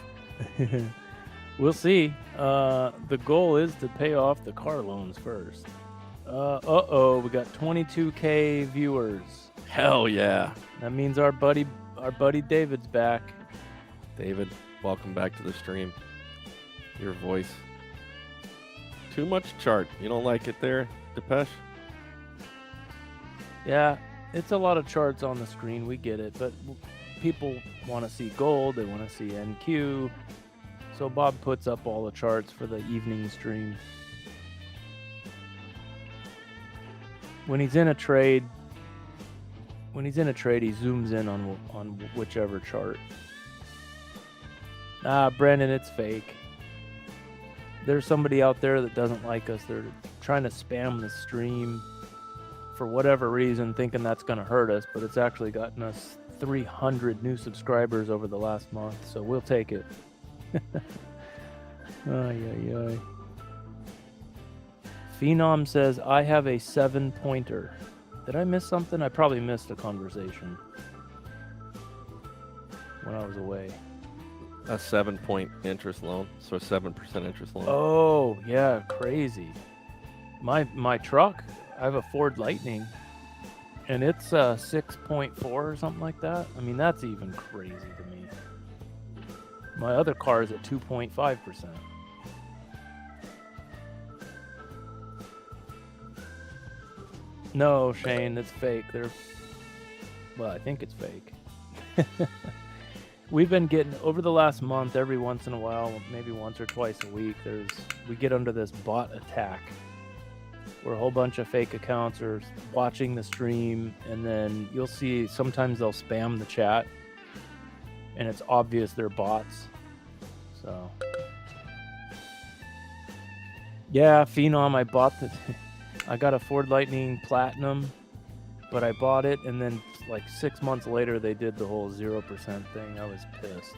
We'll see. The goal is to pay off the car loans first. We got 22K viewers. Hell yeah. That means our buddy David's back. David, welcome back to the stream. Your voice. Too much chart. You don't like it there, Depeche? Yeah, it's a lot of charts on the screen. We get it, but people want to see gold. They want to see NQ. So Bob puts up all the charts for the evening stream. When he's in a trade, he zooms in on whichever chart. Brandon, it's fake. There's somebody out there that doesn't like us. They're trying to spam the stream for whatever reason, thinking that's going to hurt us, but it's actually gotten us 300 new subscribers over the last month, so we'll take it. Ay. Phenom says, I have a 7-pointer. Did I miss something? I probably missed a conversation when I was away. A 7-point interest loan, so a 7% interest loan. Oh, yeah, crazy. My truck, I have a Ford Lightning, and it's 6.4 or something like that. I mean, that's even crazy to me. My other car is at 2.5%. No, Shane, it's fake. Well, I think it's fake. We've been getting, over the last month, every once in a while, maybe once or twice a week, we get under this bot attack where a whole bunch of fake accounts are watching the stream, and then you'll see sometimes they'll spam the chat, and it's obvious they're bots. So, yeah, Phenom, I got a Ford Lightning Platinum, but I bought it, and then like 6 months later they did the whole 0% thing. I was pissed.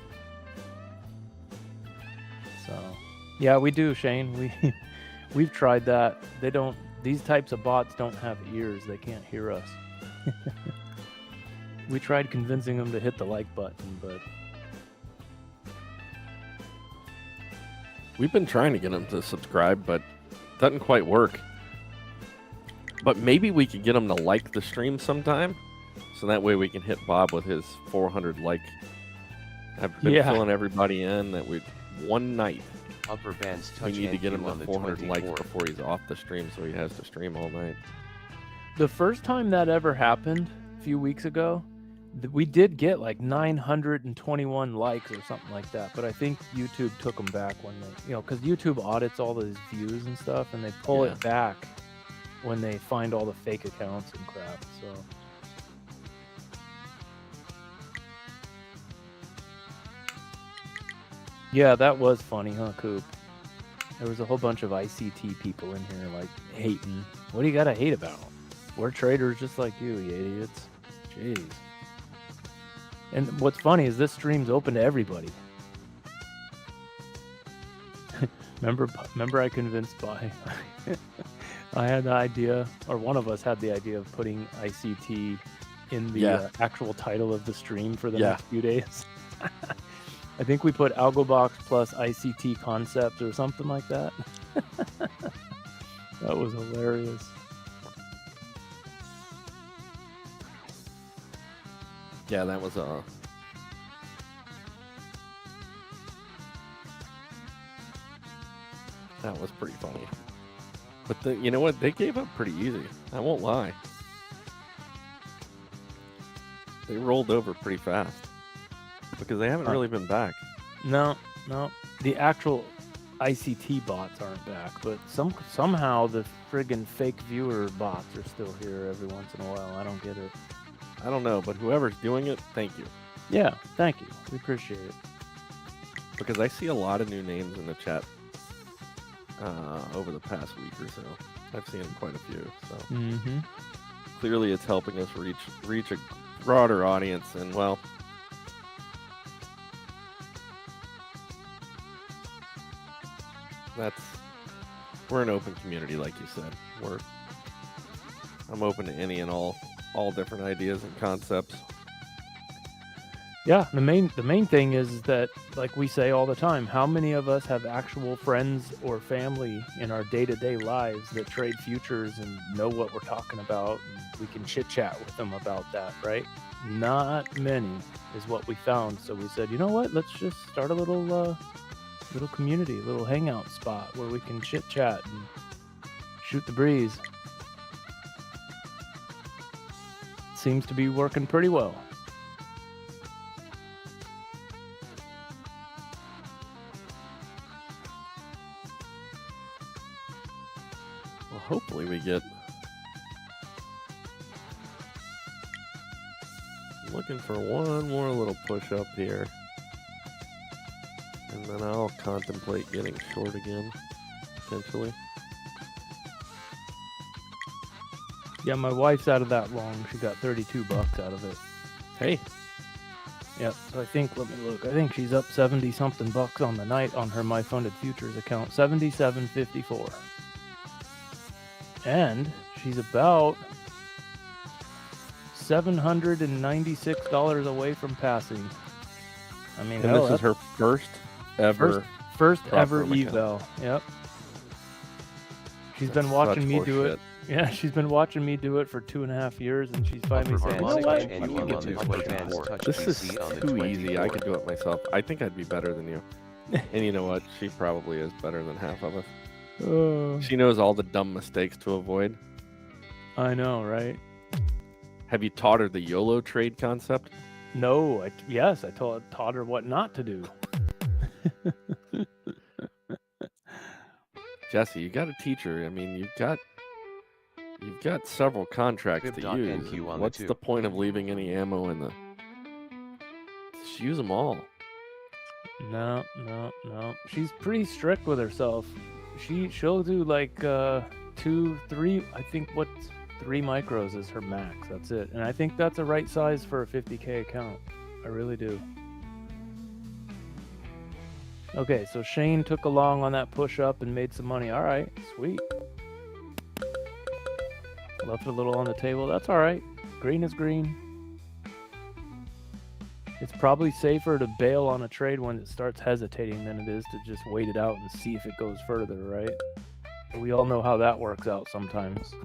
So, yeah, we do, Shane. We've tried that. These types of bots don't have ears. They can't hear us. We tried convincing them to hit the like button, but we've been trying to get them to subscribe, but it doesn't quite work. But maybe we could get them to like the stream sometime, so that way we can hit Bob with his 400 like. I've been filling everybody in that one night. Upper bands touch. We need to get him on to the 400 likes 24. before he's off the stream, so he has to stream all night. the first time that ever happened, a few weeks ago, We did get like 921 likes or something like that, but I think YouTube took them back when they, because YouTube audits all those views and stuff, and they pull it back when they find all the fake accounts and crap. So. Yeah, that was funny, huh, Coop? There was a whole bunch of ICT people in here, like, hating. What do you gotta hate about? We're traders just like you idiots. Jeez. And what's funny is this stream's open to everybody. Remember I convinced Bai. I had the idea, or one of us had the idea of putting ICT in the actual title of the stream for the next few days. I think we put AlgoBox plus ICT concept or something like that. That was hilarious. Yeah, that was pretty funny. But you know what? They gave up pretty easy. I won't lie. They rolled over pretty fast because they haven't really been back. No. The actual ICT bots aren't back, but somehow the friggin' fake viewer bots are still here every once in a while. I don't get it. I don't know, but whoever's doing it, thank you. Yeah, thank you. We appreciate it. Because I see a lot of new names in the chat over the past week or so. I've seen quite a few. So clearly it's helping us reach a broader audience, and well, we're an open community, like you said. I'm open to any and all different ideas and concepts. Yeah, the main thing is that, like we say all the time, how many of us have actual friends or family in our day-to-day lives that trade futures and know what we're talking about, and we can chit-chat with them about that, right? Not many is what we found. So we said, you know what? Let's just start a little community, a little hangout spot where we can chit-chat and shoot the breeze. Seems to be working pretty well. Well, hopefully we get... I'm looking for one more little push up here. And then I'll contemplate getting short again, potentially. Yeah, my wife's out of that long. She got $32 out of it. Hey. Yeah, so I think, let me look. I think she's up 70 something bucks on the night on her MyFunded Futures account. 77.54. And she's about $796 away from passing. I mean, and this is her first ever eval. Yep. She's been watching me do it. Yeah, she's been watching me do it for 2.5 years, and she's finally said, "You know what? This is too easy. I could do it myself. I think I'd be better than you." And you know what? She probably is better than half of us. She knows all the dumb mistakes to avoid. I know, right? Have you taught her the YOLO trade concept? No. I taught her what not to do. Jesse, you got to teach her. I mean, you've got several contracts to use. What's the point of leaving any ammo in the... Just use them all. No. She's pretty strict with herself. She'll do like 2, 3. I think 3 micros is her max. That's it. And I think that's a right size for a 50K account. I really do. Okay, so Shane took along on that push up and made some money. All right, sweet. Left a little on the table. That's all right. Green is green. It's probably safer to bail on a trade when it starts hesitating than it is to just wait it out and see if it goes further, right? We all know how that works out sometimes.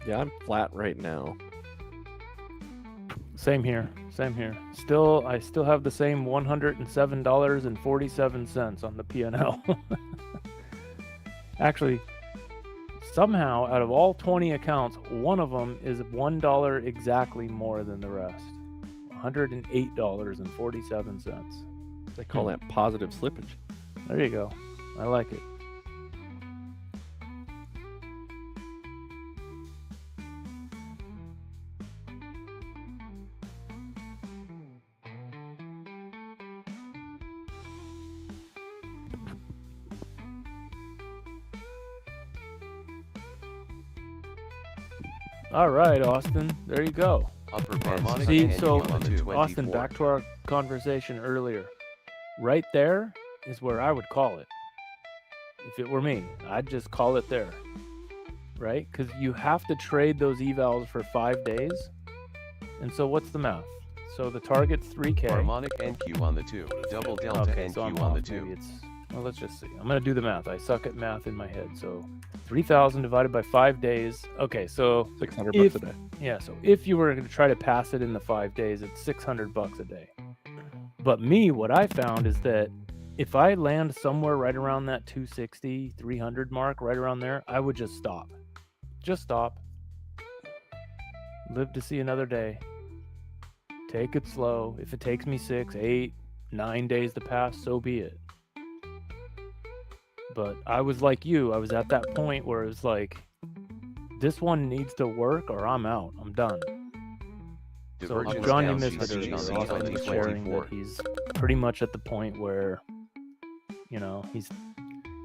Yeah, I'm flat right now. Same here. I still have the same $107.47 on the P&L. Actually, somehow, out of all 20 accounts, one of them is $1 exactly more than the rest. $108.47. They call that positive slippage. There you go. I like it. All right, Austin. There you go. Upper band. See, NQ so on the 24. Austin, back to our conversation earlier. Right there is where I would call it. If it were me, I'd just call it there. Right? Because you have to trade those evals for 5 days. And so what's the math? So the target's 3K. Harmonic NQ on the 2. Double delta Okay, so I'm NQ on off. the 2. Maybe it's, well, let's just see. I'm going to do the math. I suck at math in my head. So 3,000 divided by 5 days. Okay, so 600 if- bucks a day. yeah, so if you were going to try to pass it in the 5 days, it's $600 a day. But me, what I found is that if I land somewhere right around that 260, 300 mark, right around there, I would just stop. Just stop. Live to see another day. Take it slow. If it takes me 6, 8, 9 days to pass, so be it. But I was like you. I was at that point where it was like, this one needs to work or I'm out. I'm done. So Divergence John, you down missed C6 it. on the Austin was sharing 24. that he's pretty much at the point where, you know, he's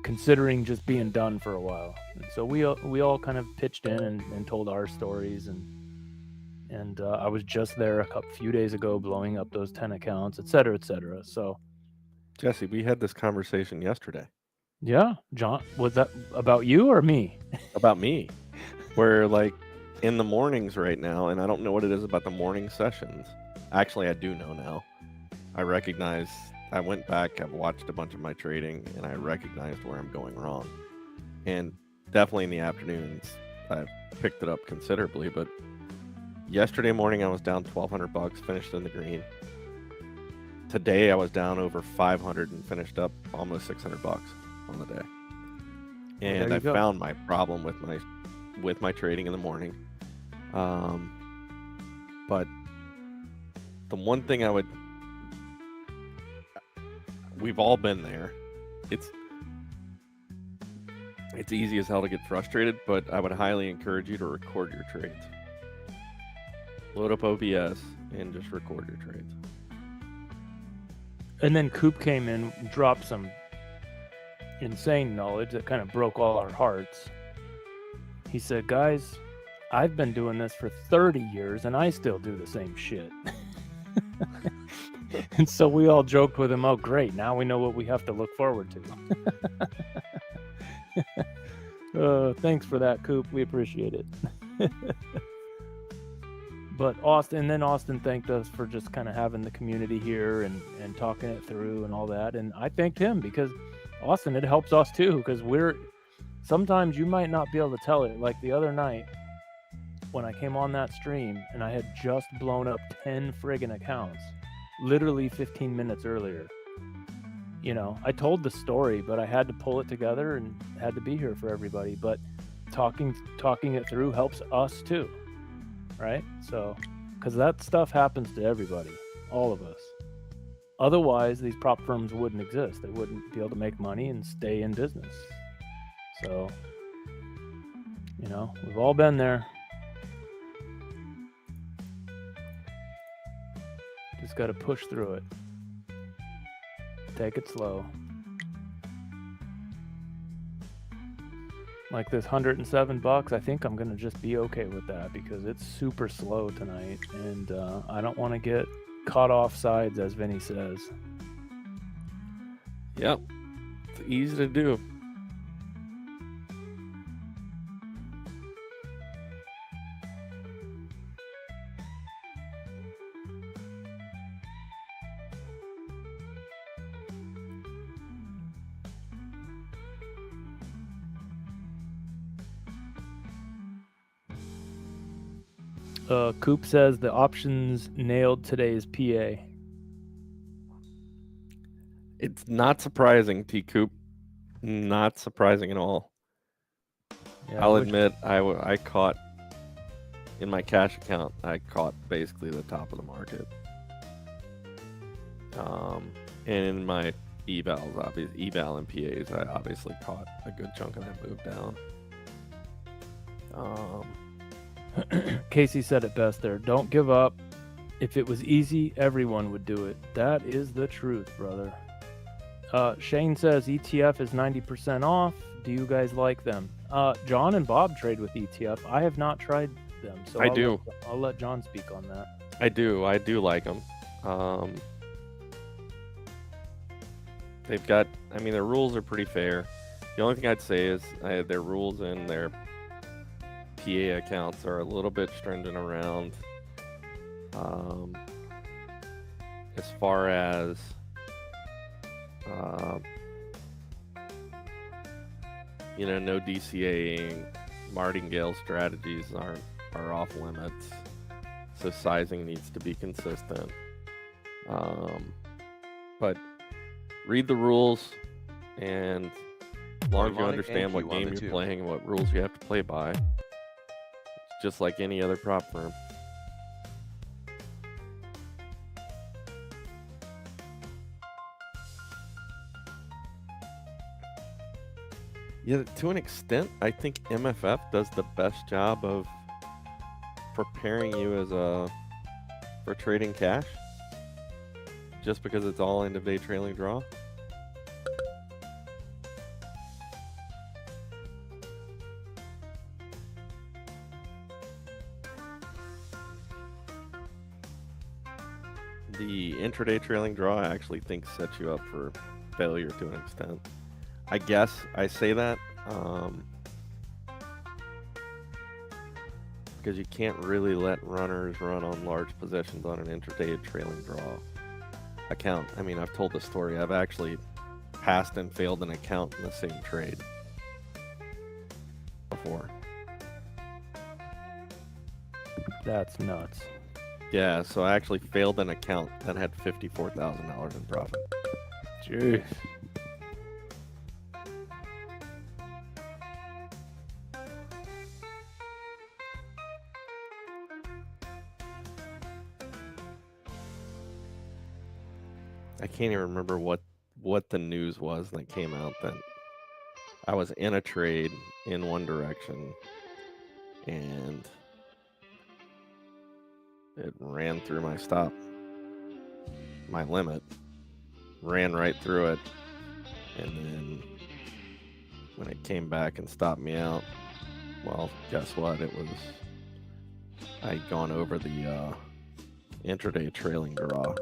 considering just being done for a while. And so we all kind of pitched in and told our stories, and I was just there a few days ago blowing up those 10 accounts, et cetera, et cetera. So Jesse, we had this conversation yesterday yeah, John, was that about you or me? about me, where like in the mornings right now, and I don't know what it is about the morning sessions. Actually, I do know now. I went back, I've watched a bunch of my trading, and I recognized where I'm going wrong. And definitely in the afternoons, I've picked it up considerably, but yesterday morning I was down $1,200, finished in the green. Today I was down over 500 and finished up almost $600 on the day. And I found my problem with my trading in the morning. But the one thing we've all been there. It's easy as hell to get frustrated, but I would highly encourage you to record your trades. Load up OBS and just record your trades. And then Coop came in, dropped some insane knowledge that kind of broke all our hearts. He said, guys, I've been doing this for 30 years and I still do the same shit. And so we all joked with him, oh, great, now we know what we have to look forward to. Thanks for that, Coop. We appreciate it. But Austin thanked us for just kind of having the community here and talking it through and all that. And I thanked him because, Austin, it helps us too, because sometimes you might not be able to tell it. Like the other night when I came on that stream and I had just blown up 10 friggin' accounts, literally 15 minutes earlier. You know, I told the story, but I had to pull it together and had to be here for everybody. But talking it through helps us too. Right? So, because that stuff happens to everybody, all of us. Otherwise, these prop firms wouldn't exist. They wouldn't be able to make money and stay in business. So, you know, we've all been there. Just got to push through it. Take it slow. Like this $107, I think I'm gonna just be okay with that because it's super slow tonight, and I don't want to get caught off sides, as Vinny says. Yep, it's easy to do. Coop says the options nailed today's PA. It's not surprising, T Coop. Not surprising at all. Yeah, I'll admit, I caught in my cash account. I caught basically the top of the market. And in my eval and PAs, I obviously caught a good chunk of that move down. Casey said it best there. Don't give up. If it was easy, everyone would do it. That is the truth, brother. Shane says ETF is 90% off. Do you guys like them? John and Bob trade with ETF. I have not tried them, so I'll let John speak on that. I do like them. They've got, I mean, their rules are pretty fair. The only thing I'd say is their rules and their PA accounts are a little bit stringent around as far as no DCAing, martingale strategies are off limits, so sizing needs to be consistent. But read the rules, and as long as you understand what game you're playing and what rules you have to play by, it's just like any other prop firm. Yeah, to an extent, I think MFF does the best job of preparing you for trading cash, just because it's all end of day trailing draw. The intraday trailing draw, I actually think, sets you up for failure to an extent. I guess I say that because you can't really let runners run on large positions on an intraday trailing draw account. I mean, I've told the story. I've actually passed and failed an account in the same trade before. That's nuts. Yeah, so I actually failed an account that had $54,000 in profit. Jeez. I can't even remember what the news was that came out that I was in a trade in one direction and it ran through my stop, my limit, ran right through it, and then when it came back and stopped me out, well, guess what? I'd gone over the intraday trailing draw.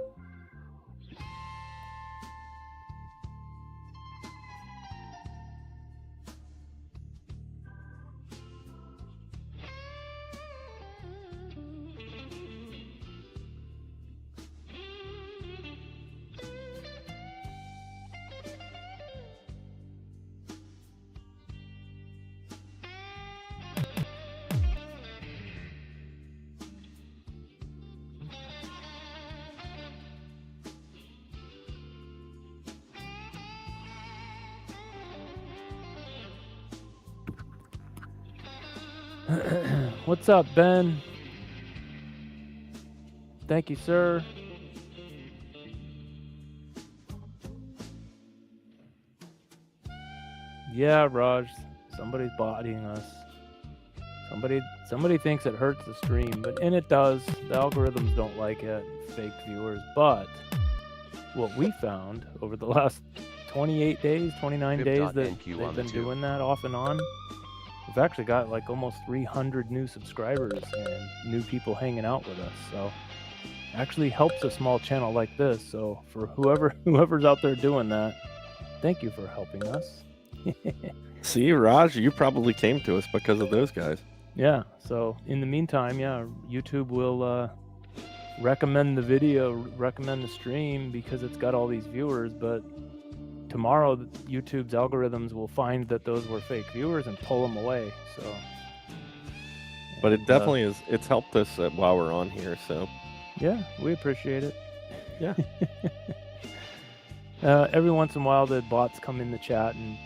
What's up, Ben? Thank you, sir. Yeah, Raj, somebody's bodying us. Somebody thinks it hurts the stream, and it does. The algorithms don't like it, fake viewers. But what we found over the last 28 days, 29 days that they've been doing that off and on, we've actually got like almost 300 new subscribers and new people hanging out with us. So actually helps a small channel like this. So for whoever's out there doing that, thank you for helping us. See, Raj, you probably came to us because of those guys. Yeah. So in the meantime, yeah, YouTube will recommend the video, recommend the stream because it's got all these viewers. But tomorrow, YouTube's algorithms will find that those were fake viewers and pull them away. So. But it definitely is. It's helped us while we're on here. So. Yeah, we appreciate it. Yeah. Every once in a while, the bots come in the chat and,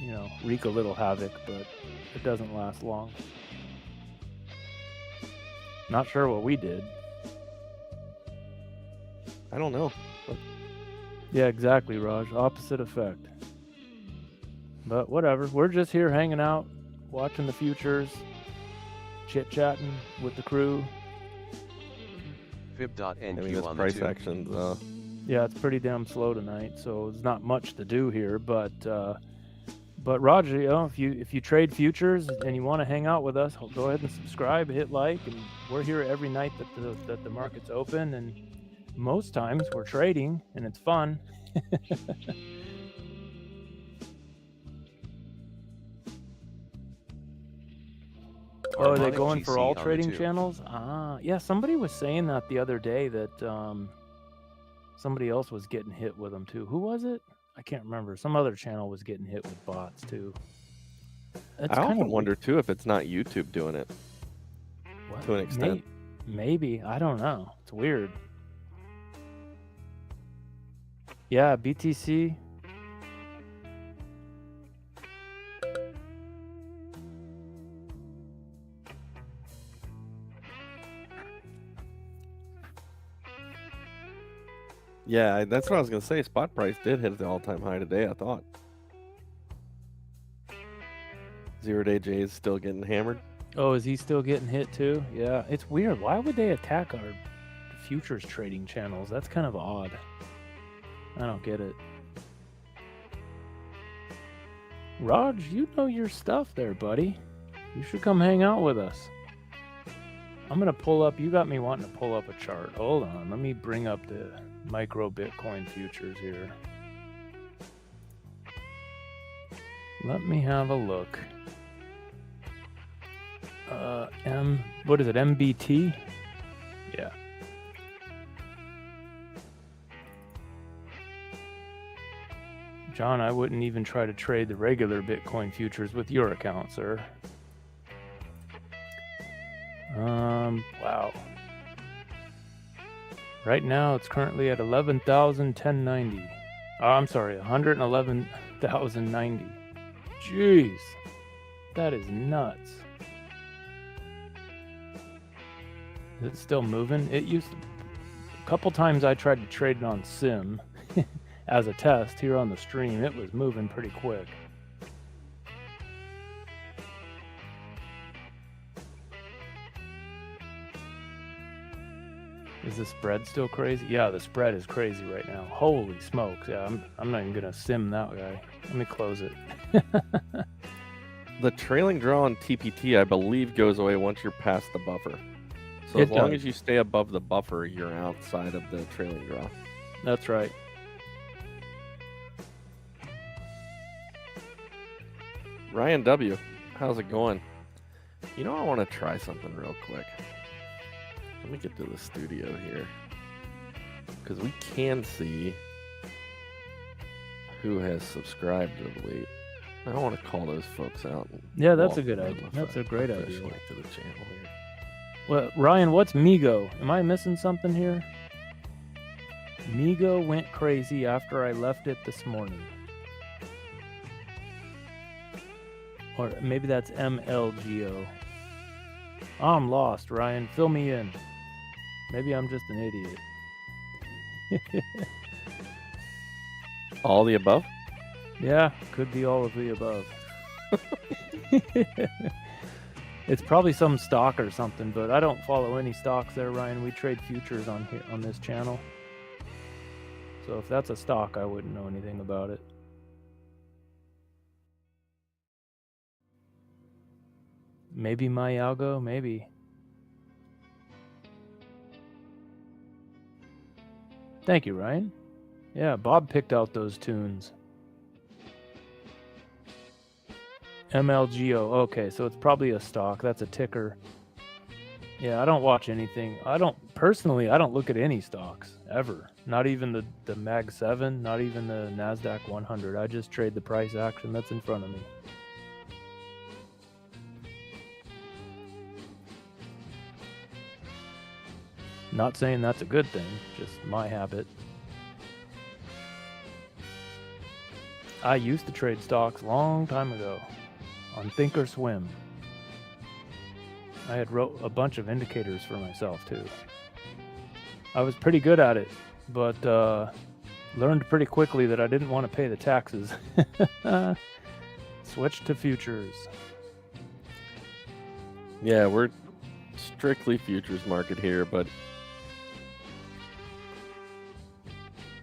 you know, wreak a little havoc, but it doesn't last long. Not sure what we did. I don't know. But Yeah, exactly, Raj. Opposite effect. But whatever. We're just here hanging out, watching the futures, chit-chatting with the crew. I Fib.NQ mean, this on the price 2. action's Yeah, it's pretty damn slow tonight, so there's not much to do here. But Roger, you know, if you trade futures and you want to hang out with us, go ahead and subscribe, hit like, and we're here every night that the market's open, and most times we're trading, and it's fun. Oh, are they Harmonic going for GC all on the trading 2. channels? Yeah, somebody was saying that the other day that somebody else was getting hit with them too. Who was it? I can't remember. Some other channel was getting hit with bots too. That's I kind often of wonder too if it's not YouTube doing it to an extent. Maybe. I don't know. It's weird. Yeah, BTC. Yeah, that's what I was gonna say. Spot price did hit the all-time high today, I thought. 0-day J's still getting hammered. Oh, is he still getting hit too? Yeah, it's weird. Why would they attack our futures trading channels? That's kind of odd. I don't get it. Raj, you know your stuff there, buddy. You should come hang out with us. I'm gonna pull up. You got me wanting to pull up a chart. Hold on. Let me bring up the micro Bitcoin futures here. Let me have a look. What is it? MBT? Yeah. John, I wouldn't even try to trade the regular Bitcoin futures with your account, sir. Wow. Right now, it's currently at 11,1090. Oh, I'm sorry, 111,090. Jeez, that is nuts. Is it still moving? It used to. A couple times I tried to trade it on Sim as a test here on the stream. It was moving pretty quick. Is the spread still crazy? Yeah, the spread is crazy right now. Holy smokes. Yeah, I'm not even going to sim that guy. Let me close it. The trailing draw on TPT, I believe, goes away once you're past the buffer. So It as long does. as you stay above the buffer, you're outside of the trailing draw. That's right. Ryan W, how's it going? You know, I want to try something real quick. Let me get to the studio here, because we can see who has subscribed of late. I want to call those folks out. And Yeah, that's a welcome good them idea. That's a great idea. officially to the channel here. Well, Ryan, what's Migo? Am I missing something here? Migo went crazy after I left it this morning. Or maybe that's MLGO. I'm lost, Ryan. Fill me in. Maybe I'm just an idiot. All the above? Yeah, could be all of the above. It's probably some stock or something, but I don't follow any stocks there, Ryan. We trade futures on here on this channel. So if that's a stock, I wouldn't know anything about it. Maybe my algo, maybe. Thank you, Ryan. Yeah, Bob picked out those tunes. MLGO. Okay, so it's probably a stock. That's a ticker. Yeah, I don't watch anything. I don't look at any stocks ever. Not even the Mag 7, not even the NASDAQ 100. I just trade the price action that's in front of me. Not saying that's a good thing, just my habit. I used to trade stocks long time ago on Thinkorswim. I had wrote a bunch of indicators for myself too. I was pretty good at it, but learned pretty quickly that I didn't want to pay the taxes. Switched to futures. Yeah, we're strictly futures market here, but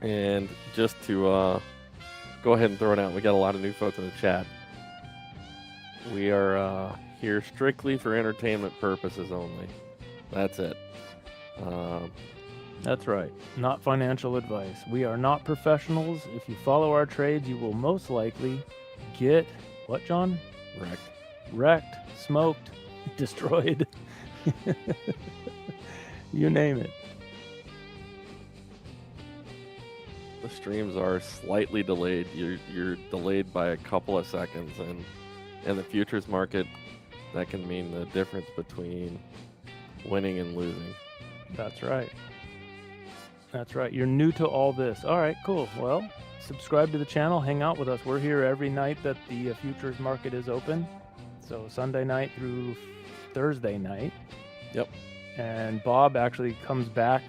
and just to go ahead and throw it out, we got a lot of new folks in the chat. We are here strictly for entertainment purposes only. That's it. That's right. Not financial advice. We are not professionals. If you follow our trades, you will most likely get what, John? Wrecked, smoked, destroyed. You name it. The streams are slightly delayed. You're delayed by a couple of seconds, and in the futures market, that can mean the difference between winning and losing. That's right. That's right. You're new to all this. All right, cool. Well, subscribe to the channel. Hang out with us. We're here every night that the futures market is open. So Sunday night through Thursday night. Yep. And Bob actually comes back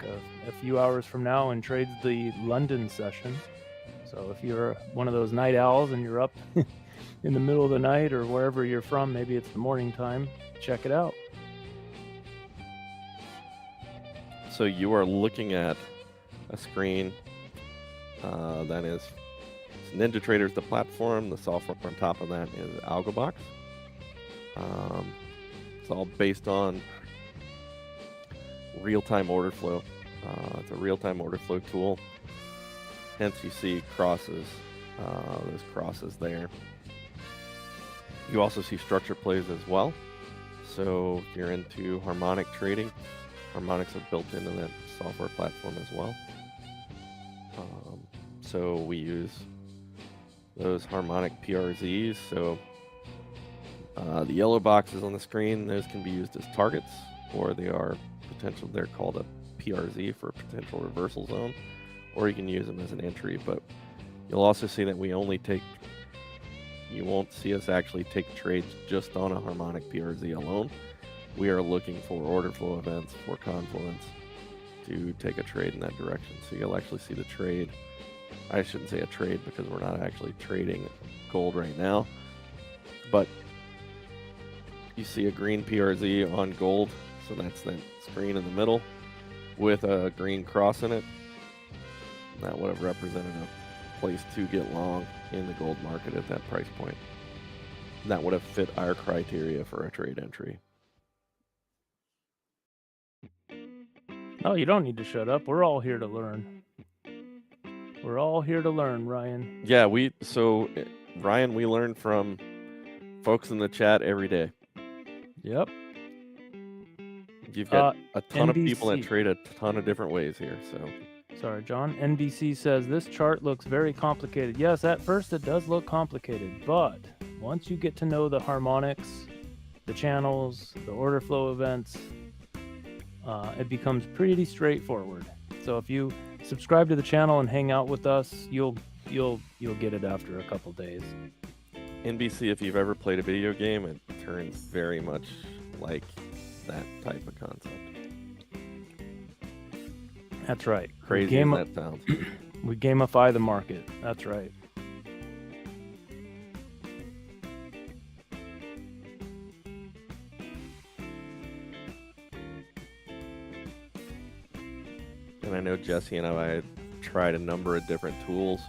a few hours from now and trades the London session. So if you're one of those night owls and you're up in the middle of the night or wherever you're from, maybe it's the morning time, check it out. So you are looking at a screen that is NinjaTrader's the platform. The software on top of that is AlgoBox. It's all based on real-time order flow. It's a real-time order flow tool. Hence you see crosses, those crosses there. You also see structure plays as well. So if you're into harmonic trading, harmonics are built into that software platform as well. So we use those harmonic PRZs. So the yellow boxes on the screen, those can be used as targets, or they are potential. They're called a PRZ for a potential reversal zone, or you can use them as an entry. But you'll also see that we only take. You won't see us actually take trades just on a harmonic PRZ alone. We are looking for order flow events, for confluence, to take a trade in that direction. So you'll actually see the trade. I shouldn't say a trade because we're not actually trading gold right now. But you see a green PRZ on gold. So that's that screen in the middle with a green cross in it. That would have represented a place to get long in the gold market at that price point. That would have fit our criteria for a trade entry. No, you don't need to shut up. We're all here to learn. We're all here to learn, Ryan. Yeah, Ryan, we learn from folks in the chat every day. Yep. You've got a ton of people that NBC. trade a ton of different ways here. So Sorry, John. NBC says this chart looks very complicated. Yes, at first it does look complicated, but once you get to know the harmonics, the channels, the order flow events, it becomes pretty straightforward. So if you subscribe to the channel and hang out with us, you'll get it after a couple days. NBC, if you've ever played a video game, it turns very much like that type of concept. That's right. Crazy as that sounds. We gamify the market. That's right. And I know Jesse and I tried a number of different tools.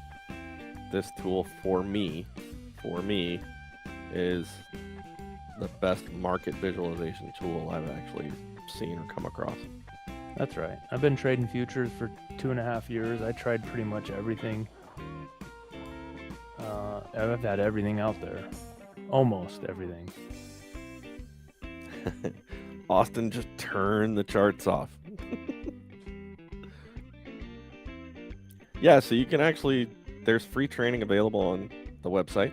This tool for me is the best market visualization tool I've actually seen or come across. That's right. I've been trading futures for 2.5 years. I tried pretty much everything. I've had everything out there. Almost everything. Austin, just turn the charts off. Yeah, so you can actually, there's free training available on the website.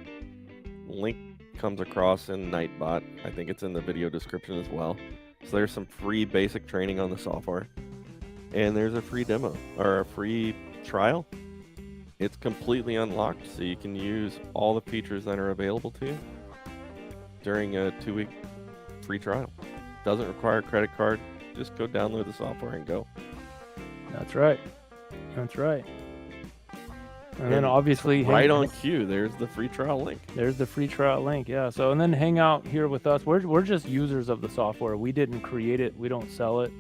Link comes across in Nightbot. I think it's in the video description as well. So there's some free basic training on the software. And there's a free demo, or a free trial. it's completely unlocked, so you can use all the features that are available to you during a 2-week free trial. Doesn't require a credit card. Just go download the software and go. That's right. That's right. And then obviously right on cue, there's the free trial link. There's the free trial link, yeah. So, and then hang out here with us. We're just users of the software. We didn't create it. We don't sell it.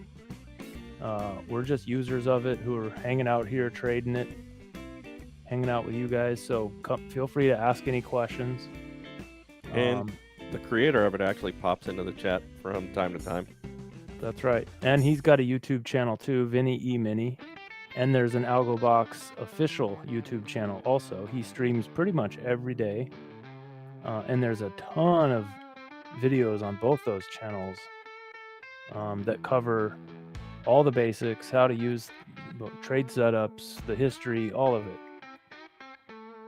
We're just users of it who are hanging out here, trading it, hanging out with you guys. So feel free to ask any questions. And the creator of it actually pops into the chat from time to time. That's right. And he's got a YouTube channel too, Vinny E. Mini. And there's an AlgoBox official YouTube channel also. He streams pretty much every day. And there's a ton of videos on both those channels that cover all the basics, how to use trade setups, the history, all of it.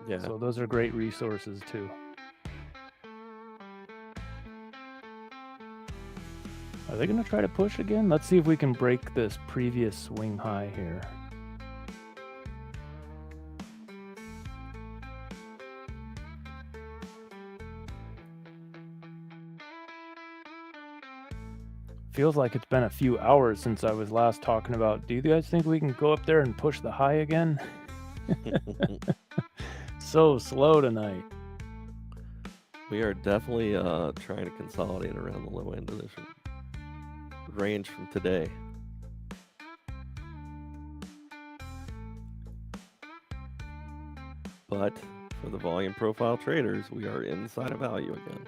Yeah. So those are great resources too. Are they going to try to push again? Let's see if we can break this previous swing high here. Feels like it's been a few hours since I was last talking about, do you guys think we can go up there and push the high again? So slow tonight. We are definitely trying to consolidate around the low end of this range from today. But for the volume profile traders, we are inside of value again.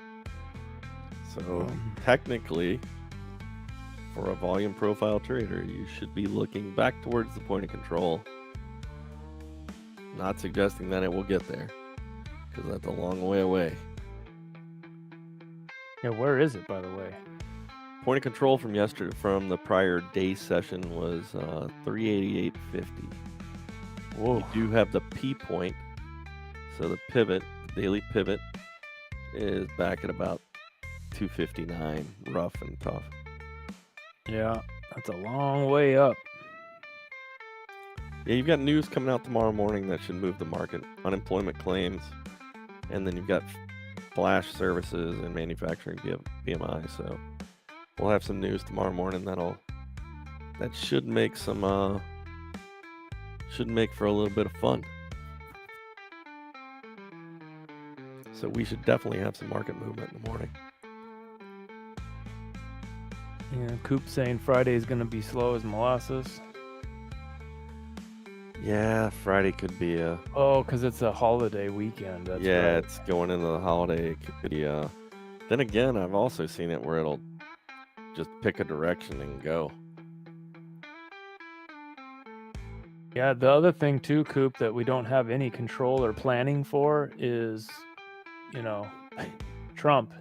So technically, for a volume profile trader, you should be looking back towards the point of control. Not suggesting that it will get there, because that's a long way away. Yeah, where is it, by the way? Point of control from yesterday, from the prior day session, was 388.50. Whoa. You do have the P point, so the pivot, the daily pivot, is back at about 259, rough and tough. Yeah, that's a long way up. Yeah, you've got news coming out tomorrow morning that should move the market. Unemployment claims, and then you've got flash services and manufacturing PMI. So we'll have some news tomorrow morning that should make some should make for a little bit of fun. So we should definitely have some market movement in the morning. Yeah, Coop saying Friday is going to be slow as molasses. Yeah, Friday could be a... Oh, because it's a holiday weekend. That's yeah, right. It's going into the holiday. It could be Then again, I've also seen it where it'll just pick a direction and go. Yeah, the other thing too, Coop, that we don't have any control or planning for is, Trump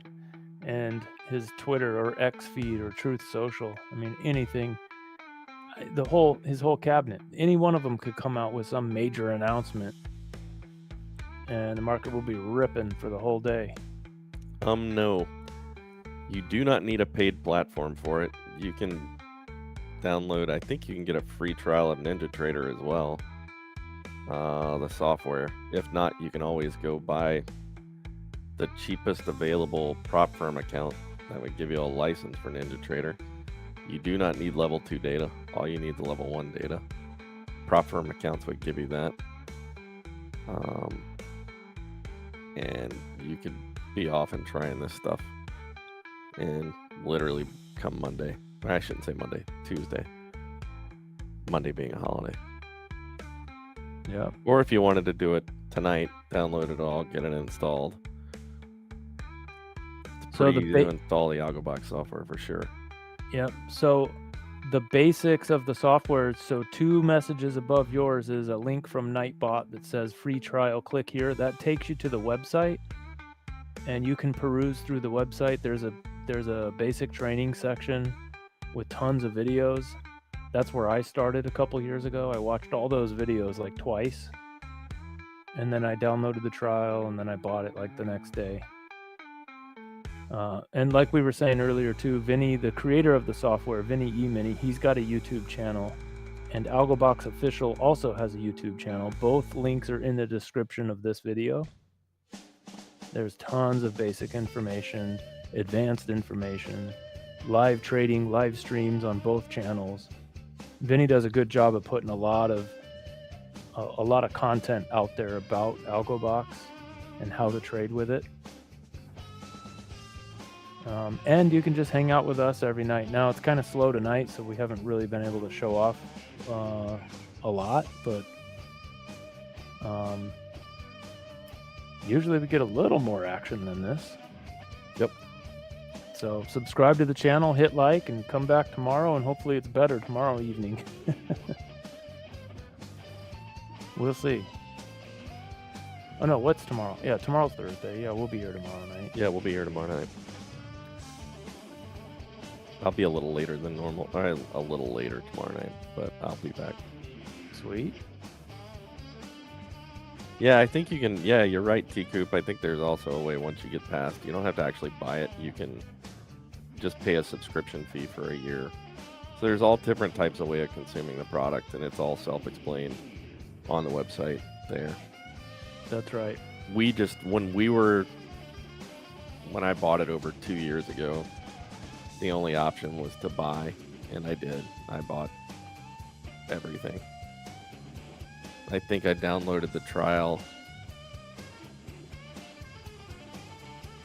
and his Twitter or X feed or Truth Social. I mean, anything. His whole cabinet. Any one of them could come out with some major announcement, and the market will be ripping for the whole day. No. You do not need a paid platform for it. You can download, I think you can get a free trial of NinjaTrader as well. The software. If not, you can always go buy the cheapest available prop firm account that would give you a license for NinjaTrader. You do not need level 2 data. All you need is level 1 data. Prop firm accounts would give you that. And you could be off and trying this stuff. And literally come Monday. I shouldn't say Monday, Tuesday. Monday being a holiday. Yeah. Or if you wanted to do it tonight, download it all, get it installed. It's pretty easy to install the AlgoBox software for sure. Yep. So the basics of the software. So 2 messages above yours is a link from Nightbot that says free trial. Click here. That takes you to the website, and you can peruse through the website. There's a basic training section with tons of videos. That's where I started a couple years ago. I watched all those videos like twice, and then I downloaded the trial, and then I bought it like the next day. And like we were saying earlier too, Vinny, the creator of the software, Vinny E. Mini, he's got a YouTube channel. And AlgoBox Official also has a YouTube channel. Both links are in the description of this video. There's tons of basic information, advanced information, live trading, live streams on both channels. Vinny does a good job of putting a lot of content out there about AlgoBox and how to trade with it. And you can just hang out with us every night. Now it's kind of slow tonight, so we haven't really been able to show off a lot, but usually we get a little more action than this. Yep. So subscribe to the channel, hit like, and come back tomorrow, and hopefully it's better tomorrow evening. We'll see. Oh no, what's tomorrow? Yeah, tomorrow's Thursday. Yeah, we'll be here tomorrow night. Yeah, we'll be here tomorrow night. I'll be a little later than normal. Or a little later tomorrow night, but I'll be back. Sweet. Yeah, I think you can. Yeah, you're right, T-Coop. I think there's also a way once you get past, you don't have to actually buy it. You can just pay a subscription fee for a year. So there's all different types of way of consuming the product, and it's all self-explained on the website there. That's right. We just, when I bought it over 2 years ago, the only option was to buy, and I did. I bought everything. I think I downloaded the trial,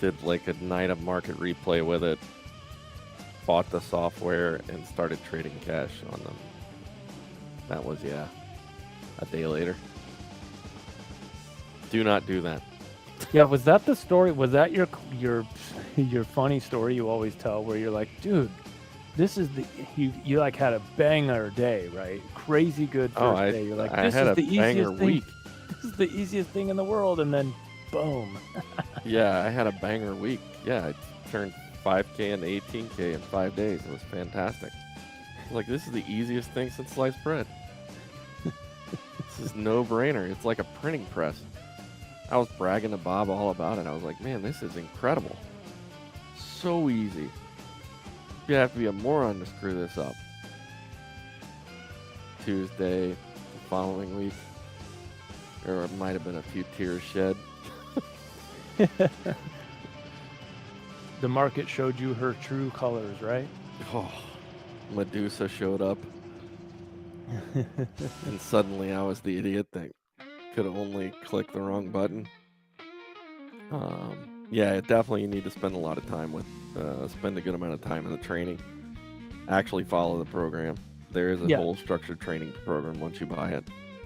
did like a night of market replay with it, bought the software, and started trading cash on them. That was, yeah, a day later. Do not do that. Yeah, was that the story? Was that your funny story you always tell, where you're like, dude, this is the you like had a banger day, right? Crazy good first day. You're like, this is the easiest thing. This is the easiest thing in the world, and then boom. Yeah, I had a banger week. Yeah, I turned 5K into 18K in 5 days. It was fantastic. Like, this is the easiest thing since sliced bread. This is no brainer. It's like a printing press. I was bragging to Bob all about it. I was like, man, this is incredible. So easy. You have to be a moron to screw this up. Tuesday, the following week, or it might have been a few tears shed. The market showed you her true colors, right? Oh, Medusa showed up. And suddenly I was the idiot that could only click the wrong button. Yeah, definitely you need to spend a lot of time with, spend a good amount of time in the training. Actually follow the program. There is a whole structured training program once you buy it.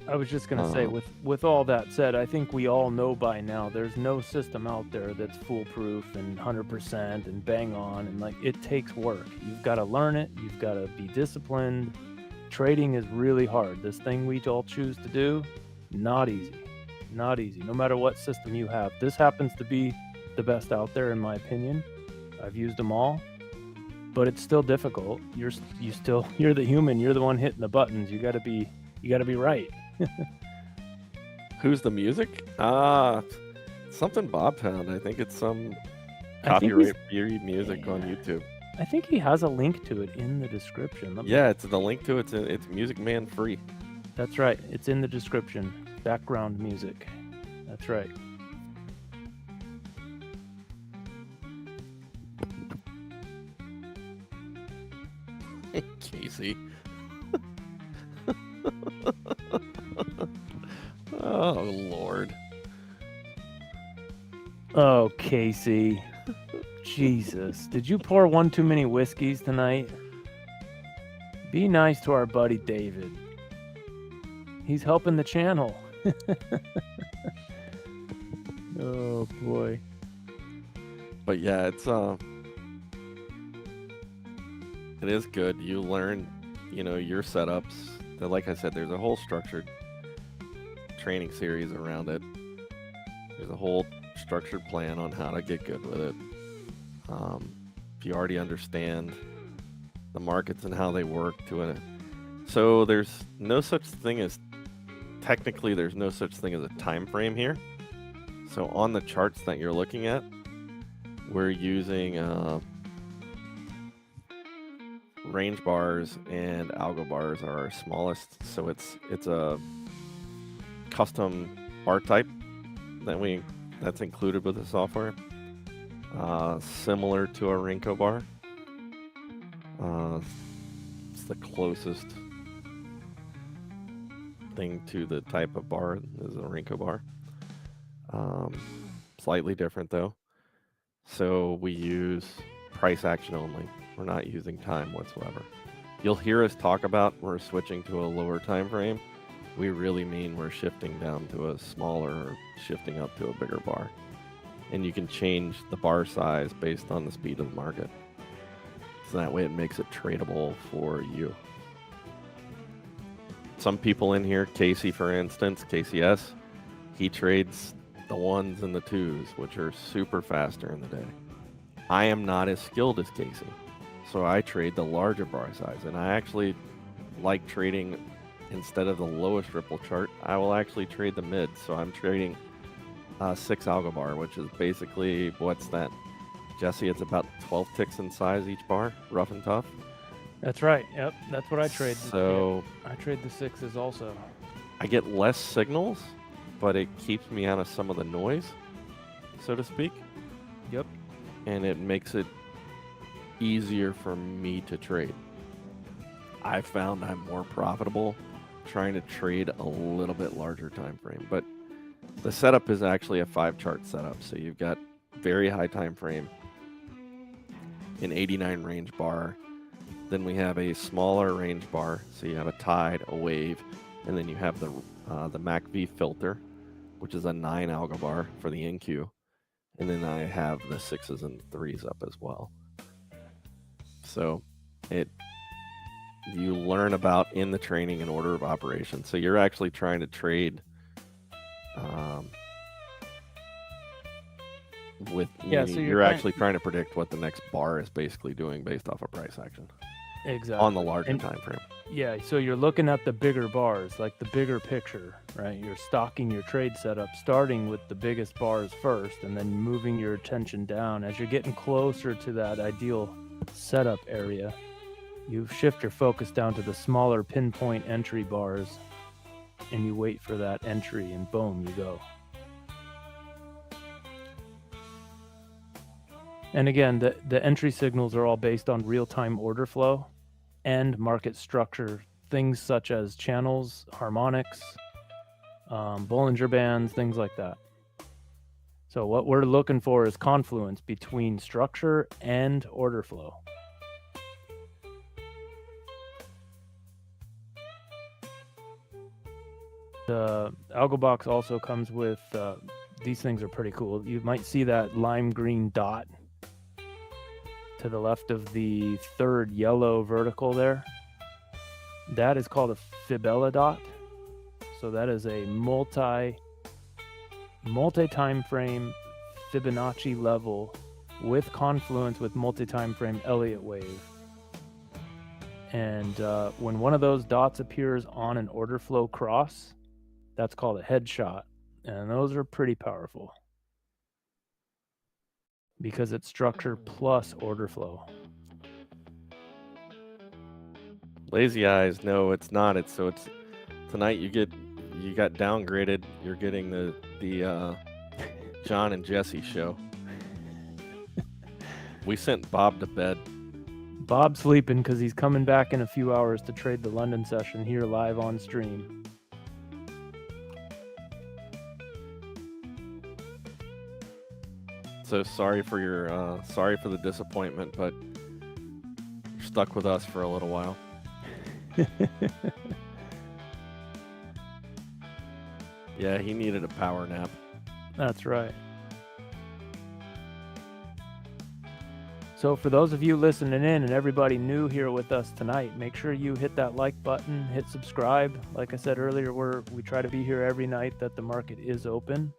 I was just gonna say, with all that said, I think we all know by now there's no system out there that's foolproof and 100% and bang on, and like, it takes work. You've got to learn it. You've got to be disciplined. Trading is really hard. This thing we all choose to do, not easy. Not easy. No matter what system you have, this happens to be the best out there, in my opinion. I've used them all, but it's still difficult. You're the human. You're the one hitting the buttons. You got to be right. Who's the music? Something Bob found. I think it's some copyright-free music on YouTube. I think he has a link to it in the description. Yeah, it's the link to it's Music Man free. That's right. It's in the description. Background music. That's right. Casey. Oh, Lord. Oh, Casey. Jesus. Did you pour one too many whiskeys tonight? Be nice to our buddy David. He's helping the channel. Oh, boy. But yeah, it is good. You learn, your setups. Like I said, there's a whole structured training series around it. There's a whole structured plan on how to get good with it. If you already understand the markets and how they work so there's no such thing as a time frame here. So on the charts that you're looking at, we're using range bars and algo bars are our smallest, so it's a custom bar type that's included with the software, similar to a Renko bar. It's the closest thing to the type of bar is a Renko bar. Slightly different though. So we use price action only. We're not using time whatsoever. You'll hear us talk about we're switching to a lower time frame. We really mean we're shifting down to a smaller or shifting up to a bigger bar. And you can change the bar size based on the speed of the market. So that way it makes it tradable for you. Some people in here, Casey for instance, KCS, he trades the 1s and the 2s, which are super fast during the day. I am not as skilled as Casey, so I trade the larger bar size, and I actually like trading, instead of the lowest ripple chart, I will actually trade the mid. So I'm trading 6 algo bar, which is basically, what's that, Jesse? It's about 12 ticks in size each bar, rough and tough. That's right. Yep, that's what I trade. So yeah, I trade the 6s also. I get less signals, but it keeps me out of some of the noise, so to speak. Yep. And it makes it easier for me to trade. I found I'm more profitable trying to trade a little bit larger time frame, but the setup is actually a 5 chart setup. So you've got very high time frame, an 89 range bar, then we have a smaller range bar, so you have a tide, a wave, and then you have the MACV filter, which is a 9 algo bar for the NQ, and then I have the 6s and 3s up as well. So you learn about in the training and order of operation. So you're actually trying to trade so you're actually trying to predict what the next bar is basically doing based off of price action. Exactly. On the larger time frame. Yeah, so you're looking at the bigger bars, like the bigger picture, right? You're stocking your trade setup, starting with the biggest bars first, and then moving your attention down. As you're getting closer to that ideal setup area, you shift your focus down to the smaller pinpoint entry bars, and you wait for that entry, and boom, you go. And again, the entry signals are all based on real-time order flow and market structure, things such as channels, harmonics, Bollinger Bands, things like that. So what we're looking for is confluence between structure and order flow. The AlgoBox also comes with, these things are pretty cool. You might see that lime green dot to the left of the 3rd yellow vertical there. That is called a Fibella dot. So that is a multi-time frame Fibonacci level with confluence with multi-time frame Elliott wave. And when one of those dots appears on an order flow cross, that's called a headshot. And those are pretty powerful, because it's structure plus order flow. Lazy eyes, no, it's not. It's tonight you got downgraded. You're getting the John and Jesse show. We sent Bob to bed. Bob's sleeping because he's coming back in a few hours to trade the London session here live on stream. So sorry for the disappointment, but you're stuck with us for a little while. Yeah, he needed a power nap. That's right. So for those of you listening in and everybody new here with us tonight, make sure you hit that like button, hit subscribe. Like I said earlier, we try to be here every night that the market is open.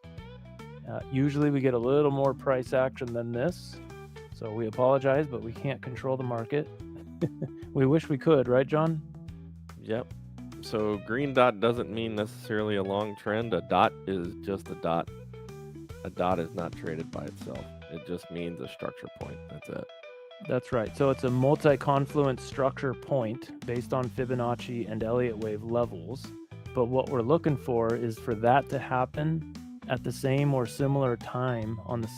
Usually we get a little more price action than this, so we apologize, but we can't control the market. We wish we could, right, John? Yep. So green dot doesn't mean necessarily a long trend. A dot is just a dot. A dot is not traded by itself. It just means a structure point. That's it. That's right. So it's a multi-confluence structure point based on Fibonacci and Elliott wave levels. But what we're looking for is for that to happen at the same or similar time on the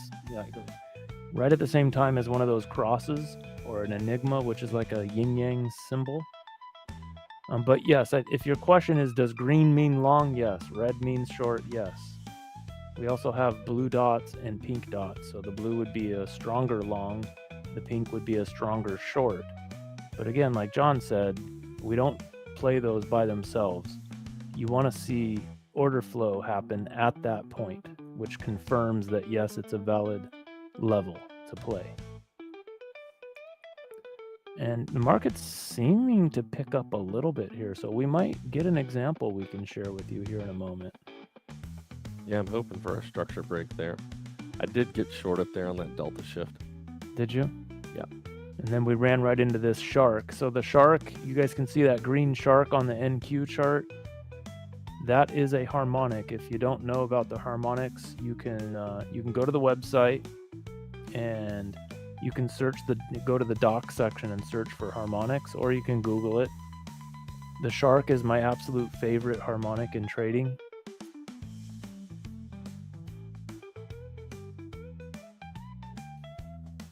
right at the same time as one of those crosses or an enigma, which is like a yin-yang symbol. But yes, if your question is, does green mean long? Yes. Red means short? Yes. We also have blue dots and pink dots. So the blue would be a stronger long. The pink would be a stronger short. But again, like John said, we don't play those by themselves. You want to see order flow happen at that point, which confirms that yes, it's a valid level to play. And the market's seeming to pick up a little bit here, so we might get an example we can share with you here in a moment. Yeah, I'm hoping for a structure break there. I did get short up there on that delta shift. Did you? Yeah. And then we ran right into this shark. So the shark, you guys can see that green shark on the NQ chart. That is a harmonic. If you don't know about the harmonics, you can go to the website and you can go to the doc section and search for harmonics, or you can Google it. The shark is my absolute favorite harmonic in trading.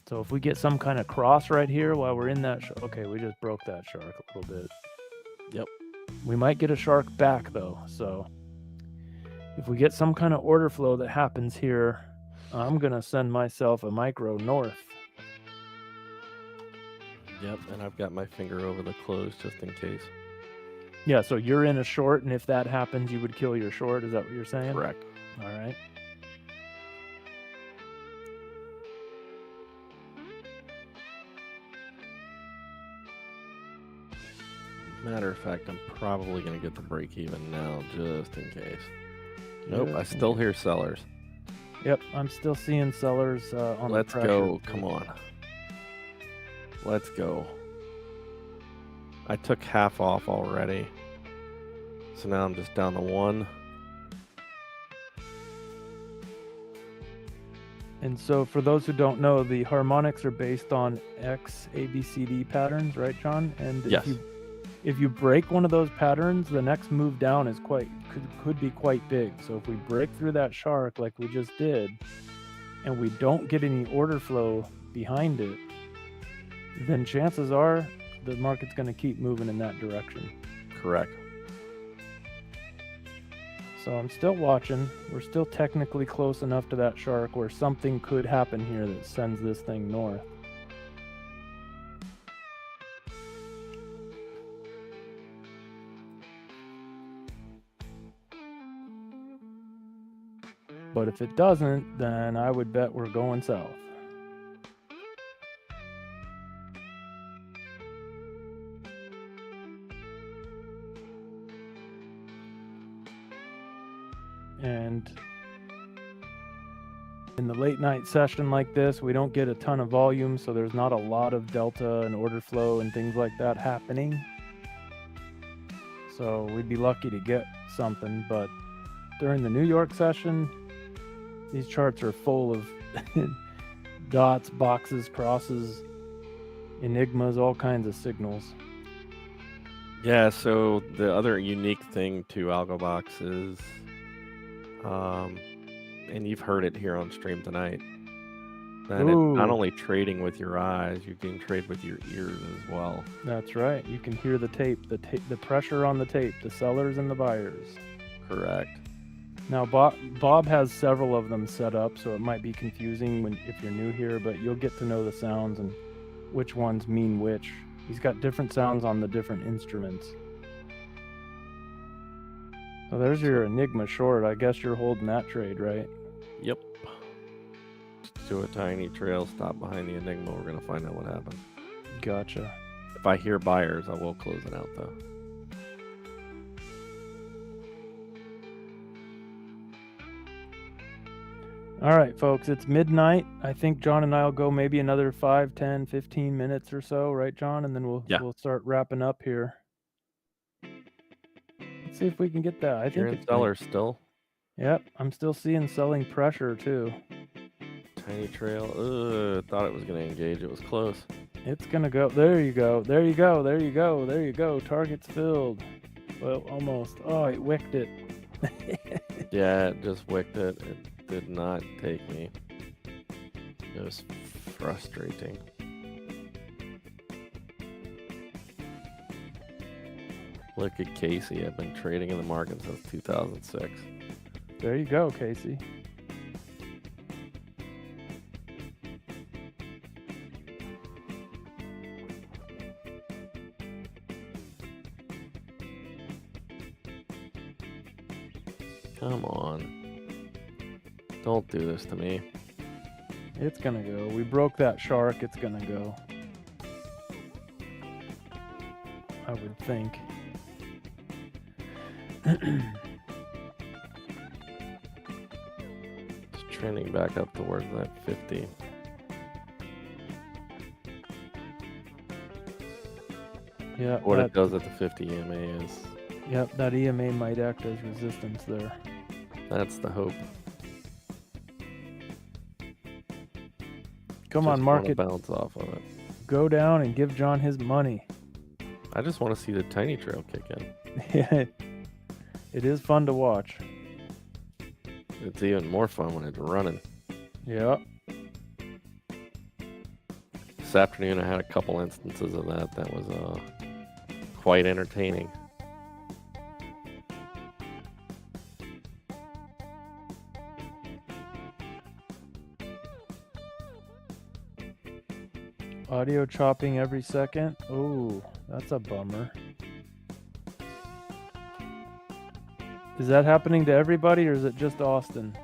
So if we get some kind of cross right here while we're in that okay, we just broke that shark a little bit. Yep. We might get a shark back though. So if we get some kind of order flow that happens here, I'm going to send myself a micro north. Yep, and I've got my finger over the close just in case. Yeah, so you're in a short, and if that happens, you would kill your short. Is that what you're saying? Correct. All right. Matter of fact, I'm probably going to get the break even now just in case. Nope, I still hear sellers. Yep, I'm still seeing sellers on Let's the pressure. go. Come on. Let's go. I took half off already. So now I'm just down to 1. And so for those who don't know, the harmonics are based on X, ABCD patterns, right, John? And Yes. if you break one of those patterns, the next move down is could be quite big. So if we break through that shark like we just did, and we don't get any order flow behind it, then chances are the market's going to keep moving in that direction. Correct. So I'm still watching. We're still technically close enough to that shark where something could happen here that sends this thing north. But if it doesn't, then I would bet we're going south. And in the late night session like this, we don't get a ton of volume, so there's not a lot of delta and order flow and things like that happening. So we'd be lucky to get something, but during the New York session, these charts are full of dots, boxes, crosses, enigmas, all kinds of signals. Yeah, so the other unique thing to AlgoBox is, and you've heard it here on stream tonight, that it's not only trading with your eyes, you can trade with your ears as well. That's right. You can hear the tape, the pressure on the tape, the sellers and the buyers. Correct. Now, Bob has several of them set up, so it might be confusing if you're new here, but you'll get to know the sounds and which ones mean which. He's got different sounds on the different instruments. So there's your Enigma short. I guess you're holding that trade, right? Yep. Just do a tiny trail, stop behind the Enigma. We're going to find out what happened. Gotcha. If I hear buyers, I will close it out, though. All right, folks, it's midnight. I think John and I will go maybe another 5, 10, 15 minutes or so, right, John? And then we'll start wrapping up here. Let's see if we can get that. I You're think in sellers still. Yep, I'm still seeing selling pressure too. Tiny trail. Thought it was gonna engage. It was close. It's gonna go. There you go. There you go. There you go. There you go. Target's filled. Well, almost. Oh, it wicked it. Yeah, it just wicked it. It did not take me. It was frustrating. Look at Casey. I've been trading in the market since 2006. There you go, Casey. Come on. Don't do this to me. It's gonna go. We broke that shark. It's gonna go. I would think. It's trending back up towards that 50. Yeah. What it does at the 50 EMA is, Yep, that EMA might act as resistance there. that's the hope. Come on, Just wanna market. bounce off of it. Go down and give John his money. I just want to see the tiny trail kick in. It is fun to watch. It's even more fun when it's running. Yeah. This afternoon I had a couple instances of that. That was quite entertaining. Audio chopping every second. Oh, that's a bummer. Is that happening to everybody, or is it just Austin?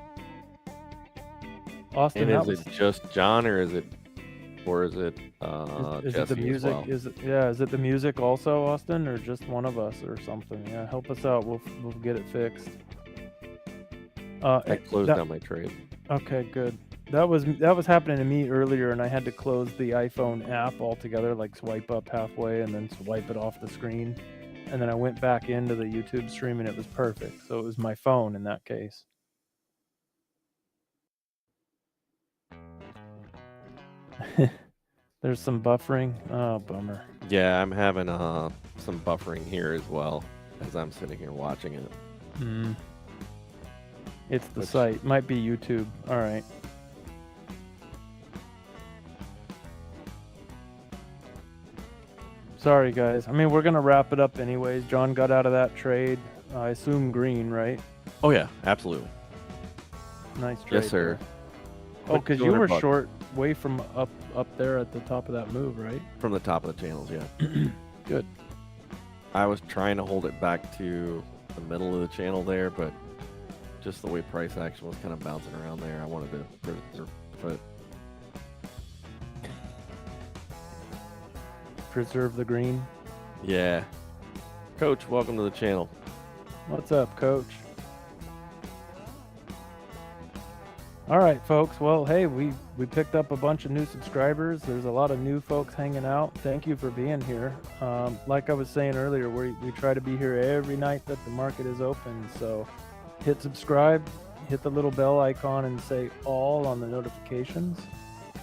Austin, And that is was, it just John, or is it is it the Jesse music? as well? Is it the music also, Austin, or just one of us or something? Yeah, help us out. We'll get it fixed. I closed that- down my trade. Okay, good. That was happening to me earlier, and I had to close the iPhone app altogether, like swipe up halfway and then swipe it off the screen. And then I went back into the YouTube stream and it was perfect. So it was my phone in that case. There's some buffering. Oh, bummer. Yeah, I'm having some buffering here as well as I'm sitting here watching it. It's the Which- site. Might be YouTube. All right. Sorry, guys. I mean, we're going to wrap it up anyways. John got out of that trade. I assume green, right? Oh yeah, absolutely. Nice trade. Yes, sir. there. Oh, because you 200 were bucks. short way from up there at the top of that move, right? From the top of the channels, yeah. Good. I was trying to hold it back to the middle of the channel there, but just the way price action was kind of bouncing around there, I wanted to Preserve the green. yeah. Coach, welcome to the channel. What's up, Coach? All right, folks. Well, hey, we picked up a bunch of new subscribers. There's a lot of new folks hanging out. Thank you for being here. Like I was saying earlier, we try to be here every night that the market is open. So hit subscribe, hit the little bell icon and say all on the notifications.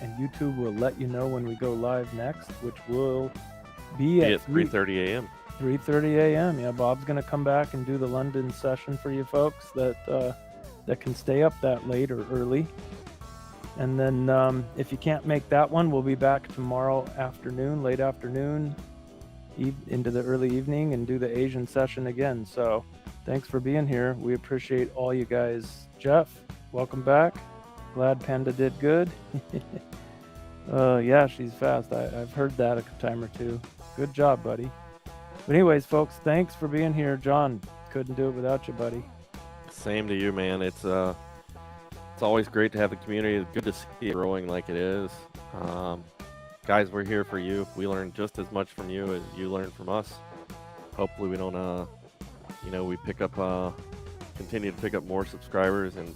And YouTube will let you know when we go live next, which will be at 3:30 a.m. 3:30 a.m. Yeah, Bob's gonna come back and do the London session for you folks that can stay up that late or early. And then if you can't make that one, we'll be back tomorrow afternoon, late afternoon, into the early evening, and do the Asian session again. So thanks for being here. We appreciate all you guys. Jeff, welcome back. Glad Panda did good. Yeah, she's fast. I've heard that a time or two. Good job, buddy. But anyways, folks, thanks for being here. John, couldn't do it without you, buddy. Same to you, man. It's always great to have the community. It's good to see it growing like it is. Guys, we're here for you. We learn just as much from you as you learn from us. Hopefully we don't, we continue to pick up more subscribers and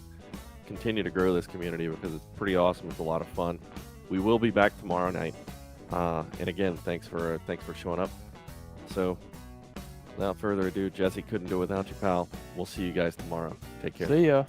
continue to grow this community because it's pretty awesome. It's a lot of fun. We will be back tomorrow night. And again, thanks for showing up. So without further ado, Jesse, couldn't do it without you, pal. We'll see you guys tomorrow. Take care. See ya.